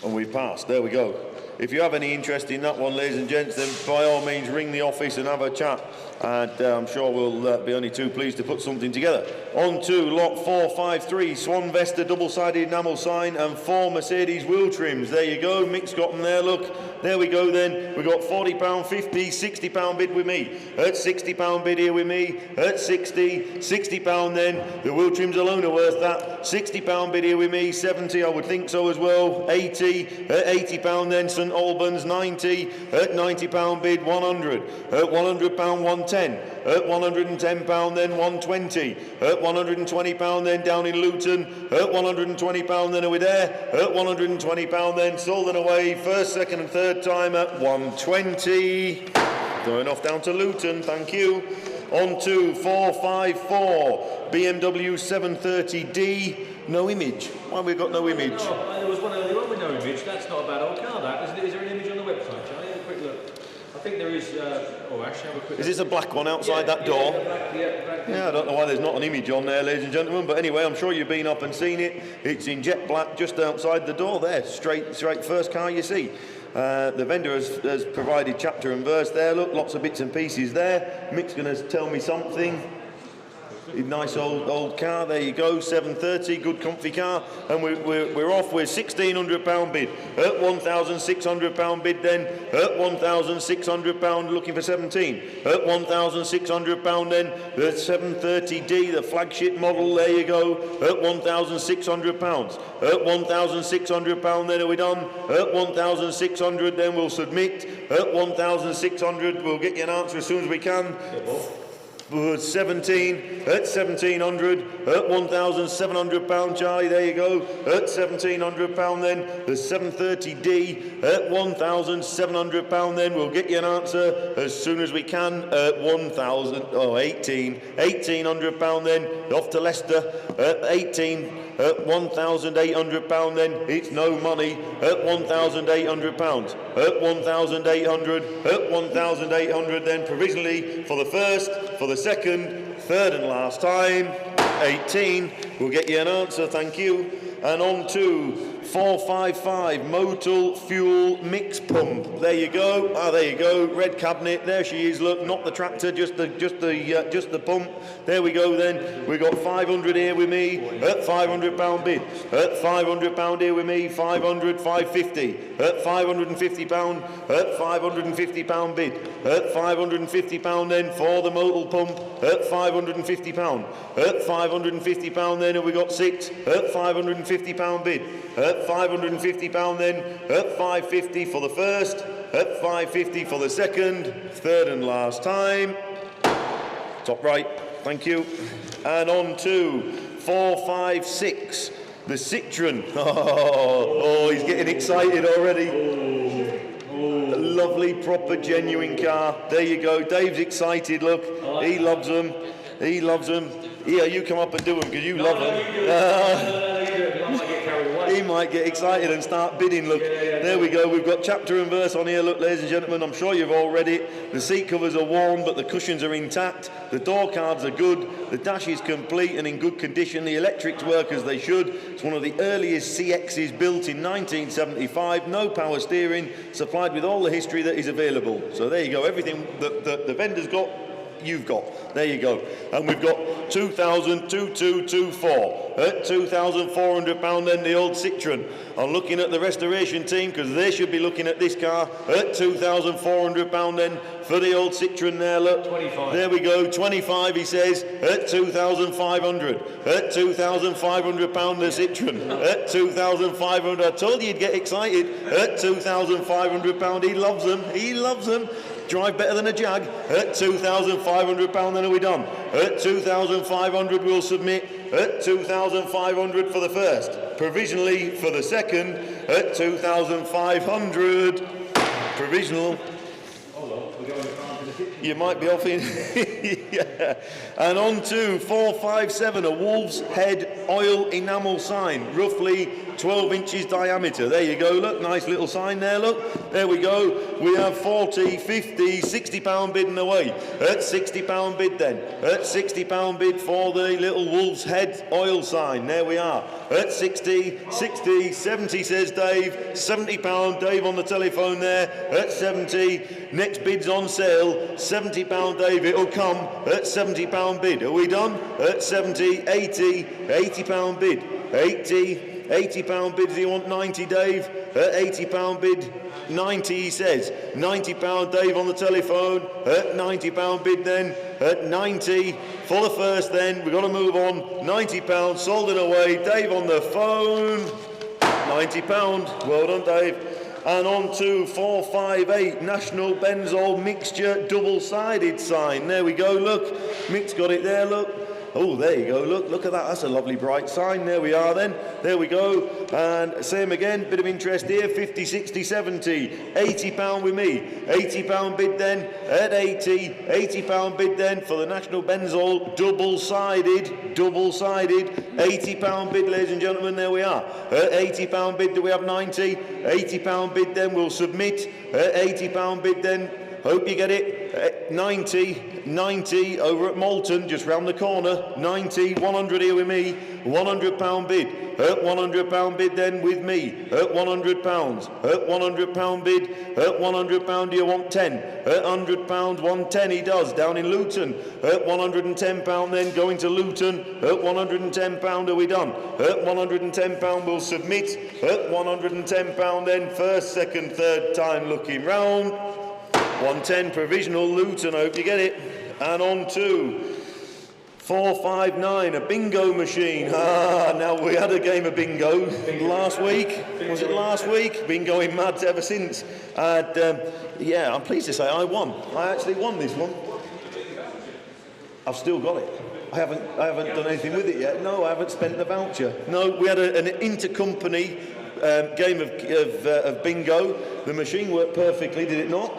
And we've passed. There we go. if you have any interest in that one, ladies and gents, then by all means ring the office and have a chat. And I'm sure we'll be only too pleased to put something together. On to lot 453, Swan Vesta double-sided enamel sign and 4 Mercedes wheel trims. There you go, Mick's got them there, look. There we go then. We've got £40, 50, £60 bid with me. At £60 bid here with me. At 60, £60 then. The wheel trims alone are worth that. £60 bid here with me. 70, I would think so as well. 80, at £80 then. St Albans, 90. At £90 bid, 100. At £100, 110. At £110 then, 120. At £120 then, down in Luton. At £120 then, are we there? At £120 then, sold and away. First, second and third time at 120. Going off down to Luton, thank you. On to 454, BMW 730D. No image. Why have we got no image? No, there was one earlier on with no image. That's not a bad old car, that. Is there an image on the website, Charlie? Have a quick look. I think there is. Actually, have a quick look. Is this a black one outside that door? Yeah, I don't know why there's not an image on there, ladies and gentlemen, but anyway, I'm sure you've been up and seen it. It's in jet black just outside the door there, straight first car you see. The vendor has provided chapter and verse there, look, lots of bits and pieces there. Mick's going to tell me something. Nice old car, there you go, 730, good comfy car, and we're off with £1,600 bid. At £1,600 bid then, at £1,600 looking for 17. At £1,600 then, the 730D, the flagship model, there you go, at £1,600. At £1,600 then, are we done? At £1,600 then we'll submit. At £1,600 we'll get you an answer as soon as we can. 17 at 1,700 at £1,700, Charlie, there you go, at £1,700 then, the 730D at £1,700 then, we'll get you an answer as soon as we can at £1,800 then, off to Leicester at 18 at £1,800 then, it's no money at £1,800, at 1,800 at 1,800 then, provisionally for the first, for the second, third and last time, 18, we'll get you an answer, thank you. And on to 455 Motul Fuel Mix Pump. There you go. There you go. Red cabinet. There she is. Look, not the tractor, just the pump. There we go. Then we got 500 here with me at £500 bid. At £500 here with me. 500, 550. At £550. At £550 bid. At £550 then for the Motul pump. At £550. At £550 then, and we got 6 at £550 bid. At £550 then, at 550 for the first, at 550 for the second, third and last time. Top right, thank you. And on to 456, the Citroen. Oh, he's getting excited already. A lovely, proper, genuine car. There you go. Dave's excited, look. He loves them. He loves them. Yeah, you come up and do them because you love them. He might get excited and start bidding, look. There we go, we've got chapter and verse on here, look, ladies and gentlemen, I'm sure you've all read it. The seat covers are worn, but the cushions are intact. The door cards are good. The dash is complete and in good condition. The electrics work as they should. It's one of the earliest CXs built in 1975. No power steering, supplied with all the history that is available. So there you go, everything that the vendor's got, you've got. There you go. And we've got 2,2224 at £2,400 then, the old Citroen. I'm looking at the restoration team because they should be looking at this car at £2,400 then for the old Citroen there, look. 25. There we go, 25 he says at 2,500. At £2,500 the Citroen. At 2,500. I told you he'd get excited. At £2,500. He loves them. He loves them. Drive better than a Jag. At £2,500 then, are we done? At 2,500 we'll submit. At 2,500 for the first. Provisionally for the second. At 2,500. Provisional. Hold on, we're going to You might be off in. Yeah. And on to 457, a wolf's head oil enamel sign, roughly 12 inches diameter. There you go, look, nice little sign there, look. There we go. We have 40, 50, 60 pound bid and away. At 60 pound bid then. At 60 pound bid for the little wolf's head oil sign. There we are. At 60, 60, 70 says Dave. 70 pound, Dave on the telephone there. At 70, next bid's on sale. 70 pound, Dave, it'll come. At 70 pound bid. Are we done? At 70, 80, 80 pound bid. 80 pound bid, do you want 90, Dave? At 80 pound bid, 90 he says. 90 pound, Dave on the telephone. At 90 pound bid then. At 90 for the first then. We've got to move on. 90 pounds, sold it away. Dave on the phone. 90 pound. Well done, Dave. And on to 458, National Benzol Mixture double-sided sign. There we go, look. Mick's got it there, look. Oh, there you go, look at that, that's a lovely bright sign. There we are then, there we go. And same again, bit of interest here, 50, 60, 70, 80 pound with me. 80 pound bid then, at 80 pound bid then for the National Benzol double-sided, 80 pound bid, ladies and gentlemen, there we are. At 80 pound bid, do we have 90? 80 pound bid then, we'll submit. At 80 pound bid then, hope you get it. 90 over at Malton, just round the corner. 90, 100 here with me. 100 pound bid. At 100 pound bid then with me. At 100 pounds. At 100 pound bid. At 100 pound, do you want 10? At 100 pounds, 110 he does, down in Luton. At 110 pound then, going to Luton. At 110 pound, are we done? At 110 pound, we'll submit. At 110 pound then, first, second, third time looking round. 110 provisional Luton, I hope you get it. And on to 459, a bingo machine. Now we had a game of bingo last week. Was it last week? Been going mad ever since. And yeah, I'm pleased to say I won. I actually won this one. I've still got it. I haven't done anything with it yet. No, I haven't spent the voucher. No, we had an intercompany game of bingo. The machine worked perfectly, did it not?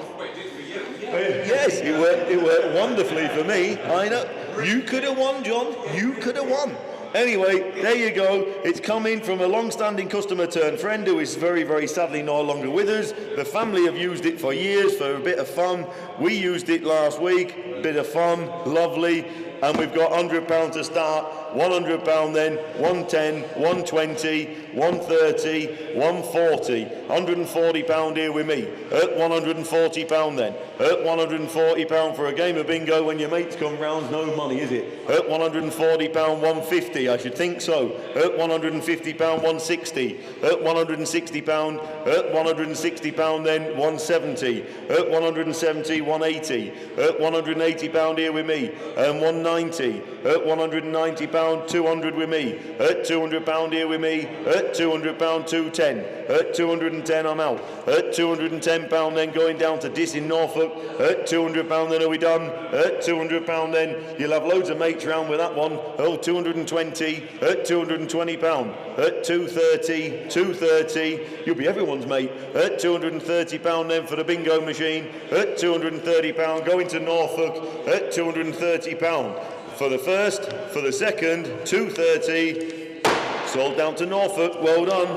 Yes, it worked wonderfully for me. I know. You could have won, John. You could have won. Anyway, there you go. It's coming from a long-standing customer turned friend who is very, very sadly no longer with us. The family have used it for years for a bit of fun. We used it last week. Bit of fun. Lovely. And we've got £100 to start. £100 then, 110, 120, 130, 140, £140 here with me. At £140 then. At £140 for a game of bingo when your mates come round, no money, is it? At £140, 150, I should think so. At £150, 160. At £160, at £160 then, 170. At 170, 180. At £180 here with me. And 190. At £190, 200 with me. At £200 here with me. At £200, 210. At 210 I'm out. At £210 then going down to Diss in Norfolk. At £200 then are we done? At £200 then you'll have loads of mates round with that one. Oh, 220. At £220. At 230. You'll be everyone's mate. At £230 then for the bingo machine. At £230 going to Norfolk. At £230. For the first, for the second, 230, sold down to Norfolk, well done.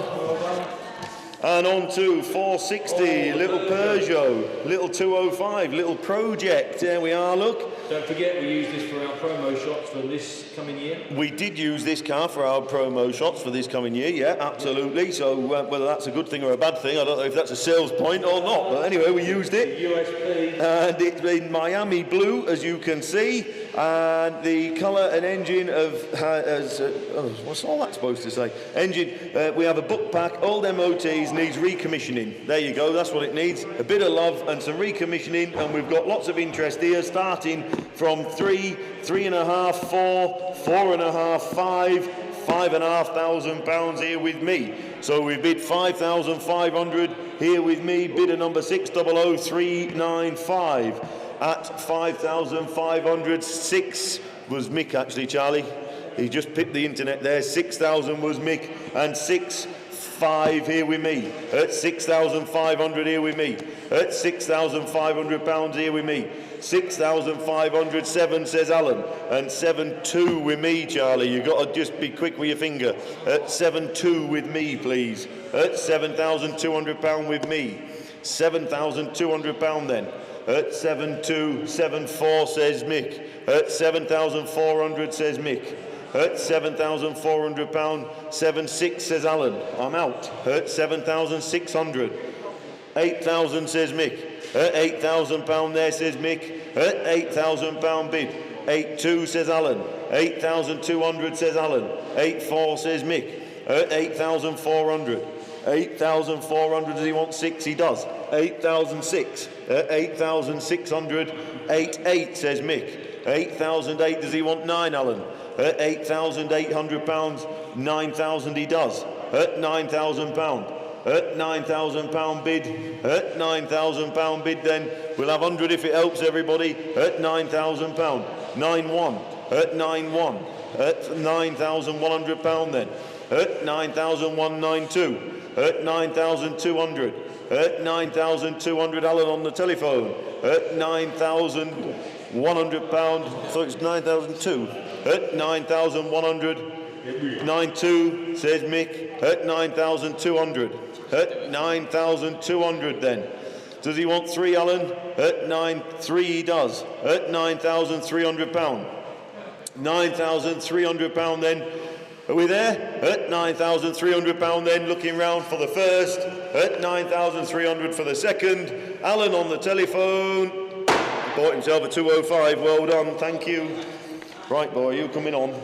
And on to 460, little Peugeot, little 205, little project, there we are, look. Don't forget we use this for our promo shots for this coming year. We did use this car for our promo shots for this coming year, yeah, absolutely. So whether that's a good thing or a bad thing, I don't know if that's a sales point or not, but anyway, we used it. USP. And it's in Miami blue, as you can see. And the colour and engine of, what's all that supposed to say? Engine, we have a book pack, old MOTs, needs recommissioning. There you go, that's what it needs. A bit of love and some recommissioning, and we've got lots of interest here, starting from 3, 3.5, 4, 4.5, 5, £5,500 here with me. So we bid 5,500 here with me, bidder number 600395. At 5,500, 6 was Mick actually, Charlie. He just picked the internet there. 6,000 was Mick, and 6 5 here with me. At 6,500 here with me. At 6,500 pounds here with me. 6,500, 7 says Alan, and 7-2 with me, Charlie. You've got to just be quick with your finger. At 7-2 with me, please. At 7,200 pound with me. 7,200 pound then. At 7-2, 7-4 says Mick. At 7,400 says Mick. At 7,400 pound, 7-6 says Alan. I'm out. At 7,600. 8,000 says Mick. At 8,000 pound there says Mick. At 8,000 pound bid. 8-2 says Alan. 8,200 says Alan. 8-4 says Mick. At 8,400. 8,400, does he want 6? He does. 8,006. At 8,600. 8-8 says Mick. 8,008, does he want 9, Alan? At 8,800 pounds. 9,000 he does. At 9,000 pound. At 9,000 pound bid. At 9,000 pound bid then. We'll have 100 if it helps everybody. At 9,000 pound. 9-1. At 9-1. At 9,100 pound then. At 9,192. At 9,200. At 9,200 Alan on the telephone. At 9,100 pound. So it's 9,002. At 9,100. 9-2 says Mick. At 9,200. At 9,200 then. Does he want 3, Alan? At 9-3 he does. At 9,300 pound. 9,300 pound then. Are we there? At 9,300 pound then, looking round for the first. At 9,300 for the second. Alan on the telephone. Bought himself a 205. Well done, thank you. Right, boy, you coming on.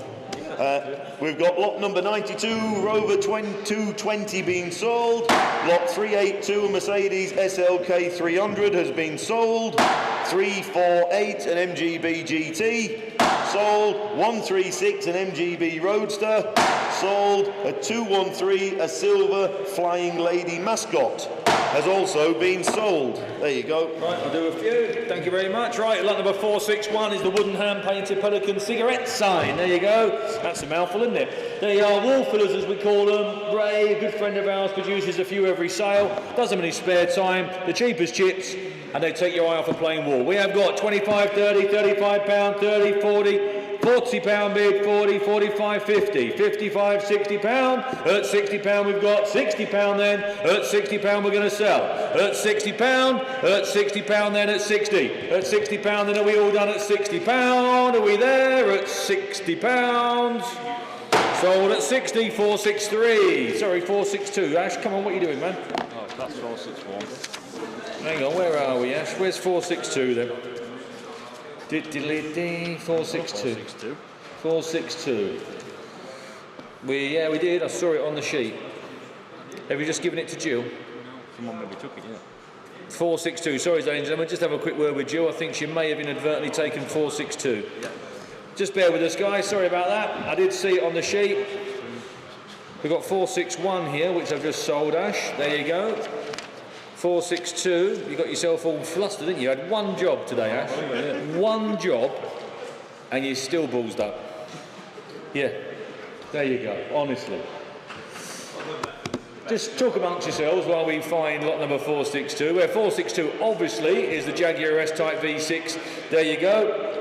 We've got lot number 92, Rover 220 being sold. Lot 382, Mercedes SLK 300 has been sold. 348, an MGB GT. Sold. 136, an MGB Roadster. Sold. A 213, a silver Flying Lady Mascot has also been sold. There you go. Right, I'll do a few. Thank you very much. Right, lot number 461 is the wooden hand-painted Pelican cigarette sign. There you go. That's a mouthful, isn't it? They are wall fillers, as we call them. Ray, a good friend of ours, produces a few every sale. Does them in his spare time. The cheapest chips, and they take your eye off a plain wall. We have got 25, 30, 35 pound, 30, 40, 40 pound bid, 40, 45, 50, 55, 60 pound. At 60 pound we've got 60 pound then. At 60 pound we're going to sell. At 60 pound. At 60 pound then at 60. At 60 pound then are we all done at 60 pound? Are we there? At 60 pounds. Sold at 60, 463. Sorry, 462. Ash, come on, what are you doing, man? Oh, that's 461. Hang on, where are we, Ash? Where's 462 then? 462. 462. We did. I saw it on the sheet. Have you just given it to Jill? Someone maybe took it, yeah. 462. Sorry, ladies and gentlemen. Just have a quick word with Jill. I think she may have inadvertently taken 462. Yeah. Just bear with us, guys. Sorry about that. I did see it on the sheet. We've got 461 here, which I've just sold, Ash. There you go. 462. You got yourself all flustered, didn't you? You had one job today, Ash. One job, and you're still ballsed up. Yeah. There you go. Honestly. Just talk amongst yourselves while we find lot number 462. Where 462 obviously is the Jaguar S-Type V6. There you go.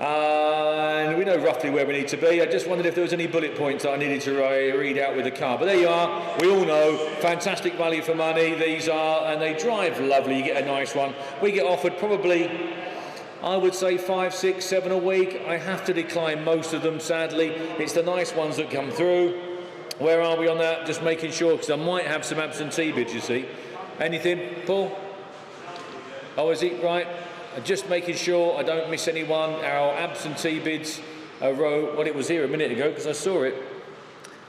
And we know roughly where we need to be. I just wondered if there was any bullet points that I needed to read out with the car. But there you are. We all know, fantastic value for money. These are, and they drive lovely. You get a nice one. We get offered probably, I would say 5, 6, 7 a week. I have to decline most of them, sadly. It's the nice ones that come through. Where are we on that? Just making sure, because I might have some absentee bids, you see. Anything, Paul? Oh, is it? Right. Just making sure I don't miss anyone. Our absentee bids are well, it was here a minute ago because I saw it.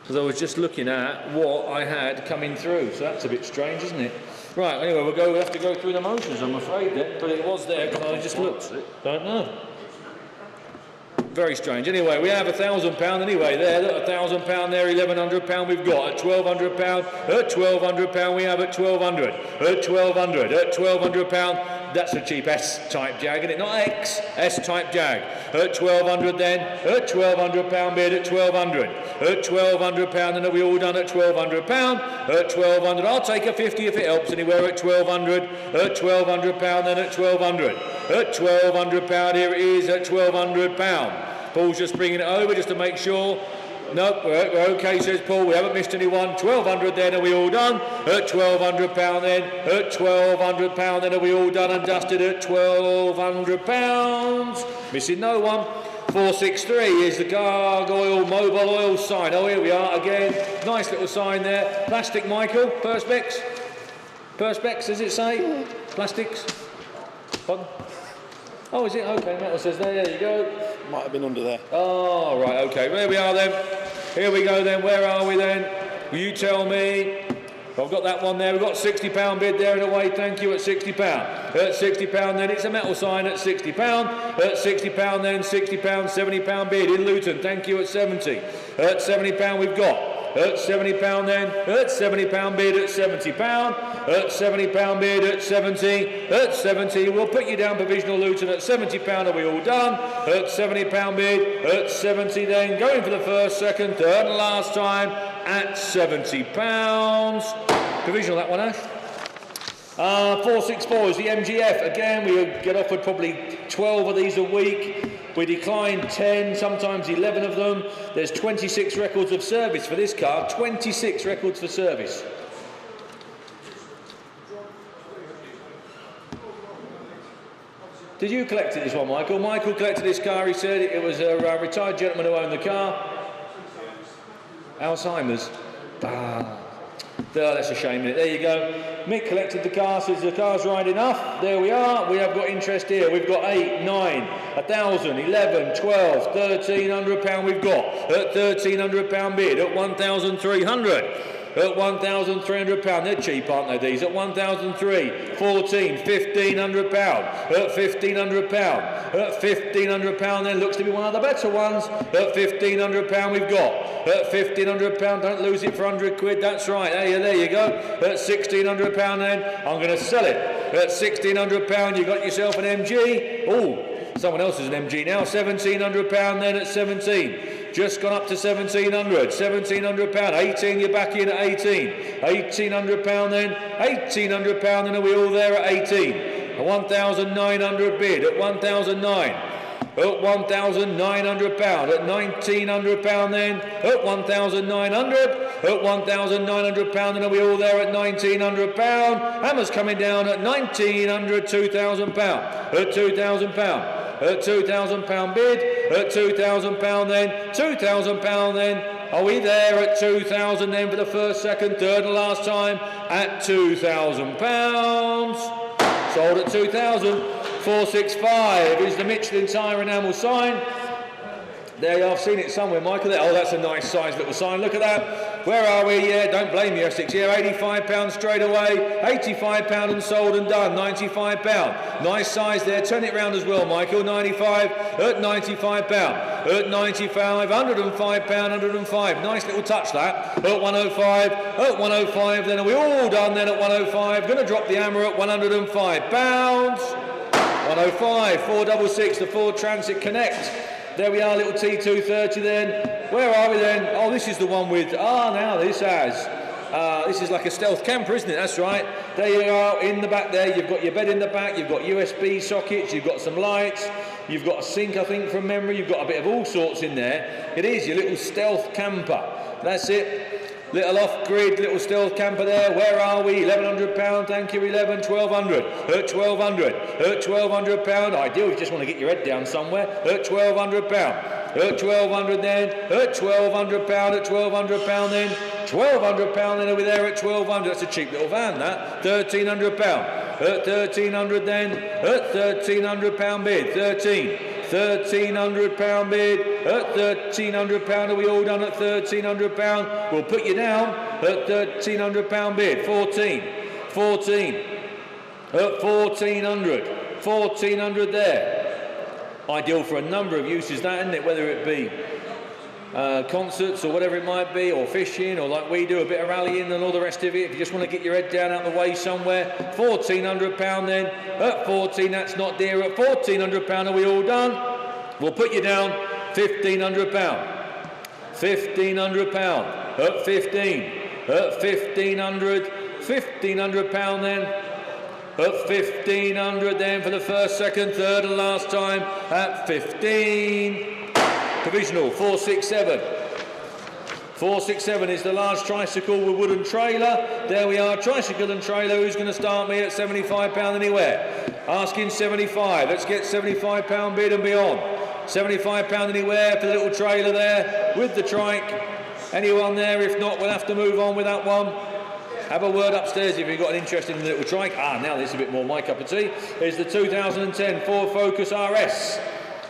Because I was just looking at what I had coming through. So that's a bit strange, isn't it? Right, anyway, we'll have to go through the motions, I'm afraid, then. But it was there because I just looked. Don't know. Very strange. Anyway, we have £1,000 anyway there. Look, £1,000 there, £1,100 we've got. At £1,200, at £1,200 we have at 1,200. At 1,200, at £1,200. That's a cheap S-type jag, isn't it? Not X, S-type jag. At 1,200 then, at £1,200 bid at 1,200. At £1,200, and are we all done at £1,200? At 1,200, I'll take a 50 if it helps anywhere at 1,200. At £1,200, then at 1,200. At £1,200, here it is at £1,200. Paul's just bringing it over just to make sure. Nope, we're okay, says Paul. We haven't missed anyone. 1,200 then, are we all done? At £1,200 then. At £1,200 then, are we all done and dusted at £1,200? Missing no one. 463 is the gargoyle mobile oil sign. Oh, here we are again. Nice little sign there. Plastic, Michael. Perspex. Perspex, does it say? Plastics. Pardon? Oh, is it? Okay, metal says there you go. Might have been under there. Oh, right, okay. There we are then. Here we go then. Where are we then? Will you tell me? I've got that one there. We've got £60 bid there in a way. Thank you, at £60. At £60 then, it's a metal sign at £60. At £60 then, £60, £70 bid in Luton. Thank you, at 70. At £70 we've got. At £70 then, at £70 bid at £70. At £70 bid at 70. At 70, we'll put you down provisional Luton at £70. Are we all done? At £70 bid at 70 then, going for the first, second, third and last time at £70. Provisional that one, Ash. 464 is the MGF. Again, we get offered probably 12 of these a week. We decline 10, sometimes 11 of them. There's 26 records of service for this car. 26 records for service. Did you collect it, this one, Michael? Michael collected this car. He said it was a retired gentleman who owned the car. Alzheimer's. That's a shame, isn't it? There you go. Mick collected the car, says the car's right enough. There we are. We have got interest here. We've got 8, 9, 1,000, 11, 12, £1,300 we've got. At £1,300 bid, at 1,300. At £1,300, they're cheap, aren't they, these? At 1,003, 14, £1,500. At £1,500. At £1,500, then looks to be one of the better ones. At £1,500 we've got. At £1,500, don't lose it for 100 quid, that's right. There you go. At £1,600 then, I'm going to sell it. At £1,600, you got yourself an MG. Oh, someone else is an MG now. £1,700 then at 17. Just gone up to 1,700. £1,700. 18, you're back in at 18. £1,800 then. £1,800 then, are we all there at 18? A 1,900 bid at 1,009. At £1,900. At £1,900 then. At 1,900. At £1,900 then, are we all there at £1,900? Hammer's coming down at £1,900, £2,000. At £2,000. At £2,000 bid, at £2,000 then, £2,000 then, are we there at 2,000 then for the first, second, third and last time at £2,000. Sold at 2,000. 465 is the Michelin tyre enamel sign. There you are, I've seen it somewhere, Michael. Oh, that's a nice size little sign. Look at that. Where are we? Yeah, don't blame me, Essex. Yeah, £85 straight away. £85 and sold and done. £95. Nice size there. Turn it round as well, Michael. 95 at £95. At 95, £105, 105. Nice little touch that. At 105. At 105. Then are we all done then at 105? Going to drop the hammer at £105. 105. 466. The Ford Transit Connect. There we are, little T230 then. Where are we then? Oh, this is the one with... now this has... this is like a stealth camper, isn't it? That's right. There you are, in the back there. You've got your bed in the back. You've got USB sockets. You've got some lights. You've got a sink, I think, from memory. You've got a bit of all sorts in there. It is your little stealth camper. That's it. Little off-grid, little stealth camper there. Where are we? £1,100, thank you, 11, 1,200. At 1,200. At £1,200. Ideal if you just want to get your head down somewhere. At £1,200. At 1,200 then. At £1,200. At £1,200 then. £1,200 then, are we there at 1,200? That's a cheap little van, that. £1,300. At 1,300 then. At £1,300 bid. 13. £1,300 bid at £1,300. Are we all done at £1,300? We'll put you down at £1,300 bid. 14 at 1,400 there. Ideal for a number of uses, that, isn't it? Whether it be concerts or whatever it might be, or fishing, or like we do, a bit of rallying and all the rest of it. If you just want to get your head down out the way somewhere, £1,400 then. At 14, that's not dear. At £1,400, are we all done? We'll put you down £1,500. £1,500. At 15. At 1,500. £1,500 then. At 1,500 then for the first, second, third and last time. At 15. Provisional 467. 467 is the large tricycle with wooden trailer. There we are, tricycle and trailer. Who's going to start me at £75 anywhere? Asking 75. Let's get £75 bid and beyond. £75 anywhere for the little trailer there with the trike. Anyone there? If not, we'll have to move on with that one. Have a word upstairs if you've got an interest in the little trike. Now this is a bit more my cup of tea. Is the 2010 Ford Focus RS.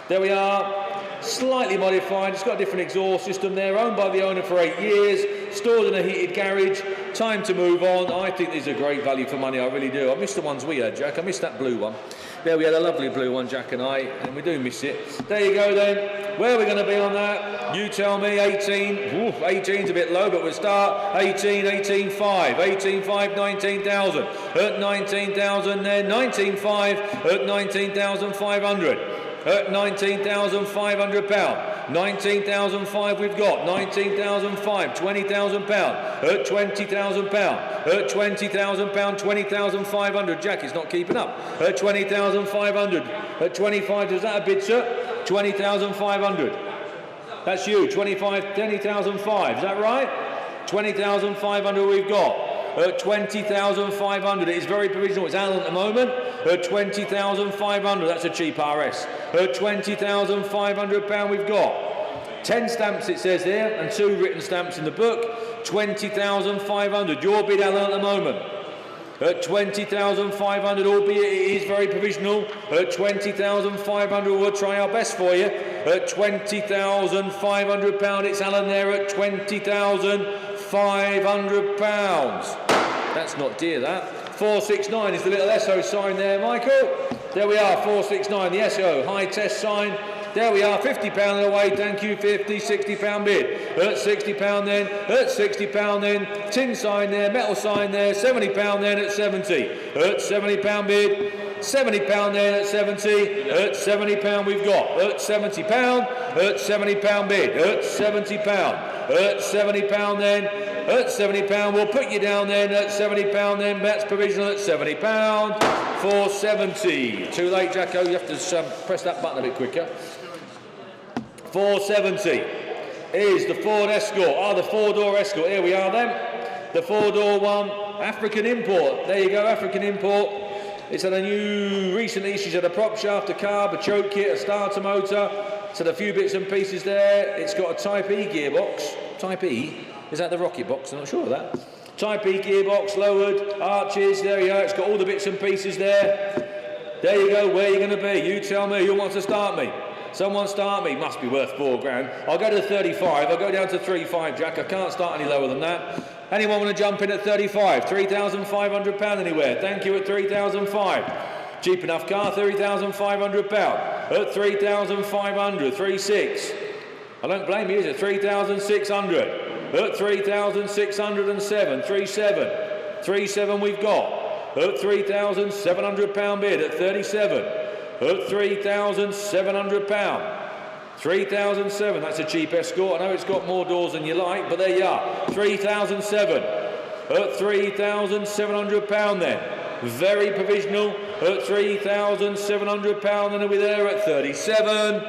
There we are. Slightly modified, it's got a different exhaust system there, owned by the owner for 8 years, stored in a heated garage, time to move on. I think these are great value for money, I really do. I miss the ones we had, Jack, I missed that blue one. There we had a lovely blue one, Jack and I, and we do miss it. There you go then, where are we going to be on that? You tell me. 18, 18's a bit low, but we'll start 18, 18.5, 18.5, 19,000, at 19,000 then, 19.5, at 19,500. At £19,500. 19,005 we've got. 19,005. £20,000. At £20,000. At £20,000. 20,500. Jack is not keeping up. At 20,500. At 25. Is that a bid, sir? 20,500. That's you. 20,005. Is that right? 20,500 we've got. At 20,500. It is very provisional. It's Alan at the moment. At 20,500. That's a cheap RS. At £20,500 we've got. 10 stamps it says there, and 2 written stamps in the book. 20,500. Your bid, Alan, at the moment. At 20,500, albeit it is very provisional. At 20,500, we'll try our best for you. At £20,500, it's Alan there at £20,500. That's not dear, that. 469 is the little SO sign there, Michael. There we are, 469, the SO high test sign. There we are, £50 away, thank you, 50, £60 bid. At £60 then, at £60 then, tin sign there, metal sign there, £70 then at 70. At £70 bid, £70 then at 70, at £70 we've got. At £70, at £70 bid, at £70, at £70 then, at £70 we'll put you down then at £70 then, that's provisional at £70, 470. Too late, Jacko, you have to press that button a bit quicker. 470 is the Ford Escort, the 4-door Escort, here we are then. The 4-door one, African import, there you go, African import. It's had a new, recently she's had a prop shaft, a carb, a choke kit, a starter motor. It's had a few bits and pieces there. It's got a Type E gearbox. Type E? Is that the rocket box? I'm not sure of that. Type E gearbox, lowered, arches, there you go. It's got all the bits and pieces there. There you go, where are you going to be? You tell me, who wants to start me? Someone start me, must be worth £4,000. I'll go to 35, I'll go down to 3.5, Jack. I can't start any lower than that. Anyone want to jump in at 35? £3,500 anywhere. Thank you at 3,500. Cheap enough car, £3,500. At 3,500, 3.6. I don't blame you, is it? 3,600. At 3,607, 3.7. 3.7 we've got. At £3,700 bid at 37. At £3,700. 3,007, that's a cheap Escort. I know it's got more doors than you like, but there you are. 3,007. At £3,700 then. Very provisional. At £3,700, and are we there at 37?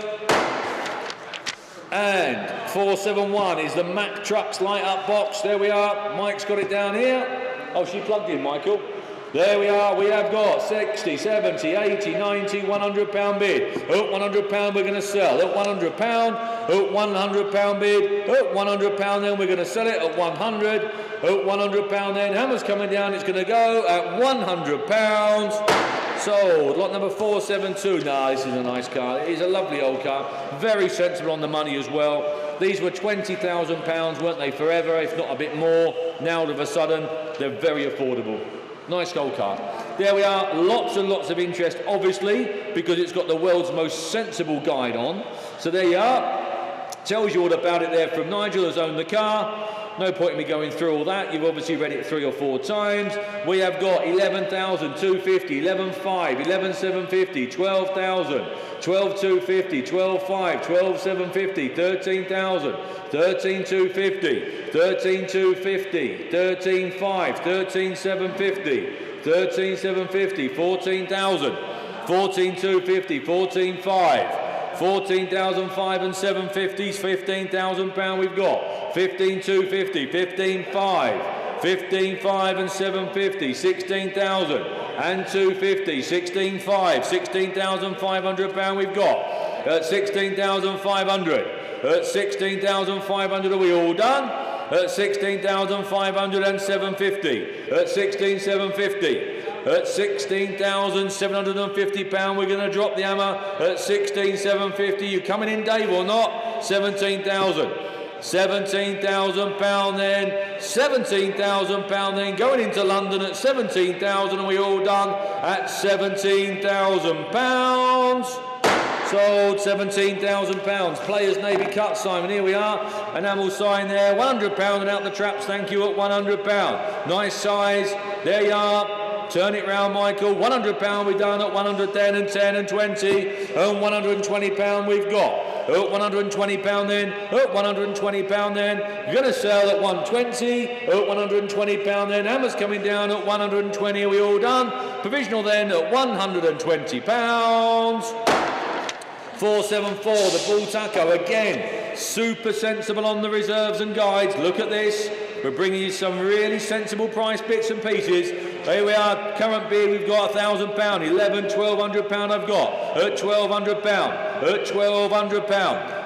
And 471 is the Mack Trucks light up box. There we are. Mike's got it down here. Oh, she plugged in, Michael. There we are, we have got 60, 70, 80, 90, £100 bid. At £100 we're going to sell. At £100, at £100 bid. At £100 then we're going to sell it at 100. At £100 then, hammer's coming down, it's going to go at £100. Sold. Lot number 472. Nah, this is a nice car. It is a lovely old car. Very sensible on the money as well. These were £20,000, weren't they, forever, if not a bit more. Now all of a sudden, they're very affordable. Nice old car. There we are, lots and lots of interest, obviously, because it's got the world's most sensible guide on. So there you are. Tells you all about it there from Nigel, who's owned the car. No point in me going through all that. You've obviously read it 3 or 4 times. We have got 11,250, 11,500, 11,750, 12,000, 12,250, 12,500, 12,750, 13,000, 13,250, 13,250, 13,500, 13,750, 13,750, 14,000, 14,250, 14,500. 14,500 and 750s, £15,000 we've got. 15,250, 15,500, 15,500 and 750, 16,000 and 250, 16,500, 16,500 we've got. At 16,500, at 16,500 are we all done? At 16,500 and 750, at 16,750. At £16,750, we're going to drop the hammer at 16,750. You coming in, Dave, or not? 17,000. £17,000 then. £17,000 then. Going into London at 17,000, and we all done at £17,000. Sold £17,000. Players Navy Cut, Simon. Here we are. Enamel sign there. £100 and out the traps. Thank you at £100. Nice size. There you are. Turn it round, Michael. £100 we've done at 110 and 10 and 20 and £120 we've got. At £120 then. At £120 then. You're going to sell at 120. At £120 then. Hammer's coming down at 120. Are we all done? Provisional then at £120. 474. The Bull Taco again. Super sensible on the reserves and guides. Look at this. We're bringing you some really sensible price bits and pieces. Here we are, current bid, we've got £1,000, 11, £1,200 I've got, at £1,200, at £1,200,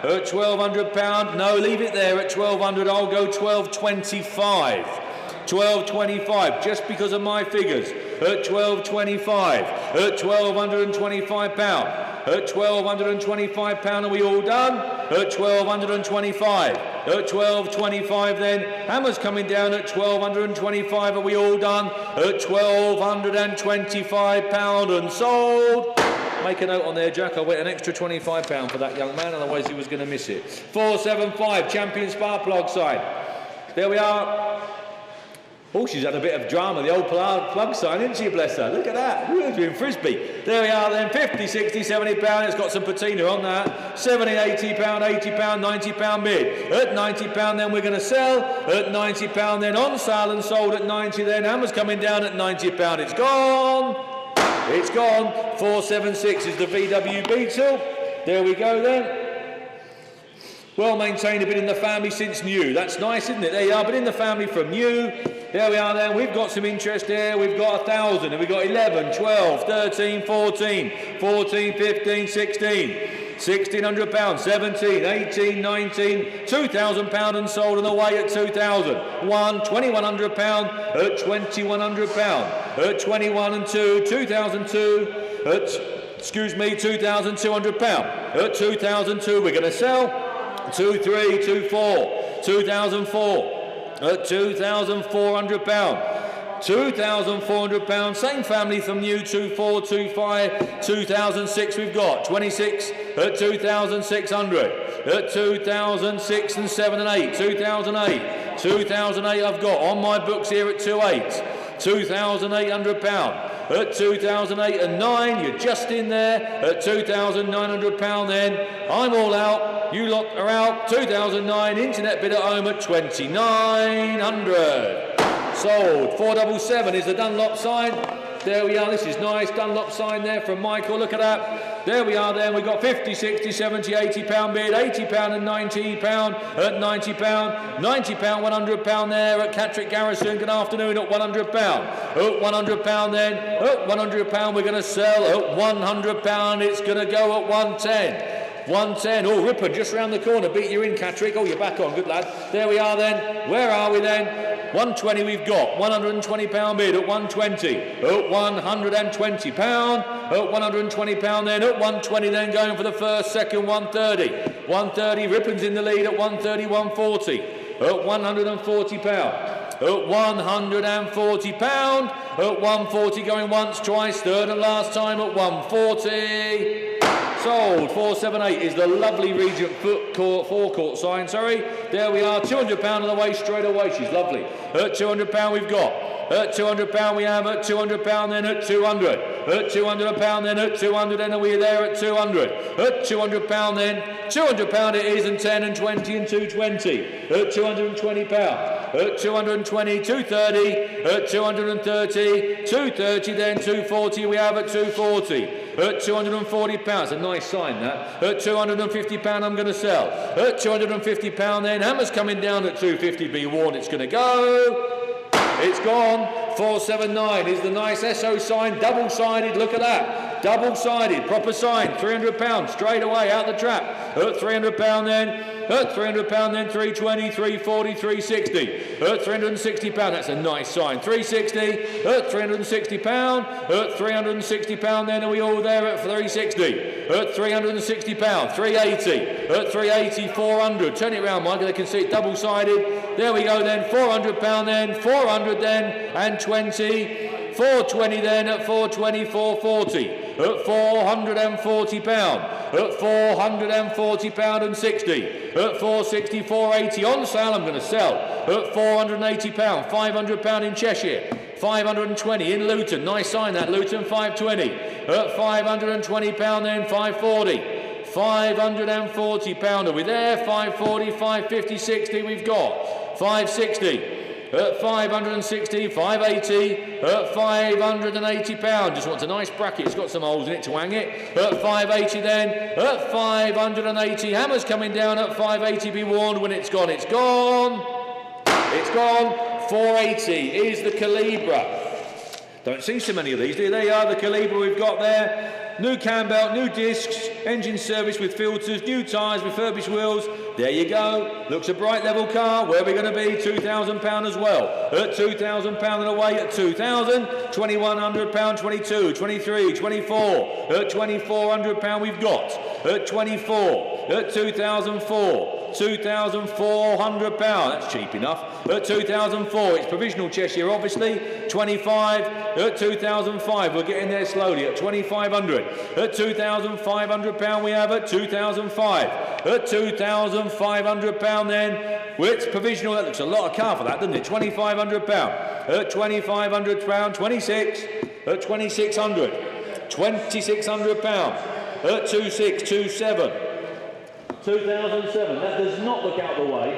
at £1,200, no, leave it there at 1,200, I'll go 1,225, 1,225, just because of my figures, at 1,225, at £1,225. At £1,225, are we all done? At 1,225. At 1,225 then. Hammer's coming down at 1,225. Are we all done? At £1,225 and sold. Make a note on there, Jack. I'll wait an extra £25 for that young man, otherwise he was going to miss it. 475, Champion Spark Plug sign. There we are. Oh, she's had a bit of drama, the old plug sign, isn't she, bless her? Look at that, we're doing frisbee. There we are then, 50, 60, 70 pound, it's got some patina on that. 70, 80 pound, 80 pound, 90 pound bid. At 90 pound then we're going to sell. At 90 pound then on sale and sold at 90 then. Hammer's coming down at 90 pound, it's gone. It's gone. 476 is the VW Beetle. There we go then. Well maintained, a bit in the family since new. That's nice, isn't it? There you are, but in the family from new. There we are then, we've got some interest here. We've got 1,000 and we've got 11, 12, 13, 14, 14, 15, 16, £1,600, 17, 18, 19, £2,000 and sold and away at 2,000. £2,100 at £2,100 at 21 and 2, 2,002 at, £2,200 at 2,002. We're going to sell 2, 3, 2, 4, 2,004 at £2,400. £2,400, same family from new, 24, 25, 2006 we've got, 26 at 2,600, at 2006 and 7 and 8, 2008, 2008 I've got on my books here at 28, £2,800, at 2008 and 9, you're just in there, at £2,900 then, I'm all out, you lot are out, 2009, internet bid at home at 2,900. Sold. 477 is the Dunlop sign. There we are, this is nice. Dunlop sign there from Michael, look at that. There we are then, we've got 50, 60, 70, £80 bid, £80 and £90 at £90, £90, £100 there at Catterick Garrison, good afternoon at £100. At £100 then, at £100 we're going to sell, at £100 it's going to go at 110. 110, oh Ripon just round the corner, beat you in Catterick, oh you're back on, good lad. There we are then, where are we then? 120 we've got, £120 bid at 120, at £120, at £120 then, at 120 then going for the first, second, 130, 130, Ripon's in the lead at 130, 140, at £140, at £140, at 140 going once, twice, third and last time at 140. sold. 478 is the lovely Regent forecourt sign, sorry. There we are, £200 on the way, straight away. She's lovely. At £200 we've got. At £200 we have, at £200 then at 200. At £200 then at 200, and we're there at 200. At £200 then, £200 it is, and 10 and 20 and 220. At £220. At 220, 230. At 230, 230 then 240 we have at 240. At £240, a nice sign that. At £250 I'm going to sell. At £250 then, hammer's coming down at 250, be warned it's going to go. It's gone. 479 is the nice SO sign, double-sided, look at that. Double-sided, proper sign, £300, straight away out the trap. At £300 then, at £300 then, 320, 340, 360. At £360, that's a nice sign. 360, at £360, at £360 then, are we all there at 360? At £360, 380, at 380, 400. Turn it around, Mike, they can see it double-sided. There we go then, £400 then, 400 then, and 20. 420 then, at 420, 440. At £440. At £440 and 60. At 460, 480 on sale, I'm going to sell. At £480, £500 in Cheshire. 520 in Luton, nice sign that, Luton, 520. At £520 then, 540. £540, are we there? 540, 550, 60 we've got. 560. At 560, 580, at £580. Just wants a nice bracket, it's got some holes in it to hang it. At 580 then, at 580. Hammer's coming down at 580, be warned when it's gone. It's gone. It's gone. 480 is the Calibra. Don't see so many of these, do you? There you are, the Calibra we've got there. New cam belt, new discs, engine service with filters, new tyres, refurbished wheels. There you go. Looks a bright level car. Where are we going to be? £2,000 as well. At £2,000 and away at 2,000. £2,100, 22, 23, 24. At £2,400 we've got. At 24. At 2,004. £2,400. That's cheap enough. At 2004, it's provisional Cheshire, obviously. 25 at 2005. We're getting there slowly. At 2,500. At £2,500 we have at 2005. At £2,500 then. Well, it's provisional. That looks a lot of car for that, doesn't it? £2,500. At £2,500, 26. At 2,600. £2,600. At 2627. 2007, that does not look out the way.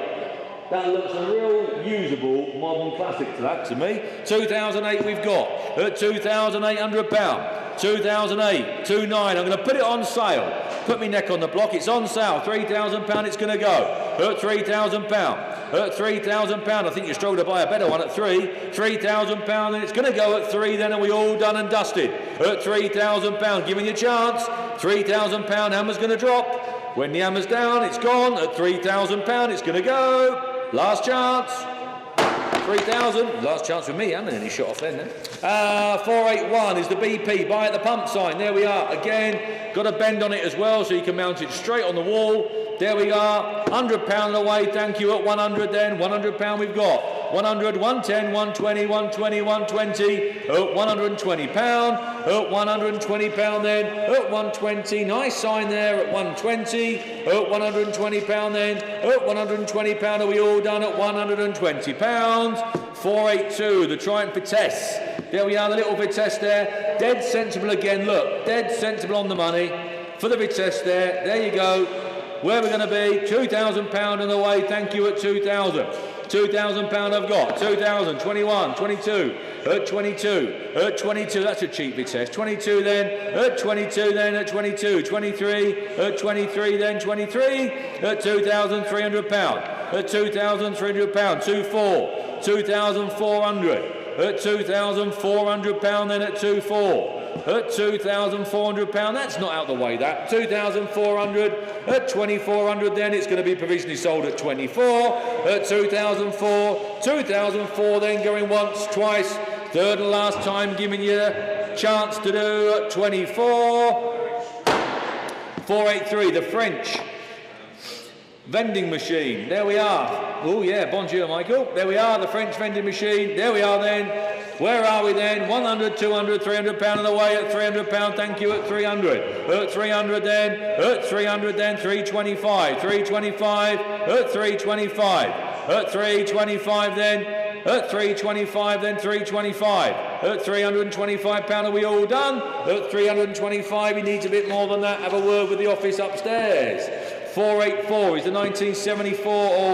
That looks a real usable modern classic to that, to me. 2008 we've got, at £2,800. 2008, 29, I'm going to put it on sale. Put me neck on the block, it's on sale, £3,000 it's going to go. At £3,000. At £3,000, I think you struggle to buy a better one at £3,000, and it's going to go at 3 then, are we all done and dusted? At £3,000, giving you a chance. £3,000, hammer's going to drop. When the hammer's down, it's gone. At £3,000, it's going to go. Last chance. 3,000. Last chance for me. I haven't any shot off then. 481 is the BP. Buy at the pump sign. There we are. Again, got a bend on it as well, so you can mount it straight on the wall. There we are. £100 away. Thank you. At 100 then. £100 we've got. 100, 110, 120, 120, 120. At £120. At £120 then. At 120. Nice sign there at 120. At £120 then. At £120. Are we all done at £120? 482, the Triumph Vitesse. There we are, the little Vitesse there. Dead sensible again, look. Dead sensible on the money. For the Vitesse there. There you go. Where we're going to be, £2,000 on the way, thank you, at 2,000. £2,000 I've got, 2,000, 21, 22, at 22, at 22, that's a cheap Vitesse, 22 then, at 22 then, at 22, 23, at 23 then, 23, at £2,300, at £2,300, 24, 2,400, at £2,400 then, at 24. At £2,400, that's not out the way that. 2,400, at 2,400 then, it's going to be provisionally sold at 24. At 2,004, 2,004 then, going once, twice, third and last time, giving you a chance to do at 24. 483, the French vending machine. There we are. Oh yeah, bonjour Michael. There we are, the French vending machine. There we are then. Where are we then? 100, 200, 300 pound on the way at 300 pound. Thank you at 300. At 300 then. At 300 then. 325. 325. At 325. At 325 then. At 325 then. 325. At 325 pound. Are we all done? At 325. He needs a bit more than that. Have a word with the office upstairs. 484 is the 1974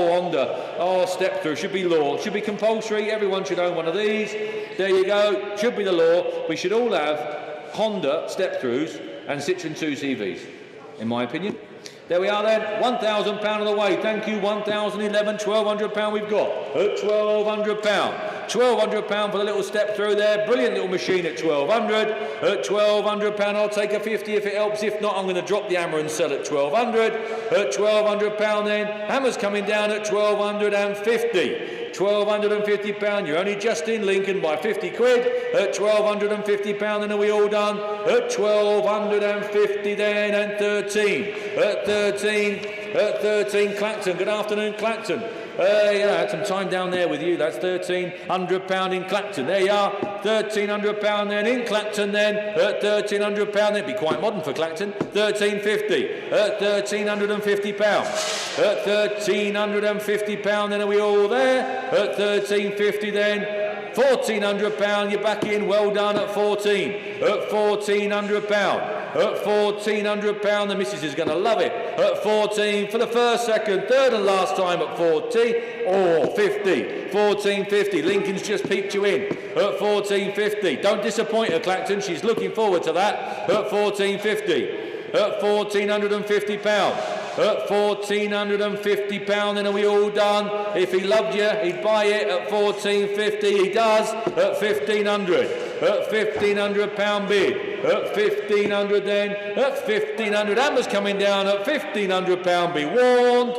Honda. Oh, step through. Should be law. Should be compulsory. Everyone should own one of these. There you go. Should be the law. We should all have Honda step throughs and Citroen 2CVs, in my opinion. There we are then. £1,000 on the way. Thank you. 1,011. £1,200 we've got. At £1,200. £1,200 for the little step through there. Brilliant little machine at 1,200. At £1,200 I'll take a 50 if it helps. If not, I'm going to drop the hammer and sell at 1,200. At £1,200 then. Hammer's coming down at 1,250. £1,250. You're only just in Lincoln by 50 quid. At £1,250 then are we all done? At 1,250 then and 13. At 13 Clacton. Good afternoon Clacton. I had some time down there with you. That's £1,300 in Clacton. There you are. £1,300 then in Clacton then. At £1,300 that'd be quite modern for Clacton. 1,350. At £1,350. At £1,350 then are we all there? At 1,350 then. £1,400, you're back in, well done at 14. At £1,400. At £1,400, the missus is going to love it. At 14 for the first, second, third and last time at 40. Oh, 50. 1450. Lincoln's just peeped you in. At 1450. Don't disappoint her, Clacton. She's looking forward to that. At 1450. At £1,450. At £1,450, then are we all done? If he loved you, he'd buy it at £1,450. He does at £1,500. At £1,500 bid. At £1,500 then. At £1,500. Hammer's coming down at £1,500. Be warned.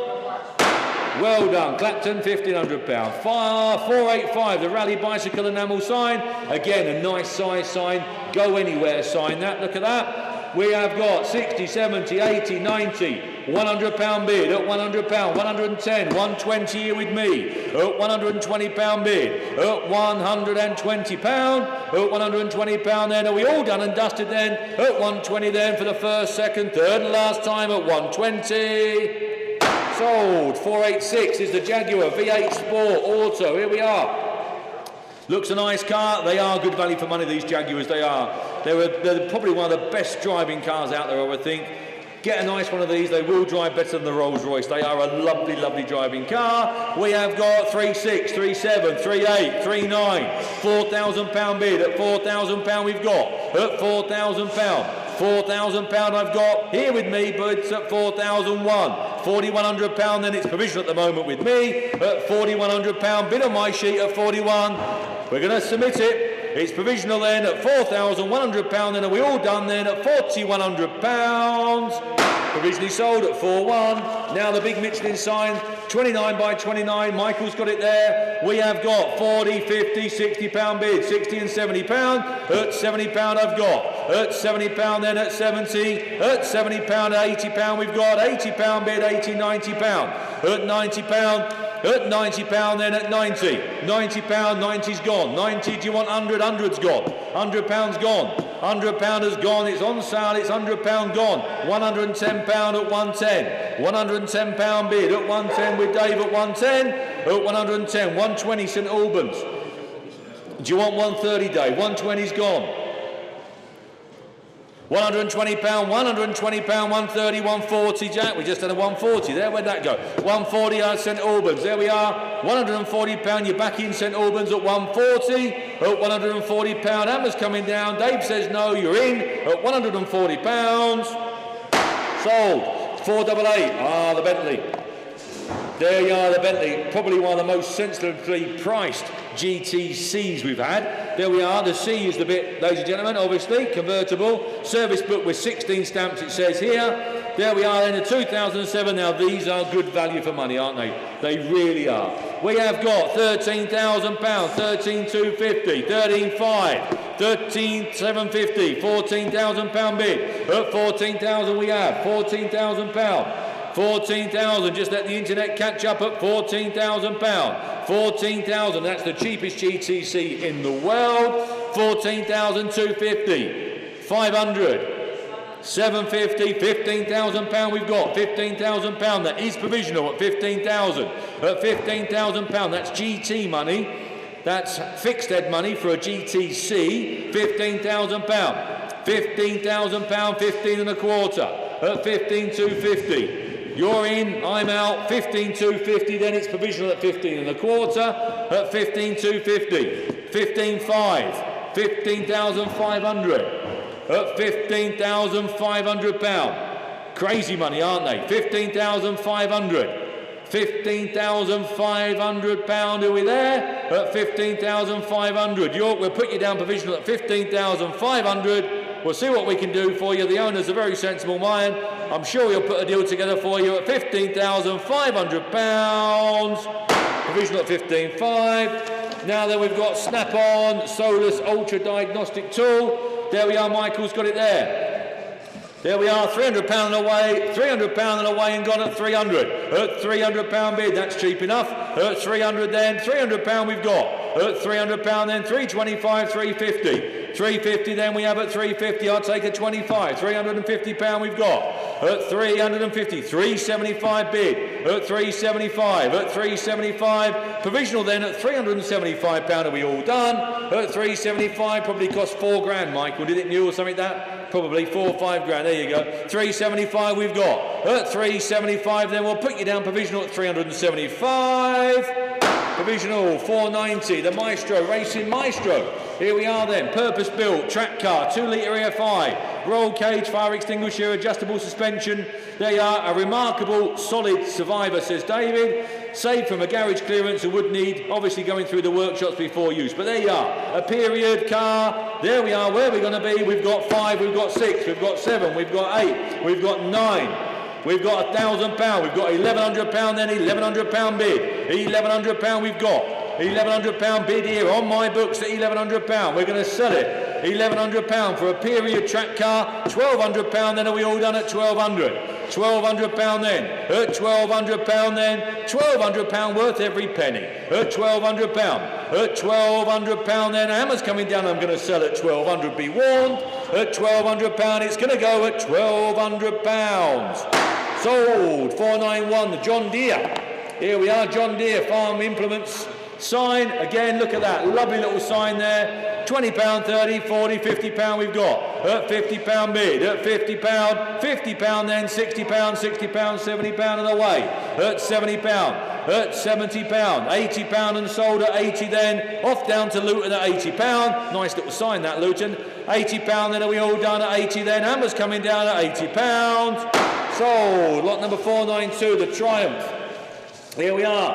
Well done, Clacton, £1,500. 485, the Rally Bicycle enamel sign. Again, a nice size sign. Go anywhere sign that. Look at that. We have got 60, 70, 80, 90, £100 bid at £100, 110, 120 here with me at £120 bid at £120, at £120 then. Are we all done and dusted then? At 120 then for the first, second, third and last time at 120. Sold. 486 is the Jaguar V8 Sport Auto. Here we are. Looks a nice car. They are good value for money, these Jaguars. They are. They're probably one of the best driving cars out there, I would think. Get a nice one of these. They will drive better than the Rolls-Royce. They are a lovely, lovely driving car. We have got 36, 37, 38, 39, £4,000 bid. At £4,000 we've got. At £4,000. £4,000 I've got here with me, but it's at 4,001. £4,100 then. It's provisional at the moment with me at £4,100. Bid on my sheet at 41. We're going to submit it. It's provisional then at £4,100. Then are we all done then at £4,100? Provisionally sold at 4-1. Now the big Michelin sign, 29 by 29. Michael's got it there. We have got 40, 50, £60 bid, 60 and £70. At £70 I've got. At £70 then at 70. At £70 at £80 we've got. £80 bid, 80, £90. At £90. At £90 then at 90. £90, 90's gone. 90, do you want 100? 100's gone. £100's gone. £100 has gone. It's on sale. It's £100 gone. £110 at 110. £110 bid at 110 with Dave at 110. At 110. 120 St Albans. Do you want 130 Dave? 120's gone. £120, £120, 130, 140, Jack. We just had a 140 there. Where'd that go? 140 at St Albans. There we are. £140. You're back in St Albans at 140. At £140. Hammer's coming down. Dave says no. You're in at £140. Sold. 488. Ah, the Bentley. There you are, the Bentley. Probably one of the most sensibly priced GTCs we've had. There we are. The C is the bit, ladies and gentlemen, obviously, convertible. Service book with 16 stamps, it says here. There we are in the 2007. Now, these are good value for money, aren't they? They really are. We have got £13,000, £13,250, £13,500, £13,750, £14,000 bid. At £14,000 we have £14,000. 14,000. Just let the internet catch up at £14,000. 14,000. That's the cheapest GTC in the world. 14,250. 500. 750, £15,000 we've got, £15,000, that is provisional at 15,000, at £15,000, that's GT money, that's fixed head money for a GTC, £15,000, £15,000, 15 and a quarter, at 15,250, you're in, I'm out, 15,250, then it's provisional at 15 and a quarter, at 15,250, 15,500, 15,500, at £15,500. Crazy money, aren't they? 15,500. £15,500. Are we there? At 15,500. York, we'll put you down provisional at 15,500. We'll see what we can do for you. The owner's a very sensible man. I'm sure he'll put a deal together for you at £15,500. Provisional at 15,500. Now then, we've got Snap-on Solus Ultra Diagnostic Tool. There we are, Michael's got it there. There we are, £300 and away, £300 and away and gone at 300. At £300 bid, that's cheap enough. At 300 then, £300 we've got. At £300 then, 325, 350. 350 then we have at 350, I'll take a 25. £350 we've got. At 350, 375 bid. At 375, at 375. Provisional then at £375, are we all done? At 375, probably cost £4 grand, Michael, did it new or something like that? Probably 4 or 5 grand, there you go. 375 we've got. At 375 then we'll put you down provisional at 375. Provisional 490, the Maestro, Racing Maestro. Here we are then, purpose built, track car, 2 litre EFI, roll cage, fire extinguisher, adjustable suspension. They are a remarkable, solid survivor, says David. Saved from a garage clearance and would need, obviously going through the workshops before use. But there you are, a period car. There we are, where are we going to be? We've got 5, we've got 6, we've got 7, we've got 8, we've got 9. We've got £1,000, we've got £1,100 then, £1,100 bid, £1,100 we've got, £1,100 bid here on my books at £1,100, we're going to sell it, £1,100 for a period track car, £1,200 then, are we all done at 1,200, £1,200 then, at £1,200 then, £1,200 worth every penny, at £1,200, at £1,200 then, hammer's coming down, I'm going to sell at 1,200, be warned, at £1,200 it's going to go at £1,200. Sold, 491, the John Deere. Here we are, John Deere Farm Implements sign. Again, look at that, lovely little sign there. £20, 30, 40, £50 we've got. At £50 bid, at £50, £50 then, £60, £60, £70 and away. At £70, at £70, £80 and sold at 80 then. Off down to Luton at £80. Nice little sign that, Luton. £80 then, are we all done at 80 then? Hammer's coming down at £80. Sold, lot number 492, the Triumph. Here we are.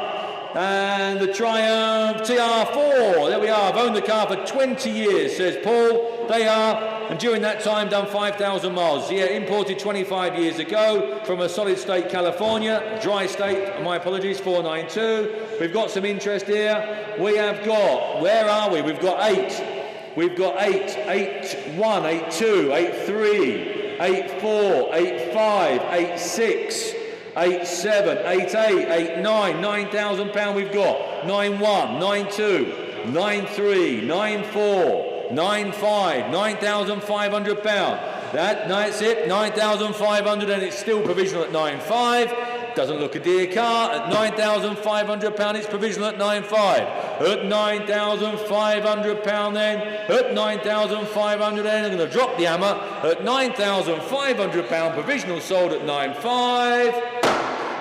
And the Triumph TR4, there we are, I've owned the car for 20 years, says Paul. They are, and during that time done 5,000 miles. Yeah, imported 25 years ago from a solid state California, dry state, my apologies, 492. We've got some interest here. We have got, where are we? We've got 8. We've got 8, 81, 82, 83, 84, 85, 86. 87, 88, 89, £9,000 we've got, 91, 92, 93, 94, 95, £9,500. That's it, 9,500 and it's still provisional at 9,500. Doesn't look a dear car. At £9,500 it's provisional at 9,500. At £9,500 then. At £9,500 then. I'm going to drop the hammer. At £9,500 provisional sold at 9,500.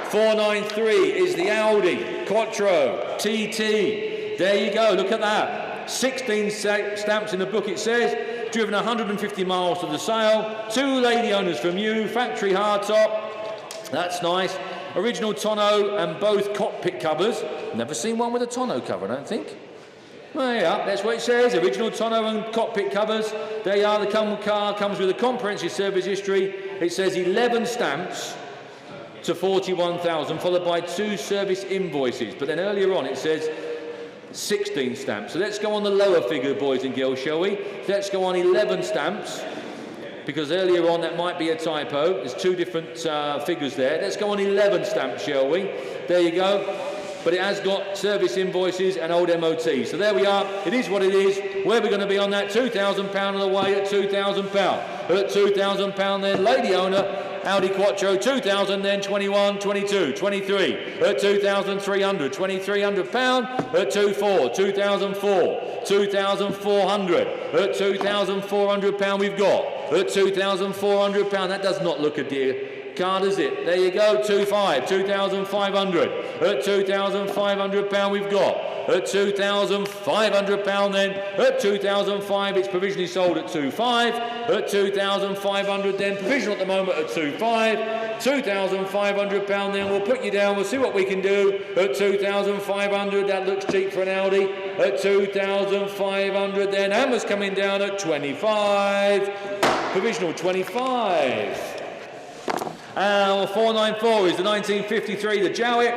493 is the Audi Quattro TT. There you go, look at that. 16 stamps in the book it says. Driven 150 miles to the sale. 2 lady owners from you. Factory hardtop. That's nice. Original tonneau and both cockpit covers. Never seen one with a tonneau cover, I don't think. Well, yeah, that's what it says. Original tonneau and cockpit covers. There you are. The car comes with a comprehensive service history. It says 11 stamps to 41,000, followed by 2 service invoices. But then earlier on it says 16 stamps. So let's go on the lower figure, boys and girls, shall we? Let's go on 11 stamps because earlier on that might be a typo. There's two different figures there. Let's go on 11 stamps, shall we? There you go. But it has got service invoices and old MOT. So there we are. It is what it is. Where are we going to be on that? £2,000 of the way at £2,000. At £2,000 then, lady owner, Audi Quattro, 2,000, then 21, 22, 23, at 2,300, £2,300, at 2,400, 2,004, 2,400, at £2,400 we've got, at £2,400, that does not look a dear car, does it? There you go, 2,500, 2,500, at £2,500 we've got. At £2,500 then, at 2,500 it's provisionally sold at 2,500, at 2,500 then, provisional at the moment at 2,500, £2,500 then, we'll put you down, we'll see what we can do, at 2,500, that looks cheap for an Audi, at 2,500 then, Hammer's coming down at 25, provisional 25. 494 is the 1953, the Jowett.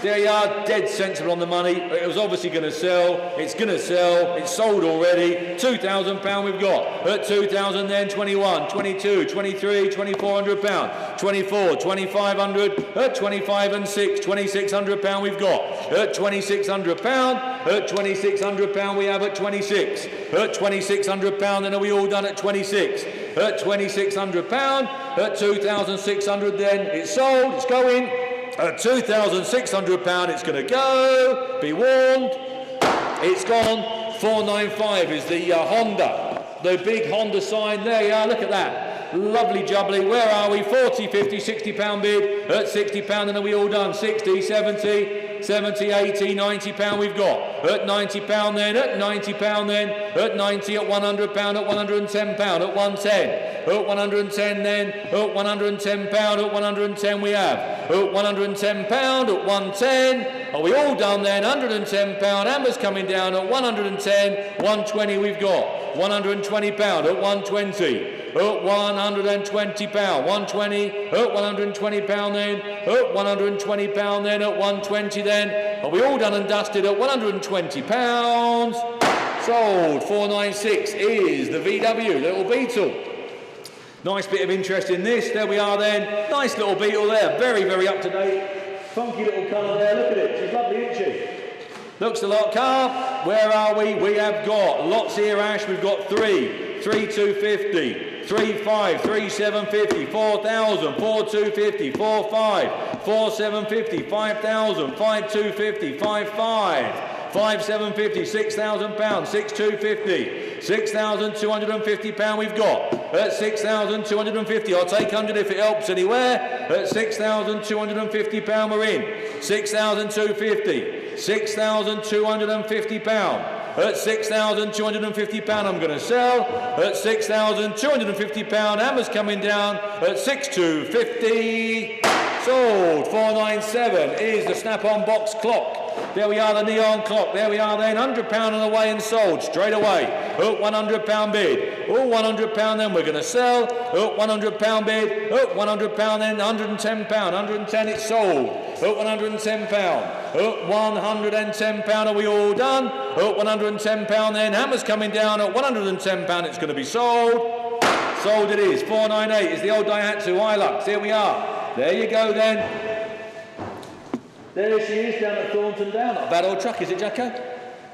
There you are, dead sensible on the money. It was obviously going to sell. It's going to sell. It's sold already. £2,000 we've got. At 2,000 then, 21, 22, 23, £2,400. 24, 2,500. At 25 and 6, £2,600 we've got. At £2,600. At £2,600 we have at 26. At £2,600 then are we all done at 26. At £2,600. At 2,600 then, it's sold, it's going. At £2,600 it's going to go, be warned, it's gone. 495 is the Honda, the big Honda sign, there you are, look at that. Lovely jubbly, where are we? 40, 50, £60 bid, at £60 and are we all done? 60, 70, 70, 80, £90 we've got. At £90 then, at £90 then, at 90, at £100, at £110, at 110. At 110 then, at £110, at 110 we have. At £110, at 110. Are we all done then? £110. Amber's coming down at 110, 120 we've got. £120 at 120. At £120, 120, at £120 then, at £120 then, at 120 then. Are we all done and dusted at £120? Sold. 496 is the VW, little Beetle. Nice bit of interest in this. There we are then. Nice little Beetle there. Very, very up to date. Funky little colour there. Look at it. She's lovely, isn't she? Looks a lot car. Where are we? We have got lots here, Ash. We've got 3, 250, 3, 5, 3, 750, 4,000, 4, 250, 4, 5, 4, 750, 5,000, 5, 250, 5, 5. 5,750, £6,000, 6,250, £6,250 we've got. At 6,250, I'll take 100 if it helps anywhere. At £6,250 we're in. 6,250, £6,250. At £6,250 I'm going to sell. At £6,250 Hammer's coming down. At 6,250 sold. 497 is the snap-on box clock. There we are, the neon clock. There we are then, £100 on the way and sold straight away. At £100 bid. Oh, £100 then we're going to sell. At £100 bid. At £100 then, £110. 110 it's sold. At £110. At £110 are we all done? At £110 then, Hammer's coming down. At £110 it's going to be sold. Sold it is. 498 is the old Daihatsu Hilux. Here we are. There you go then. There she is down at Thornton Down. Not a bad old truck, is it, Jacko?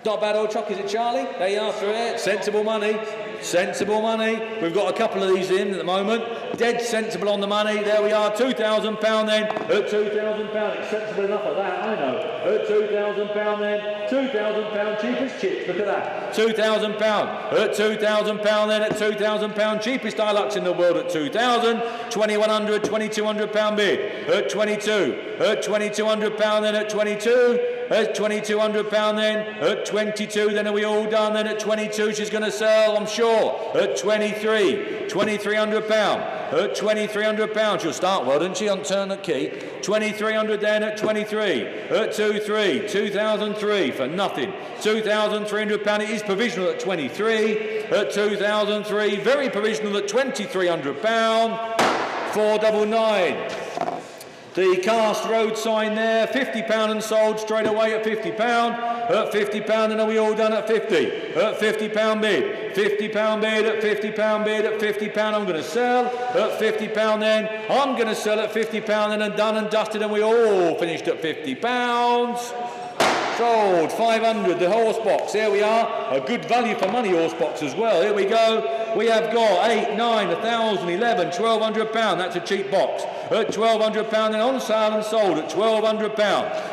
Not a bad old truck, is it, Charlie? There you are through it. Sensible money. Sensible money. We've got a couple of these in at the moment. Dead sensible on the money. There we are. £2,000 then. At £2,000. It's sensible enough of that, I know. At £2,000 then. £2,000 cheapest chips. Look at that. £2,000. At £2,000 then. At £2,000 cheapest Hilux in the world at 2,000. £2,100, £2,200 bid. At 22. At £2,200 then. At 22. At £2,200 then. At 22 then are we all done then. At 22 she's going to sell, I'm sure. At 23. £2,300. At £2,300 she'll start well, doesn't she, on turn at key. 2,300 then at 23. At 2,300. 2,003 for nothing. £2,300 it is provisional at 23. At 2,003 very provisional at £2,300. 499. The cast road sign there, £50 and sold straight away at £50. At £50, and are we all done at 50? At £50 bid. £50 bid, at £50 bid, at £50 I'm going to sell. At £50 then, I'm going to sell at £50 and done and dusted, and we all finished at £50. Sold 500, the horse box. Here we are, a good value for money horse box as well. Here we go. We have got 8, 9, 1,000, 11, £1,200. That's a cheap box. At £1,200, then on sale and sold at £1,200.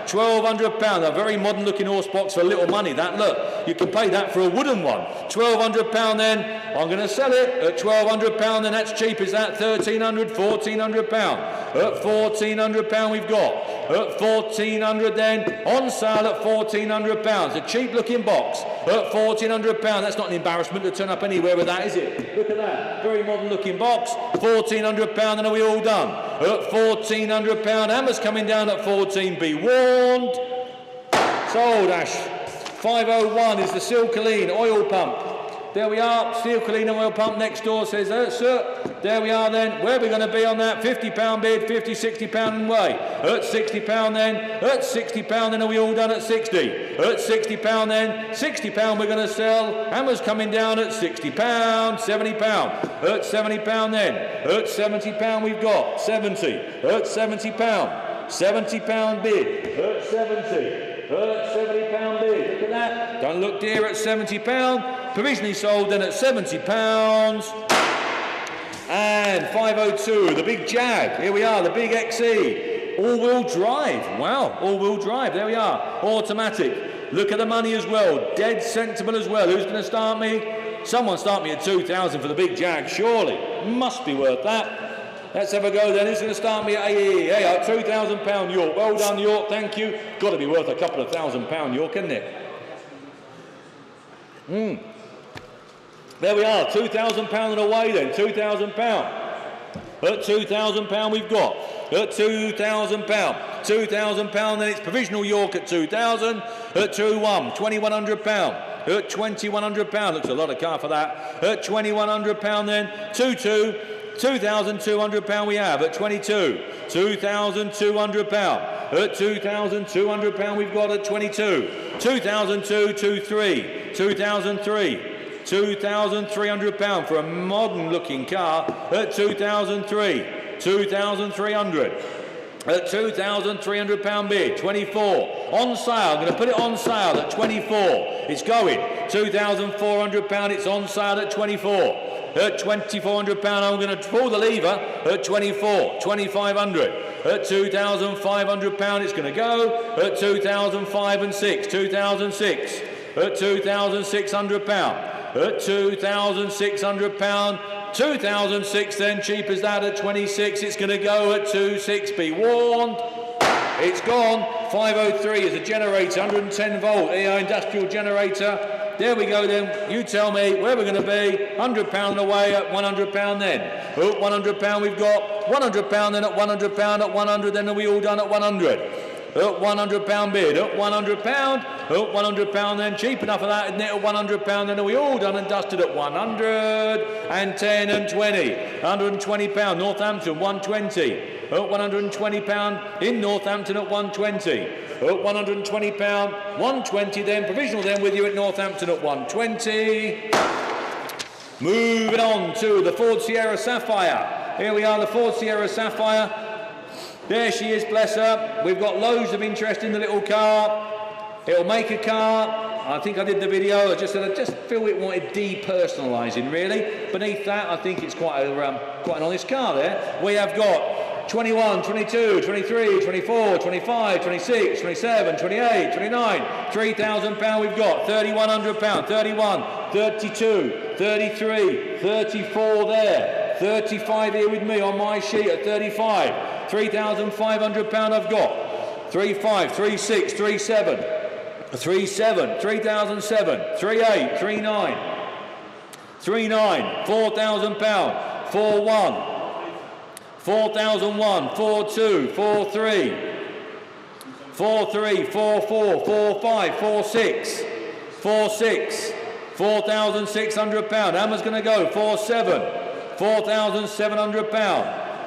£1,200, a very modern looking horse box for little money. That, look, you can pay that for a wooden one. £1,200 then, I'm going to sell it at £1,200, then that's cheap as that. £1,300, £1,400. At £1,400 we've got. At £1,400 then, on sale at £1,400. A cheap looking box. At £1,400, that's not an embarrassment to turn up anywhere with that, is it? Look at that, very modern looking box. £1,400, and are we all done? At £1,400, hammers coming down at 14, be warned. Sold, Ash. 501 is the Silkaline oil pump. There we are, Silkaline oil pump next door says, sir, there we are then. Where are we going to be on that? £50 bid, £50, £60 and way. At £60 then, at £60 then, are we all done at 60? At £60 then, £60 we're going to sell. Hammers coming down at £60, £70. At £70 then, at £70 we've got 70. At £70, £70 bid, at 70. At £70 bid, look at that. Don't look dear at £70. Provisionally sold then at £70. And 502, the big Jag. Here we are, the big XE. All-wheel drive. Wow, all-wheel drive. There we are. Automatic. Look at the money as well. Dead sensible as well. Who's going to start me? Someone start me at 2,000 for the big Jag, surely. Must be worth that. Let's have a go then. Who's going to start me at £2,000 York? Well done, York, thank you. Got to be worth a couple of £1,000 York, isn't it? There we are, £2,000 and away then, £2,000. At £2,000 we've got. At £2,000. £2,000, then it's provisional York at 2,000. At 2-1, £2,100. At £2,100, looks a lot of car for that. At £2,100 then, 2-2. £2,200 we have at 22. £2,200. At £2,200 we've got at 22. 2002, 23. 2003. £2,300 for a modern looking car at 2003. 2,300. At £2,300 bid, 24. On sale, I'm going to put it on sale at 24. It's going. £2,400, it's on sale at 24. At £2,400, I'm going to pull the lever at 24, 2,500. At £2,500, it's going to go. At 2,005 and 6, 2,006. At £2,600. At £2,600. 2006 then, cheap as that at 26. It's going to go at 26. Be warned. It's gone. 503 is a generator, 110 volt industrial generator. There we go then. You tell me where we're going to be. £100 away at £100 then. At £100 we've got. £100 then at £100 at 100. Then are we all done at 100? At £100 bid. At £100. At £100 then. Cheap enough of that, isn't it? At £100 then are we all done and dusted at 110 and 20. £120. Northampton 120. At £120 in Northampton at 120. At £120, 120 then, provisional then with you at Northampton at 120. Moving on to the Ford Sierra Sapphire. Here we are, the Ford Sierra Sapphire. There she is, bless her. We've got loads of interest in the little car. It'll make a car. I think I did the video. I just feel it wanted depersonalising, really. Beneath that, I think it's quite an honest car there. We have got 21, 22, 23, 24, 25, 26, 27, 28, 29, £3,000 we've got, £3,100, 31, 32, 33, 34 there, 35 here with me on my sheet at 35, £3,500 I've got, 35, 36, 37, 37, 3007, 38, 39, 39, £4,000, 41, 4,001, 42, 43, 43, 44, 45, 46, 46, £4,600. Hammer's going to go 47, £4,700.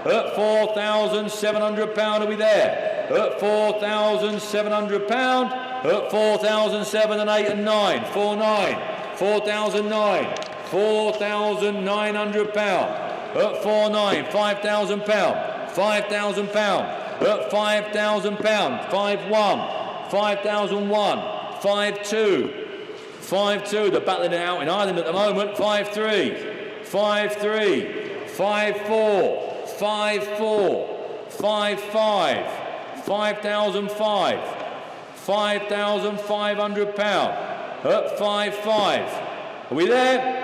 At £4,700 are we there? At £4,700. at 4,007 and 8 and 9, 4,900, 4,009, 4,900 pound, at 4,900, 5,000 pound, 5,000 pound, at 5,000 pound, 5,100, 5,001, 5,200, 5,200, they're battling it out in Ireland at the moment, 5,300, 5,300, 5,400, 5,400, 5,500, 5,005, 5,500 pound, at 5,500. Are we there?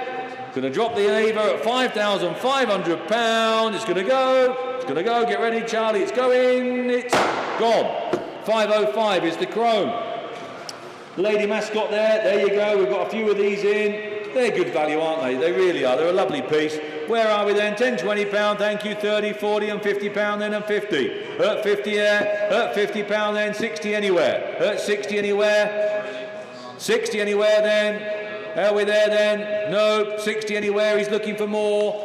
Going to drop the lever at 5,500 pound. It's going to go. It's going to go. Get ready, Charlie. It's going. It's gone. 505 is the chrome. Lady mascot there. There you go. We've got a few of these in. They're good value, aren't they? They really are. They're a lovely piece. Where are we then? 10, 20 pound. Thank you. 30, 40 and 50 pound then and 50. At 50 there. At 50 pound then. 60 anywhere. At 60 anywhere. 60 anywhere then. Are we there then? No. 60 anywhere. He's looking for more.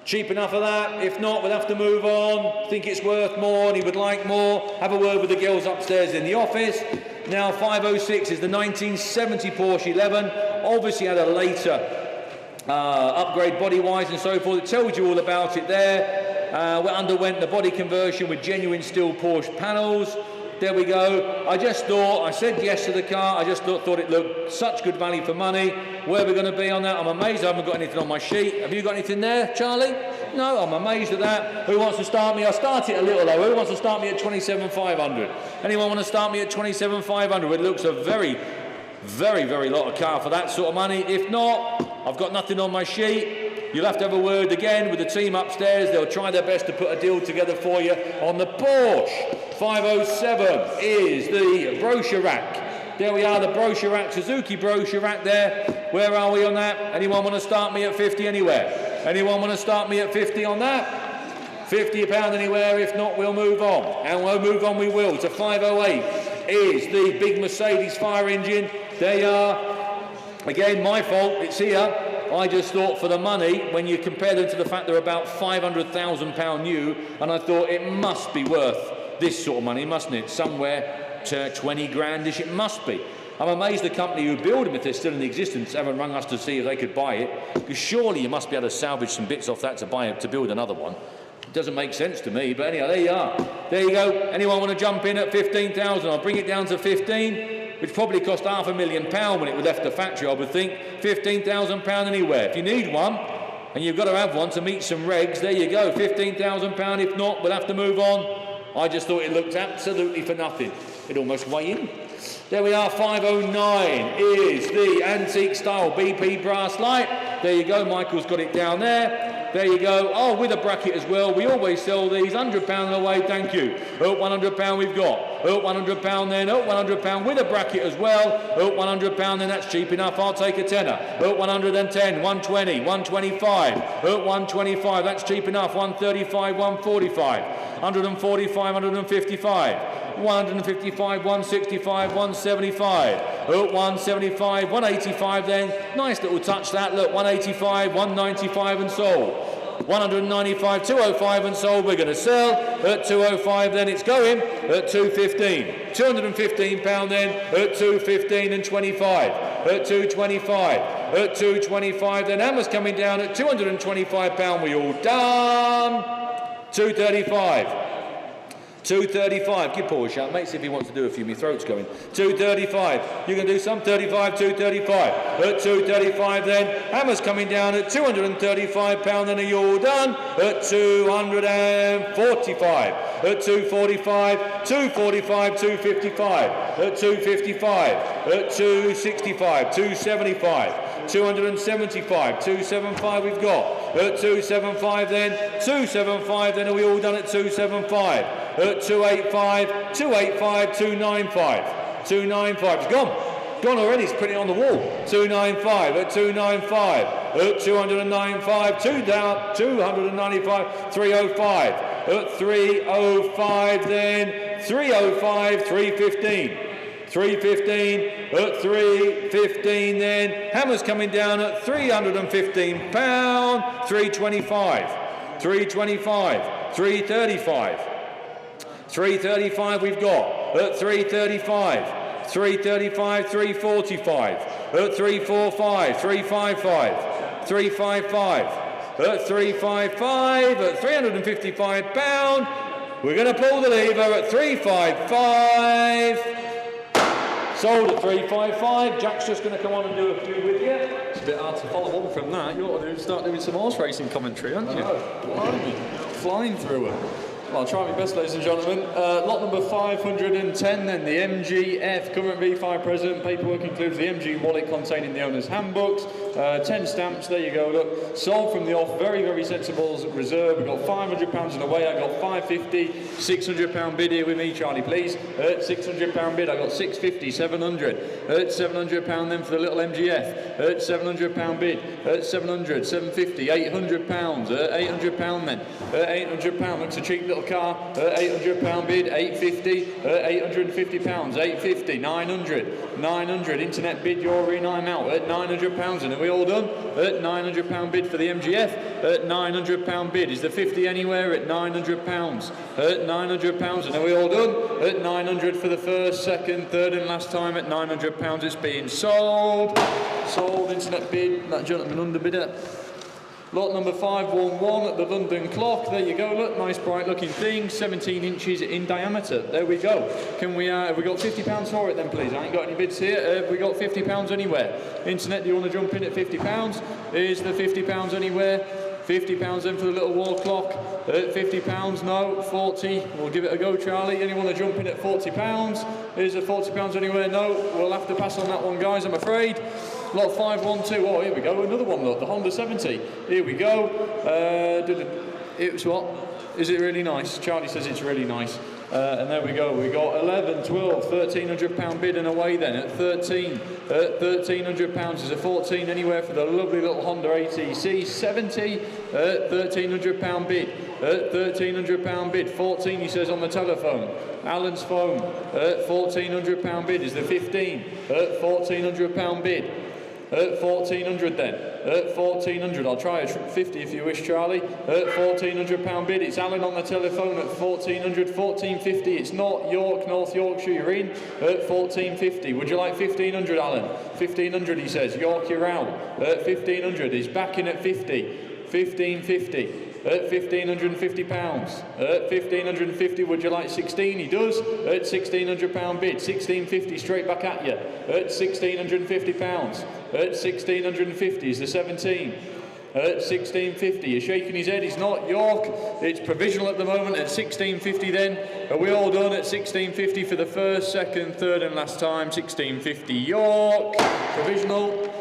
Cheap enough for that? If not, we'll have to move on. Think it's worth more and he would like more. Have a word with the girls upstairs in the office. Now 506 is the 1970 Porsche 11. Obviously had a later upgrade body-wise and so forth. It tells you all about it there. We underwent the body conversion with genuine steel Porsche panels. There we go. I said yes to the car. I just thought it looked such good value for money. Where are we going to be on that? I'm amazed I haven't got anything on my sheet. Have you got anything there, Charlie? No, I'm amazed at that. Who wants to start me? I'll start it a little lower. Who wants to start me at 27,500? Anyone want to start me at 27,500? It looks a very, very, very lot of car for that sort of money. If not, I've got nothing on my sheet. You'll have to have a word again with the team upstairs. They'll try their best to put a deal together for you on the Porsche. 507 is the brochure rack. There we are, the brochure rack, Suzuki brochure rack there. Where are we on that? Anyone want to start me at 50 anywhere? Anyone want to start me at 50 on that? 50 pound anywhere, if not we'll move on. And we'll move on we will. To 508 is the big Mercedes fire engine. There you are. Again, my fault, it's here. I just thought for the money, when you compare them to the fact they're about £500,000 new, and I thought it must be worth this sort of money, mustn't it? Somewhere to 20 grandish, it must be. I'm amazed the company who build them, if they're still in existence, haven't rung us to see if they could buy it, because surely you must be able to salvage some bits off that to buy it, to build another one. It doesn't make sense to me, but anyhow, there you are. There you go. Anyone want to jump in at 15,000? I'll bring it down to 15. Which probably cost £500,000 when it left the factory, I would think. £15,000 anywhere. If you need one, and you've got to have one to meet some regs, there you go, £15,000. If not, we'll have to move on. I just thought it looked absolutely for nothing. It almost weigh in. There we are, 509 is the antique style BP brass light. There you go, Michael's got it down there. There you go. Oh, with a bracket as well. We always sell these. £100 away, thank you. Oh, £100 we've got. Oh, £100 then. Oh, £100 with a bracket as well. Oh, £100 then. That's cheap enough. I'll take a tenner. Oh, 110, 120, 125. Oh, 125. That's cheap enough. 135, 145, 145, 155. 155, 165, 175. Oh, 175, 185 then. Nice little touch that. Look, 185, 195 and sold. 195, 205 and sold. We're going to sell at 205 then. It's going at 215. £215 then at 215 and 25. At 225. At 225 then. Hammer's coming down at £225. We all done. 235. 235, give Paul a shout, mate, see if he wants to do a few, my throat's going. 235, you can do some, 35, 235. At 235 then, Hammer's coming down at £235, then are you all done? At 245. At 245, 245, 255. At 255, at 265, 275. 275, 275 we've got. At 275 then, 275 then, are we all done at 275? At 285, 285, 295. 295, it's gone. Gone already, it's putting it on the wall. 295, at 295. At 295, 295, 305. At 305 then, 305, 315. 315, at 315 then. Hammer's coming down at £315, 325, 325, 335. 335 we've got, at 335, 335, 345, at 345, 355, 355, at 355, at £355. We're going to pull the lever at 355. Sold at 355. Jack's just going to come on and do a few with you. It's a bit hard to follow on from that. You ought to start doing some horse racing commentary, aren't you? Blimey. Flying through it. Well, I'll try my best, ladies and gentlemen. Lot number 510 then, the MGF, current V5 president. Paperwork includes the MG wallet containing the owner's handbooks. 10 stamps, there you go, look. Sold from the off, very, very sensible reserve. We've got £500 in the way, I got £550, £600 bid here with me, Charlie, please. £600 bid, I got £650, £700. £700 then for the little MGF. £700 bid, £700, £750, £800, £800 then. £800, looks a cheap little car, £800 bid, £850, £850, £850, £900, internet bid, you're in, I'm out, at £900, and are we all done? At £900 bid for the MGF, at £900 bid, is the 50 anywhere? At £900, at £900, and are we all done? At £900 for the first, second, third and last time, at £900 it's being sold, internet bid, that gentleman underbidder. Lot number 511 at the London Clock. There you go, look, nice bright looking thing, 17 inches in diameter. There we go. Can we, have we got £50 for it then, please? I ain't got any bids here. Have we got £50 anywhere? Internet, do you want to jump in at £50? Is the £50 anywhere? £50 then for the little wall clock. £50, no. 40, we'll give it a go, Charlie. Anyone to jump in at £40? Is there £40 anywhere? No. We'll have to pass on that one, guys, I'm afraid. Lot 512, oh, here we go, another one, look, the Honda 70. Here we go. It's what? Is it really nice? Charlie says it's really nice. And there we go, we got 11, 12, £1,300 bid and away then at 13. £1,300 is a 14 anywhere for the lovely little Honda ATC. 70, £1,300 bid. £1,300 bid. 14, he says on the telephone. Alan's phone. £1,400 bid is the 15. £1,400 bid. At 1,400 then. At 1,400, I'll try a 50 if you wish, Charlie. At £1,400 bid, it's Alan on the telephone at 1,400, 1,450. It's not York, North Yorkshire, you're in. At 1,450. Would you like 1,500, Alan? 1,500, he says. York, you're out. At 1,500, he's back in at 50. 1,550. At £1,550. At £1,550, would you like 16? He does. At £1,600 bid. 1,650 straight back at you. At £1,650. At £1,650 is the 17. At £1,650, he's shaking his head, he's not. York, it's provisional at the moment at £1,650 then. Are we all done at £1,650 for the first, second, third and last time? £1,650 York, provisional.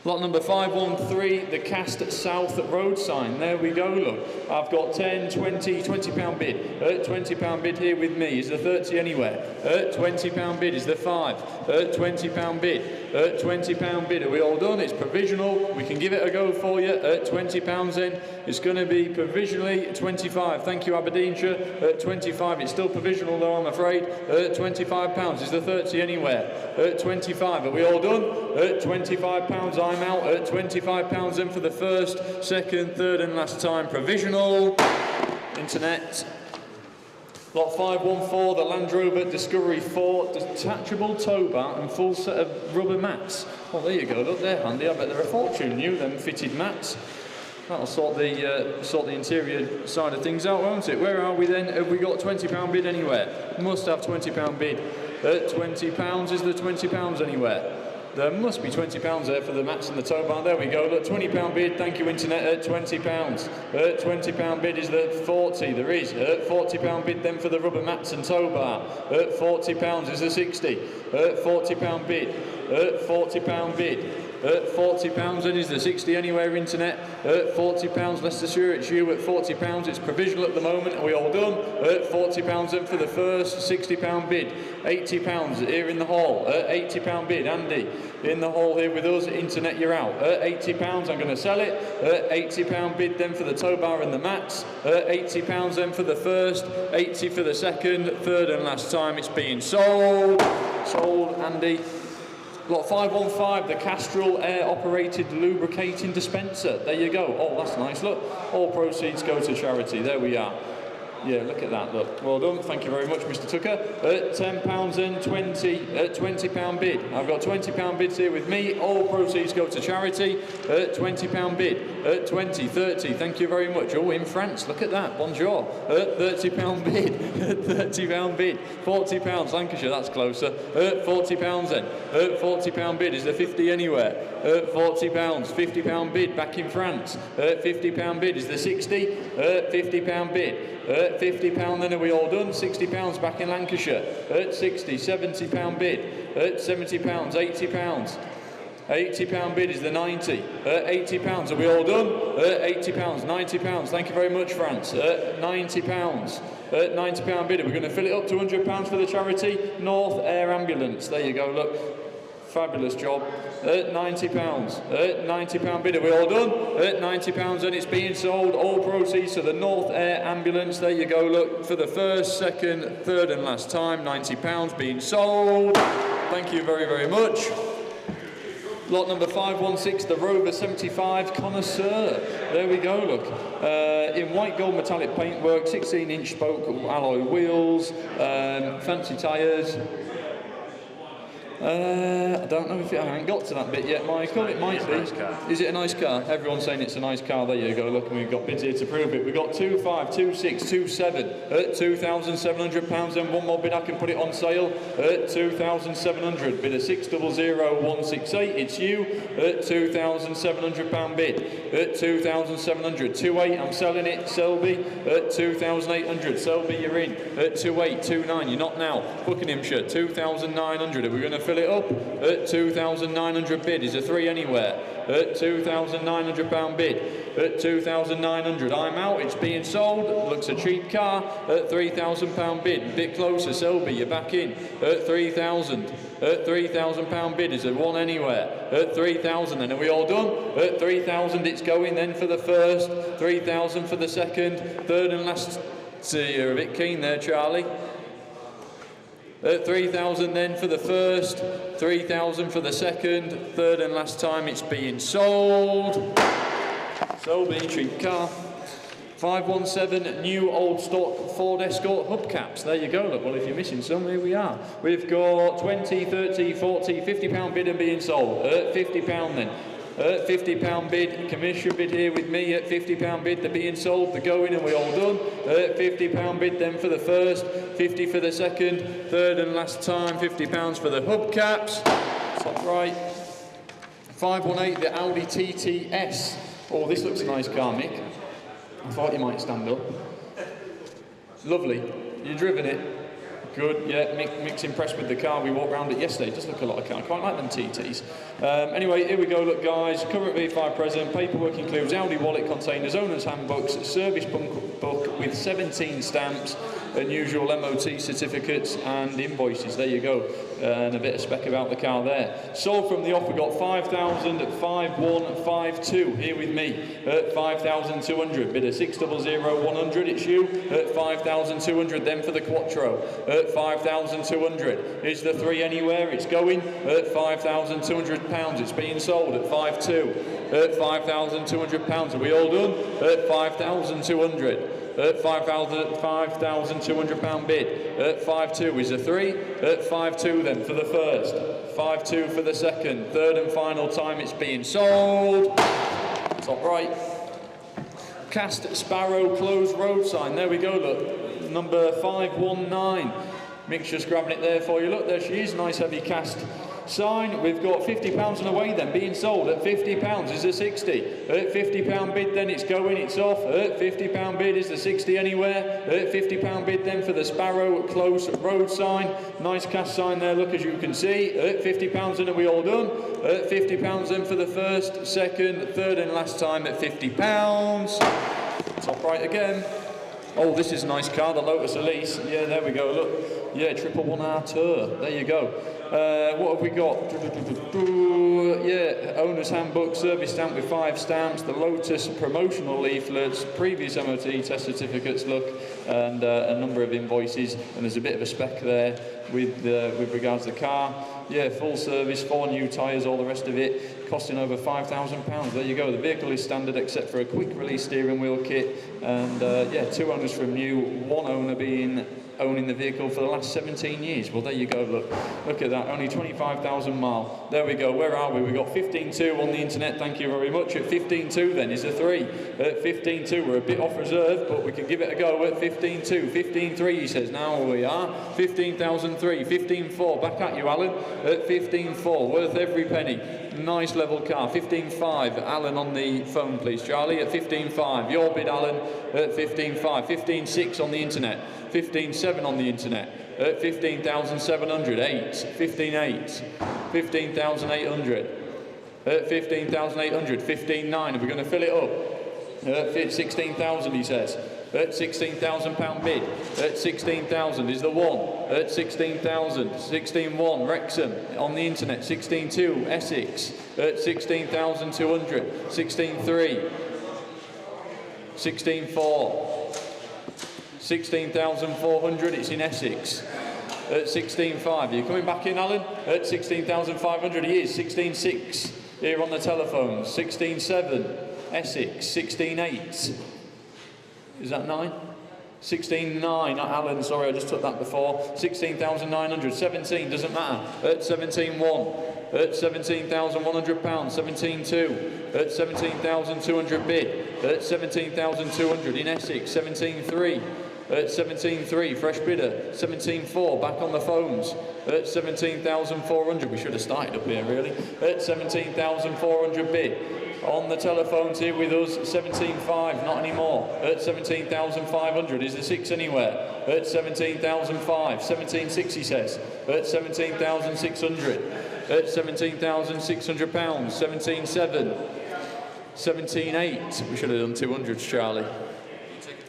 Lot number 513, the Cast South road sign. There we go, look. I've got 10, 20, £20 bid. At £20 bid here with me. Is the 30 anywhere? At £20 bid is the 5. At £20 bid. At £20 bid. Are we all done? It's provisional. We can give it a go for you. At £20 then. It's going to be provisionally 25. Thank you, Aberdeenshire. At 25. It's still provisional though, I'm afraid. At £25. Is the 30 anywhere? At 25. Are we all done? At £25. I'm out at £25 then for the first, second, third and last time. Provisional. Internet. Lot 514, the Land Rover Discovery 4, detachable tow bar and full set of rubber mats. Well, there you go, look, they're handy. I bet they're a fortune new, them fitted mats. That'll sort the interior side of things out, won't it? Where are we then? Have we got £20 bid anywhere? Must have £20 bid. At £20, is there £20 anywhere? There must be £20 there for the mats and the tow bar. There we go. Look, £20 bid. Thank you, internet. At £20. At £20 bid is the 40. There is. At £40 bid then for the rubber mats and tow bar. At £40 is the 60. At £40 bid. At £40 bid. At £40 then is the 60 anywhere, internet. At £40, Leicestershire, it's you. At £40, it's provisional at the moment. Are we all done? At £40 then for the first, £60 bid. £80 here in the hall. At £80 bid, Andy in the hall here with us. Internet, you're out. At £80, I'm going to sell it. At £80 bid then for the tow bar and the mats. At £80 then for the first, 80 for the second, third and last time it's being sold. Sold, Andy. Lot 515, the Castrol air-operated lubricating dispenser. There you go. Oh, that's nice. Look, all proceeds go to charity. There we are. Yeah, look at that, look. Well done, thank you very much, Mr. Tucker. £10 and 20 £20 bid. I've got £20 bids here with me. All proceeds go to charity. £20 bid. 20, 30, thank you very much. Oh, in France, look at that, bonjour. £30 bid. £30 bid. £40, Lancashire, that's closer. £40 then. £40 bid. Is there 50 anywhere? £40, £50 bid back in France. £50 bid. Is there 60? £50 bid. £50 then, are we all done? £60 back in Lancashire. 60, £70 bid. £70, £80. £80 bid. Is the 90? £80, are we all done? £80, £90, thank you very much, France. £90, £90 bid. Are we going to fill it up to £100 for the charity? North Air Ambulance, there you go, look. Fabulous job. £90. £90 bid. Are we all done? £90 and it's being sold. All proceeds to the North Air Ambulance. There you go. Look, for the first, second, third and last time. £90 being sold. Thank you very, very much. Lot number 516, the Rover 75 Connoisseur. There we go, look. In white gold metallic paintwork, 16-inch spoke alloy wheels, fancy tyres. I don't know if I haven't got to that bit yet, Michael. It might be. Is it a nice car? Everyone's saying it's a nice car. There you go. Look, and we've got bids here to prove it. We've got 25, 26, 27 at £2,700. And one more bid, I can put it on sale at £2,700. Bid of 600168. It's you at £2,700 bid at £2,700. 28. I'm selling it. Selby at £2,800. Selby, you're in at 2829. You're not now. Buckinghamshire 2,900. Are we going to fill it up at £2,900 bid? Is there 3 anywhere? At £2,900 bid. At £2,900. I'm out. It's being sold. Looks a cheap car. At £3,000 bid. A bit closer. Selby, you're back in. At £3,000. At £3,000 bid. Is there 1 anywhere? At £3,000. Then are we all done? At £3,000 it's going then for the first. £3,000 for the second. Third and last. See, you're a bit keen there, Charlie. 3,000 then for the first, 3,000 for the second, third and last time it's being sold. Selby, cheap car. 517 new old stock Ford Escort hubcaps. There you go, look. Well, if you're missing some, here we are. We've got 20, 30, 40, £50 bid and being sold. £50 then. £50 bid, commission bid here with me at £50 bid, they're being sold, they're going and we're all done. £50 bid then for the first, 50 for the second, third and last time, £50 for the hubcaps. Top right. 518, the Audi TTS. Oh, this looks a nice car, Mick. I thought you might stand up. Lovely. You've driven it? Good, yeah, Mick's impressed with the car. We walked around it yesterday. It does look a lot of car. I quite like them TTs. Anyway, here we go, look guys. Current V5 present. Paperwork includes Audi wallet containers, owner's handbooks, service book with 17 stamps, unusual MOT certificates and invoices. There you go. And a bit of spec about the car there. Sold from the off, we got 5,000 at 5,152 here with me at 5,200. Bid of 6,00100. It's you at 5,200. Then for the Quattro at 5,200. Is the 3 anywhere? It's going at £5,200. It's being sold at 5,200. At £5,200. Are we all done? At 5,200. At £5,200 bid. At 5,200 is a 3. At 5,200 then for the first. 5,200 for the second. Third and final time it's being sold. Top right. Cast Sparrow closed road sign. There we go, look. Number 519. Mick's just grabbing it there for you. Look, there she is. Nice heavy cast sign. We've got £50 and away then being sold at £50. Is there 60? At £50 bid then it's going, it's off. At £50 bid is the 60 anywhere. At £50 bid then for the Sparrow close road sign. Nice cast sign there, look, as you can see. At £50 and are we all done? At £50 then for the first, second, third and last time at £50. Top right again. Oh, this is a nice car, the Lotus Elise. Yeah, there we go, look. Yeah, 111R Tour. There you go. What have we got? Yeah, owner's handbook, service stamp with 5 stamps, the Lotus promotional leaflets, previous MOT test certificates, look, and a number of invoices. And there's a bit of a spec there with regards to the car. Yeah, full service, 4 new tyres, all the rest of it, costing over £5,000. There you go. The vehicle is standard except for a quick release steering wheel kit, and yeah, 2 owners from new, 1 owner owning the vehicle for the last 17 years. Well, there you go, look at that, only 25,000 mile. There we go, where are we? We've got 15.2 on the internet, thank you very much. At 15.2 then is a 3. At 15.2, we're a bit off reserve, but we can give it a go at 15.2. 15.3, he says, now we are. 15,003, 15.4, back at you, Alan. At 15.4, worth every penny. Nice level car. 15.5, Alan on the phone, please, Charlie. At 15.5, your bid, Alan. At 15.5, 15.6 on the internet. 15.7 on the internet. At 15,700, 8. 15.8, 15,800. At 15,800, 15.9. Are we going to fill it up? At 16,000, he says. At £16,000 bid. At 16,000 is the 1. At 16,000, 16.1 Wrexham on the internet. 16.2 Essex. At 16,200. 16.3. 16.4. 16,400. It's in Essex. At 16.5. Are you coming back in, Alan? At 16,500 he is. 16.6 here on the telephones. 16.7 Essex. 16.8. Is that 9? 16.9, not Alan, sorry, I just took that before. 16,900, 17, doesn't matter. At 17.1, at £17,100, 17.2, at 17,200 bid, at 17,200 in Essex, 17.3, at 17.3, fresh bidder, 17.4, back on the phones, at 17,400, we should have started up here really, at 17,400 bid. On the telephones here with us, 17.5, not anymore. At 17,500, is the 6 anywhere? At 17,005, 17.6 he says. At 17,600, at £17,600, 17.7, 17.8, we should have done 200s, Charlie.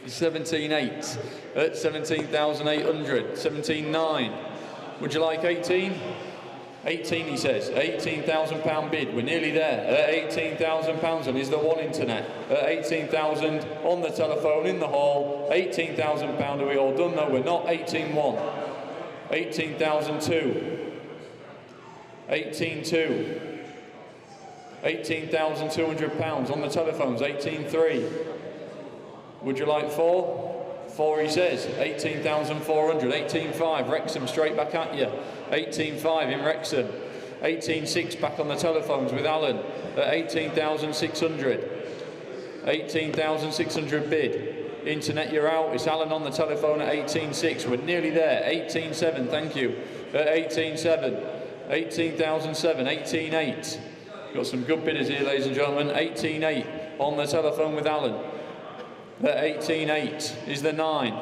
17.8, at 17,800, 17.9. Would you like 18? 18 he says, £18,000 bid, we're nearly there. At £18,000 and is the 1 internet. At 18,000 on the telephone in the hall, £18,000, are we all done? No, we're not. 18.1, 18,002, 18.2, £18,200 on the telephones, 18.3. Would you like 4? 4 he says, 18,400, 18.5, Wrexham straight back at you, 18.5 in Wrexham, 18.6 back on the telephones with Alan, at 18,600, 18,600 bid, internet you're out, it's Alan on the telephone at 18.6, we're nearly there, 18.7, thank you, at 18.7, 18,007, 18.8, got some good bidders here ladies and gentlemen, 18.8 on the telephone with Alan. At 18.8 is the 9.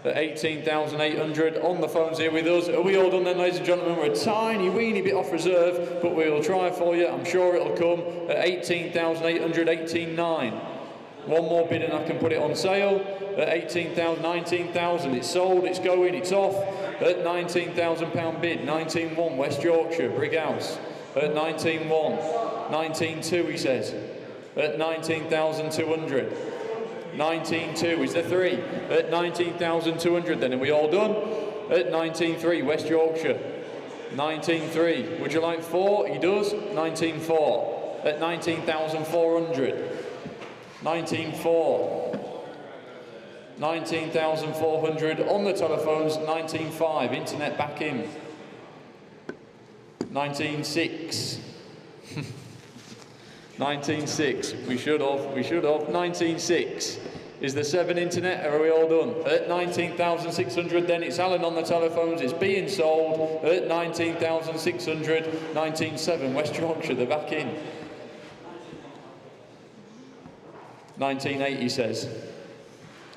At 18,800 on the phones here with us. Are we all done then, ladies and gentlemen? We're a tiny, weeny bit off reserve, but we'll try for you. I'm sure it'll come at 18,800, 18.9. One more bid and I can put it on sale. At 18,000, 19,000. It's sold, it's going, it's off. At £19,000 bid, 19.1 West Yorkshire, Brighouse. At 19.1, 19.2 he says. At 19,200. 19.2 is the 3. At 19,200 then, are we all done? At 19.3 West Yorkshire. 19.3, would you like 4? He does. 19.4. At 19,400. 19.4. 19,400 on the telephones. 19.5, internet back in. 19.6. 19.6, we should have. 19.6 is the 7 internet, are we all done? At 19,600 then, it's Alan on the telephones, it's being sold at 19,600, 19.7 West Yorkshire, they're back in. 19.8 he says,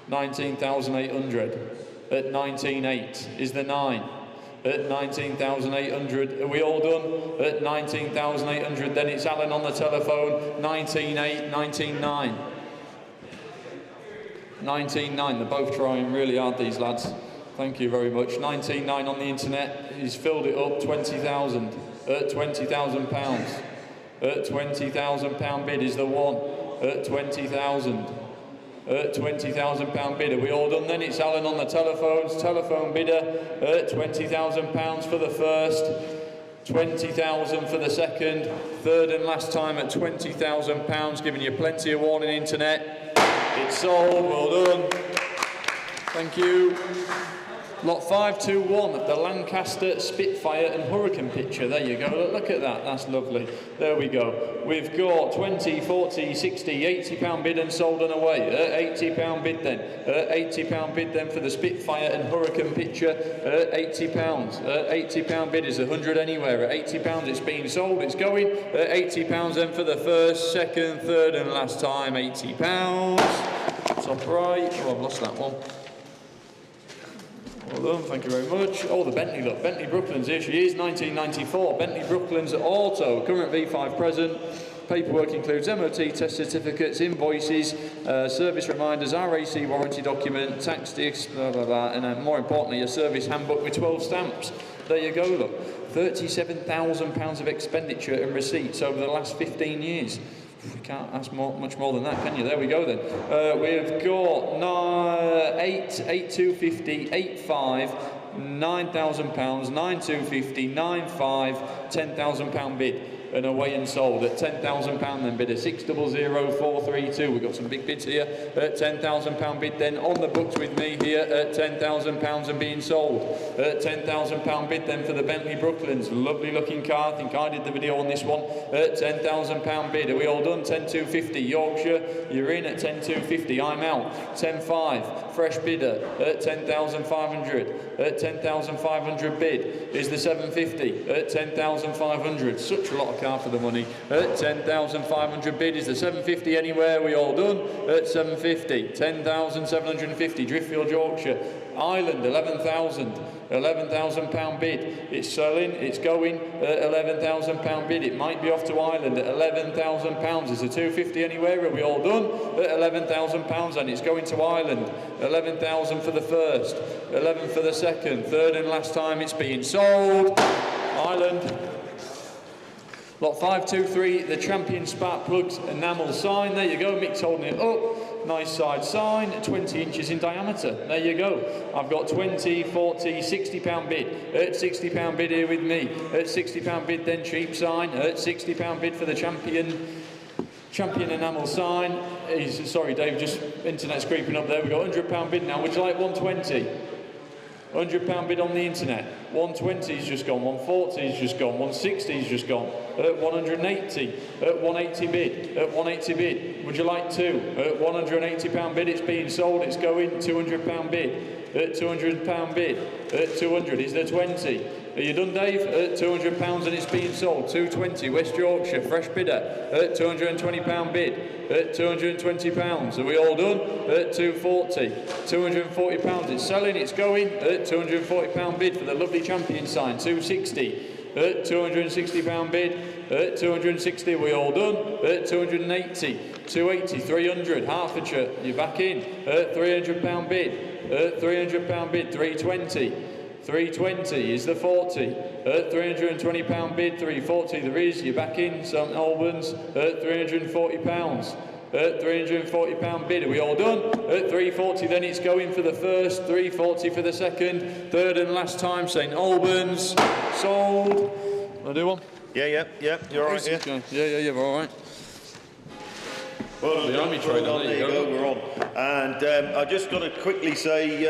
19,800, at 19.8 is the 9. At 19,800, are we all done? At 19,800, then it's Alan on the telephone, 19.8, 19.9. 19.9, they're both trying really hard, these lads. Thank you very much. 19.9 on the internet, he's filled it up, 20,000. At £20,000. At £20,000 bid is the 1. At 20,000. At £20,000 bid. Are we all done then? It's Alan on the telephones, telephone bidder at £20,000 for the first. 20,000 for the second, third and last time at £20,000, giving you plenty of warning, internet. It's sold, well done. Thank you. Lot 521, the Lancaster Spitfire and Hurricane picture. There you go. Look at that. That's lovely. There we go. We've got 20, 40, 60, £80 bid and sold and away. £80 bid then. £80 bid then for the Spitfire and Hurricane picture. £80. £80 bid is 100 anywhere. At £80 it's being sold. It's going. £80 then for the first, second, third and last time. £80. Top right. Oh, I've lost that one. Well done, thank you very much. Oh, the Bentley, look, Bentley Brooklands, here she is, 1994. Bentley Brooklands Auto, current V5 present. Paperwork includes MOT, test certificates, invoices, service reminders, RAC warranty document, tax discs, blah, blah, blah, and more importantly, a service handbook with 12 stamps. There you go, look. £37,000 of expenditure and receipts over the last 15 years. You can't ask much more than that, can you? There we go then. We've got 8,250, 8,500, £9,000, 9,250, 9,500, £10,000 bid. And away and sold at £10,000 then bid, a 600432. We've got some big bids here at £10,000 bid then on the books with me here at £10,000 and being sold at £10,000 bid then for the Bentley Brooklands. Lovely looking car. I think I did the video on this one at £10,000 bid. Are we all done? 10,250 Yorkshire. You're in at 10,250. I'm out. 10,500 fresh bidder at 10,500. At 10,500 bid is the 750 at 10,500. Such a lot of car for the money. At 10,500 bid is the 750 anywhere. We all done at 750. 10,750 Driftfield Yorkshire. Island 11,000. £11,000 bid. It's selling, it's going at £11,000 bid. It might be off to Ireland at £11,000. Is the 250 anywhere? Are we all done? At £11,000 and it's going to Ireland. 11,000 for the first, 11 for the second, third and last time it's being sold. Ireland. Lot 523, the Champion Spark Plugs enamel sign. There you go, Mick's holding it up. Nice side sign, 20 inches in diameter. There you go. I've got 20, 40, £60 bid. At £60 bid here with me. At £60 bid then cheap sign. At £60 bid for the Champion enamel sign. Sorry Dave, just internet's creeping up there. We've got £100 bid now. Would you like 120? £100 bid on the internet. 120's just gone, 140's just gone, 160's just gone. At 180, at 180 bid, at 180 bid. Would you like two? At £180 bid, it's being sold, it's going. £200 bid, at £200 bid, at 200 is the 20. Are you done, Dave? At £200 and it's being sold. 220 West Yorkshire, fresh bidder, at £220 bid. At £220. Are we all done? At 240. £240. It's selling, it's going. At £240 bid for the lovely Champion sign. 260. At £260 bid. At 260. Are we all done? At 280. 280. 300. Hertfordshire. You're back in. At £300 bid. At £300 bid. 320. 320 is the 40. At £320 bid, 340 there is. You're back in, St Albans at £340. At £340 bid. Are we all done? At 340 then it's going for the first, 340 for the second, third and last time, St Albans. Sold. I'll do one? Yeah. You're all right, yeah? Yeah, we're all right. Well, the army train, there you go, we're on. And I just got to quickly say,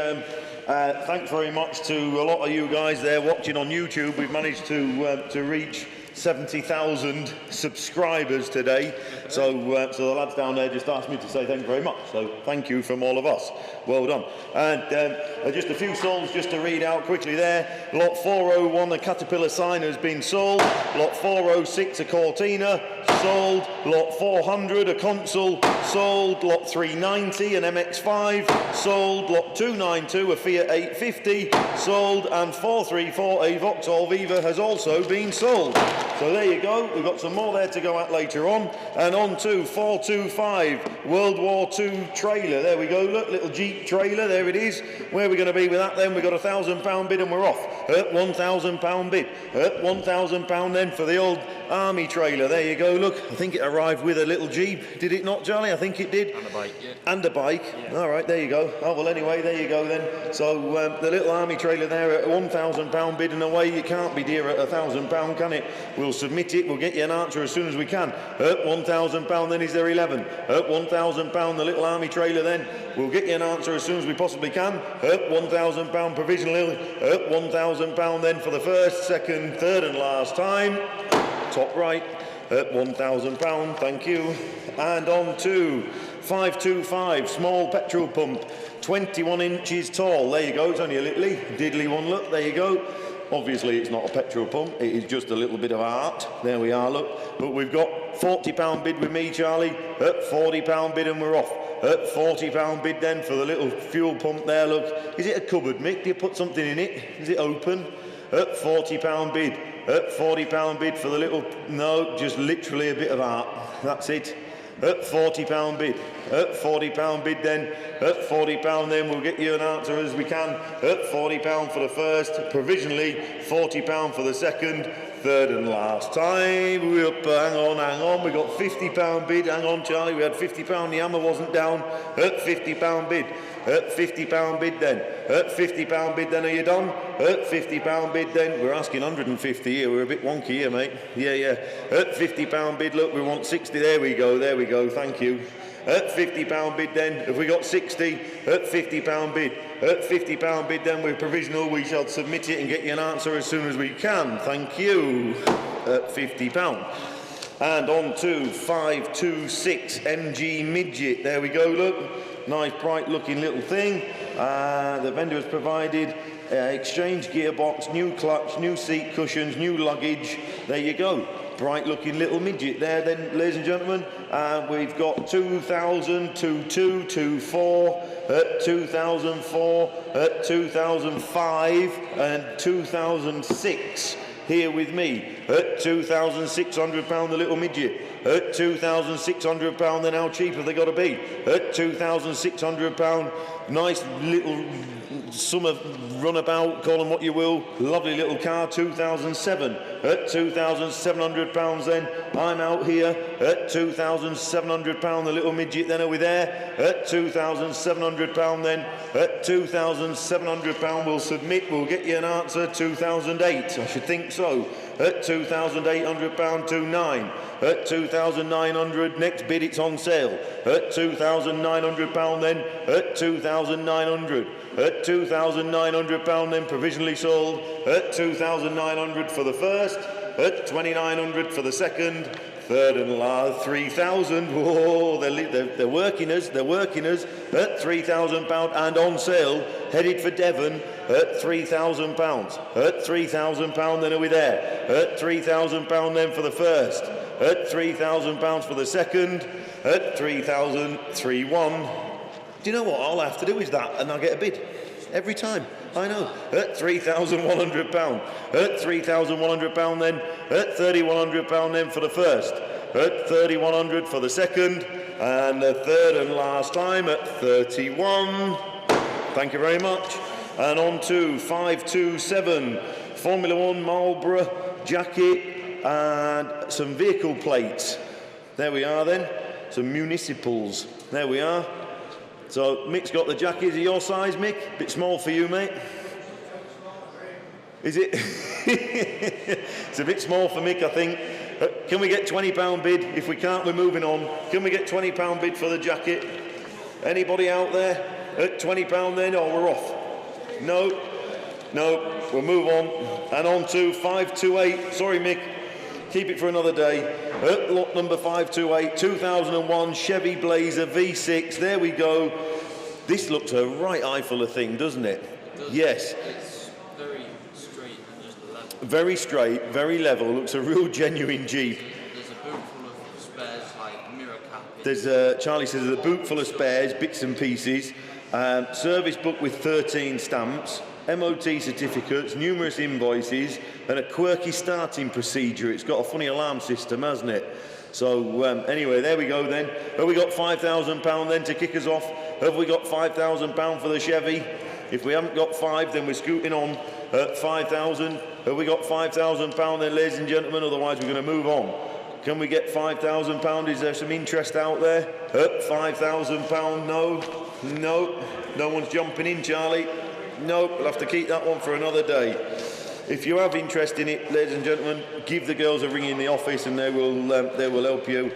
thanks very much to a lot of you guys there watching on YouTube. We've managed to reach 70,000 subscribers today. So the lads down there just asked me to say thank you very much. So thank you from all of us. Well done. And just a few songs just to read out quickly there. Lot 401, the Caterpillar sign has been sold. Lot 406, a Cortina, sold. Lot 400, a Consul, sold. Lot 390, an MX-5, sold. Lot 292, a Fiat 850, sold. And 434, a Vauxhall Viva has also been sold. So there you go. We've got some more there to go at later on. And on to 425 World War II trailer. There we go. Look, little Jeep trailer. There it is. Where are we going to be with that then? We've got a £1,000 bid and we're off. £1,000 bid. £1,000 then for the old Army trailer. There you go. Look, I think it arrived with a little Jeep. Did it not, Charlie? I think it did. And a bike, yeah. And a bike. Yeah. All right, there you go. Oh, well, anyway, there you go then. So the little Army trailer there at £1,000 bid and away. You can't be dear at £1,000, can it? We'll submit it. We'll get you an answer as soon as we can. £1,000 then is there 11. £1,000 the little Army trailer then. We'll get you an answer as soon as we possibly can. £1,000 provisionally. £1,000 then for the first, second, third and last time. Top right. £1,000, thank you. And on to 525 small petrol pump, 21 inches tall. There you go. It's only a little diddly one. Look, there you go. Obviously, it's not a petrol pump. It is just a little bit of art. There we are. Look, but we've got £40 bid with me, Charlie. £40 bid and we're off. £40 bid then for the little fuel pump there. Look, is it a cupboard, Mick? Do you put something in it? Is it open? £40 bid. £40 bid for the little, no, just literally a bit of art. That's it. £40 bid. £40 bid then. £40 then, we'll get you an answer as we can. £40 for the first, provisionally £40 for the second, third and last time. We're up, hang on, we got £50 bid. Hang on, Charlie, we had £50, the hammer wasn't down. £50 bid. £50 bid then. £50 bid then, are you done? £50 bid then. We're asking 150 here, we're a bit wonky here, mate. Yeah. £50 bid, look, we want 60, there we go, thank you. £50 bid then, have we got 60? £50 bid. £50 bid then, we're provisional, we shall submit it and get you an answer as soon as we can, thank you. £50. And on to 526 MG Midget, there we go, look. Nice bright looking little thing. The vendor has provided exchange gearbox, new clutch, new seat cushions, new luggage. There you go. Bright looking little midget there then, ladies and gentlemen. We've got 2000, 22, 24, 2004, 2005 and 2006. Here with me at £2,600 the little midget. At £2,600 then how cheap have they got to be? At £2,600, nice little summer runabout, call them what you will, lovely little car, 2007. At £2,700 then, I'm out here. At £2,700 the little midget then, are we there? At £2,700 then, at £2,700 we'll submit, we'll get you an answer, 2008, I should think so. At £2,800 to 9. At 2,900, next bid it's on sale. At £2,900 then, at 2,900. At £2,900 then provisionally sold. At 2,900 for the first. At 2,900 for the second. Third and last, 3,000. Whoa, they're working us. They're working us. At £3,000 and on sale, headed for Devon. At £3,000. At £3,000 then are we there? At £3,000 then for the first. At £3,000 for the second. At 3,000, 3-1. Do you know what? All I have to do is that and I'll get a bid. Every time. I know. At £3,100. At £3,100 then. At £3,100 then for the first. At £3,100 for the second. And the third and last time at 31. Thank you very much. And on to 527. Formula One Marlborough jacket and some vehicle plates. There we are then. Some municipals. There we are. So Mick's got the jacket. Is it your size, Mick? Bit small for you, mate. Is it? It's a bit small for Mick, I think. Can we get £20 bid? If we can't, we're moving on. Can we get £20 bid for the jacket? Anybody out there? At £20 then, or we're off? No, we'll move on. And on to 528. Sorry, Mick. Keep it for another day. Lot number 528, 2001 Chevy Blazer V6. There we go. This looks a right eyeful of thing, doesn't it? Yes. It's very straight and just level. Very straight, very level. Looks a real genuine Jeep. There's a boot full of spares, like mirror cap. There's Charlie says there's a boot full of spares, bits and pieces. Service book with 13 stamps. MOT certificates, numerous invoices, and a quirky starting procedure. It's got a funny alarm system, hasn't it? So anyway, there we go then. Have we got £5,000 then to kick us off? Have we got £5,000 for the Chevy? If we haven't got 5, then we're scooting on at 5,000. Have we got £5,000 then, ladies and gentlemen? Otherwise, we're going to move on. Can we get £5,000? Is there some interest out there? £5,000? No. No one's jumping in, Charlie. No, we'll have to keep that one for another day. If you have interest in it, ladies and gentlemen, give the girls a ring in the office and they will help you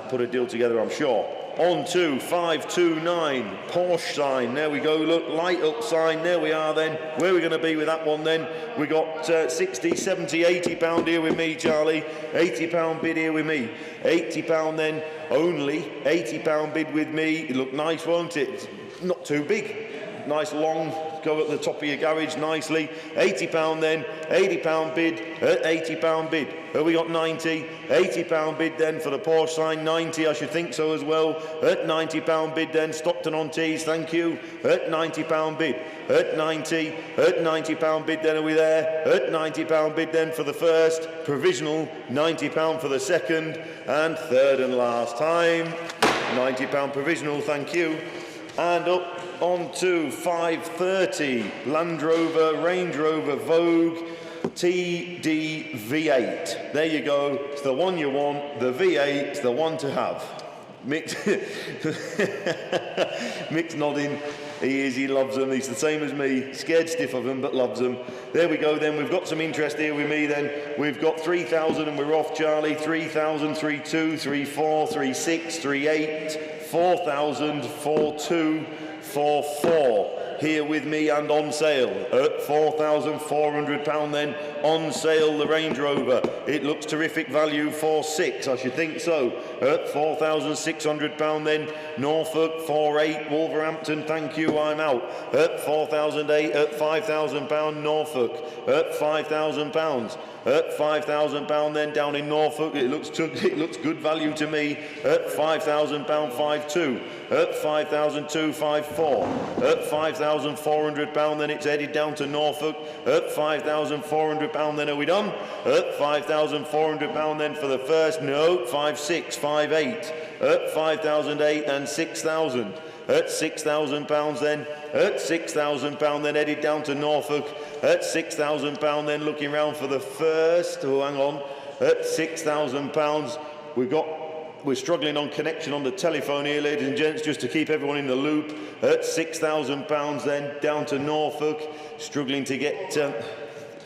put a deal together, I'm sure. On to 529, Porsche sign. There we go, look, light up sign. There we are then. Where are we going to be with that one then? We got 60, 70, 80 pound here with me, Charlie. 80 pound bid here with me. 80 pound then, only 80 pound bid with me. It looked nice, won't it? It's not too big. Nice long, go at the top of your garage nicely. £80 then, £80 bid at £80 bid. Have we got 90? £80 bid then for the Porsche sign, 90, I should think so as well. At £90 bid then, Stockton on tees, thank you. At £90 bid, at 90, at £90 bid then, are we there? At £90 bid then for the first, provisional, £90 for the second, and third and last time, £90 provisional, thank you. And up on to 530, Land Rover, Range Rover, Vogue, TD V8. There you go, it's the one you want, the V8, the one to have. Mick's nodding, he loves them, he's the same as me, scared stiff of them, but loves them. There we go then, we've got some interest here with me then. We've got 3,000 and we're off, Charlie. 3,000, 3,2, 3,4, 3,6, 3,8, 4,000, 4,2, 4,4. Here with me and on sale at £4,400 then, on sale the Range Rover. It looks terrific value, 4,6, I should think so. At £4,600 then, Norfolk, 4,8, Wolverhampton, thank you, I'm out. At 4,008, at £5,000 Norfolk, at £5,000. At £5,000 then down in Norfolk, it looks good value to me. At £5,000, 5,2. At 5,002, 5,4. At £5,400 then it's headed down to Norfolk. At £5,400 then are we done? At £5,400 then for the first, no, 5,6, 5,8. At 5,008 and 6,000. At £6,000 then, at £6,000 then headed down to Norfolk. At £6,000 then looking round for the first, oh hang on, at £6,000 we're struggling on connection on the telephone here, ladies and gents, just to keep everyone in the loop. At £6,000 then down to Norfolk, struggling to get a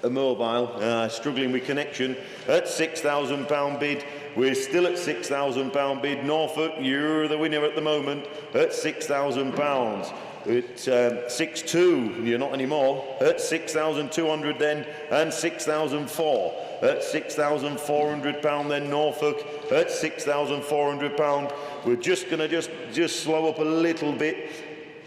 mobile, struggling with connection. At £6,000 bid, we're still at £6,000 bid. Norfolk, you're the winner at the moment at £6,000. It's 6,2, you're not anymore. At 6,200 then, and 6,004. At £6,400 then, Norfolk. At £6,400. We're just going to just slow up a little bit.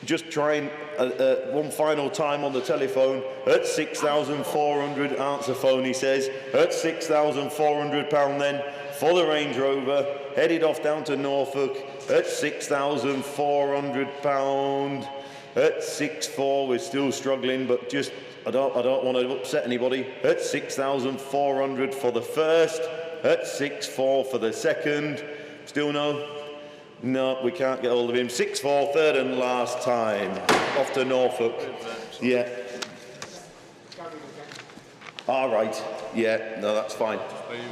Just trying one final time on the telephone. At 6,400, answer phone, he says. At £6,400 then, for the Range Rover, headed off down to Norfolk. At £6,400. At 6,400, we're still struggling, but just I don't want to upset anybody. At 6,400 for the first. At 6,400 for the second. Still no. No, we can't get hold of him. 6,400, third and last time. Off to Norfolk. Yeah. All right. Yeah, no, that's fine.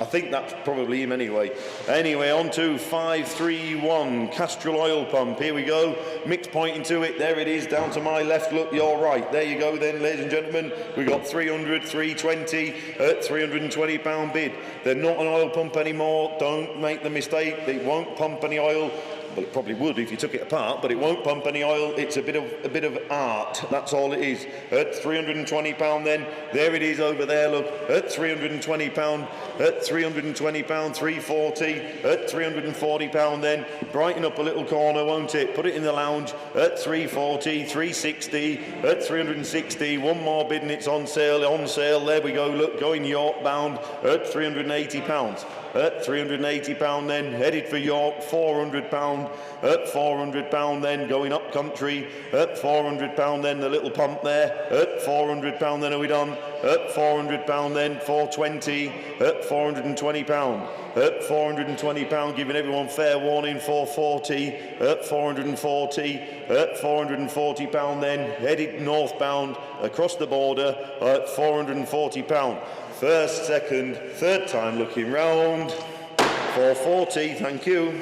I think that's probably him anyway. Anyway, on to 531, Castrol Oil Pump. Here we go. Mick's pointing to it. There it is, down to my left. Look, you're right. There you go then, ladies and gentlemen. We got 300, 320 at £320 bid. They're not an oil pump anymore. Don't make the mistake. They won't pump any oil. Well, it probably would if you took it apart, but it won't pump any oil. It's a bit of art. That's all it is. At £320 then, there it is over there. Look, at £320. At £320, 340. At £340 then, brighten up a little corner, won't it? Put it in the lounge. At 340, 360. At 360. One more bid and it's on sale. On sale. There we go. Look, going York bound at £380. at £380 then, headed for York, £400, at £400 then, going up country, at £400 then, the little pump there, at £400 then, are we done? At £400 then, 420, at £420, at £420, giving everyone fair warning, 440, at 440, at £440 then, headed northbound, across the border, at £440. First, second, third time looking round, 440, thank you.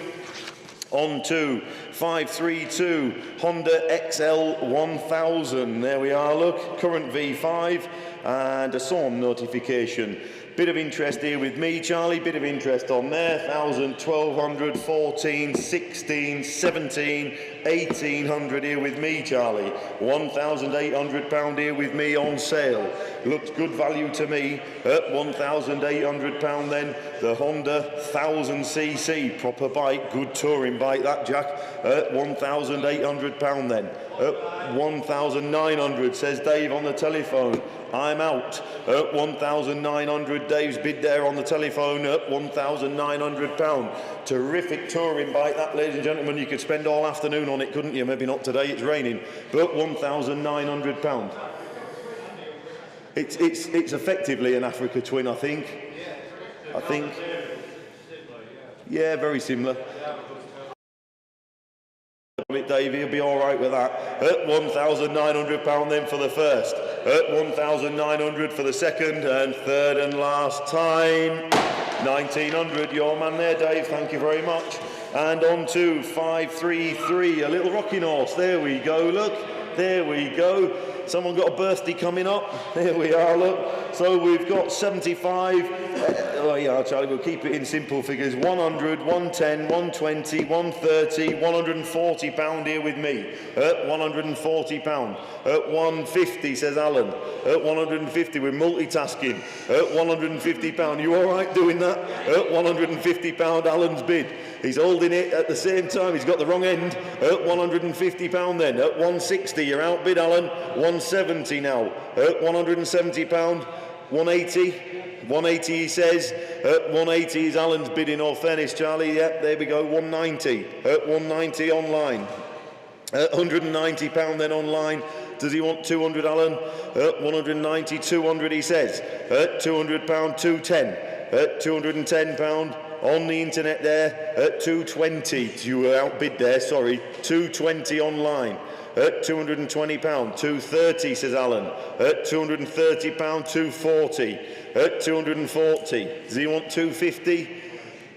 On to 532 Honda XL 1000. There we are, look, current V5 and a SORM notification. Bit of interest here with me, Charlie, bit of interest on there. 1,000, 1,200, 14, 16, 17, 1,800 here with me, Charlie. £1,800 here with me on sale. Looks good value to me at £1,800 then. The Honda 1000cc, proper bike, good touring bike that, Jack, at £1,800 then. At 1,900, says Dave on the telephone. I'm out at 1,900. Dave's bid there on the telephone at £1,900. Terrific touring bike that, ladies and gentlemen. You could spend all afternoon on it, couldn't you? Maybe not today, it's raining, but £1,900. It's effectively an Africa twin, I think. Yeah, very similar. Dave, he'll be all right with that. At £1,900 then for the first. At 1,900 for the second, and third and last time 1,900. Your man there, Dave. Thank you very much. And on to 533, a little rocking horse. There we go. Look, there we go. Someone got a birthday coming up. There we are, look. So we've got 75. Oh yeah, Charlie, we'll keep it in simple figures. 100, 110, 120, 130, £140 here with me. At £140. At 150, says Alan. At 150, we're multitasking. At £150. You all right doing that? At £150, Alan's bid. He's holding it at the same time. He's got the wrong end. At £150 then. At 160, you're outbid, Alan. 170 now. At £170. 180. 180, he says. At 180 is Alan's bid, in all fairness, Charlie. Yep, there we go. 190. At 190 online. At £190 then online. Does he want 200, Alan? At 190, 200, he says. At £200, 210. At £210. On the internet there at 220. You were outbid there, sorry. 220 online. At £220, 230, says Alan. At £230, 240. At 240. Does he want 250?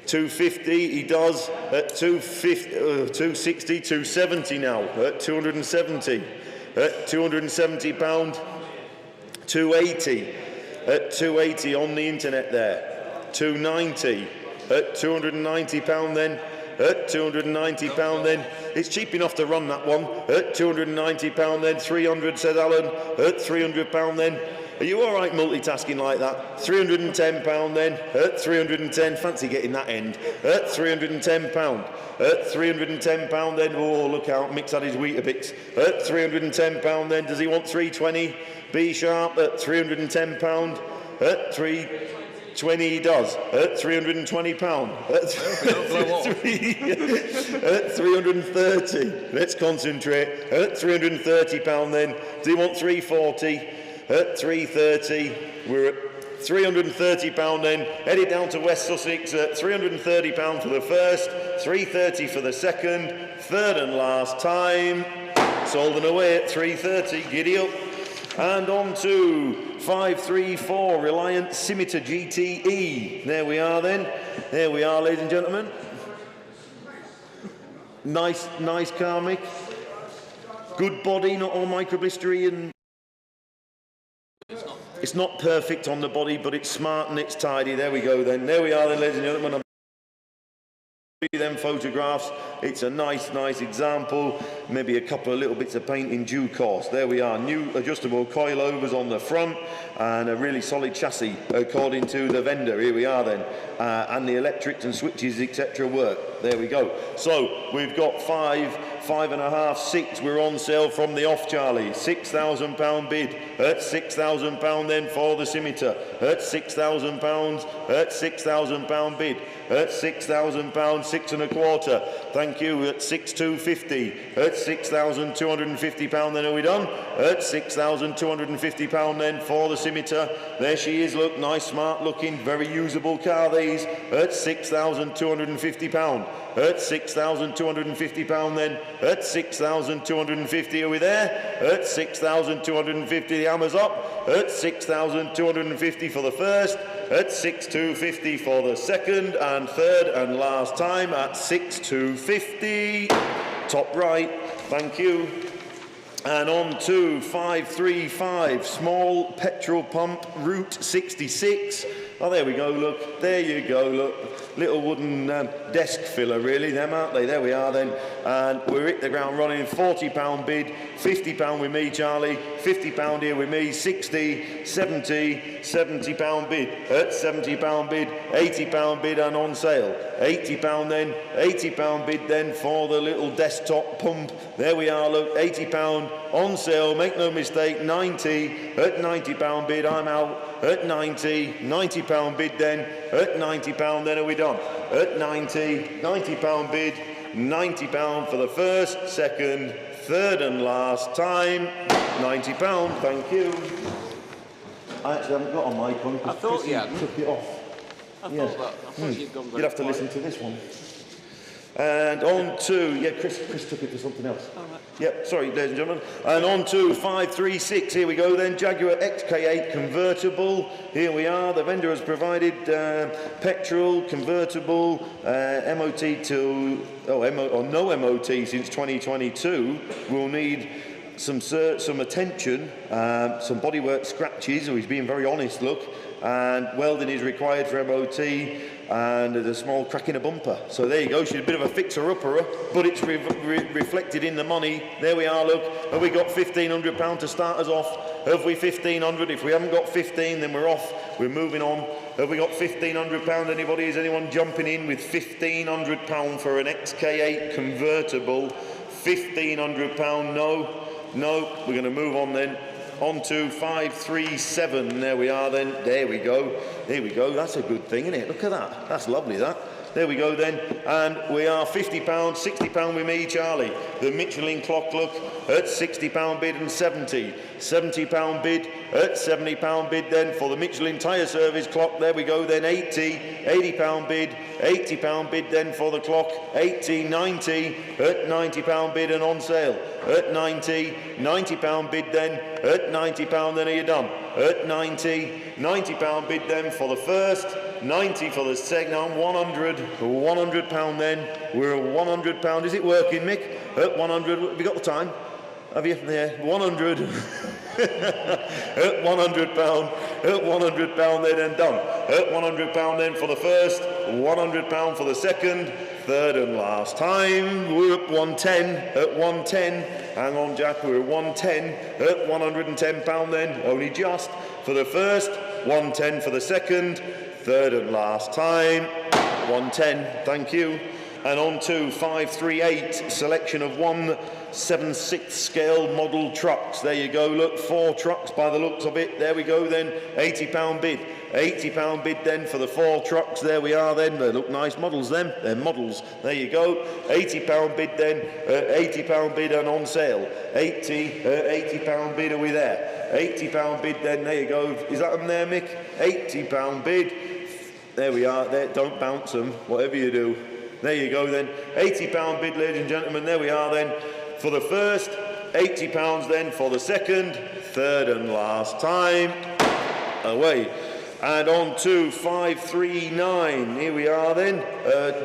250, he does. At 250, 260, 270 now. At 270. At £270, 280. At 280 on the internet there. 290. At £290 then. At £290 then. It's cheap enough to run that one. At £290 then. 300, says Alan. At £300 then. Are you all right multitasking like that? £310 then. At 310. Fancy getting that end. At £310. At £310 then. Oh, look out. Mick's had his Weetabix. At £310 then. Does he want 320? B sharp at £310. At 320 he does. At £320. At 330. Let's concentrate. At £330 then. Does he want 340? At 330. We're at £330 then. Headed down to West Sussex at £330 for the first, 330 for the second, third and last time. Sold and away at 330. Giddy up. And on to 534 Reliant Scimitar GTE. There we are then. There we are, ladies and gentlemen. Nice car, Mick. Good body, not all microblistery, and it's not perfect on the body, but it's smart and it's tidy. There we go then. There we are then, ladies and gentlemen. Them photographs. It's a nice example. Maybe a couple of little bits of paint in due course. There we are. New adjustable coilovers on the front and a really solid chassis according to the vendor. Here we are then. And the electrics and switches etc. work. There we go. So we've got 5 5.5, 6. We're on sale from the off, Charlie. £6,000 bid at £6,000 then for the scimitar. At £6,000, at £6,000 bid. At £6,000, 6.25. Thank you. At 6,250. At £6,250 then, are we done? At £6,250 then for the scimitar. There she is, look, nice, smart looking, very usable car these. At £6,250. At £6,250 then. At 6,250, are we there? At 6,250, the hammer's up. At 6,250 for the first. At 6,250 for the second and third and last time at 6,250. Top right, thank you. And on to 535, small petrol pump, Route 66. Oh, there we go, look. There you go, look. Little wooden desk filler, really, them, aren't they? There we are, then. And we're hit the ground running. £40 bid, £50 with me, Charlie. £50 here with me, 60, 70, £70 bid. At £70 bid, £80 bid and on sale. £80 then, £80 bid then for the little desktop pump. There we are, look, £80 on sale, make no mistake, 90, at £90 bid, I'm out. At 90, £90 bid then, at £90 then, are we done? At 90, £90 bid, £90 for the first, second, third and last time, £90, thank you. I actually haven't got a mic on because Chris took it off. I thought you'd gone very You'd have to listen to this one. And on to, Chris took it to something else. All right. Yep, sorry, ladies and gentlemen. And on to 536, here we go then, Jaguar XK8 convertible. Here we are, the vendor has provided petrol, convertible, MOT no MOT since 2022. We'll need some attention, some bodywork scratches, he's being very honest, look, and welding is required for MOT, and there's a small crack in a bumper. So there you go, she's a bit of a fixer-upper, but it's reflected in the money. There we are, look, have we got £1,500 to start us off? Have we 1,500? If we haven't got 15, then we're off, we're moving on. Have we got £1,500, anybody? Is anyone jumping in with £1,500 for an XK8 convertible? £1,500, no, we're going to move on then. On to 537, there we are then, there we go, that's a good thing, isn't it? Look at that, that's lovely, that. There we go then, and we are £50, £60 with me, Charlie. The Michelin clock, look, at £60 bid and 70. £70 bid, at £70 bid then for the Michelin tyre service clock. There we go then, 80. £80 bid, £80 bid then for the clock. 80, 90, at £90 bid and on sale. At 90, £90 bid then, at £90 then, are you done? At 90, £90 bid then for the first. 90 for the second, £100 then. We're at £100. Is it working, Mick? At 100, have you got the time? Have you? There, 100. At £100, at £100 then and done. At £100 then for the first, £100 for the second, third and last time. We're at 110, at 110. Hang on, Jack, we're at 110, at £110 then, only just for the first, 110 for the second, third and last time, 110, thank you. And on to 538, selection of 1/76 scale model trucks. There you go, look, 4 trucks by the looks of it. There we go then, £80 bid. £80 bid then for the 4 trucks. There we are then, they look nice models then, they're models. There you go, £80 bid then, £80 bid and on sale. £80 bid, are we there? £80 bid then, there you go. Is that them there, Mick? £80 bid. There we are, there, don't bounce them, whatever you do. There you go then, £80 bid, ladies and gentlemen, there we are then. For the first, £80 then for the second, third and last time. Away. And on to 539, here we are then,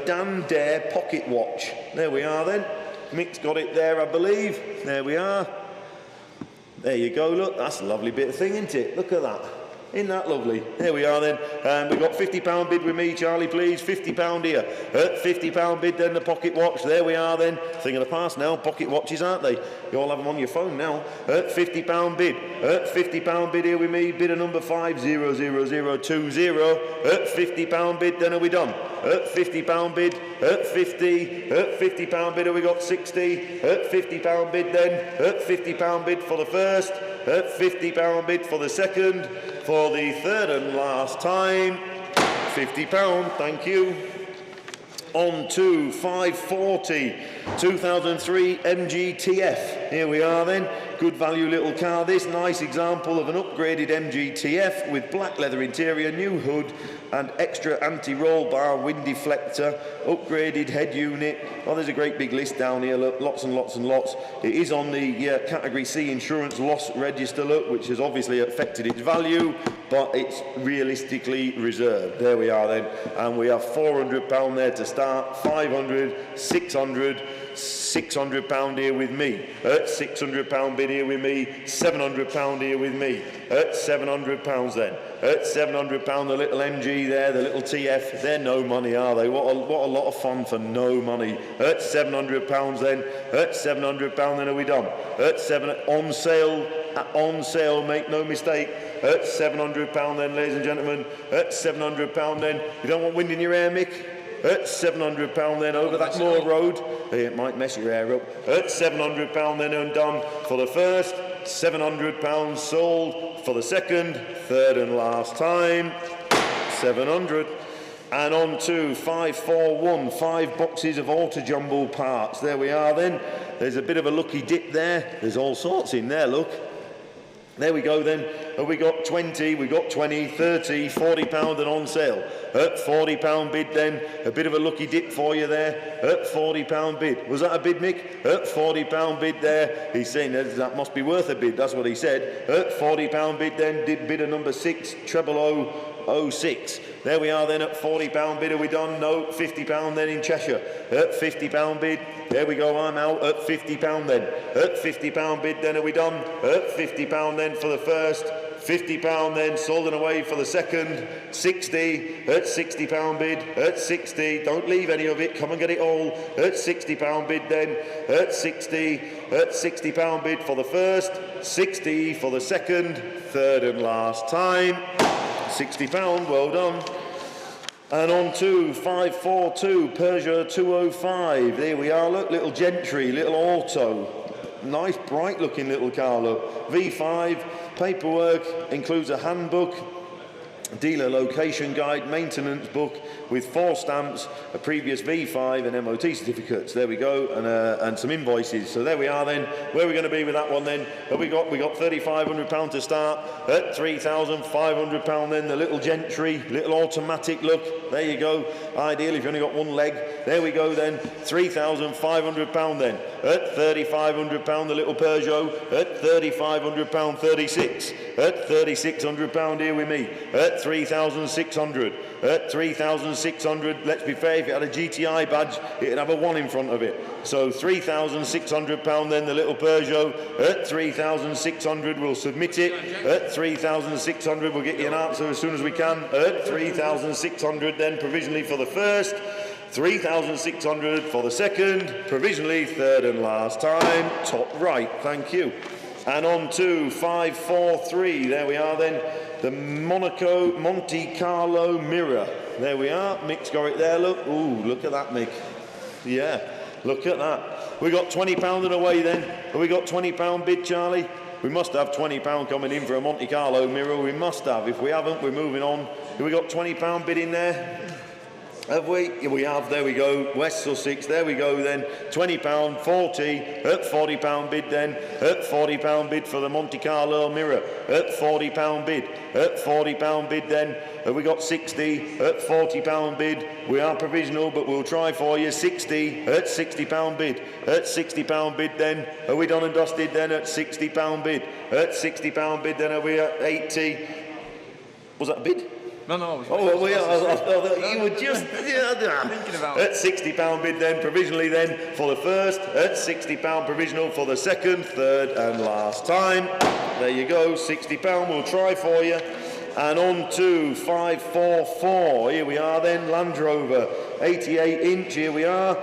Dan Dare pocket watch. There we are then, Mick's got it there, I believe. There we are. There you go, look, that's a lovely bit of thing, isn't it? Look at that. Isn't that lovely? There we are then. We've got £50 bid with me, Charlie, please. £50 here. £50 bid then, the pocket watch. There we are then. Thing of the past now, pocket watches, aren't they? You all have them on your phone now. £50 bid. £50 bid here with me. Bidder number 50020. £50 bid, then are we done? £50 bid. £50 bid, have we got 60? £50 bid then. £50 bid for the first. £50 bid for the second. For the third and last time, £50, thank you. On to 540, 2003 MGTF. Here we are then. Good value little car. This nice example of an upgraded MGTF with black leather interior, new hood and extra anti-roll bar, wind deflector, upgraded head unit. Oh, there's a great big list down here, look, lots and lots and lots. It is on the category C insurance loss register, look, which has obviously affected its value, but it's realistically reserved. There we are then, and we have £400 there to start, 500, 600, £600 here with me, £600 bid here with me, £700 here with me, £700 then, £700 the little MG there, the little TF, they're no money, are they? What a lot of fun for no money. £700 then, £700 then, are we done? On sale, make no mistake. £700 then, ladies and gentlemen, £700 then. You don't want wind in your hair, Mick? £700 then over that moor road. It might mess your hair up. £700 then undone for the first. £700 sold for the second, third and last time. 700. And on to 541, 5 boxes of auto jumble parts. There we are then. There's a bit of a lucky dip there. There's all sorts in there, look. There we go then. We got 20, we got 20, 30, £40 and on sale. £40 bid then. A bit of a lucky dip for you there. £40 bid. Was that a bid, Mick? £40 bid there. He's saying that must be worth a bid. That's what he said. £40 bid then. Did bidder number 6, 0006. There we are then at £40 bid. Are we done? No. £50 then in Cheshire. £50 bid. There we go. I'm out at £50 then. £50 bid then. Are we done? £50 then for the first. £50 then, sold and away for the second. 60, £60 bid, 60, don't leave any of it, come and get it all. £60 bid then, 60, £60 bid for the first, 60 for the second, third and last time. £60, well done. And on to 542, Peugeot 205. There we are, look, little Gentry, little auto. Nice, bright looking little car, look. V5, paperwork, includes a handbook, dealer location guide, maintenance book with 4 stamps, a previous V5 and MOT certificates. There we go, and some invoices. So there we are then. Where are we going to be with that one then? We got £3,500 to start at £3,500 then. The little Gentry, little automatic look. There you go. Ideal if you only got one leg. There we go then. £3,500 then. At £3,500 the little Peugeot. At £3,500 36. At £3,600 here with me. At 3,600. At 3,600, let's be fair, if it had a GTI badge, it'd have a 1 in front of it. So £3,600 then, the little Peugeot. At 3,600, we'll submit it. At 3,600, we'll get you an answer as soon as we can. At 3,600 then, provisionally for the first. 3,600 for the second, provisionally third and last time. Top right, thank you. And on to 543, there we are then. The Monte Carlo mirror. There we are. Mick's got it there, look. Ooh, look at that, Mick. Yeah, look at that. We got £20 and away then. Have we got £20 bid, Charlie? We must have £20 coming in for a Monte Carlo mirror. We must have. If we haven't, we're moving on. Have we got £20 bid in there? Have we? Yeah, we have. There we go. West Sussex. There we go then. £20, 40. At £40 bid then. At £40 bid for the Monte Carlo mirror. At £40 bid. At £40 bid then. Have we got 60? At £40 bid. We are provisional, but we'll try for you. 60. At £60 bid. At £60 bid then. Are we done and dusted then? At £60 bid. At £60 bid then. Are we at 80? Was that a bid? No. Oh, well, you were just thinking about at £60 bid then, provisionally then for the first, at £60 provisional for the second, third and last time. There you go, £60, we'll try for you. And on to 544. Here we are then, Land Rover, 88 inch, here we are.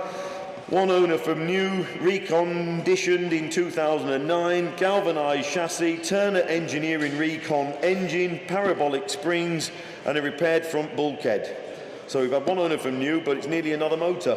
One owner from new, reconditioned in 2009, galvanised chassis, Turner Engineering Recon engine, parabolic springs and a repaired front bulkhead. So we've had one owner from new, but it's nearly another motor.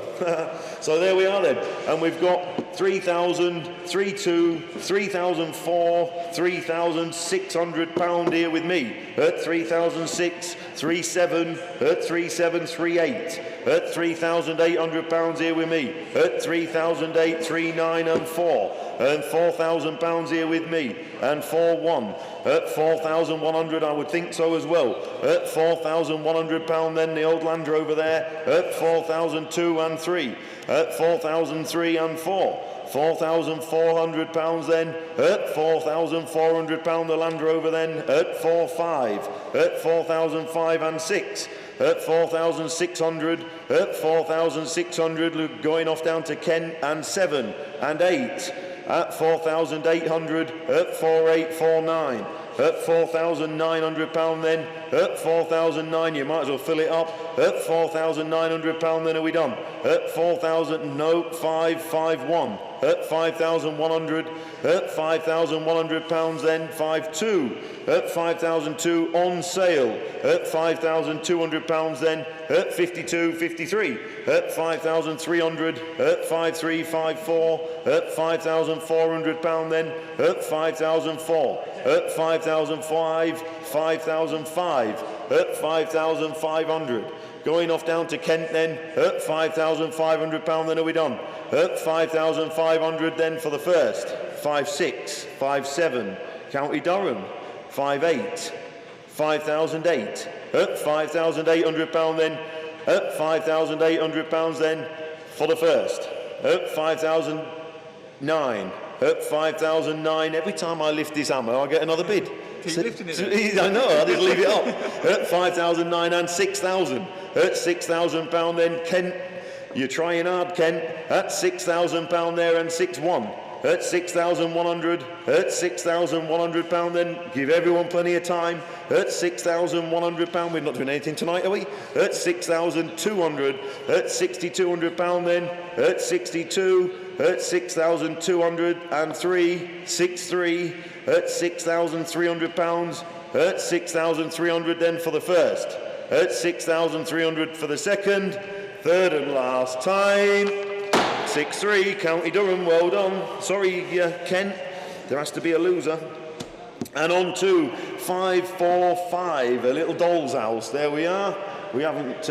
So there we are then. And we've got 3,000, 3,200, 3,004, 3,600 pound here with me. At 3,006, 37, at 3738. At 3,800 pounds here with me. At 3,008, 39 and 4. And 4,000 pounds here with me. And 4-1. At 4,100, I would think so as well. At 4,100 pound then the old Land Rover there. At 4,002 and 3. At 4,003 and 4. 4,400 pounds then. At 4,400 pound the Land Rover then. At 4,5. At 4,005 and 6. At 4,600. At 4,600 going off down to Kent and 7 and 8. At 4,800, at 4,849, at 4,900 pound then, at 4,009, you might as well fill it up, at 4,900 pound then are we done, at 4,000, no, 551, at 5,100, at 5,100 pounds then, 5,2, at 5,002 on sale, at 5,200 pounds then, at 52.53, at 5,300, at 5,354, at 5,400 pound then, at 5,004, at 5,005, 5,005, at 5,500. Going off down to Kent then, at 5,500 pound then are we done? At 5,500 then for the first, 5,6, 5,7, County Durham, 5,8, 5,008, at 5,800 pound then, at 5,800 pounds then for the first, at 5,009, at 5,009. Every time I lift this hammer, I get another bid. Keep lifting it. I know, I just leave it up. At 5,009 and 6,000. At 6,000 pound then, Kent. You're trying hard, Kent. At 6,000 pound there and 6-1. At 6,100. At 6,100 pound then. Give everyone plenty of time. At 6,100 pound. We're not doing anything tonight, are we? At 6,200. At 6,200 pound then. At 62. At 6,203. 6-3. At 6,300 pounds. At 6,300 then for the first. At 6,300 for the second. Third and last time. 6-3, County Durham, well done. Sorry, Kent, there has to be a loser. And on to 545, a little doll's house. There we are. We haven't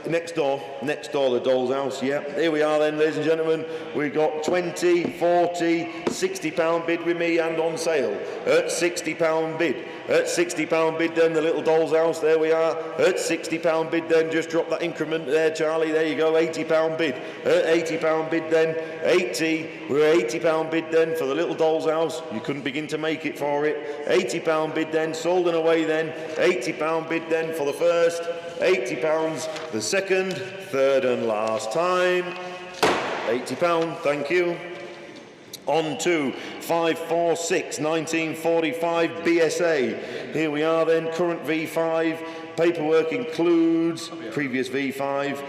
next door, the doll's house. Yeah, here we are then, ladies and gentlemen. We've got 20, 40, 60 pound bid with me and on sale. At 60 pound bid. At 60 pound bid then, the little doll's house. There we are. At 60 pound bid then, just drop that increment there, Charlie. There you go. 80 pound bid. At 80 pound bid then. 80. We're 80 pound bid then for the little doll's house. You couldn't begin to make it for it. 80 pound bid then. Sold and away then. 80 pound bid then for the first. 80 pounds the second, third and last time. 80 pound, thank you. On to 546, 1945 BSA. Here we are then, current V5. Paperwork includes previous V5,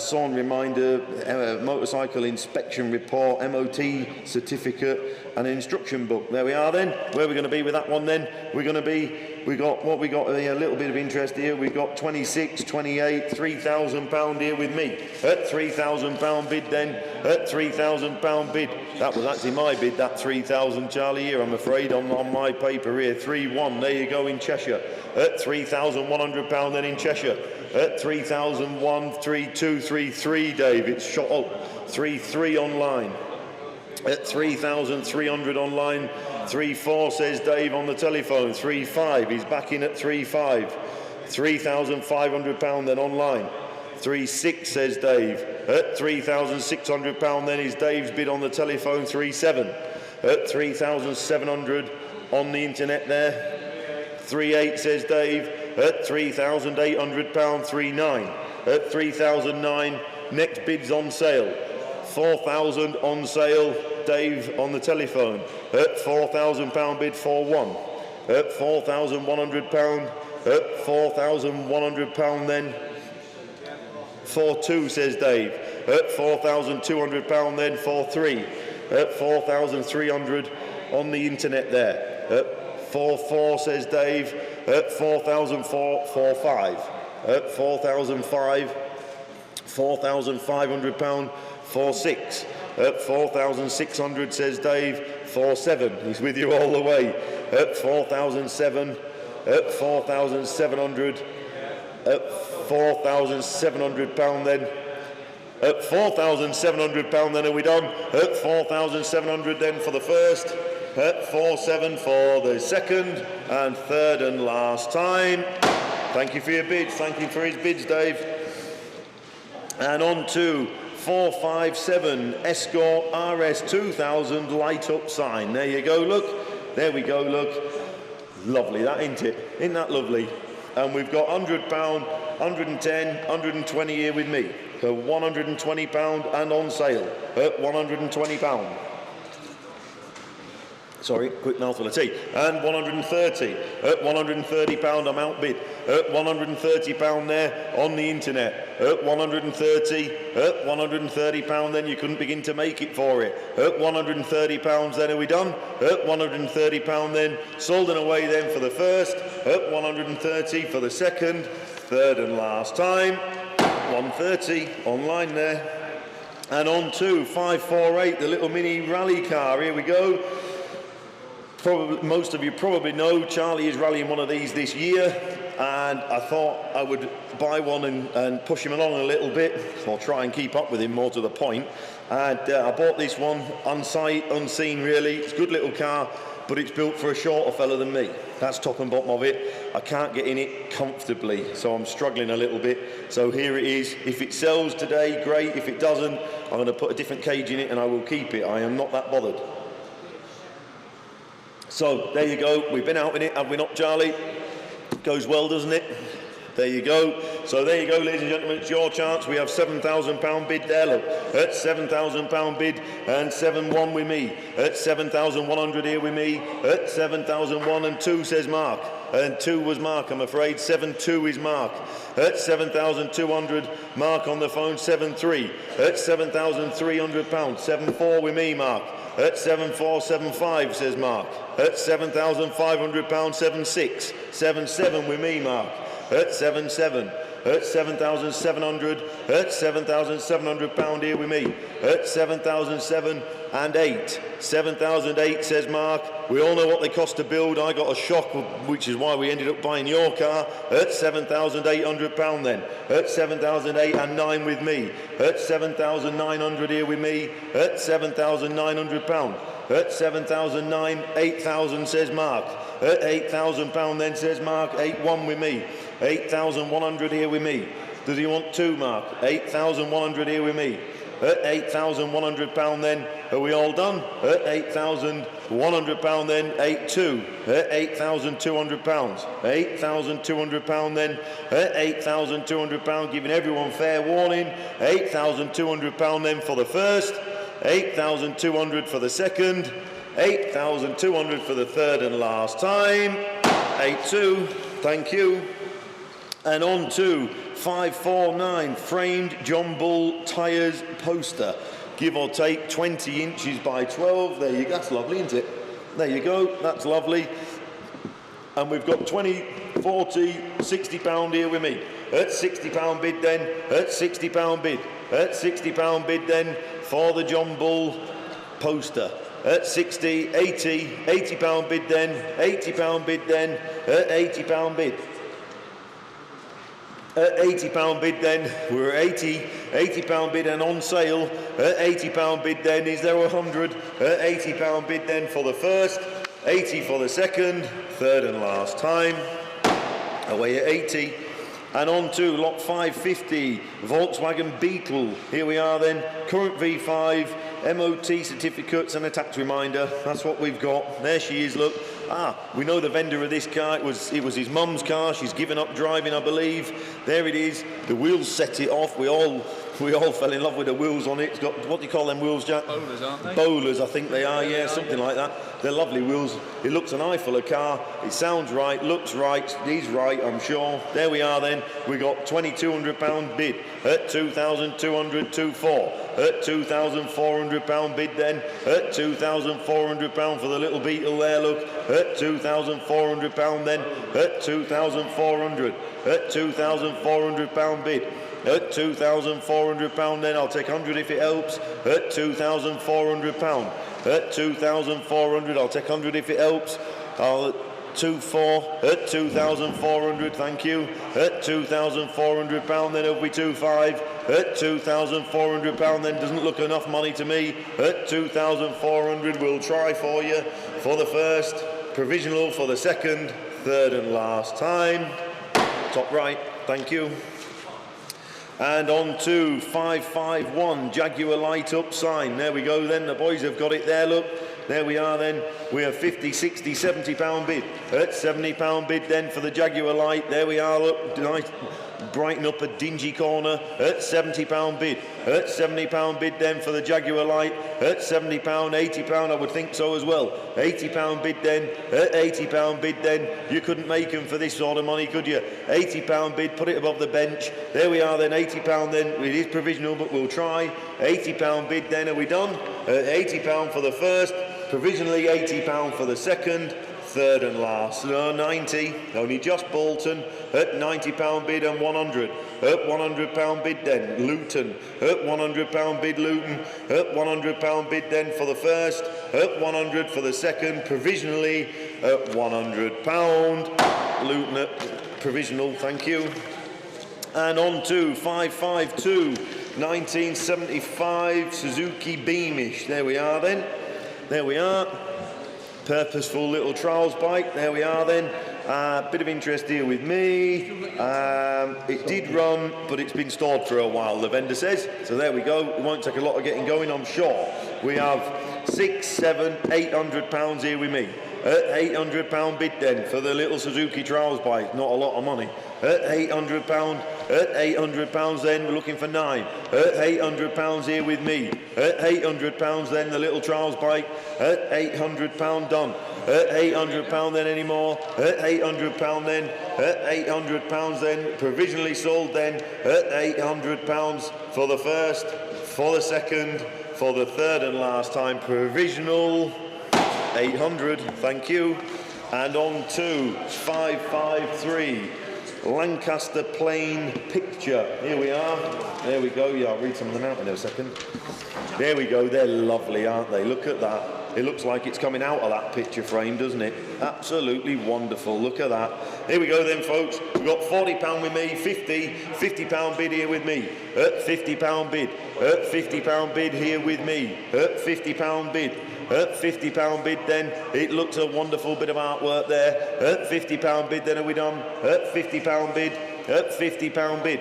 SON reminder, motorcycle inspection report, MOT certificate, and an instruction book. There we are then. Where are we going to be with that one then? We're going to be, we got a little bit of interest here. We've got 26, 28, 3,000 pound here with me. At 3,000 pound bid then. At 3,000 pound bid. That was actually my bid, that 3,000, Charlie, here, I'm afraid, on my paper here. 3-1, there you go, in Cheshire. At 3,100 pound then in Cheshire. At 3,001, 3-2, 3-3, Dave. It's shot up. 3-3 online. At 3,300 online. 3-4, says Dave on the telephone. 3-5, he's back in at 3-5. 3,500 pound then online. 3-6, says Dave. At 3,600 pound then is Dave's bid on the telephone. 3-7. At 3,700 on the internet there. 3-8, says Dave. At 3,800 pound. 3-9. At 3,009, next bid's on sale. 4,000 on sale, Dave on the telephone. At 4,000 pound bid, 4-1. At 4,100 pound, at £4,100 then. 4-2 says Dave, at £4,200 then. 4-3 at 4,300 on the internet there. At 4-4 says Dave, at 4,445 at 4,005, £4,500. 4-6 at 4,600 says Dave. 4-7, he's with you all the way, at 4,007, at 4,700, at £4,700 then. At £4,700 then, are we done? At 4,700 then for the first, at 4-7 for the second, and third and last time. Thank you for your bids, thank you for his bids, Dave. And on to 457 Escort RS 2000 light up sign. There you go, look. There we go, look. Lovely, that ain't it? Isn't that lovely? And we've got £100, 110, 120 here with me. For £120 and on sale at £120. Sorry, quick mouthful of tea. And 130 at £130. I'm outbid at £130 there on the internet. At 130 at £130. Then you couldn't begin to make it for it. At £130. Then are we done? At £130. Then sold and away then for the first. At 130 for the second, third and last time. 130 online there. And on to 548, the little mini rally car. Here we go. Probably, most of you probably know Charlie is rallying one of these this year, and I thought I would buy one and push him along a little bit, or try and keep up with him, more to the point. And I bought this one on sight, unseen really. It's a good little car, but it's built for a shorter fella than me. That's top and bottom of it. I can't get in it comfortably, so I'm struggling a little bit. So here it is. If it sells today, great. If it doesn't, I'm going to put a different cage in it and I will keep it. I am not that bothered. So there you go, we've been out in it, have we not, Charlie? Goes well, doesn't it? There you go. So there you go, ladies and gentlemen, it's your chance. We have £7,000 bid there, look. At £7,000 bid and 7-1 with me. At 7,100 here with me. At 7,001 and 2 says Mark. And 2 was Mark, I'm afraid. 7-2 is Mark. At 7,200, Mark on the phone. 7-3. At £7,300. 7-4 with me, Mark. At 7,475 says Mark. At £7,500, 7-6. 7-7 with me, Mark. At 7-7. At 7,700. At £7,700 here with me. At 7,007 and 8. 7,008 says Mark. We all know what they cost to build. I got a shock, which is why we ended up buying your car. At £7,800 then. At 7,008 and 9 with me. At 7,900 here with me. At £7,900. At 7,009, 8,000 says Mark. At £8,000 then says Mark. 8-1 with me. 8,100 here with me. Does he want 2, Mark? 8,100 here with me. At £8,100 then, are we all done? At £8,100 then, 8-2. At £8,200. £8,200 then, at £8,200, giving everyone fair warning. £8,200 then for the first. 8,200 for the second, 8,200 for the third and last time. 8-2, thank you. And on to 549 framed John Bull tyres poster, give or take 20 inches by 12. There you go. That's lovely, isn't it? There you go, that's lovely. And we've got 20, 40, £60 here with me. At £60 bid then, at £60 bid. At £60 bid then for the John Bull poster. At 60, 80, £80 bid then, £80 bid then, at £80 bid. At £80 bid then, we're at £80 bid and on sale. At £80 bid then, is there 100? At £80 bid then for the first, 80 for the second, third and last time. Away at 80. And on to lot 550, Volkswagen Beetle. Here we are then, current V5, MOT certificates and a tax reminder. That's what we've got. There she is, look. We know the vendor of this car. It was his mum's car. She's given up driving, I believe. There it is. The wheels set it off. We all We all fell in love with the wheels on it. It's got, what do you call them wheels, Jack? Bowlers, aren't they? Bowlers, I think they are, yeah, something like that. They're lovely wheels. It looks an eyeful of car. It sounds right, looks right, he's right, I'm sure. There we are then. We got £2,200 bid at 2,200 24. At £2,400 bid then. At £2,400 for the little Beetle there, look. At £2,400 then. At 2,400. At £2,400 bid. At £2,400 then, I'll take 100 if it helps. At £2,400. At 2,400, I'll take 100 if it helps. I'll 2,400 at 2,400, thank you. At £2,400 then, have we 2,500? At £2,400 then, doesn't look enough money to me. At 2,400, we'll try for you for the first, provisional for the second, third and last time. Top right, thank you. And on to 551, Jaguar light up sign. There we go then, the boys have got it there, look. There we are then, we have 50, 60, £70 bid. At £70 bid then for the Jaguar light. There we are, look, nice, brighten up a dingy corner. At £70 bid. At £70 bid then for the Jaguar light. At £70, £80, I would think so as well. £80 bid then. At £80 bid then. You couldn't make them for this sort of money, could you? £80 bid, put it above the bench. There we are then, £80 then. It is provisional, but we'll try. £80 bid then, are we done? At £80 for the first. Provisionally £80 for the second, third and last. 90, only just Bolton. At £90 bid and 100. At £100 bid then, Luton. At £100 bid, Luton. At £100 bid then for the first. At 100 for the second, provisionally at £100. Luton at provisional, thank you. And on to 552, 1975 Suzuki Beamish. There we are then. There we are. Purposeful little trials bike. There we are then. Bit of interest here with me. It did run, but it's been stored for a while, the vendor says. So there we go. It won't take a lot of getting going, I'm sure. We have £600, £700, £800 here with me. At £800 bid then for the little Suzuki trials bike. Not a lot of money. At £800. At £800 then, we're looking for 9. At £800 here with me. At £800 then, the little trials bike. At £800 done. At £800 then anymore. At £800 then. At £800 then, provisionally sold then. At £800 for the first, for the second, for the third and last time. Provisional 800, thank you. And on to 553. Lancaster Plain Picture. Here we are. There we go. Yeah, I'll read some of them out in a second. There we go. They're lovely, aren't they? Look at that. It looks like it's coming out of that picture frame, doesn't it? Absolutely wonderful. Look at that. Here we go then, folks. We've got £40 with me, £50 bid here with me. At £50 bid. At £50 bid here with me. At £50 bid. At £50 bid then, it looks a wonderful bit of artwork there. At £50 bid then, are we done? At £50 bid, at £50 bid.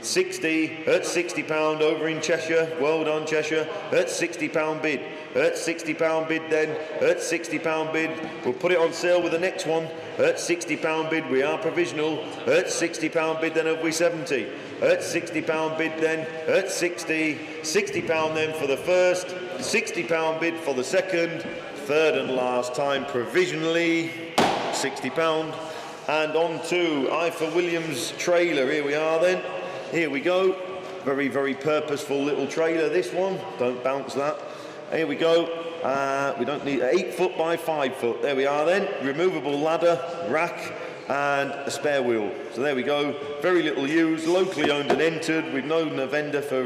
60, at £60 over in Cheshire, well done Cheshire. At £60 bid, at £60 bid then, at £60 bid. We'll put it on sale with the next one. At £60 bid, we are provisional. At £60 bid then, have we 70? At £60 bid then, at 60, £60 then for the first, £60 bid for the second, third and last time provisionally, £60. And on to Ifor Williams trailer, here we are then, here we go, very, very purposeful little trailer this one, don't bounce that, here we go, we don't need 8 foot by 5 foot, there we are then, removable ladder, rack, and a spare wheel. So there we go, very little used, locally owned and entered. We've known the vendor for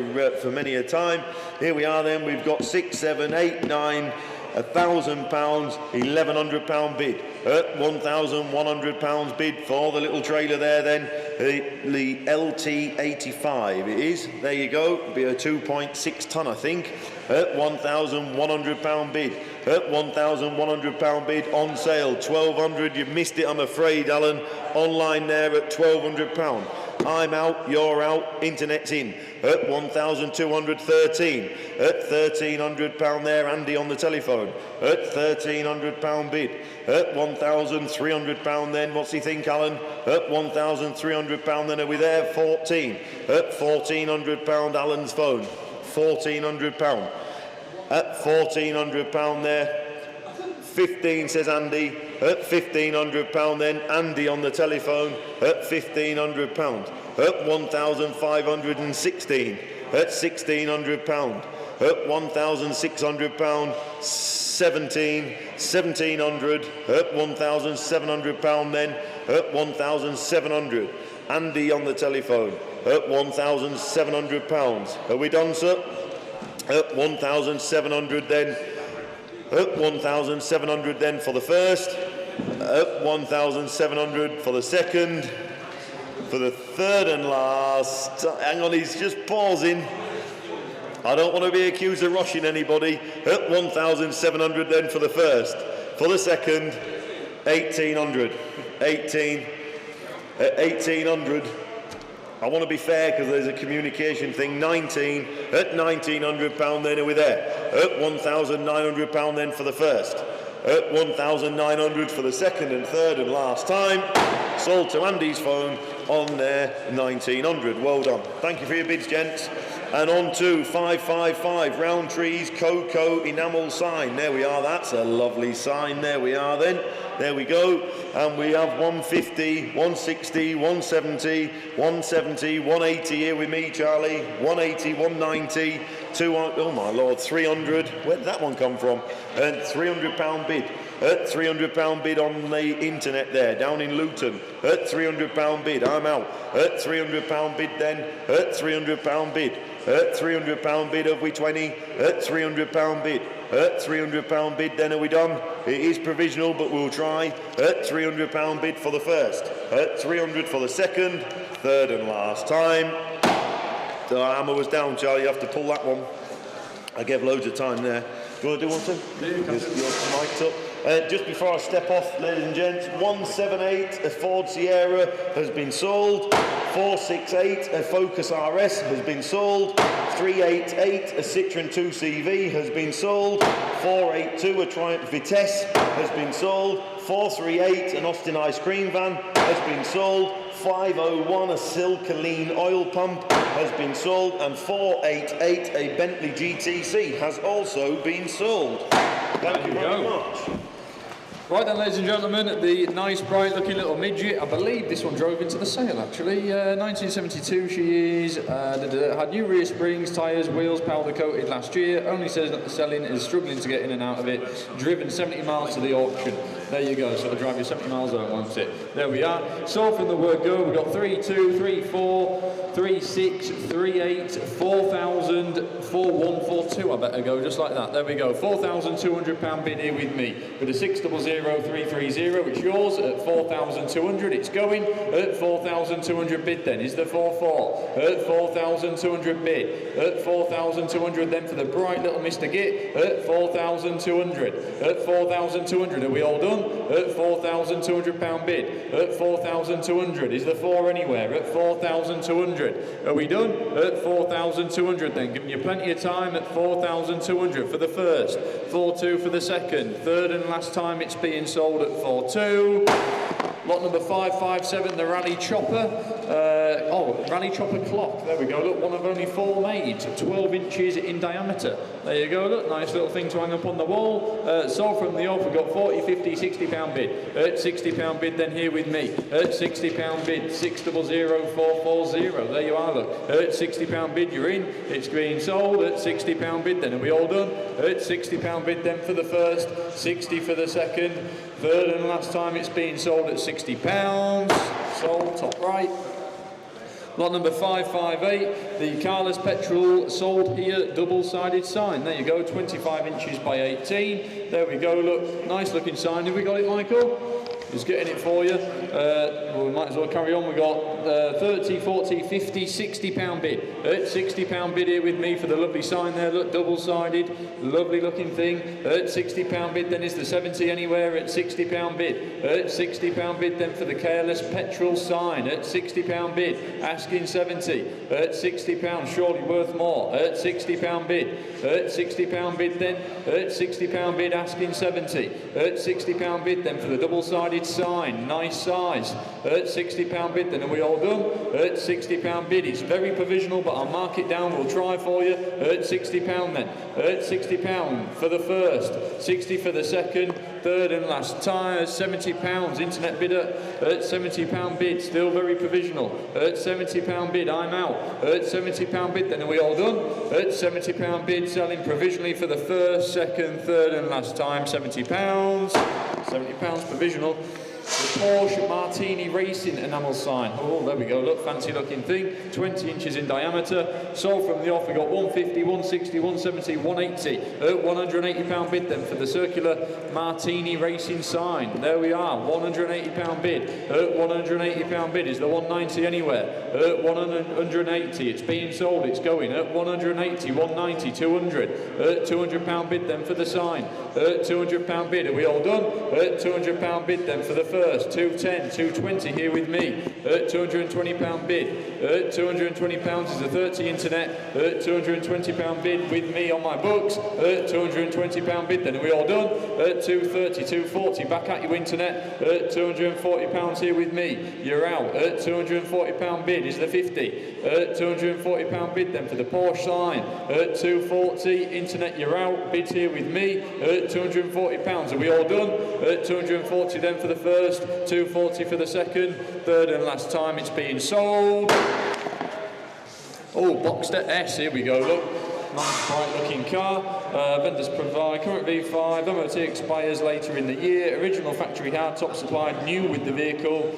many a time. Here we are then, we've got 6, 7, 8, 9, £1,000, £1,100 bid. At £1,100 bid for the little trailer there then, the LT85 it is. There you go, it'll be a 2.6 tonne I think. At £1,100 bid. At £1,100 bid on sale, 1,200. You've missed it, I'm afraid, Alan. Online there at £1,200. I'm out, you're out, internet's in. At 1,213. At £1,300 there, Andy on the telephone. At £1,300 bid. At £1,300 then, what's he think, Alan? At £1,300 then, are we there? 14. At £1,400 Alan's phone. £1,400. At £1,400 there. 15 says Andy. At £1,500 then, Andy on the telephone. At £1,500. At 1,516. At £1,600. At £1,600. 1,700. At £1,700 then. At 1,700. Andy on the telephone. At £1,700. Are we done, sir? At 1,700 then. At 1,700 then for the first. At 1,700 for the second. For the third and last. Hang on, he's just pausing. I don't want to be accused of rushing anybody. At 1,700 then for the first. For the second, 1,800. 18. At 1,800. I want to be fair because there's a communication thing. 19. At £1,900 then, are we there? At £1,900 then for the first. At 1,900 for the second and third and last time. Sold to Andy's phone on there, 1,900. Well done. Thank you for your bids, gents. And on to 555, Roundtree's Cocoa Enamel sign. There we are, that's a lovely sign. There we are then. There we go. And we have 150, 160, 170, 170, 180 here with me, Charlie. 180, 190, 200, oh my lord, 300. Where did that one come from? And £300 bid. At £300 bid on the internet there, down in Luton. At £300 bid, I'm out. At £300 bid then. At £300 bid. At £300 bid, have we 20? At £300 bid. At £300 bid, then are we done? It is provisional, but we'll try. At £300 bid for the first. At 300 for the second. Third and last time. The hammer was down, Charlie. You have to pull that one. I gave loads of time there. Do you want to do one, too? Yeah, you can. You're mic'd up. Just before I step off, ladies and gents, 178, a Ford Sierra has been sold. 468, a Focus RS has been sold. 388, a Citroen 2CV has been sold. 482, a Triumph Vitesse has been sold. 438, an Austin ice cream van has been sold. 501, a Silkaline oil pump has been sold. And 488, a Bentley GTC has also been sold. Thank you very much. Right then, ladies and gentlemen, the nice, bright-looking little midget. I believe this one drove into the sale, actually. 1972 she is. Had new rear springs, tyres, wheels, powder coated last year. Only says that the selling is struggling to get in and out of it. Driven 70 miles to the auction. There you go, so it'll drive you 70 miles out, won't it? There we are. So from the word go, we've got 32, 34, 36, 38, 4,000, 4142. I better go just like that. There we go. £4,200 bid here with me. With a 600330. It's yours at 4,200. It's going at 4,200 bid then. Is the 44 at 4,200 bid. At 4,200 then for the bright little Mr. Git at 4,200. At 4,200. Are we all done? At £4,200 bid. At 4,200. Is the 4 anywhere? At 4,200. Are we done? At 4,200 then. Giving you plenty of time at 4,200 for the first. 4.2 for the second. Third and last time it's being sold at 4.2. Lot number 557, the Rally Chopper. Rally Chopper clock. There we go. Look, one of only 4 made. 12 inches in diameter. There you go. Look, nice little thing to hang up on the wall. Sold from the off. We've got 40, 50, £60 bid. At £60 bid, then here with me. At £60 bid, 600440. There you are. Look. At £60 bid, you're in. It's being sold at £60 bid. Then are we all done? At £60 bid, then for the first. 60 for the second. Third and last time it's being sold at £60. Sold, top right. Lot number 558, the Carless Petrol sold here, double-sided sign. There you go, 25 inches by 18. There we go, look, nice looking sign. Have we got it, Michael? He's getting it for you. We might as well carry on. We've got 30, 40, 50, 60 pound bid. At 60 pound bid here with me for the lovely sign there, look, double-sided, lovely looking thing. At 60 pound bid then is the 70 anywhere at 60 pound bid. At 60 pound bid then for the careless petrol sign. At 60 pound bid, asking 70. At 60 pound, surely worth more. At 60 pound bid. At 60 pound bid then. At 60 pound bid, asking 70. At 60 pound bid then for the double-sided sign. Nice size. At 60 pound bid then, are we all done? At 60 pound bid, it's very provisional, but I'll mark it down, we'll try for you. At 60 pound then. At 60 pound for the first. 60 for the second. Third and last tyres, 70 pounds, internet bidder. At 70 pound bid, still very provisional. At 70 pound bid, I'm out. At 70 pound bid, then are we all done? At 70 pound bid, selling provisionally for the first, second, third and last time, 70 pounds. 70 pounds provisional. The Porsche Martini Racing enamel sign. Oh, there we go, look, fancy looking thing. 20 inches in diameter. Sold from the off, we got 150, 160, 170, 180. At 180 pound bid then for the circular Martini Racing sign. There we are, 180 pound bid. At 180 pound bid, is the 190 anywhere? At 180, it's being sold, it's going. At 180, 190, 200. At 200 pound bid then for the sign. At 200 pound bid, are we all done? At 200 pound bid then for the first, 210, 220 here with me. At 220 pound bid. At 220 pounds is the 30 internet. At 220 pound bid with me on my books. At 220 pound bid, then are we all done? At 230, 240 back at you internet. At 240 pounds here with me. You're out. At 240 pound bid is the 50. At 240 pound bid then for the Porsche sign. At 240 internet, you're out. Bids here with me. At 240 pounds, are we all done? At 240 then for the first. 240 for the second, third and last time it's being sold. Oh, Boxster S, here we go, look. Nice bright looking car. Vendors provide current V5, MOT expires later in the year. Original factory hardtop supplied, new with the vehicle.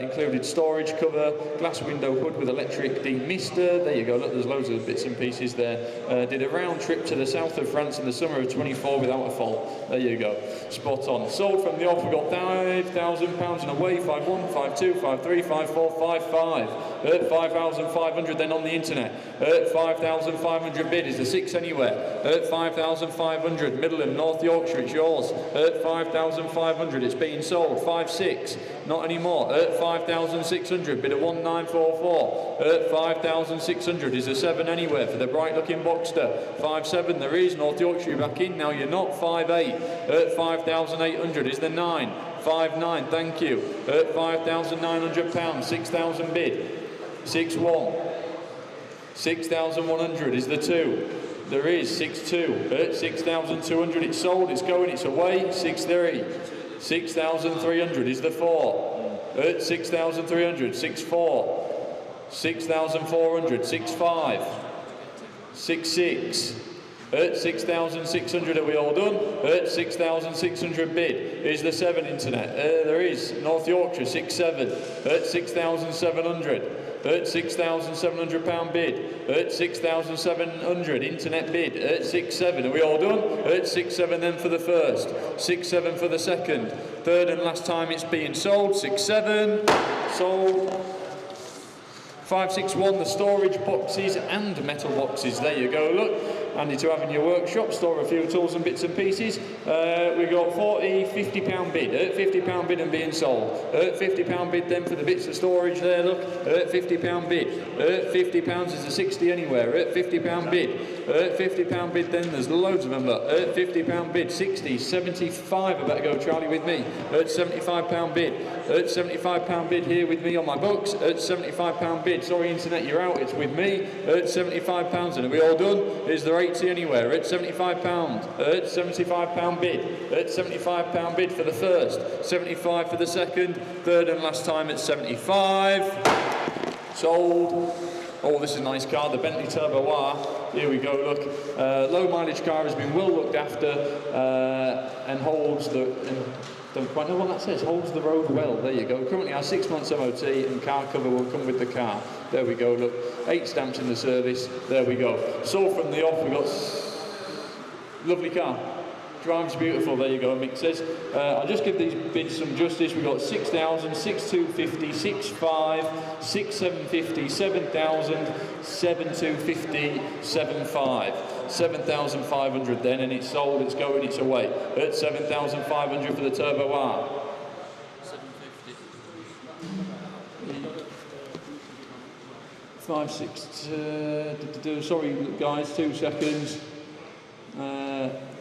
Included storage cover, glass window hood with electric demister. There you go, look, there's loads of bits and pieces there. Did a round trip to the south of France in the summer of 24 without a fault. There you go, spot on. Sold from the off, we got £5,000 and away, 51, 52, 53, 54, 55. At 5,500 then on the internet. At 5,500 bid is the 6 anywhere. At 5,500 Midland, North Yorkshire, it's yours. At 5,500 it's being sold. 5,600, not anymore. At 5,600 bid at 1,944. At 5,600 is a 7 anywhere for the bright looking Boxster. 5,700 there is, North Yorkshire back in, now you're not. 5,800. At 5,800 is the 9. 5,900, thank you. At £5,900, 6,000 bid. 6,100. 6,100 is the 2. There is 6,200. At 6,200 it's sold, it's going, it's away. 6,300. 6,300 is the 4. At 6,300, 6,400. 6,400, 6,500. 6,600. At 6,600 are we all done? At 6,600 bid is the 7 internet. There is North Yorkshire 6,700. At 6,700. At £6,700 bid. At 6,700 internet bid. At 6,700 are we all done? At 6,700 then for the first. 6,700 for the second. Third and last time it's being sold. 6,700 sold. 561, the storage boxes and metal boxes. There you go, look. Handy to have in your workshop, store a few tools and bits and pieces. We got 40, £50 bid. At £50 bid and being sold. At £50 bid then for the bits of storage there, look. At £50 bid. At £50 is a 60 anywhere. At £50 bid. At £50 bid then there's loads of them, look. At £50 bid, 60, 75, I better go Charlie with me. At £75 bid. At £75 bid here with me on my books. At £75 bid. Sorry internet, you're out, it's with me. At £75 and are we all done? Is there 80 anywhere? At £75. At £75 bid. At £75 bid for the first. 75 for the second. Third and last time at 75. Sold. Oh, this is a nice car, the Bentley Turbo R. Here we go, look. Low mileage car has been well looked after and holds the... don't quite know what that says. Holds the road well. There you go. Currently our 6 months MOT and car cover will come with the car. There we go. Look, 8 stamps in the service. There we go. Sold from the off. We got lovely car. Drives beautiful, there you go, Mick says. I'll just give these bids some justice. We've got 6,000, 6,250, 6,500, 6,750, 7,000, 7,250, 7,500. 7,500 then, and it's sold, it's going, it's away. At 7,500 for the Turbo R. 5, 6, sorry guys, 2 seconds.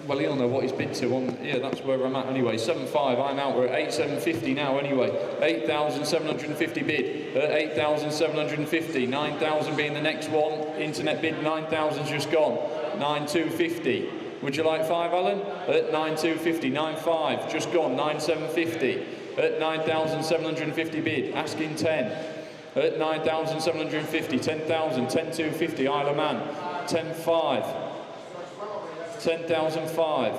Well, he'll know what he's bid to on, yeah, that's where I'm at anyway. 7,500, I'm out, we're at 8,750 now anyway. 8,750 bid, 8,750, 9,000 being the next one. Internet bid, 9,000's just gone. 9,250. Would you like 5, Alan? At 9,250, 9,500, just gone, 9,750. At 9,750 bid, asking 10. At 9,750, 10,000, 10,250, Isle of Man, 10,500, 10,500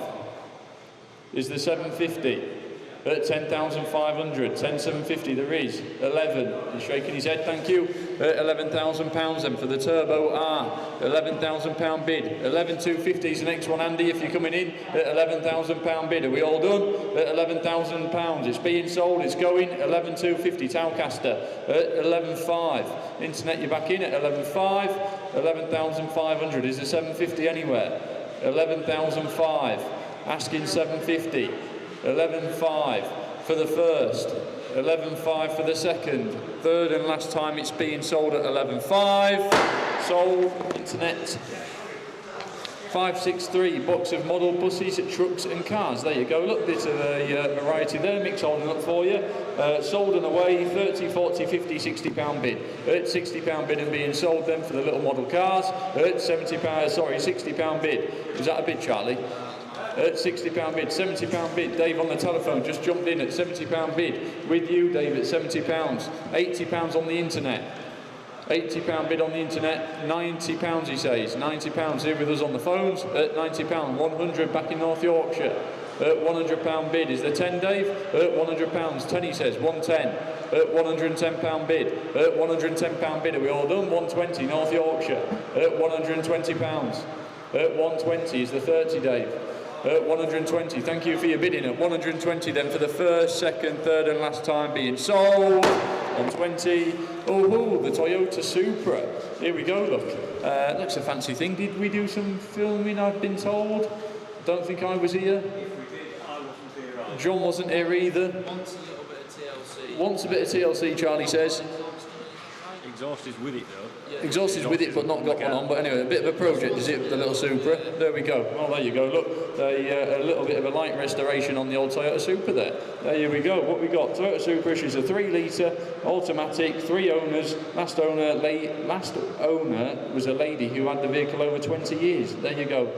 is the 750. At 10,500, 10,750 there is 11. He's shaking his head, thank you. At £11,000 then for the Turbo R. £11,000 bid. 11,250 is the next one, Andy, if you're coming in. At £11,000 bid. Are we all done? At £11,000. It's being sold, it's going. 11,250 Towcaster. At 11,500. Internet, you're back in at 11,500. 11,500 is the 750 anywhere. 11,500. Asking 750. 11,500 for the first, 11,500 for the second, third and last time it's being sold at 11,500. Sold, internet. 563, box of model buses, trucks and cars. There you go, look, there's a variety there, Mick's holding up for you. Sold and away, 30, 40, 50, £60 bid. At £60 bid and being sold then for the little model cars. At £60 bid. Was that a bid, Charlie? At £60 bid, £70 bid. Dave on the telephone just jumped in at £70 bid. With you, Dave, at £70. £80 on the internet. £80 bid on the internet. £90 he says. £90 here with us on the phones. At £90, 100 back in North Yorkshire. At £100 bid is the 10, Dave. At £100, 10 he says. 110. At £110 bid. At £110 bid. Are we all done? 120 North Yorkshire. At £120. At 120 is the 30, Dave. At 120, thank you for your bidding. At 120 then for the first, second, third and last time being sold. 120, oh, the Toyota Supra. Here we go, look. Looks a fancy thing. Did we do some filming, I've been told? Don't think I was here. If we did, I wasn't here either. John wasn't here either. Wants a little bit of TLC. Wants a bit of TLC, Charlie says. Exhaust is with it though. Exhaust is with it, but not got one on. But anyway, a bit of a project, is it? The little Supra. There we go. Well, there you go. Look, a little bit of a light restoration on the old Toyota Supra there. There we go. What we got? Toyota Supra. She's a 3-litre automatic, 3 owners. Last owner was a lady who had the vehicle over 20 years. There you go.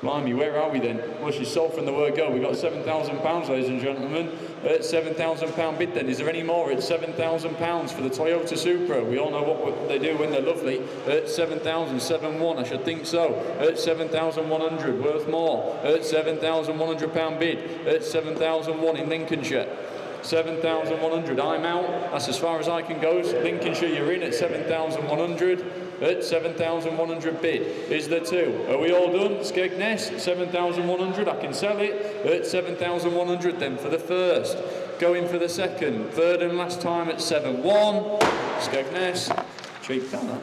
Blimey, where are we then? Well, she's sold from the word go. We've got £7,000, ladies and gentlemen. At £7,000 bid then. Is there any more? At £7,000 for the Toyota Supra. We all know what they do when they're lovely. At 7,000, 7,100, I should think so. At 7,100, worth more. At £7,100 bid. At 7,001 in Lincolnshire. 7,100, I'm out. That's as far as I can go. Lincolnshire, you're in at 7,100. At 7,100 bid is the 2. Are we all done? Skegness, 7,100. I can sell it at 7,100 then for the first. Going for the second. Third and last time at 7,1. Skegness. Cheap, can't that?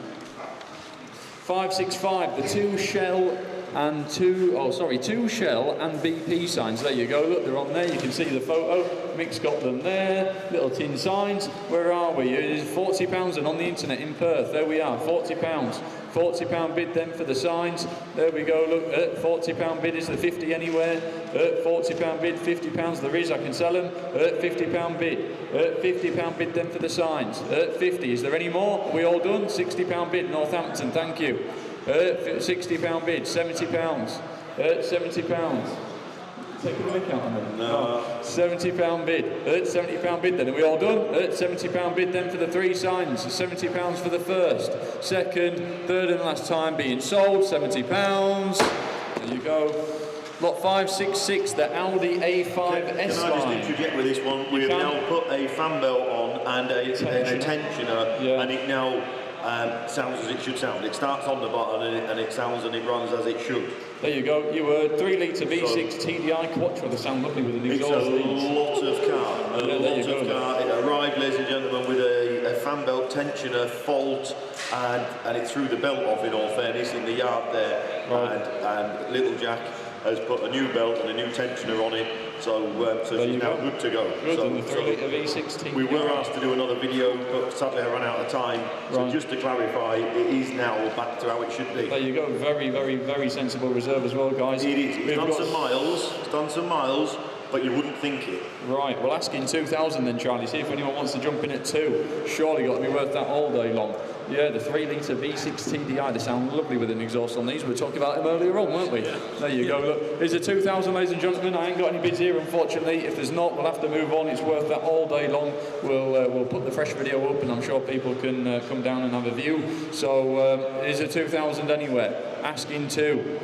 565. The 2 Shell and 2 Shell and BP signs. There you go. Look, they're on there. You can see the photo. Mick's got them there. Little tin signs. Where are we? It is £40 and on the internet in Perth. There we are. £40. £40 bid then for the signs. There we go. Look, at £40 bid is the 50 anywhere. At £40 bid, £50 there is. I can sell them. At £50 bid. At £50 bid then for the signs. At 50. Is there any more? Are we all done? £60 bid. Northampton. Thank you. £60 bid, £70. £70. Take a look out on them. No. £70 bid. £70 bid then. Are we all done? £70 bid then for the 3 signs. £70 for the first, second, third and last time being sold. £70. There you go. Lot 566, the Audi A5 S-Line. Can I just interject with this one? We have now put a fan belt on and a tensioner, and it now sounds as it should sound. It starts on the button and it sounds and it runs as it should. There you go. You heard 3 litre V6 TDI Quattro. They sound lovely with an exhaust. It's a lot of car. A lot of car. It arrived, ladies and gentlemen, with a fan belt tensioner fault, and it threw the belt off, in all fairness, in the yard there. Right. And little Jack has put a new belt and a new tensioner on it, so she's now good to go. Good, so, and the 3 litre V6 TDI. We were asked to do another video, but sadly I ran out of time. So just to clarify, it is now back to how it should be. There you go. Very, very, very sensible reserve as well, guys. It is. It's done some miles, but you wouldn't think it. Right, well, asking 2,000 then, Charlie. See if anyone wants to jump in at 2. Surely got to be worth that all day long. Yeah, the 3 litre V6 TDI, they sound lovely with an exhaust on these. We were talking about them earlier on, weren't we? Yeah. There you go. Look, here's a 2,000, ladies and gentlemen. I ain't got any bids here, unfortunately. If there's not, we'll have to move on. It's worth that all day long. We'll put the fresh video up, and I'm sure people can come down and have a view. So, is a 2,000 anywhere? Asking 2.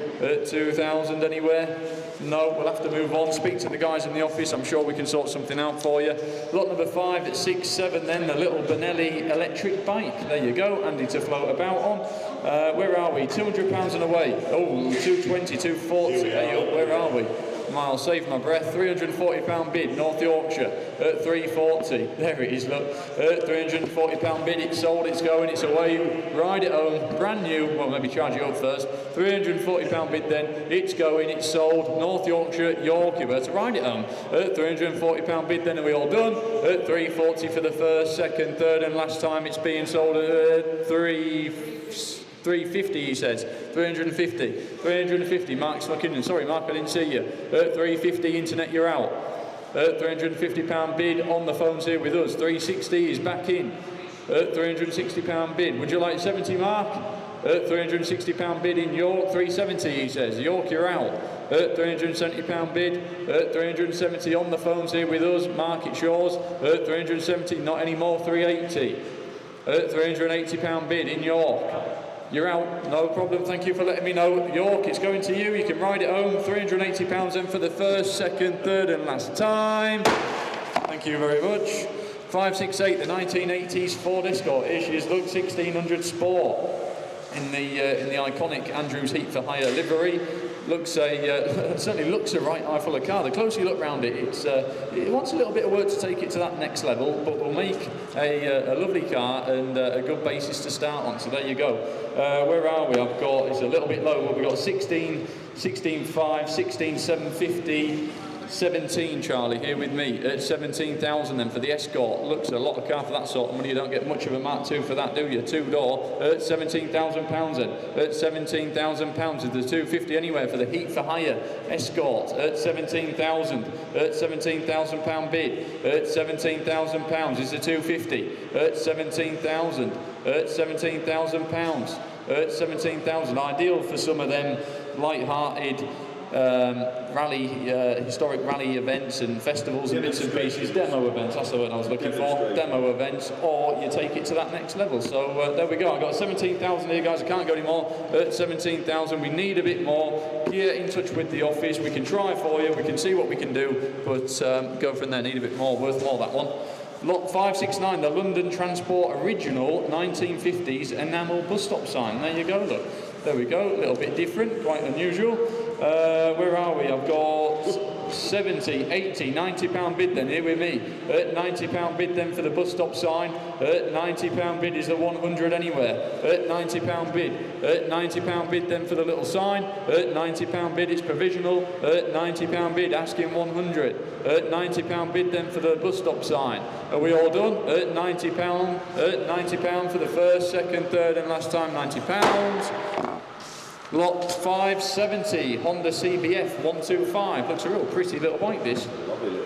2,000 anywhere? No, we'll have to move on. Speak to the guys in the office. I'm sure we can sort something out for you. Lot number 5 at 6-7 then, the little Benelli electric bike. There you go, handy to float about on. Where are we? £200 and away. Oh, 220, 240. Where are we? I'll save my breath. £340 bid, North Yorkshire at 340. There it is, look. £340 bid, it's sold, it's going, it's away. Ride it home, brand new. Well, maybe charge it up first. £340 bid then, it's going, it's sold. North Yorkshire, York, you better ride it home. £340 bid then, are we all done? At 340 for the first, second, third, and last time it's being sold at 350, he says. 350. Mark's looking in. Sorry, Mark, I didn't see you. 350, internet, you're out. £350 bid on the phones here with us. 360 is back in. £360 bid. Would you like 70, Mark? £360 bid in York. 370, he says. York, you're out. £370 bid. 370 on the phones here with us. Mark, it's yours. 370, not anymore. 380. £380 bid in York. You're out, no problem, thank you for letting me know. York, it's going to you, you can ride it home. £380 then for the first, second, third and last time. Thank you very much. 568, the 1980s Ford Escort. Here she is, look, 1600 Sport. In the iconic Andrews Heat for Hire livery. Looks certainly looks a right eye full of car. The closer you look round it, it wants a little bit of work to take it to that next level, but will make a lovely car and a good basis to start on. So there you go. Where are we? It's a little bit low, but we've got 16, 16.5, 16,750. 17, Charlie, here with me at 17,000 then for the Escort. Looks a lot of car for that sort of money. You don't get much of a Mark II for that, do you? 2-door at £17,000 then. At £17,000 is the 250 anywhere for the Heat for Hire Escort at 17,000. At £17,000 bid. At £17,000 is the 250. At 17,000. At £17,000. At 17,000. Ideal for some of them light-hearted historic rally events and festivals and bits and pieces, demo events, that's the word I was looking for, demo events, or you take it to that next level. So there we go, I've got 17,000 here, guys. I can't go any more. At 17,000, we need a bit more. Get in touch with the office, we can try for you, we can see what we can do, but go from there, need a bit more, worth more, that one. Lot 569, the London Transport original 1950s enamel bus stop sign. There you go, look. There we go, a little bit different, quite unusual. Where are we? I've got 70, 80, £90 bid then, here with me. At £90 bid then for the bus stop sign. At £90 bid is the 100 anywhere. At £90 bid. At £90 bid then for the little sign. At £90 bid it's provisional. At £90 bid asking 100. At £90 bid then for the bus stop sign. Are we all done? At £90. At £90 for the first, second, third and last time, £90. Lot 570, Honda CBF 125. Looks a real pretty little bike, this.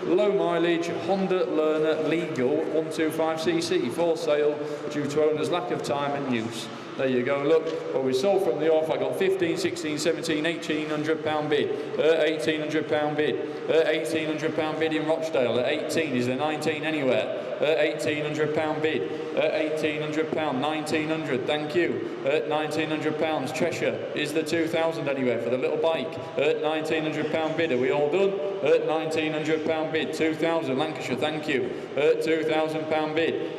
Low mileage, Honda Learner legal 125cc for sale due to owner's lack of time and use. There you go, look. Well, we sold from the off. I got 15, 16, 17, £1,800 bid. £1,800 bid. £1,800 bid in Rochdale. At 18 is the 19 anywhere. £1,800 bid. £1,800, 1,900. Thank you. £1,900. Cheshire is the 2,000 anywhere for the little bike. £1,900 bid. Are we all done? £1,900 bid. 2,000. Lancashire. Thank you. £2,000 bid.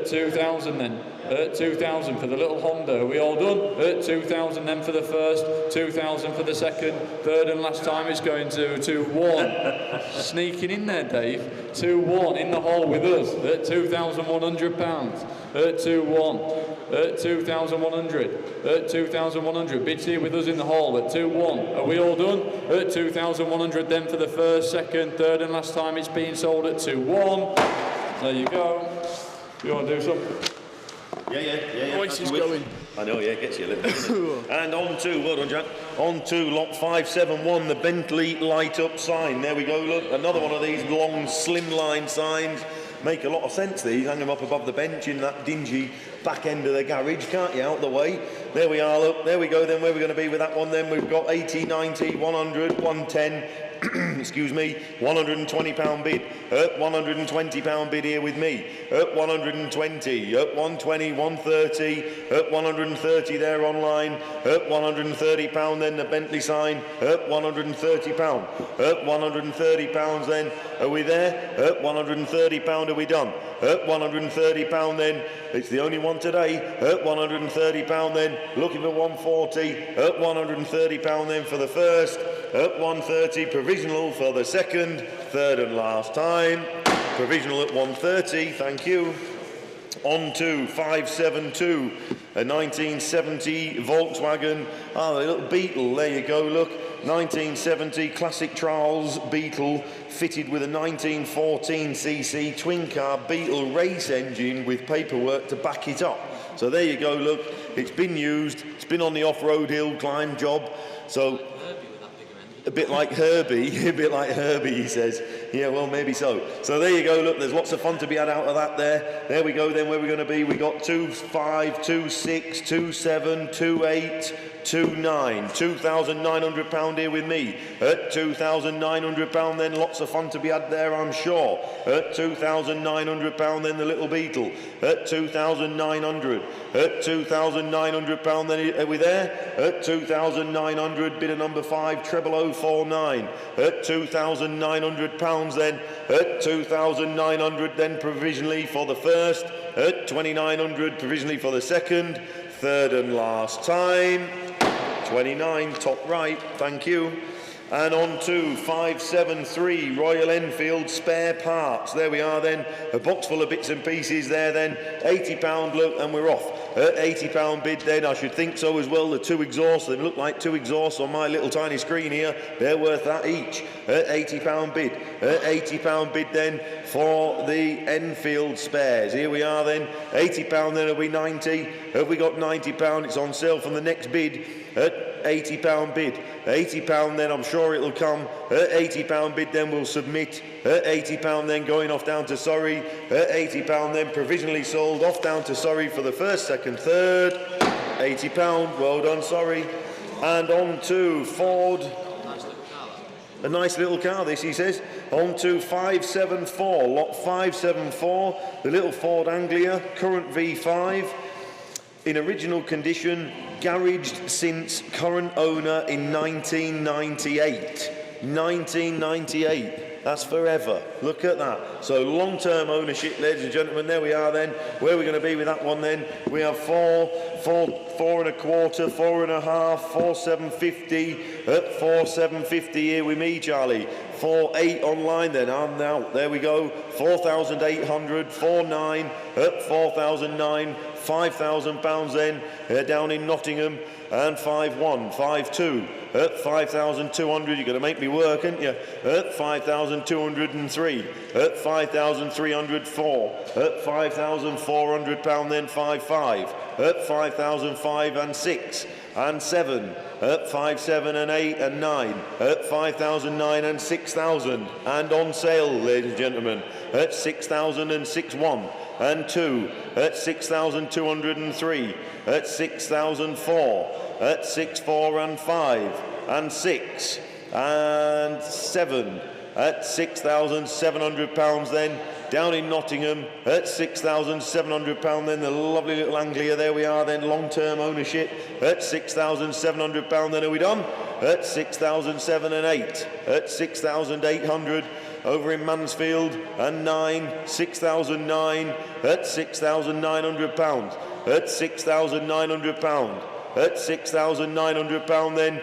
2,000 then. at 2,000 for the little Honda. Are we all done? At 2,000 then for the first, 2,000 for the second, third and last time it's going to 2-1. Sneaking in there, Dave. 2-1 in the hole with us at £2,100. At 2-1. At 2,100. At 2,100. Bids here with us in the hall at 2-1. Are we all done? At 2,100 then for the first, second, third and last time it's being sold at 2-1. There you go. You want to do something? Yeah. Voice is going. I know, yeah, it gets you a little bit. And on to, well done, Jack. On to lot 571, the Bentley light up sign. There we go, look, another one of these long, slimline signs. Make a lot of sense, these. Hang them up above the bench in that dingy back end of the garage, can't you? Out the way. There we are, look. There we go, then. Where are we going to be with that one, then? We've got 80, 90, 100, 110. Excuse me, £120 bid, £120 bid here with me, 120, 120, 130, 130 there online, £130 then the Bentley sign, £130, £130 then, are we there? £130, are we done? £130 then, it's the only one today, £130 then, looking for 140, £130 then for the first, 130, provisional for the second, third and last time, provisional at 130, thank you. On to 572, a 1970 Volkswagen, the little Beetle, there you go, look, 1970 classic Charles Beetle, fitted with a 1914cc twin car Beetle race engine with paperwork to back it up. So there you go, look, it's been used, it's been on the off-road hill climb job, so a bit like Herbie, he says. Yeah, well, maybe so. So there you go, look, there's lots of fun to be had out of that there. There we go then, where we're going to be. We got 2.5, 2.6, 2.7, 2.8, 2.9, £2,900 here with me. At £2,900 then, lots of fun to be had there, I'm sure. At £2,900 then, the little Beetle. At 2,900. At £2,900 then, are we there? At 2,900, bidder number 5, treble 049. At £2,900 then. At 2,900 then, provisionally for the first. At 2,900, provisionally for the second. Third and last time. 29, top right, thank you. And on to 573, Royal Enfield spare parts. There we are then, a box full of bits and pieces there then. £80, look, and we're off. £80 bid then, I should think so as well. The two exhausts, they look like two exhausts on my little tiny screen here. They're worth that each. £80 bid. £80 bid then for the Enfield spares. Here we are then, £80 then, are we 90? Have we got £90? It's on sale from the next bid. £80 bid. £80 then, I'm sure it'll come. £80 bid then, we'll submit. £80 then, going off down to Surrey. £80 then, provisionally sold, off down to Surrey for the first, second, third. £80, well done, Surrey. And on to Ford. A nice little car, this, he says. On to 574, lot 574, the little Ford Anglia, current V5. In original condition, garaged since current owner in 1998. 1998. That's forever. Look at that. So long-term ownership, ladies and gentlemen. There we are then. Where are we going to be with that one then? We have 4 and a quarter, 4 and a half, 4,750. At 4,750 here with me, Charlie. 4.8 online then. I'm now. There we go. 4,800, 4.9. At 4,009. £5,000 then, down in Nottingham, and 5.1, 5.2, at 5,200, you're going to make me work, aren't you? At 5,203, at 5,304, at £5,400 then, 5.5, at 5,005 and 6, and 7, at 5,7 and 8 and 9, at 5,009 and 6,000, and on sale, ladies and gentlemen, at 6,000 and 6.1, and 2, at 6,203, at 6,004, at 6.4 and 5, and 6, and 7, at £6,700 then, down in Nottingham, at £6,700 then, the lovely little Anglia, there we are then, long-term ownership, at £6,700 then, are we done? At 6,007 and 8, at 6,800, over in Mansfield, and 9, 6,009, at £6,900. at £6,900. At £6,900 then,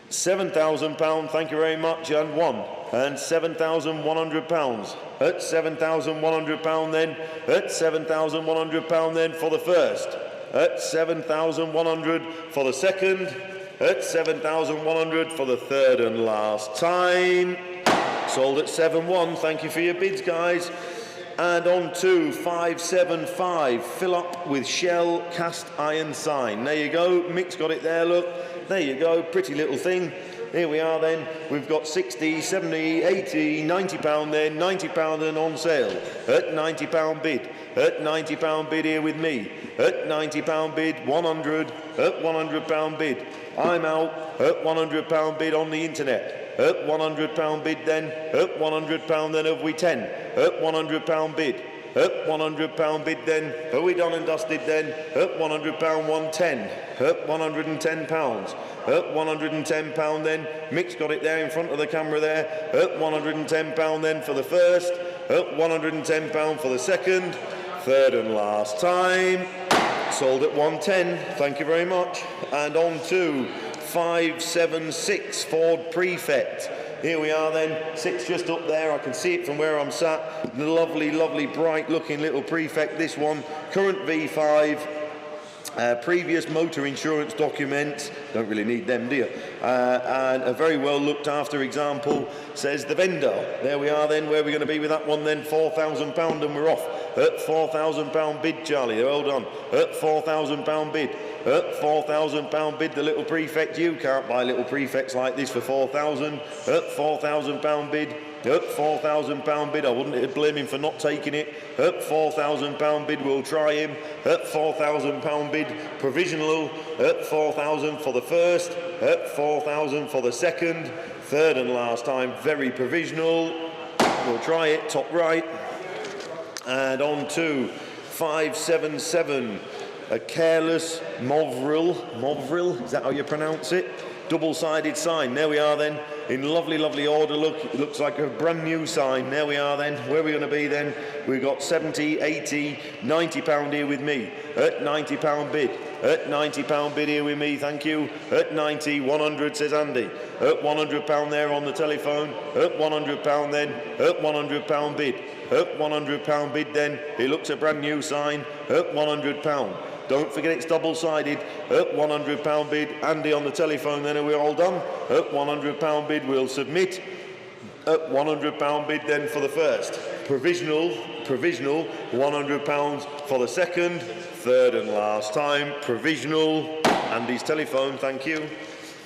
£7,000, thank you very much, and one. And £7,100. At £7,100 then, at £7,100 then for the first. At £7,100 for the second. At £7,100 for the third and last time. Sold at 7-1. Thank you for your bids, guys. And on to 575. Fill up with Shell cast iron sign. There you go. Mick's got it there, look. There you go. Pretty little thing. Here we are then. We've got 60, 70, 80, £90 then. £90 then on sale. At £90 bid. At £90 bid here with me. At £90 bid. 100. At £100 bid. I'm out. At £100 bid on the internet. At £100 bid then. At £100 then have we 10. At £100 bid. At £100 bid then. Are we done and dusted then? At £100 110. At £110. At £110 then. Mick's got it there in front of the camera there. At £110 then for the first. At £110 for the second. Third and last time. Sold at 110. Thank you very much. And on to 576 Ford Prefect. Here we are then, sits just up there, I can see it from where I'm sat. Lovely, lovely, bright looking little Prefect, this one. Current V5, previous motor insurance documents, don't really need them, do you? And a very well looked after example, says the vendor. There we are then, where are we going to be with that one then? £4,000 and we're off. At £4,000 bid, Charlie, well done. At £4,000 bid. At £4,000 bid, the little Prefect. You can't buy little Prefects like this for £4,000. At £4,000 bid. At £4,000 bid, I wouldn't blame him for not taking it. At £4,000 bid, we'll try him. At £4,000 bid, provisional. At £4,000 for the first. At £4,000 for the second. Third and last time, very provisional. We'll try it, top right. And on to 577. A careless Movril, is that how you pronounce it? Double-sided sign. There we are then, in lovely, lovely order. Look, it looks like a brand new sign. There we are then. Where are we going to be then? We've got 70, 80, £90 here with me. At £90 bid. At £90 bid here with me, thank you. At 90, 100 says Andy. At £100 there on the telephone. At £100 then. At £100 bid. At £100 bid then. It looks a brand new sign. At £100. Don't forget it's double-sided. At £100 bid, Andy on the telephone then, are we all done? At £100 bid, we'll submit. At £100 bid then for the first. Provisional, £100 for the second. Third and last time, provisional. Andy's telephone, thank you.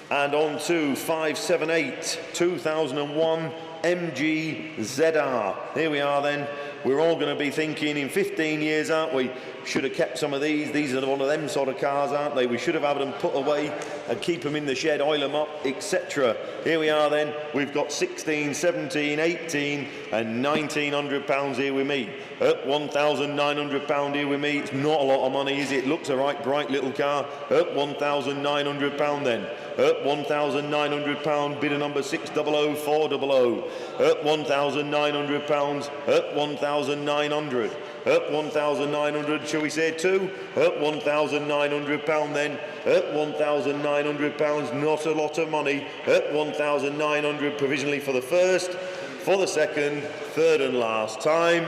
And on to 578, 2001 MG ZR. Here we are then. We're all going to be thinking in 15 years, aren't we? Should have kept some of these. These are one of them sort of cars, aren't they? We should have had them put away and keep them in the shed, oil them up, etc. Here we are then. We've got 16, 17, 18 and £1,900 here with me. At £1,900 here with me. It's not a lot of money, is it? Looks a right bright little car. At £1,900 then. At £1,900, bidder number 600400. At £1,900, at 1,900. At 1,900, shall we say two? At £1,900 then. At £1,900, not a lot of money. At 1,900 provisionally for the first, for the second, third and last time.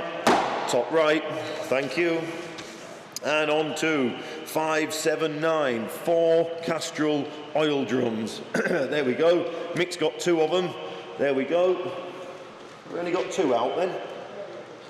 Top right, thank you. And on to 579, 4 Castrol oil drums. There we go. Mick's got 2 of them. There we go. We only got 2 out then.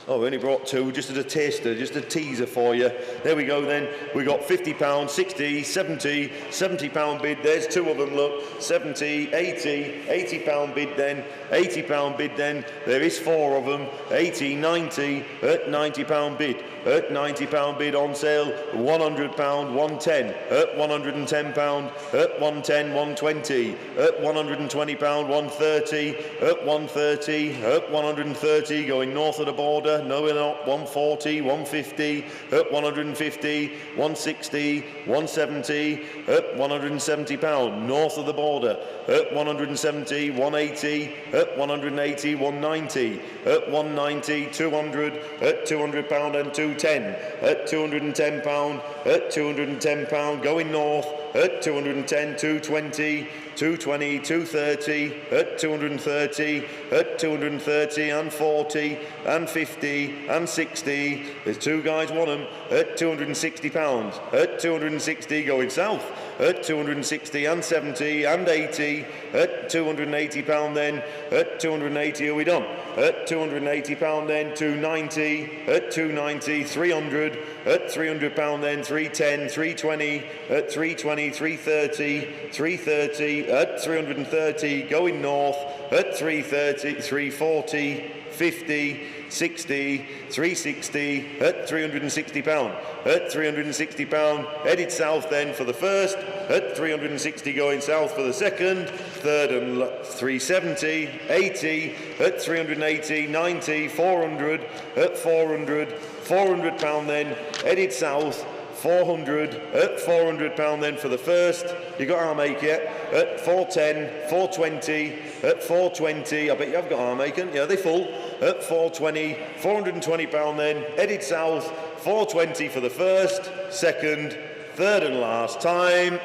Oh, we only brought 2 just as a taster, just a teaser for you. There we go then. We got £50, 60, 70, £70 bid. There's 2 of them, look. 70, 80, £80 bid then. £80 bid then. There is 4 of them. 80, 90, at £90 bid. At £90 bid on sale. £100, 110. At £110. At 110, 120. At £120, 130. At 130. At 130, going north of the border. border. No, we're not. 140, 150, up 150, 160, 170, up 170 pound. North of the border, up 170, 180, up 180, 190, up 190, 200, at 200 pound and 210, at 210 pound, at 210 pound. Going north, at 210, 220, 220, 230, at 230, at 230 and 40 and 50 and 60. There's two guys want them at 260 pounds, at 260 going south, at 260 and 70 and 80, at 280 pound then, at 280 are we done? At 280 pound then, 290, at 290, 300, at 300 pound then, 310, 320, at 320, 330, 330, at 330, going north, at 330, 340, 50, 60, 360, at 360 pound, at 360 pound, headed south then for the first, at 360 going south for the second, third and 370, 80, at 380, 90, 400, at 400, 400 pound then, headed south, 400, at 400 pound then for the first. You got arm ache yet? At 410, 420, at 420. I bet you have got arm ache, yeah, they full. At 420, 420 pound then, headed south, 420 for the first, second, third and last time.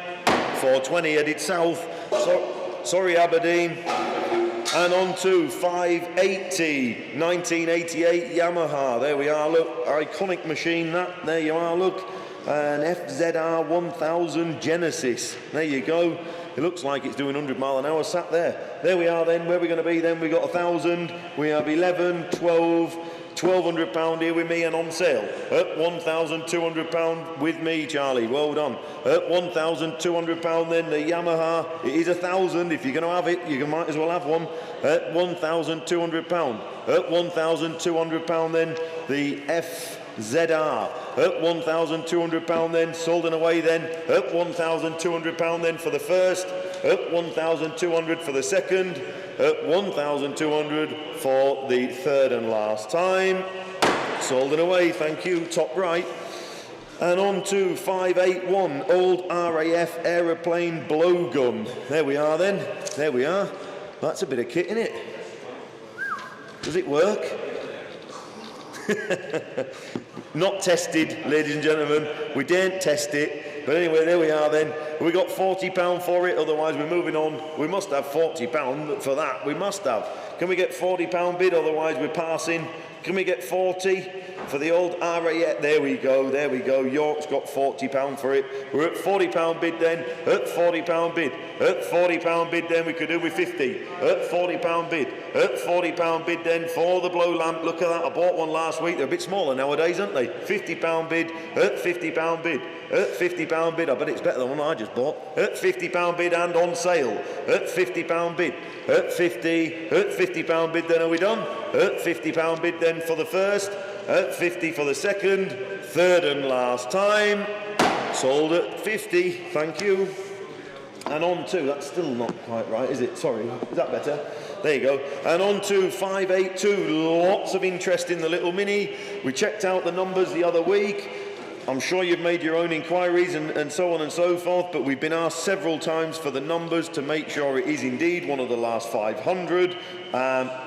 420 headed south. Sorry Aberdeen. And on to 580, 1988 Yamaha. There we are, look, iconic machine that. There you are, look. An FZR 1000 Genesis. There you go. It looks like it's doing 100 mile an hour sat there. There we are then. Where are we going to be then? We got 1,000. We have 11, 12, 1,200 pound here with me and on sale. At 1,200 pound with me, Charlie. Well done. At 1,200 pound then the Yamaha. It is 1,000. If you're going to have it, you might as well have one. At 1,200 pound. At 1,200 pound then the FZR. At 1,200 pound then, sold and away then. At 1,200 pound then for the first. At 1,200 for the second. At 1,200 for the third and last time. Sold and away, thank you, top right. And on to 581, old RAF aeroplane blowgun. There we are then, there we are. That's a bit of kit, isn't it? Does it work? Not tested, ladies and gentlemen. We didn't test it. But anyway, there we are then. We got £40 for it, otherwise we're moving on. We must have £40 for that. We must have. Can we get £40 bid, otherwise we're passing? Can we get 40 for the old RAF? There we go, there we go. York's got £40 for it. We're at £40 bid then. At £40 bid. At £40 bid then we could do with 50. At £40 bid. At £40 bid then for the blow lamp. Look at that, I bought one last week. They're a bit smaller nowadays, aren't they? £50 bid. At £50 bid. At £50 bid. I bet it's better than the one I just bought. At £50 bid and on sale. At £50 bid. At 50. At £50 bid then, are we done? At £50 bid then for the first. At 50 for the second. Third and last time. Sold at 50. Thank you. And on to, that's still not quite right, is it? Sorry, is that better? There you go. And on to 582. Lots of interest in the little Mini. We checked out the numbers the other week. I'm sure you've made your own inquiries and so on and so forth, but we've been asked several times for the numbers to make sure it is indeed one of the last 500.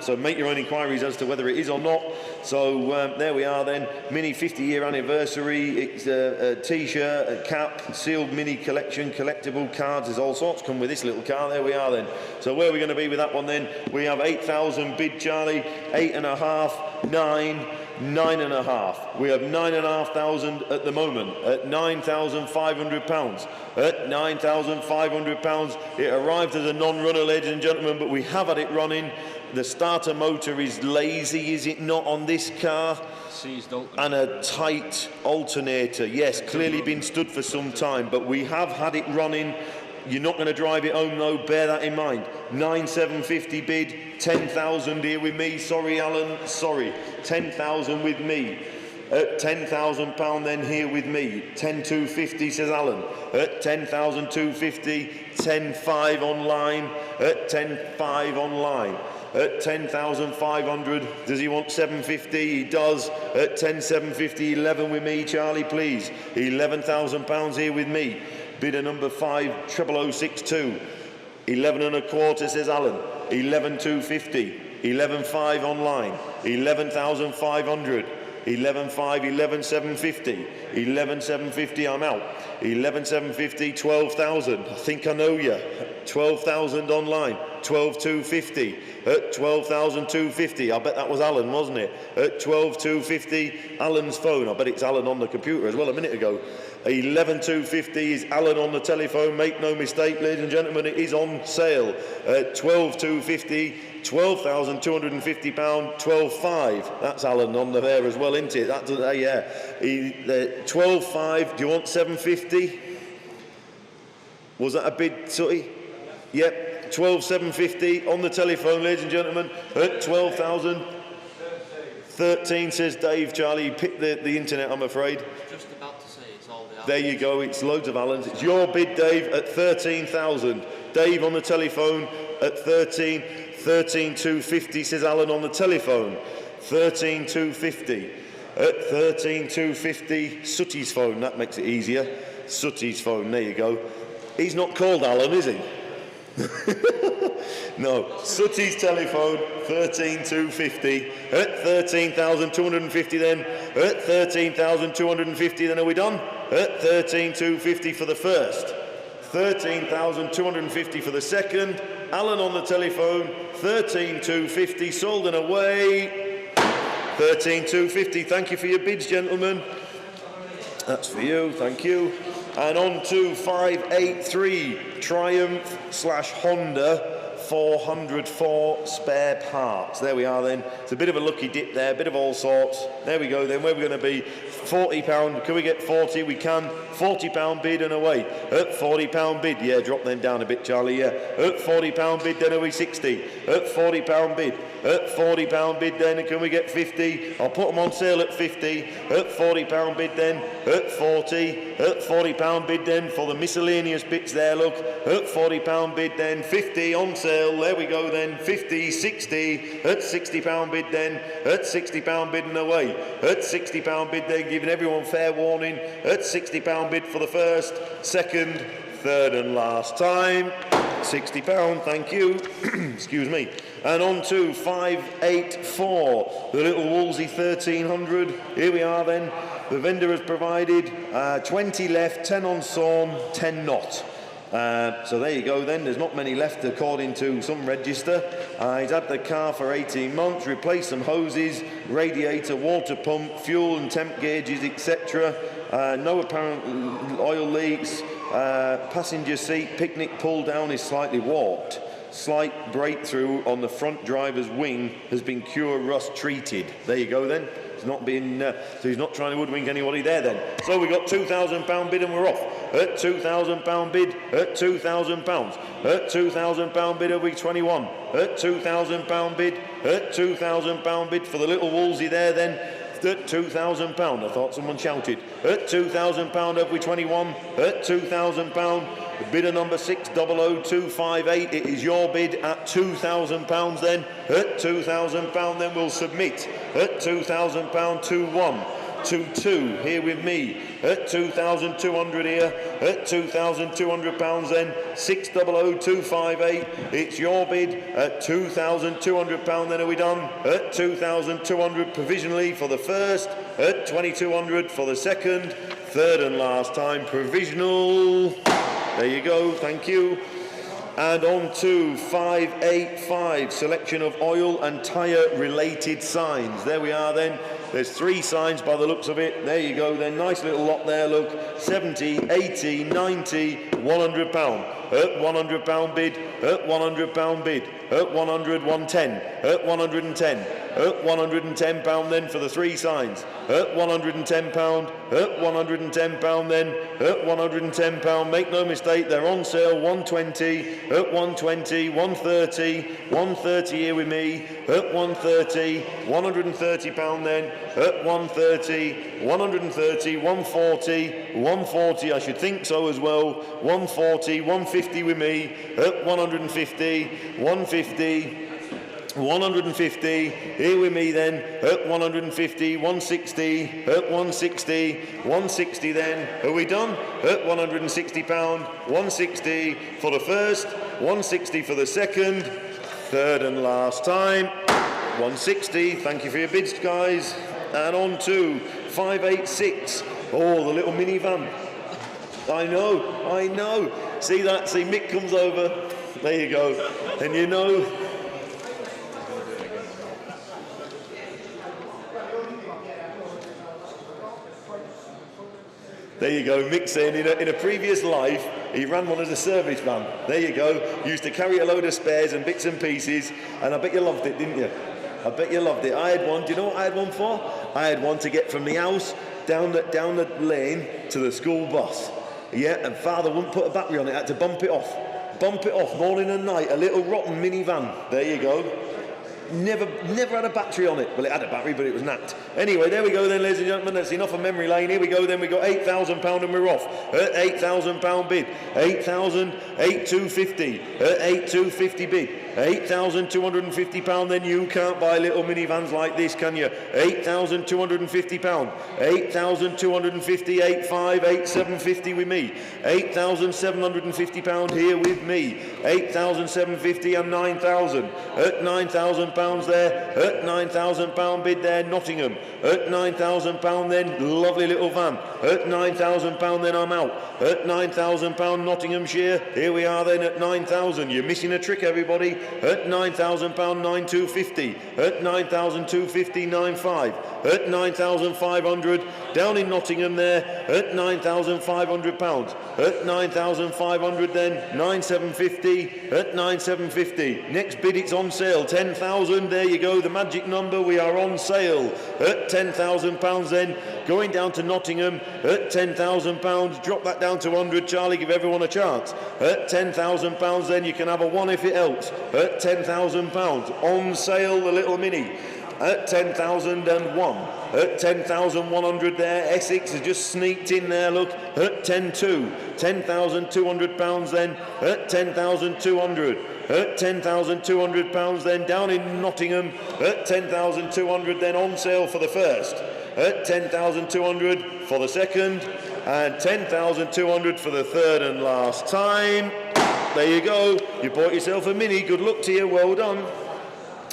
So make your own inquiries as to whether it is or not. So there we are then, Mini 50-year anniversary. It's a t-shirt, a cap, sealed Mini collection, collectible cards. There's all sorts come with this little car. There we are then. So where are we going to be with that one then? We have 8,000 bid, Charlie, 8.5, 9, 9.5. We have 9,500 at the moment at £9,500. At £9,500, it arrived as a non-runner, ladies and gentlemen, but we have had it running. The starter motor is lazy, is it not, on this car? Seized alternator. And a tight alternator. Yes, clearly been stood for some time, but we have had it running. You're not going to drive it home though, bear that in mind. 9,750 bid, 10,000 here with me. Sorry, Alan, sorry. 10,000 with me. At £10,000 then here with me. 10,250 says Alan. At 10,250, 10,500 online. At 10,500 online. at 10,500. Does he want 750? He does at 10,750. 11 with me, Charlie, please. £11,000 here with me. Bidder number 50062. 11 and a quarter, says Alan. 11,250. 11,500 online. 11,500. 11,500, 11,750. 11,750, I'm out. 11,750, 12,000. I think I know you. 12,000 online. 12,250. At 12,250. I bet that was Alan, wasn't it? At 12,250, Alan's phone. I bet it's Alan on the computer as well a minute ago. 11,250 is Alan on the telephone. Make no mistake, ladies and gentlemen, it is on sale at 12,250. £12,250, 12,500. That's Alan on there as well, isn't it? That's yeah. 12,500. Do you want 750? Was that a bid, Sooty? Yep. 12,750 on the telephone, ladies and gentlemen, at 12,000. 13, says Dave. Charlie, you picked the internet, I'm afraid. Just about to say it's all the There you go. It's loads of Alans. It's your bid, Dave, at 13,000. Dave on the telephone at 13,250, says Alan on the telephone. 13,250. At 13,250, Sooty's phone. That makes it easier. Sooty's phone. There you go. He's not called Alan, is he? No. Sooty's telephone. 13,250. At 13,250 then. At 13,250 then. Are we done? At 13,250 for the first. 13,250 for the second. Alan on the telephone. 13,250 sold and away. 13,250. Thank you for your bids, gentlemen. That's for you. Thank you. And on to 583 Triumph / Honda 404 spare parts. There we are then. It's a bit of a lucky dip there, a bit of all sorts. There we go then. Where are we going to be? £40. Can we get 40? We can. £40 bid and away. At £40 bid. Yeah, drop them down a bit, Charlie. Yeah. At £40 bid, then are we 60? At £40 bid. At £40 bid then, and can we get 50? I'll put them on sale at 50. At £40 bid then. At 40. At £40 bid then for the miscellaneous bits there, look. At £40 bid then. 50 on sale. There we go then. 50, 60. At £60 bid then. At £60 bid and away. At £60 bid then, giving everyone fair warning. At £60 bid for the first, second, third and last time. £60, thank you. Excuse me. And on to 584, the little Wolsey 1300. Here we are then. The vendor has provided 20 left, 10 on sawn, 10 not. So there you go then. There's not many left according to some register. He's had the car for 18 months, replaced some hoses, radiator, water pump, fuel and temp gauges, etc. No apparent oil leaks. Passenger seat picnic pull down is slightly warped. Slight breakthrough on the front driver's wing has been cure rust treated. There you go then. It's not been, so he's not trying to woodwink anybody there then. So we got £2,000 bid and we're off. At £2,000 bid, at £2,000. At £2,000 bid, are we 21? At £2,000 bid, at £2,000 bid for the little Wolsey there then. At £2,000, I thought someone shouted. At £2,000, have we 21? At £2,000, bidder number 600258. It is your bid at £2,000 then. At £2,000 then we'll submit. At £2,000, 2-1. 2-2 here with me. At 2,200 here. At £2,200 then. 600258. It's your bid at £2,200 then. Are we done? At 2,200 provisionally for the first. At 2,200 for the second. Third and last time provisional. There you go. Thank you. And on to 585, selection of oil and tyre related signs. There we are then. There's 3 signs by the looks of it. There you go then. Nice little lot there, look. 70, 80, 90, £100. At £100 bid. At £100 bid. At 100, 110. At 110. At £110 then for the 3 signs. At £110. At £110 then. At £110. Make no mistake, they're on sale. 120. At 120. 130. 130 here with me. At 130. £130 then. At 130. 130. 140. 140. I should think so as well. 140. 150 with me. At 150. 150. 150, here with me then, at 150, 160, at 160, 160 then, are we done? At 160 pound, 160 for the first, 160 for the second, third and last time, 160, thank you for your bids guys, and on to 586, oh the little minivan, I know, see that, see Mick comes over, there you go, and you know, there you go, Mick saying in a previous life, he ran one as a service van. There you go, used to carry a load of spares and bits and pieces, and I bet you loved it, didn't you? I bet you loved it. I had one, do you know what I had one for? I had one to get from the house down the lane to the school bus. Yeah, and father wouldn't put a battery on it, had to bump it off morning and night, a little rotten minivan. There you go. Never had a battery on it. Well, it had a battery, but it was knacked. Anyway, there we go then, ladies and gentlemen. That's enough of memory lane. Here we go then. We got £8,000 and we're off. At £8,000 bid. 8,000, 8,250. At 8,250 bid. £8,250 then. You can't buy little minivans like this, can you? £8,250. 8,250, 8,5, 8,750 with me. £8,750 here with me. 8,750 and 9,000. At £9,000 there, at £9,000 bid there, Nottingham. At £9,000 then, lovely little van. At £9,000 then I'm out. At £9,000 Nottinghamshire, here we are then at 9,000. You're missing a trick, everybody. At £9,000 9,250. At 9,250 9,5. At 9,500 down in Nottingham there. At £9,500. At 9,500 then, 9,750. At 9,750. Next bid, it's on sale. 10,000. There you go. The magic number. We are on sale. At £10,000 then, going down to Nottingham. At £10,000. Drop that down to 100. Charlie, give everyone a chance. At £10,000 then, you can have a one if it helps. At £10,000 on sale, the little mini. At 10,001. At 10,100 there, Essex has just sneaked in there, look, at 10,200. £10,200 then, at 10,200. At £10,200 then, down in Nottingham, at 10,200 then, on sale for the first. At 10,200 for the second, and 10,200 for the third and last time. There you go, you bought yourself a mini, good luck to you, well done.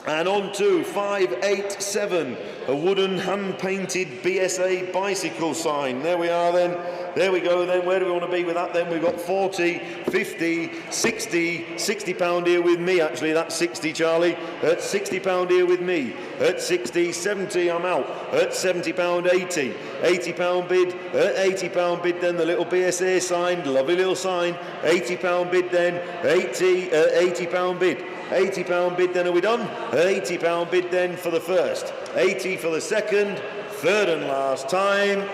And on to 587, a wooden hand-painted BSA bicycle sign. There we are then. There we go then. Where do we want to be with that then? We've got 40, 50, 60, £60 here with me actually. That's 60, Charlie. At £60 here with me. At 60, 70, I'm out. At £70, 80. £80 bid. At £80 bid then, the little BSA sign. Lovely little sign. £80 bid then. 80, £80 bid. £80 bid then, are we done? £80 bid then for the first. 80 for the second. Third and last time.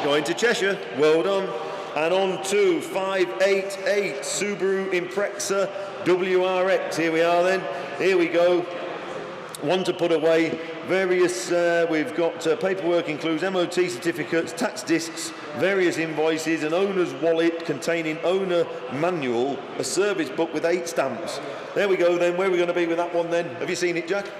Going to Cheshire, well done. And on to 588 Subaru Impreza WRX. Here we are then. Here we go. One to put away. Various, we've got paperwork includes MOT certificates, tax discs, various invoices, an owner's wallet containing owner manual, a service book with 8 stamps. There we go then. Where are we going to be with that one then? Have you seen it, Jack?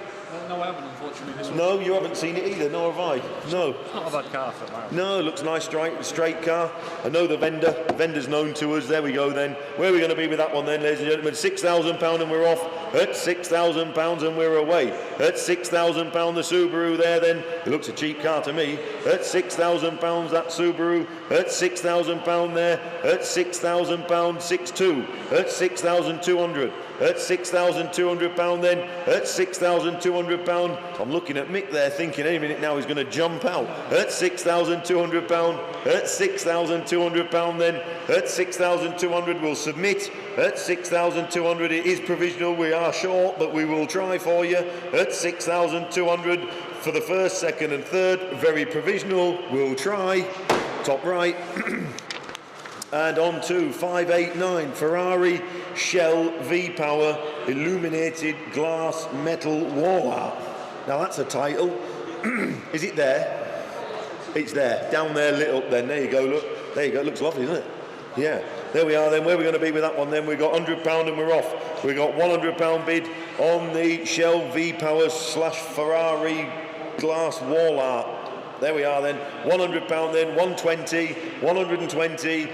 No, I haven't, unfortunately. This one. No, you haven't seen it either, nor have I. No. It's not a bad car for that. No, looks nice, straight car. I know the vendor. The vendor's known to us. There we go then. Where are we going to be with that one then, ladies and gentlemen? £6,000 and we're off. At £6,000 and we're away. At £6,000 the Subaru there then. It looks a cheap car to me. At £6,000 that Subaru. At £6,000 there. At £6,000 6.2. At £6,200. At £6,200 then. At £6,200. I'm looking at Mick there thinking any minute now he's going to jump out. At £6,200. At £6,200 then. At £6,200 we'll submit. At £6,200 it is provisional. We are short, but we will try for you. At £6,200 for the first, second and third. Very provisional. We'll try. Top right. And on to 589 Ferrari Shell V-Power Illuminated Glass Metal Wall Art. Now that's a title. Is it there? It's there. Down there, lit up then. There you go, look. There you go. It looks lovely, doesn't it? Yeah. There we are then. Where are we going to be with that one then? We've got £100 and we're off. We've got £100 bid. on the Shell V-Power / Ferrari glass wall art. There we are then, £100 then, 120, 120, £120,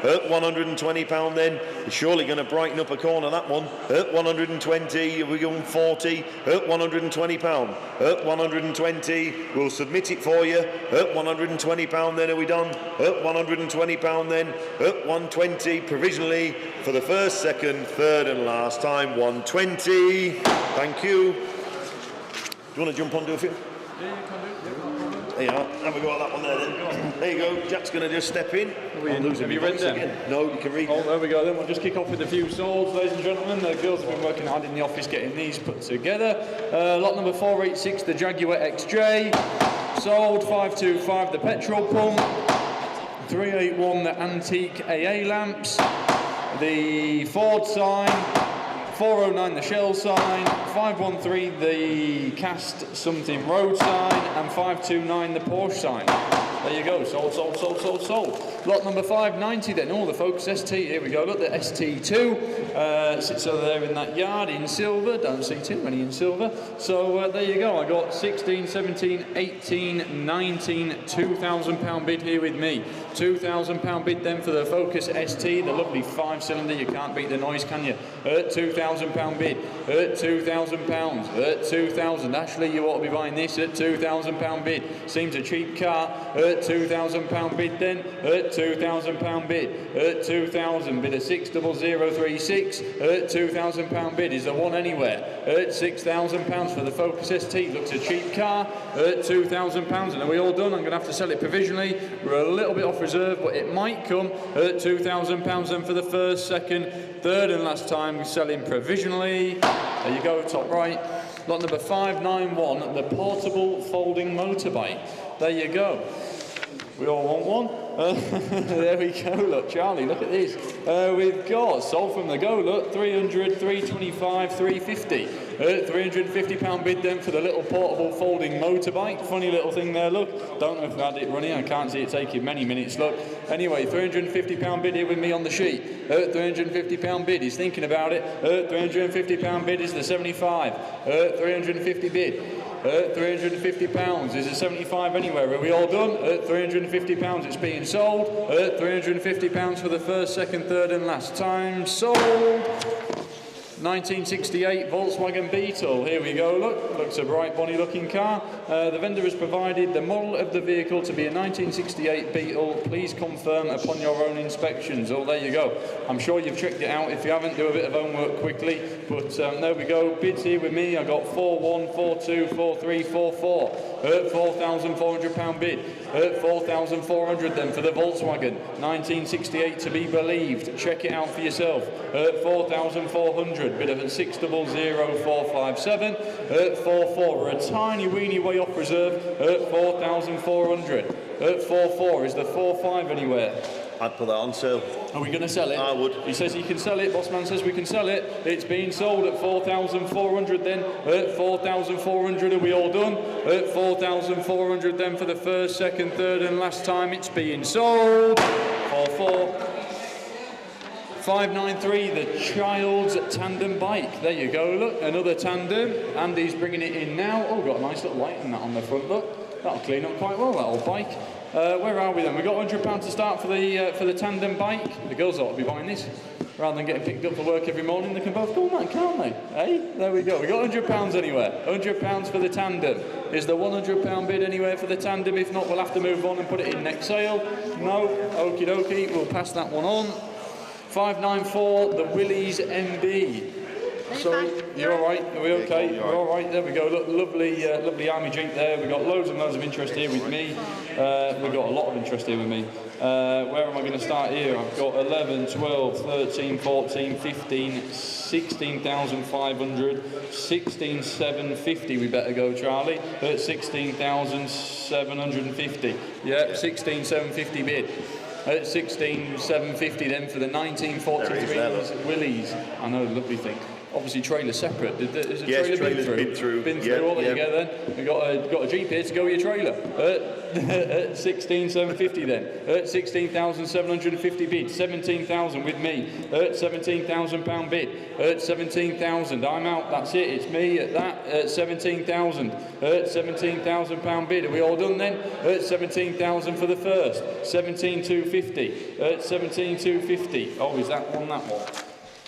£120 then, it's surely going to brighten up a corner, that one, 120, we're going 40, £120, 120, we'll submit it for you, £120 then, are we done, £120 then, 120, provisionally, for the first, second, third and last time, 120, thank you. Do you want to jump on, do a few? Yeah, you can do. There you are. Have a go at that one there then. There you go. Jack's going to just step in. Have you read them? Again. No, you can read. Oh, there we go. Then we'll just kick off with a few solds, ladies and gentlemen. The girls have been working hard in the office getting these put together. Lot number 486, the Jaguar XJ. Sold 525, the petrol pump. 381, the antique AA lamps. The Ford sign. 409 the Shell sign, 513 the cast something road sign, and 529 the Porsche sign. There you go, sold. Lot number 590 then, the Focus ST, here we go, look, the ST2 sits over there in that yard in silver, don't see too many in silver, so there you go, I got 16, 17, 18, 19, £2,000 bid here with me. £2,000 bid then for the Focus ST, the lovely 5-cylinder, you can't beat the noise, can you? £2,000 bid, £2,000, 2,000, Ashley, you ought to be buying this at £2,000 bid, seems a cheap car, £2,000 bid then, £2,000 bid, £2,000 bid, a 60036, £2,000 bid is the one anywhere, £6,000 for the Focus ST, looks a cheap car, £2,000, and are we all done? I'm going to have to sell it provisionally, we're a little bit off reserve, but it might come, £2,000 then for the first, second, third and last time selling provisionally. There you go, top right. Lot number 591, the portable folding motorbike. There you go. We all want one. There we go, look, Charlie, look at this. We've got, sold from the go, look, 300, 325, 350. £350 bid then for the little portable folding motorbike. Funny little thing there, look. Don't know if I had it running, I can't see it taking many minutes, look. Anyway, £350 bid here with me on the sheet. £350 bid, he's thinking about it. £350 bid is the 75. 350 bid. £350 is a 75 anywhere. Are we all done? £350 it's being sold. £350 for the first, second, third and last time sold. 1968 Volkswagen Beetle. Here we go, look. Looks a bright bonny looking car. The vendor has provided the model of the vehicle to be a 1968 Beetle. Please confirm upon your own inspections. Oh, there you go. I'm sure you've checked it out. If you haven't, do a bit of homework quickly. But there we go. Bids here with me. I got 41, 42, 43, 44. £4,400 bid. 4,400 then for the Volkswagen. 1968 to be believed. Check it out for yourself. 4,400. Bid of 600457. 44. We're a tiny weeny way off reserve. 4,400. 44 is the 45 anywhere. I'd put that on sale. Are we going to sell it? I would. He says he can sell it. Bossman says we can sell it. It's being sold at 4,400 then. 4,400. Are we all done? 4,400 then for the first, second, third and last time it's being sold. 44. 593, the child's tandem bike. There you go, look, another tandem. Andy's bringing it in now. Oh, got a nice little light in that on the front, look. That'll clean up quite well, that old bike. Where are we then? We've got £100 to start for the tandem bike. The girls ought to be buying this. Rather than getting picked up for work every morning, they can both go on that, can't they? Hey, there we go. We've got £100 anywhere. £100 for the tandem. Is the £100 bid anywhere for the tandem? If not, we'll have to move on and put it in next sale. No? Okie dokie, we'll pass that one on. 594, the Willys MB. Sorry, you're all right? Are we okay? We're all right. There we go. Look, lovely army jeep there. We've got loads and loads of interest here with me. We've got a lot of interest here with me. Where am I going to start here? I've got 11, 12, 13, 14, 15, 16,500, 16,750. We better go, Charlie. 16,750. Yep, 16,750 bid. At 16,750 then for the 1943 Willys. I know, lovely thing. obviously trailer separate. Is a Yes, trailer trailer's been through. Been Yep, through. What yep. you get then? We got a Jeep here to go with your trailer. At 16,750 then. At 16,750 bid. 17,000 with me. At 17,000 pound bid. At 17,000. I'm out. That's it. It's me at that. At 17,000. At 17,000 pound bid. Are we all done then? At 17,000 for the first. 17,250. At 17,250. Oh, is that one? That one.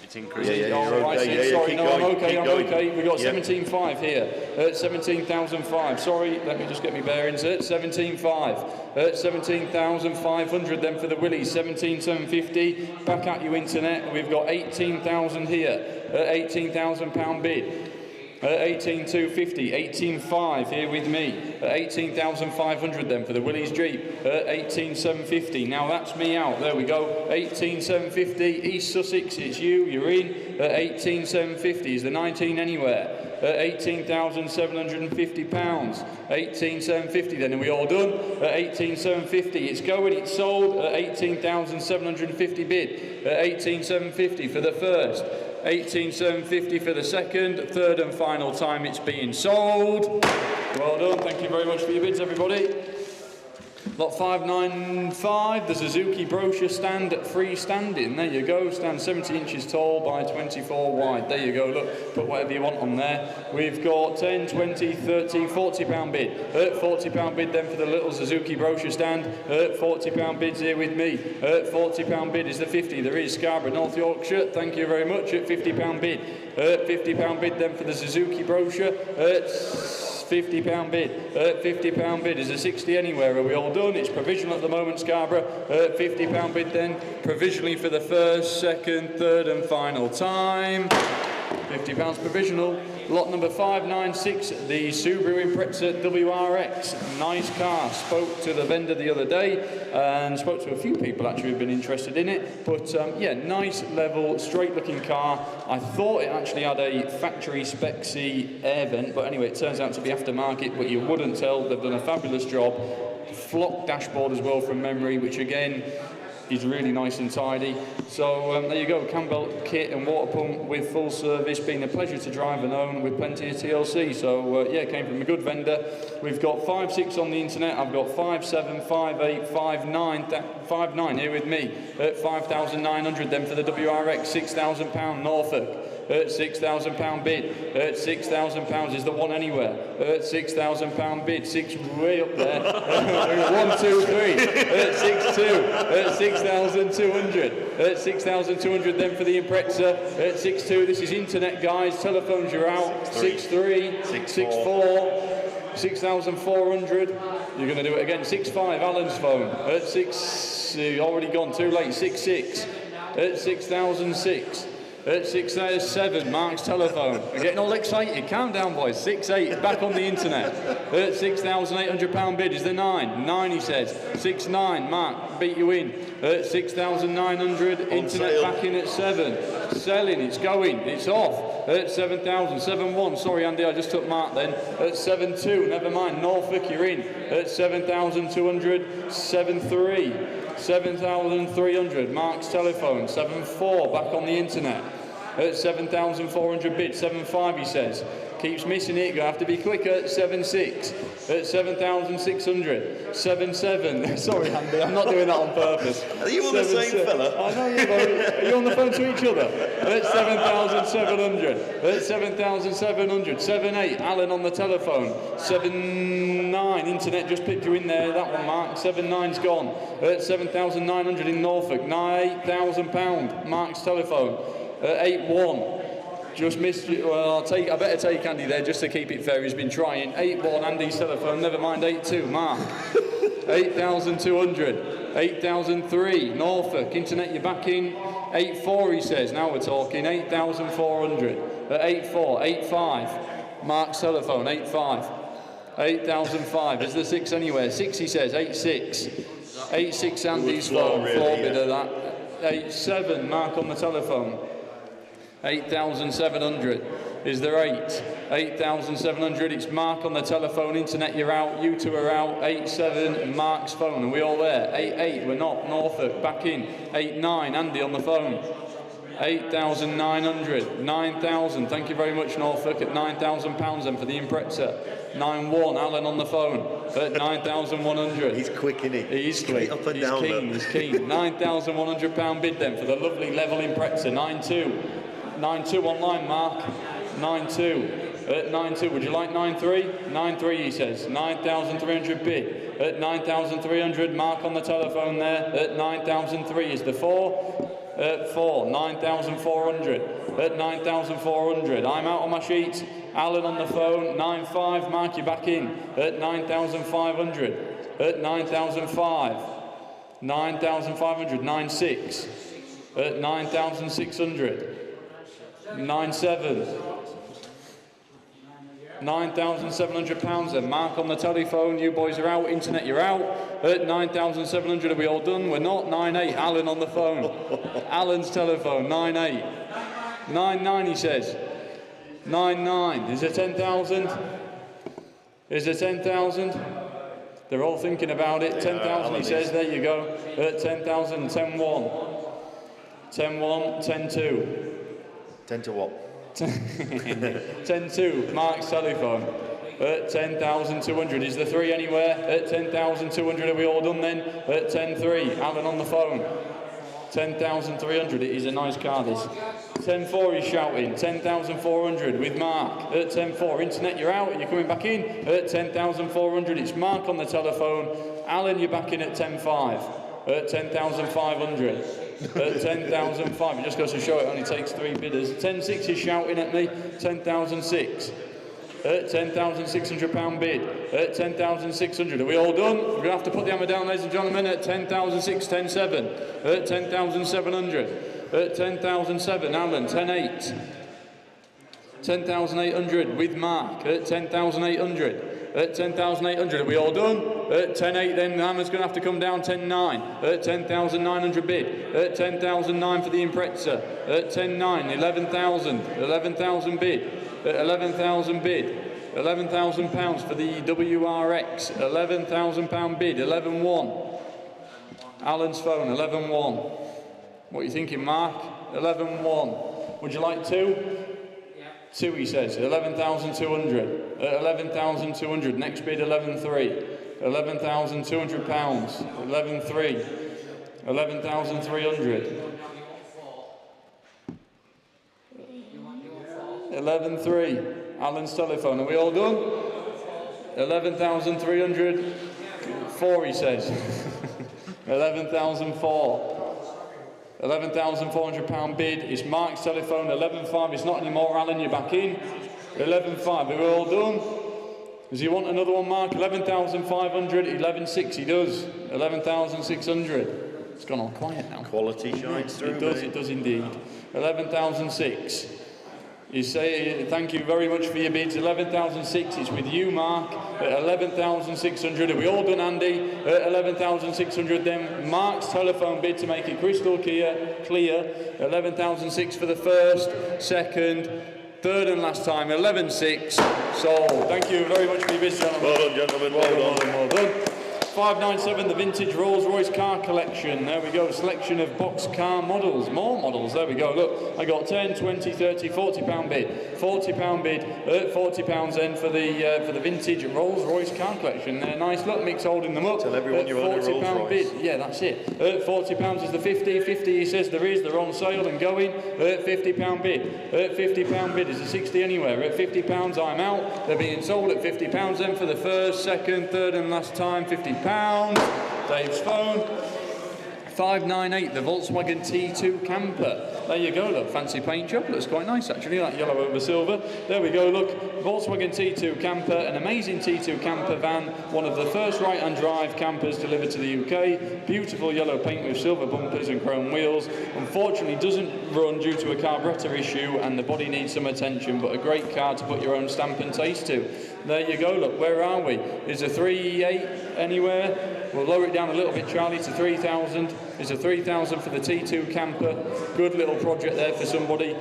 It's increasing. Yeah, Oh, you're I okay. see. Yeah, Sorry, keep no, going, I'm okay. keep I'm going. okay. We've got Yep. 17.5 here. At 17,005. Sorry, let me just get my bearings. At 17.5. At 17,500 then for the Willies. 17,750. Back at you, internet. We've got 18,000 here. At 18,000 pound bid. At 18,250, 18,500 here with me. At 18,500 then for the Willies Jeep. At 18,750. Now that's me out. There we go. 18,750. East Sussex, it's you. You're in. At 18,750. Is the 19 anywhere? At 18,750 pounds. 18,750 then. Are we all done? At 18,750. It's going. It's sold. At 18,750 bid. At 18,750 for the first. 18,750 for the second, third and final time it's being sold. Well done, thank you very much for your bids, everybody. Lot 595, the Suzuki brochure stand freestanding. There you go, stand 70 inches tall by 24 wide. There you go, look, put whatever you want on there. We've got 10, 20, 30, 40 pound bid. At 40 pound bid then for the little Suzuki brochure stand. At 40 pound bids here with me. At 40 pound bid is the 50. There is Scarborough, North Yorkshire. Thank you very much. At 50 pound bid. At 50 pound bid then for the Suzuki brochure. At £50 bid. £50 bid. Is a 60 anywhere? Are we all done? It's provisional at the moment, Scarborough. £50 bid then. Provisionally for the first, second, third and final time. £50 provisional. Lot number 596, the Subaru Impreza WRX. Nice car. Spoke to the vendor the other day and spoke to a few people actually who've been interested in it. But yeah, nice level, straight looking car. I thought it actually had a factory spec-C air vent, but anyway, it turns out to be aftermarket, but you wouldn't tell. They've done a fabulous job. Flock dashboard as well from memory, which again, is really nice and tidy. So there you go, Campbell kit and water pump with full service. Been a pleasure to drive and own with plenty of TLC. So yeah, came from a good vendor. We've got 5.6 on the internet. I've got 5.7, 5.8, 5.9 here with me at 5,900. Then for the WRX, £6,000 Norfolk. At £6,000 bid. At £6,000 is the one anywhere. At £6,000 bid. Six way up there. 1, 2, 3. At 6,2. At 6,200. At 6,200 then for the Impreza. At 6,2. This is internet, guys. Telephones, you're out. 6,3. 6,4. 6,400. You're going to do it again. 6,5. Alan's phone. At 6. Already gone. Too late. 6,6. At 6,006. At 6,7, Mark's telephone. We're getting all excited. Calm down, boys. 6,8, back on the internet. At £6,800 bid is the 9. 9, he says. 6,9, Mark, beat you in. At 6,900, internet sale. back in at 7. Selling, it's going, it's off. At 7,000, 7,1. Sorry, Andy, I just took Mark then. At 7,2, never mind. Norfolk, you're in. At 7,200, 7,3. 7,300, Mark's telephone. 7,4, back on the internet. At 7,400 bid. 7,5, he says. Keeps missing it, gonna have to be quicker. 7,6. At 7,600. 7,7. Sorry, Andy, I'm not doing that on purpose. Are you on the same fella? I know you are. Are you on the phone to each other? At 7,700. At 7,700. 7,8. Alan on the telephone. 7,9. Internet just picked you in there. That one, Mark. 7,9's gone. At 7,900 in Norfolk. £8,000. Mark's telephone. At 8,1. Just missed you. Well, I better take Andy there just to keep it fair. He's been trying. 8-1, Andy's telephone. Never mind 8-2, Mark. 8,200. 8,003, Norfolk. Internet, you're back in. 8-4, he says. Now we're talking. 8,400. 8-4, 8-5. Mark's telephone. 8-5. 8,005. Is there 6 anywhere? 6, he says. 8-6. 8-6, Andy's phone. Really, Floor bid of that. 8-7, Mark on the telephone. 8,700. Is there 8? 8,700. It's Mark on the telephone. Internet, you're out. You two are out. 8-7, Mark's phone. Are we all there? 8-8, we're not. Norfolk, back in. 8-9, Andy on the phone. 8,900. 9,000. Thank you very much, Norfolk, at £9,000 then for the Impreza. 9-1. Alan on the phone at 9,100. He's quick, isn't he? He's quick. Up and He's down. keen. He's keen. £9,100 bid then for the lovely level Impreza. 9-2. 9-2 online, Mark. 9-2. At 9-2, would you like 9-3? 9-3, he says. 9,300 bid. At 9,300, Mark on the telephone there. At 9,003 is the 4. At 4, 9,400. At 9,400, I'm out on my sheet. Alan on the phone, 9.5. Mark, you back in. At 9,500. At 9,005. 9,500. 9.6. At 9,600. 9.7. £9,700 then. Mark on the telephone, you boys are out, internet you're out. At 9,700, are we all done? We're not. 9.8, Alan on the phone. Alan's telephone, 9.8. 9.9 he says. 9.9, is there 10,000? Is there 10,000? They're all thinking about it. 10,000 he says, there you go. At 10,000, 10.1. 10.1, 10.2. 10 to what? 10-2, Mark's telephone at 10,200. Is the 3 anywhere? At 10,200, are we all done then? At 10-3, Alan on the phone. 10,300, it is a nice car this. 10-4 he's shouting. 10,400 with Mark. At 10-4, internet you're out, you're coming back in. At 10,400, it's Mark on the telephone. Alan, you're back in at 10-5. At 10,500. At 10,005, it just goes to show it only takes 3 bidders. 10.6 is shouting at me. 10,006. At £10,600 bid. At 10,600. Are we all done? We're going to have to put the hammer down, ladies and gentlemen. At 10,006, 10.7. At 10,700. At 10,007, Alan. 10.8. 10,800 with Mark. At 10,800. At 10,800, are we all done? At 10.8 then, the hammer's going to have to come down. 10.9. At 10,900 bid. At 10,009 for the Impreza. At 10.9, 11,000. 11,000 bid. At 11,000 bid. £11,000 for the WRX. £11,000 bid. 11.1. Alan's phone, 11.1. What are you thinking, Mark? 11.1. Would you like 2? 2, he says. 11,200. 11,200. Next bid, 11.3. £11,200. 11.3. 11,300. 11.3. Alan's telephone. Are we all done? 11,300. 4, he says. 11,004. £11,400 bid. It's Mark's telephone. 11.5. It's not anymore. Alan, you're back in. 11.5. Are we all done? Does he want another one, Mark? 11,500. 11.6. He does. 11,600. It's gone all quiet now. Quality shines through. It does indeed. 11,006. You say thank you very much for your bids. 11,006. It's with you, Mark. At 11,600. Are we all done, Andy? At 11,600 then. Mark's telephone bid to make it crystal clear. 11,006 for the first, second, third and last time. 11.6. Sold. Thank you very much for your bids, gentlemen. Well done, gentlemen. Well done. 597, the vintage Rolls-Royce car collection. There we go, selection of box car models. More models, there we go. Look, I got 10, 20, 30, £40 bid. £40 bid, £40 then for the vintage Rolls-Royce car collection. They're nice, look, Mick's holding them up. Tell everyone you're on a £40 bid, yeah, that's it. £40 is the 50, 50 he says there is, they're on sale and going. £50 bid, £50 bid is the 60 anywhere. At £50 I'm out, they're being sold at £50 then for the first, second, third and last time, £50. Dave's phone. 598, the Volkswagen T2 camper. There you go, look, fancy paint job. Looks quite nice actually, that yellow over silver. There we go, look, Volkswagen T2 camper, an amazing T2 camper van, one of the first right-hand drive campers delivered to the UK. Beautiful yellow paint with silver bumpers and chrome wheels. Unfortunately doesn't run due to a carburettor issue and the body needs some attention, but a great car to put your own stamp and taste to. There you go, look, where are we? Is a 3.8 anywhere? We'll lower it down a little bit, Charlie, to 3,000. It's a 3,000 for the T2 camper. Good little project there for somebody.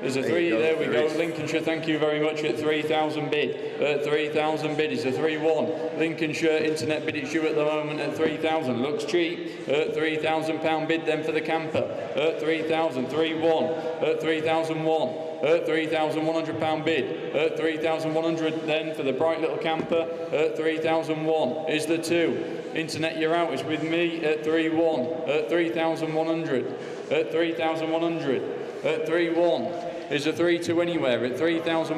There's a 3, there we go. Lincolnshire, thank you very much, at 3,000 bid. At 3,000 bid is a 3-1. Lincolnshire Internet bid it's you at the moment at 3,000. Looks cheap. At £3,000 bid then for the camper. At 3,000, 3-1. At 3,001. At £3,100 bid. At 3,100 then for the bright little camper. At 3,001 is the 2. Internet, you're out. It's with me at 3-1. At 3,100. At 3,100. At 3-1 is a 3-2 anywhere at £3,100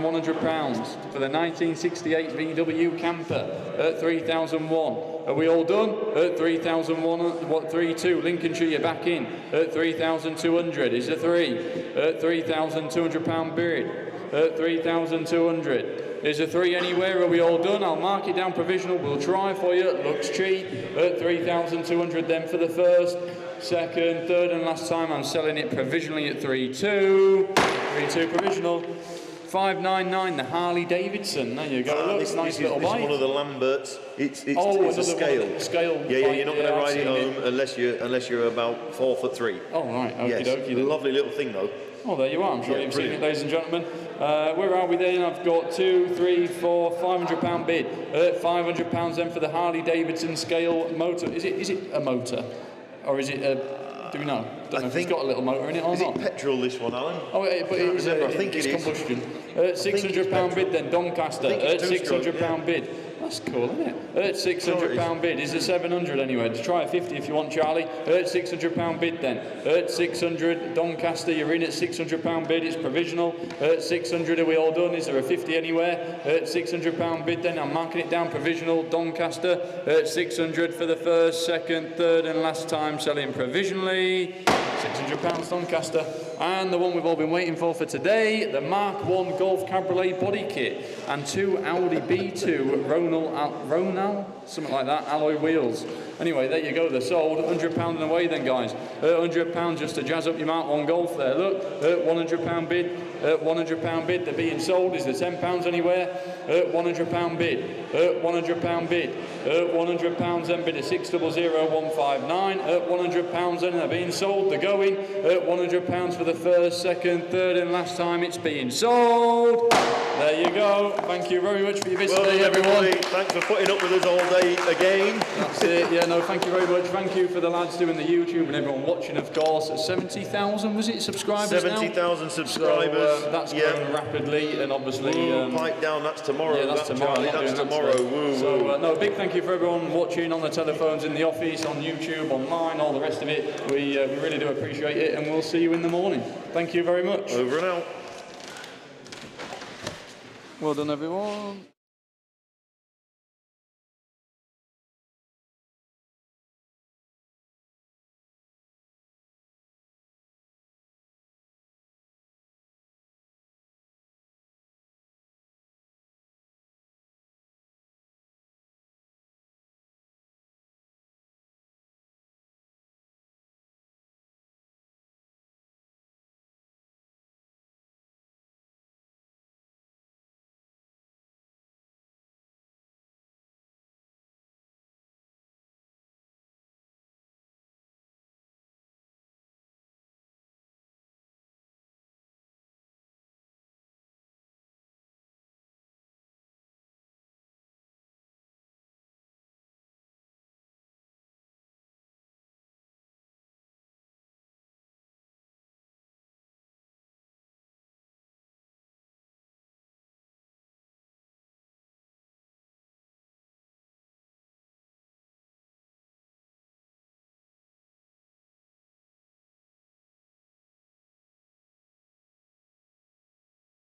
for the 1968 VW camper at 3,001. Are we all done? At 3,001, what 3-2? Lincolnshire, you're back in at 3,200 is a 3 at £3,200 bid at 3,200 is a 3 anywhere. Are we all done? I'll mark it down provisional. We'll try for you. Looks cheap at 3,200 then for the first. Second, third and last time I'm selling it provisionally at 3-2. 3-2 provisional. 599, the Harley Davidson. There you go. Look, this, nice this little is bike. one of the Lamberts. It's a scale. Scale. Yeah, you're not going to ride it home unless you're about 4'3". Oh right, okie yes. dokie. Lovely little thing though. Oh, there you are. I'm sure you've seen it, ladies and gentlemen. Where are we then? I've got 2, 3, 4, £500 bid. £500 then for the Harley Davidson scale motor. Is it a motor, or is it a? Do we know? Don't know if it's got a little motor in it or not. Is it petrol, this one, Alan? Oh, but I think it is. Combustion. £600 bid then, Doncaster. £600 bid. That's cool, isn't it? At £600 bid is a 700 anyway. To try a 50 if you want, Charlie. At £600 bid then. At 600 Doncaster, you're in at £600 bid. It's provisional. At 600, are we all done? Is there a 50 anywhere? At £600 bid then. I'm marking it down provisional. Doncaster at 600 for the first, second, third, and last time selling provisionally. £600 Doncaster. And the one we've all been waiting for today, the Mark 1 Golf Cabriolet body kit and 2 Audi B2 Ronal, something like that, alloy wheels. Anyway, there you go, they're sold. £100 and away then, guys. £100 just to jazz up your Mark 1 Golf there. Look, £100 bid. £100 bid, they're being sold. Is there £10 anywhere? £100 bid. £100 bid. £100 then bid at 600159. £100 then they're being sold. They're going. £100 for the first, second, third, and last time it's being sold. There you go. Thank you very much for your visit today, everyone. Thanks for putting up with us all day again. That's it. Yeah, no, thank you very much. Thank you for the lads doing the YouTube and everyone watching, of course. 70,000 was it subscribers 70,000 subscribers. So, that's grown rapidly, and obviously. Pipe down. That's tomorrow. Yeah, that's tomorrow. Charlie, that's tomorrow. So, no, big thank you for everyone watching on the telephones, in the office, on YouTube, online, all the rest of it. We really do appreciate it, and we'll see you in the morning. Thank you very much. Over and out. Well done, everyone.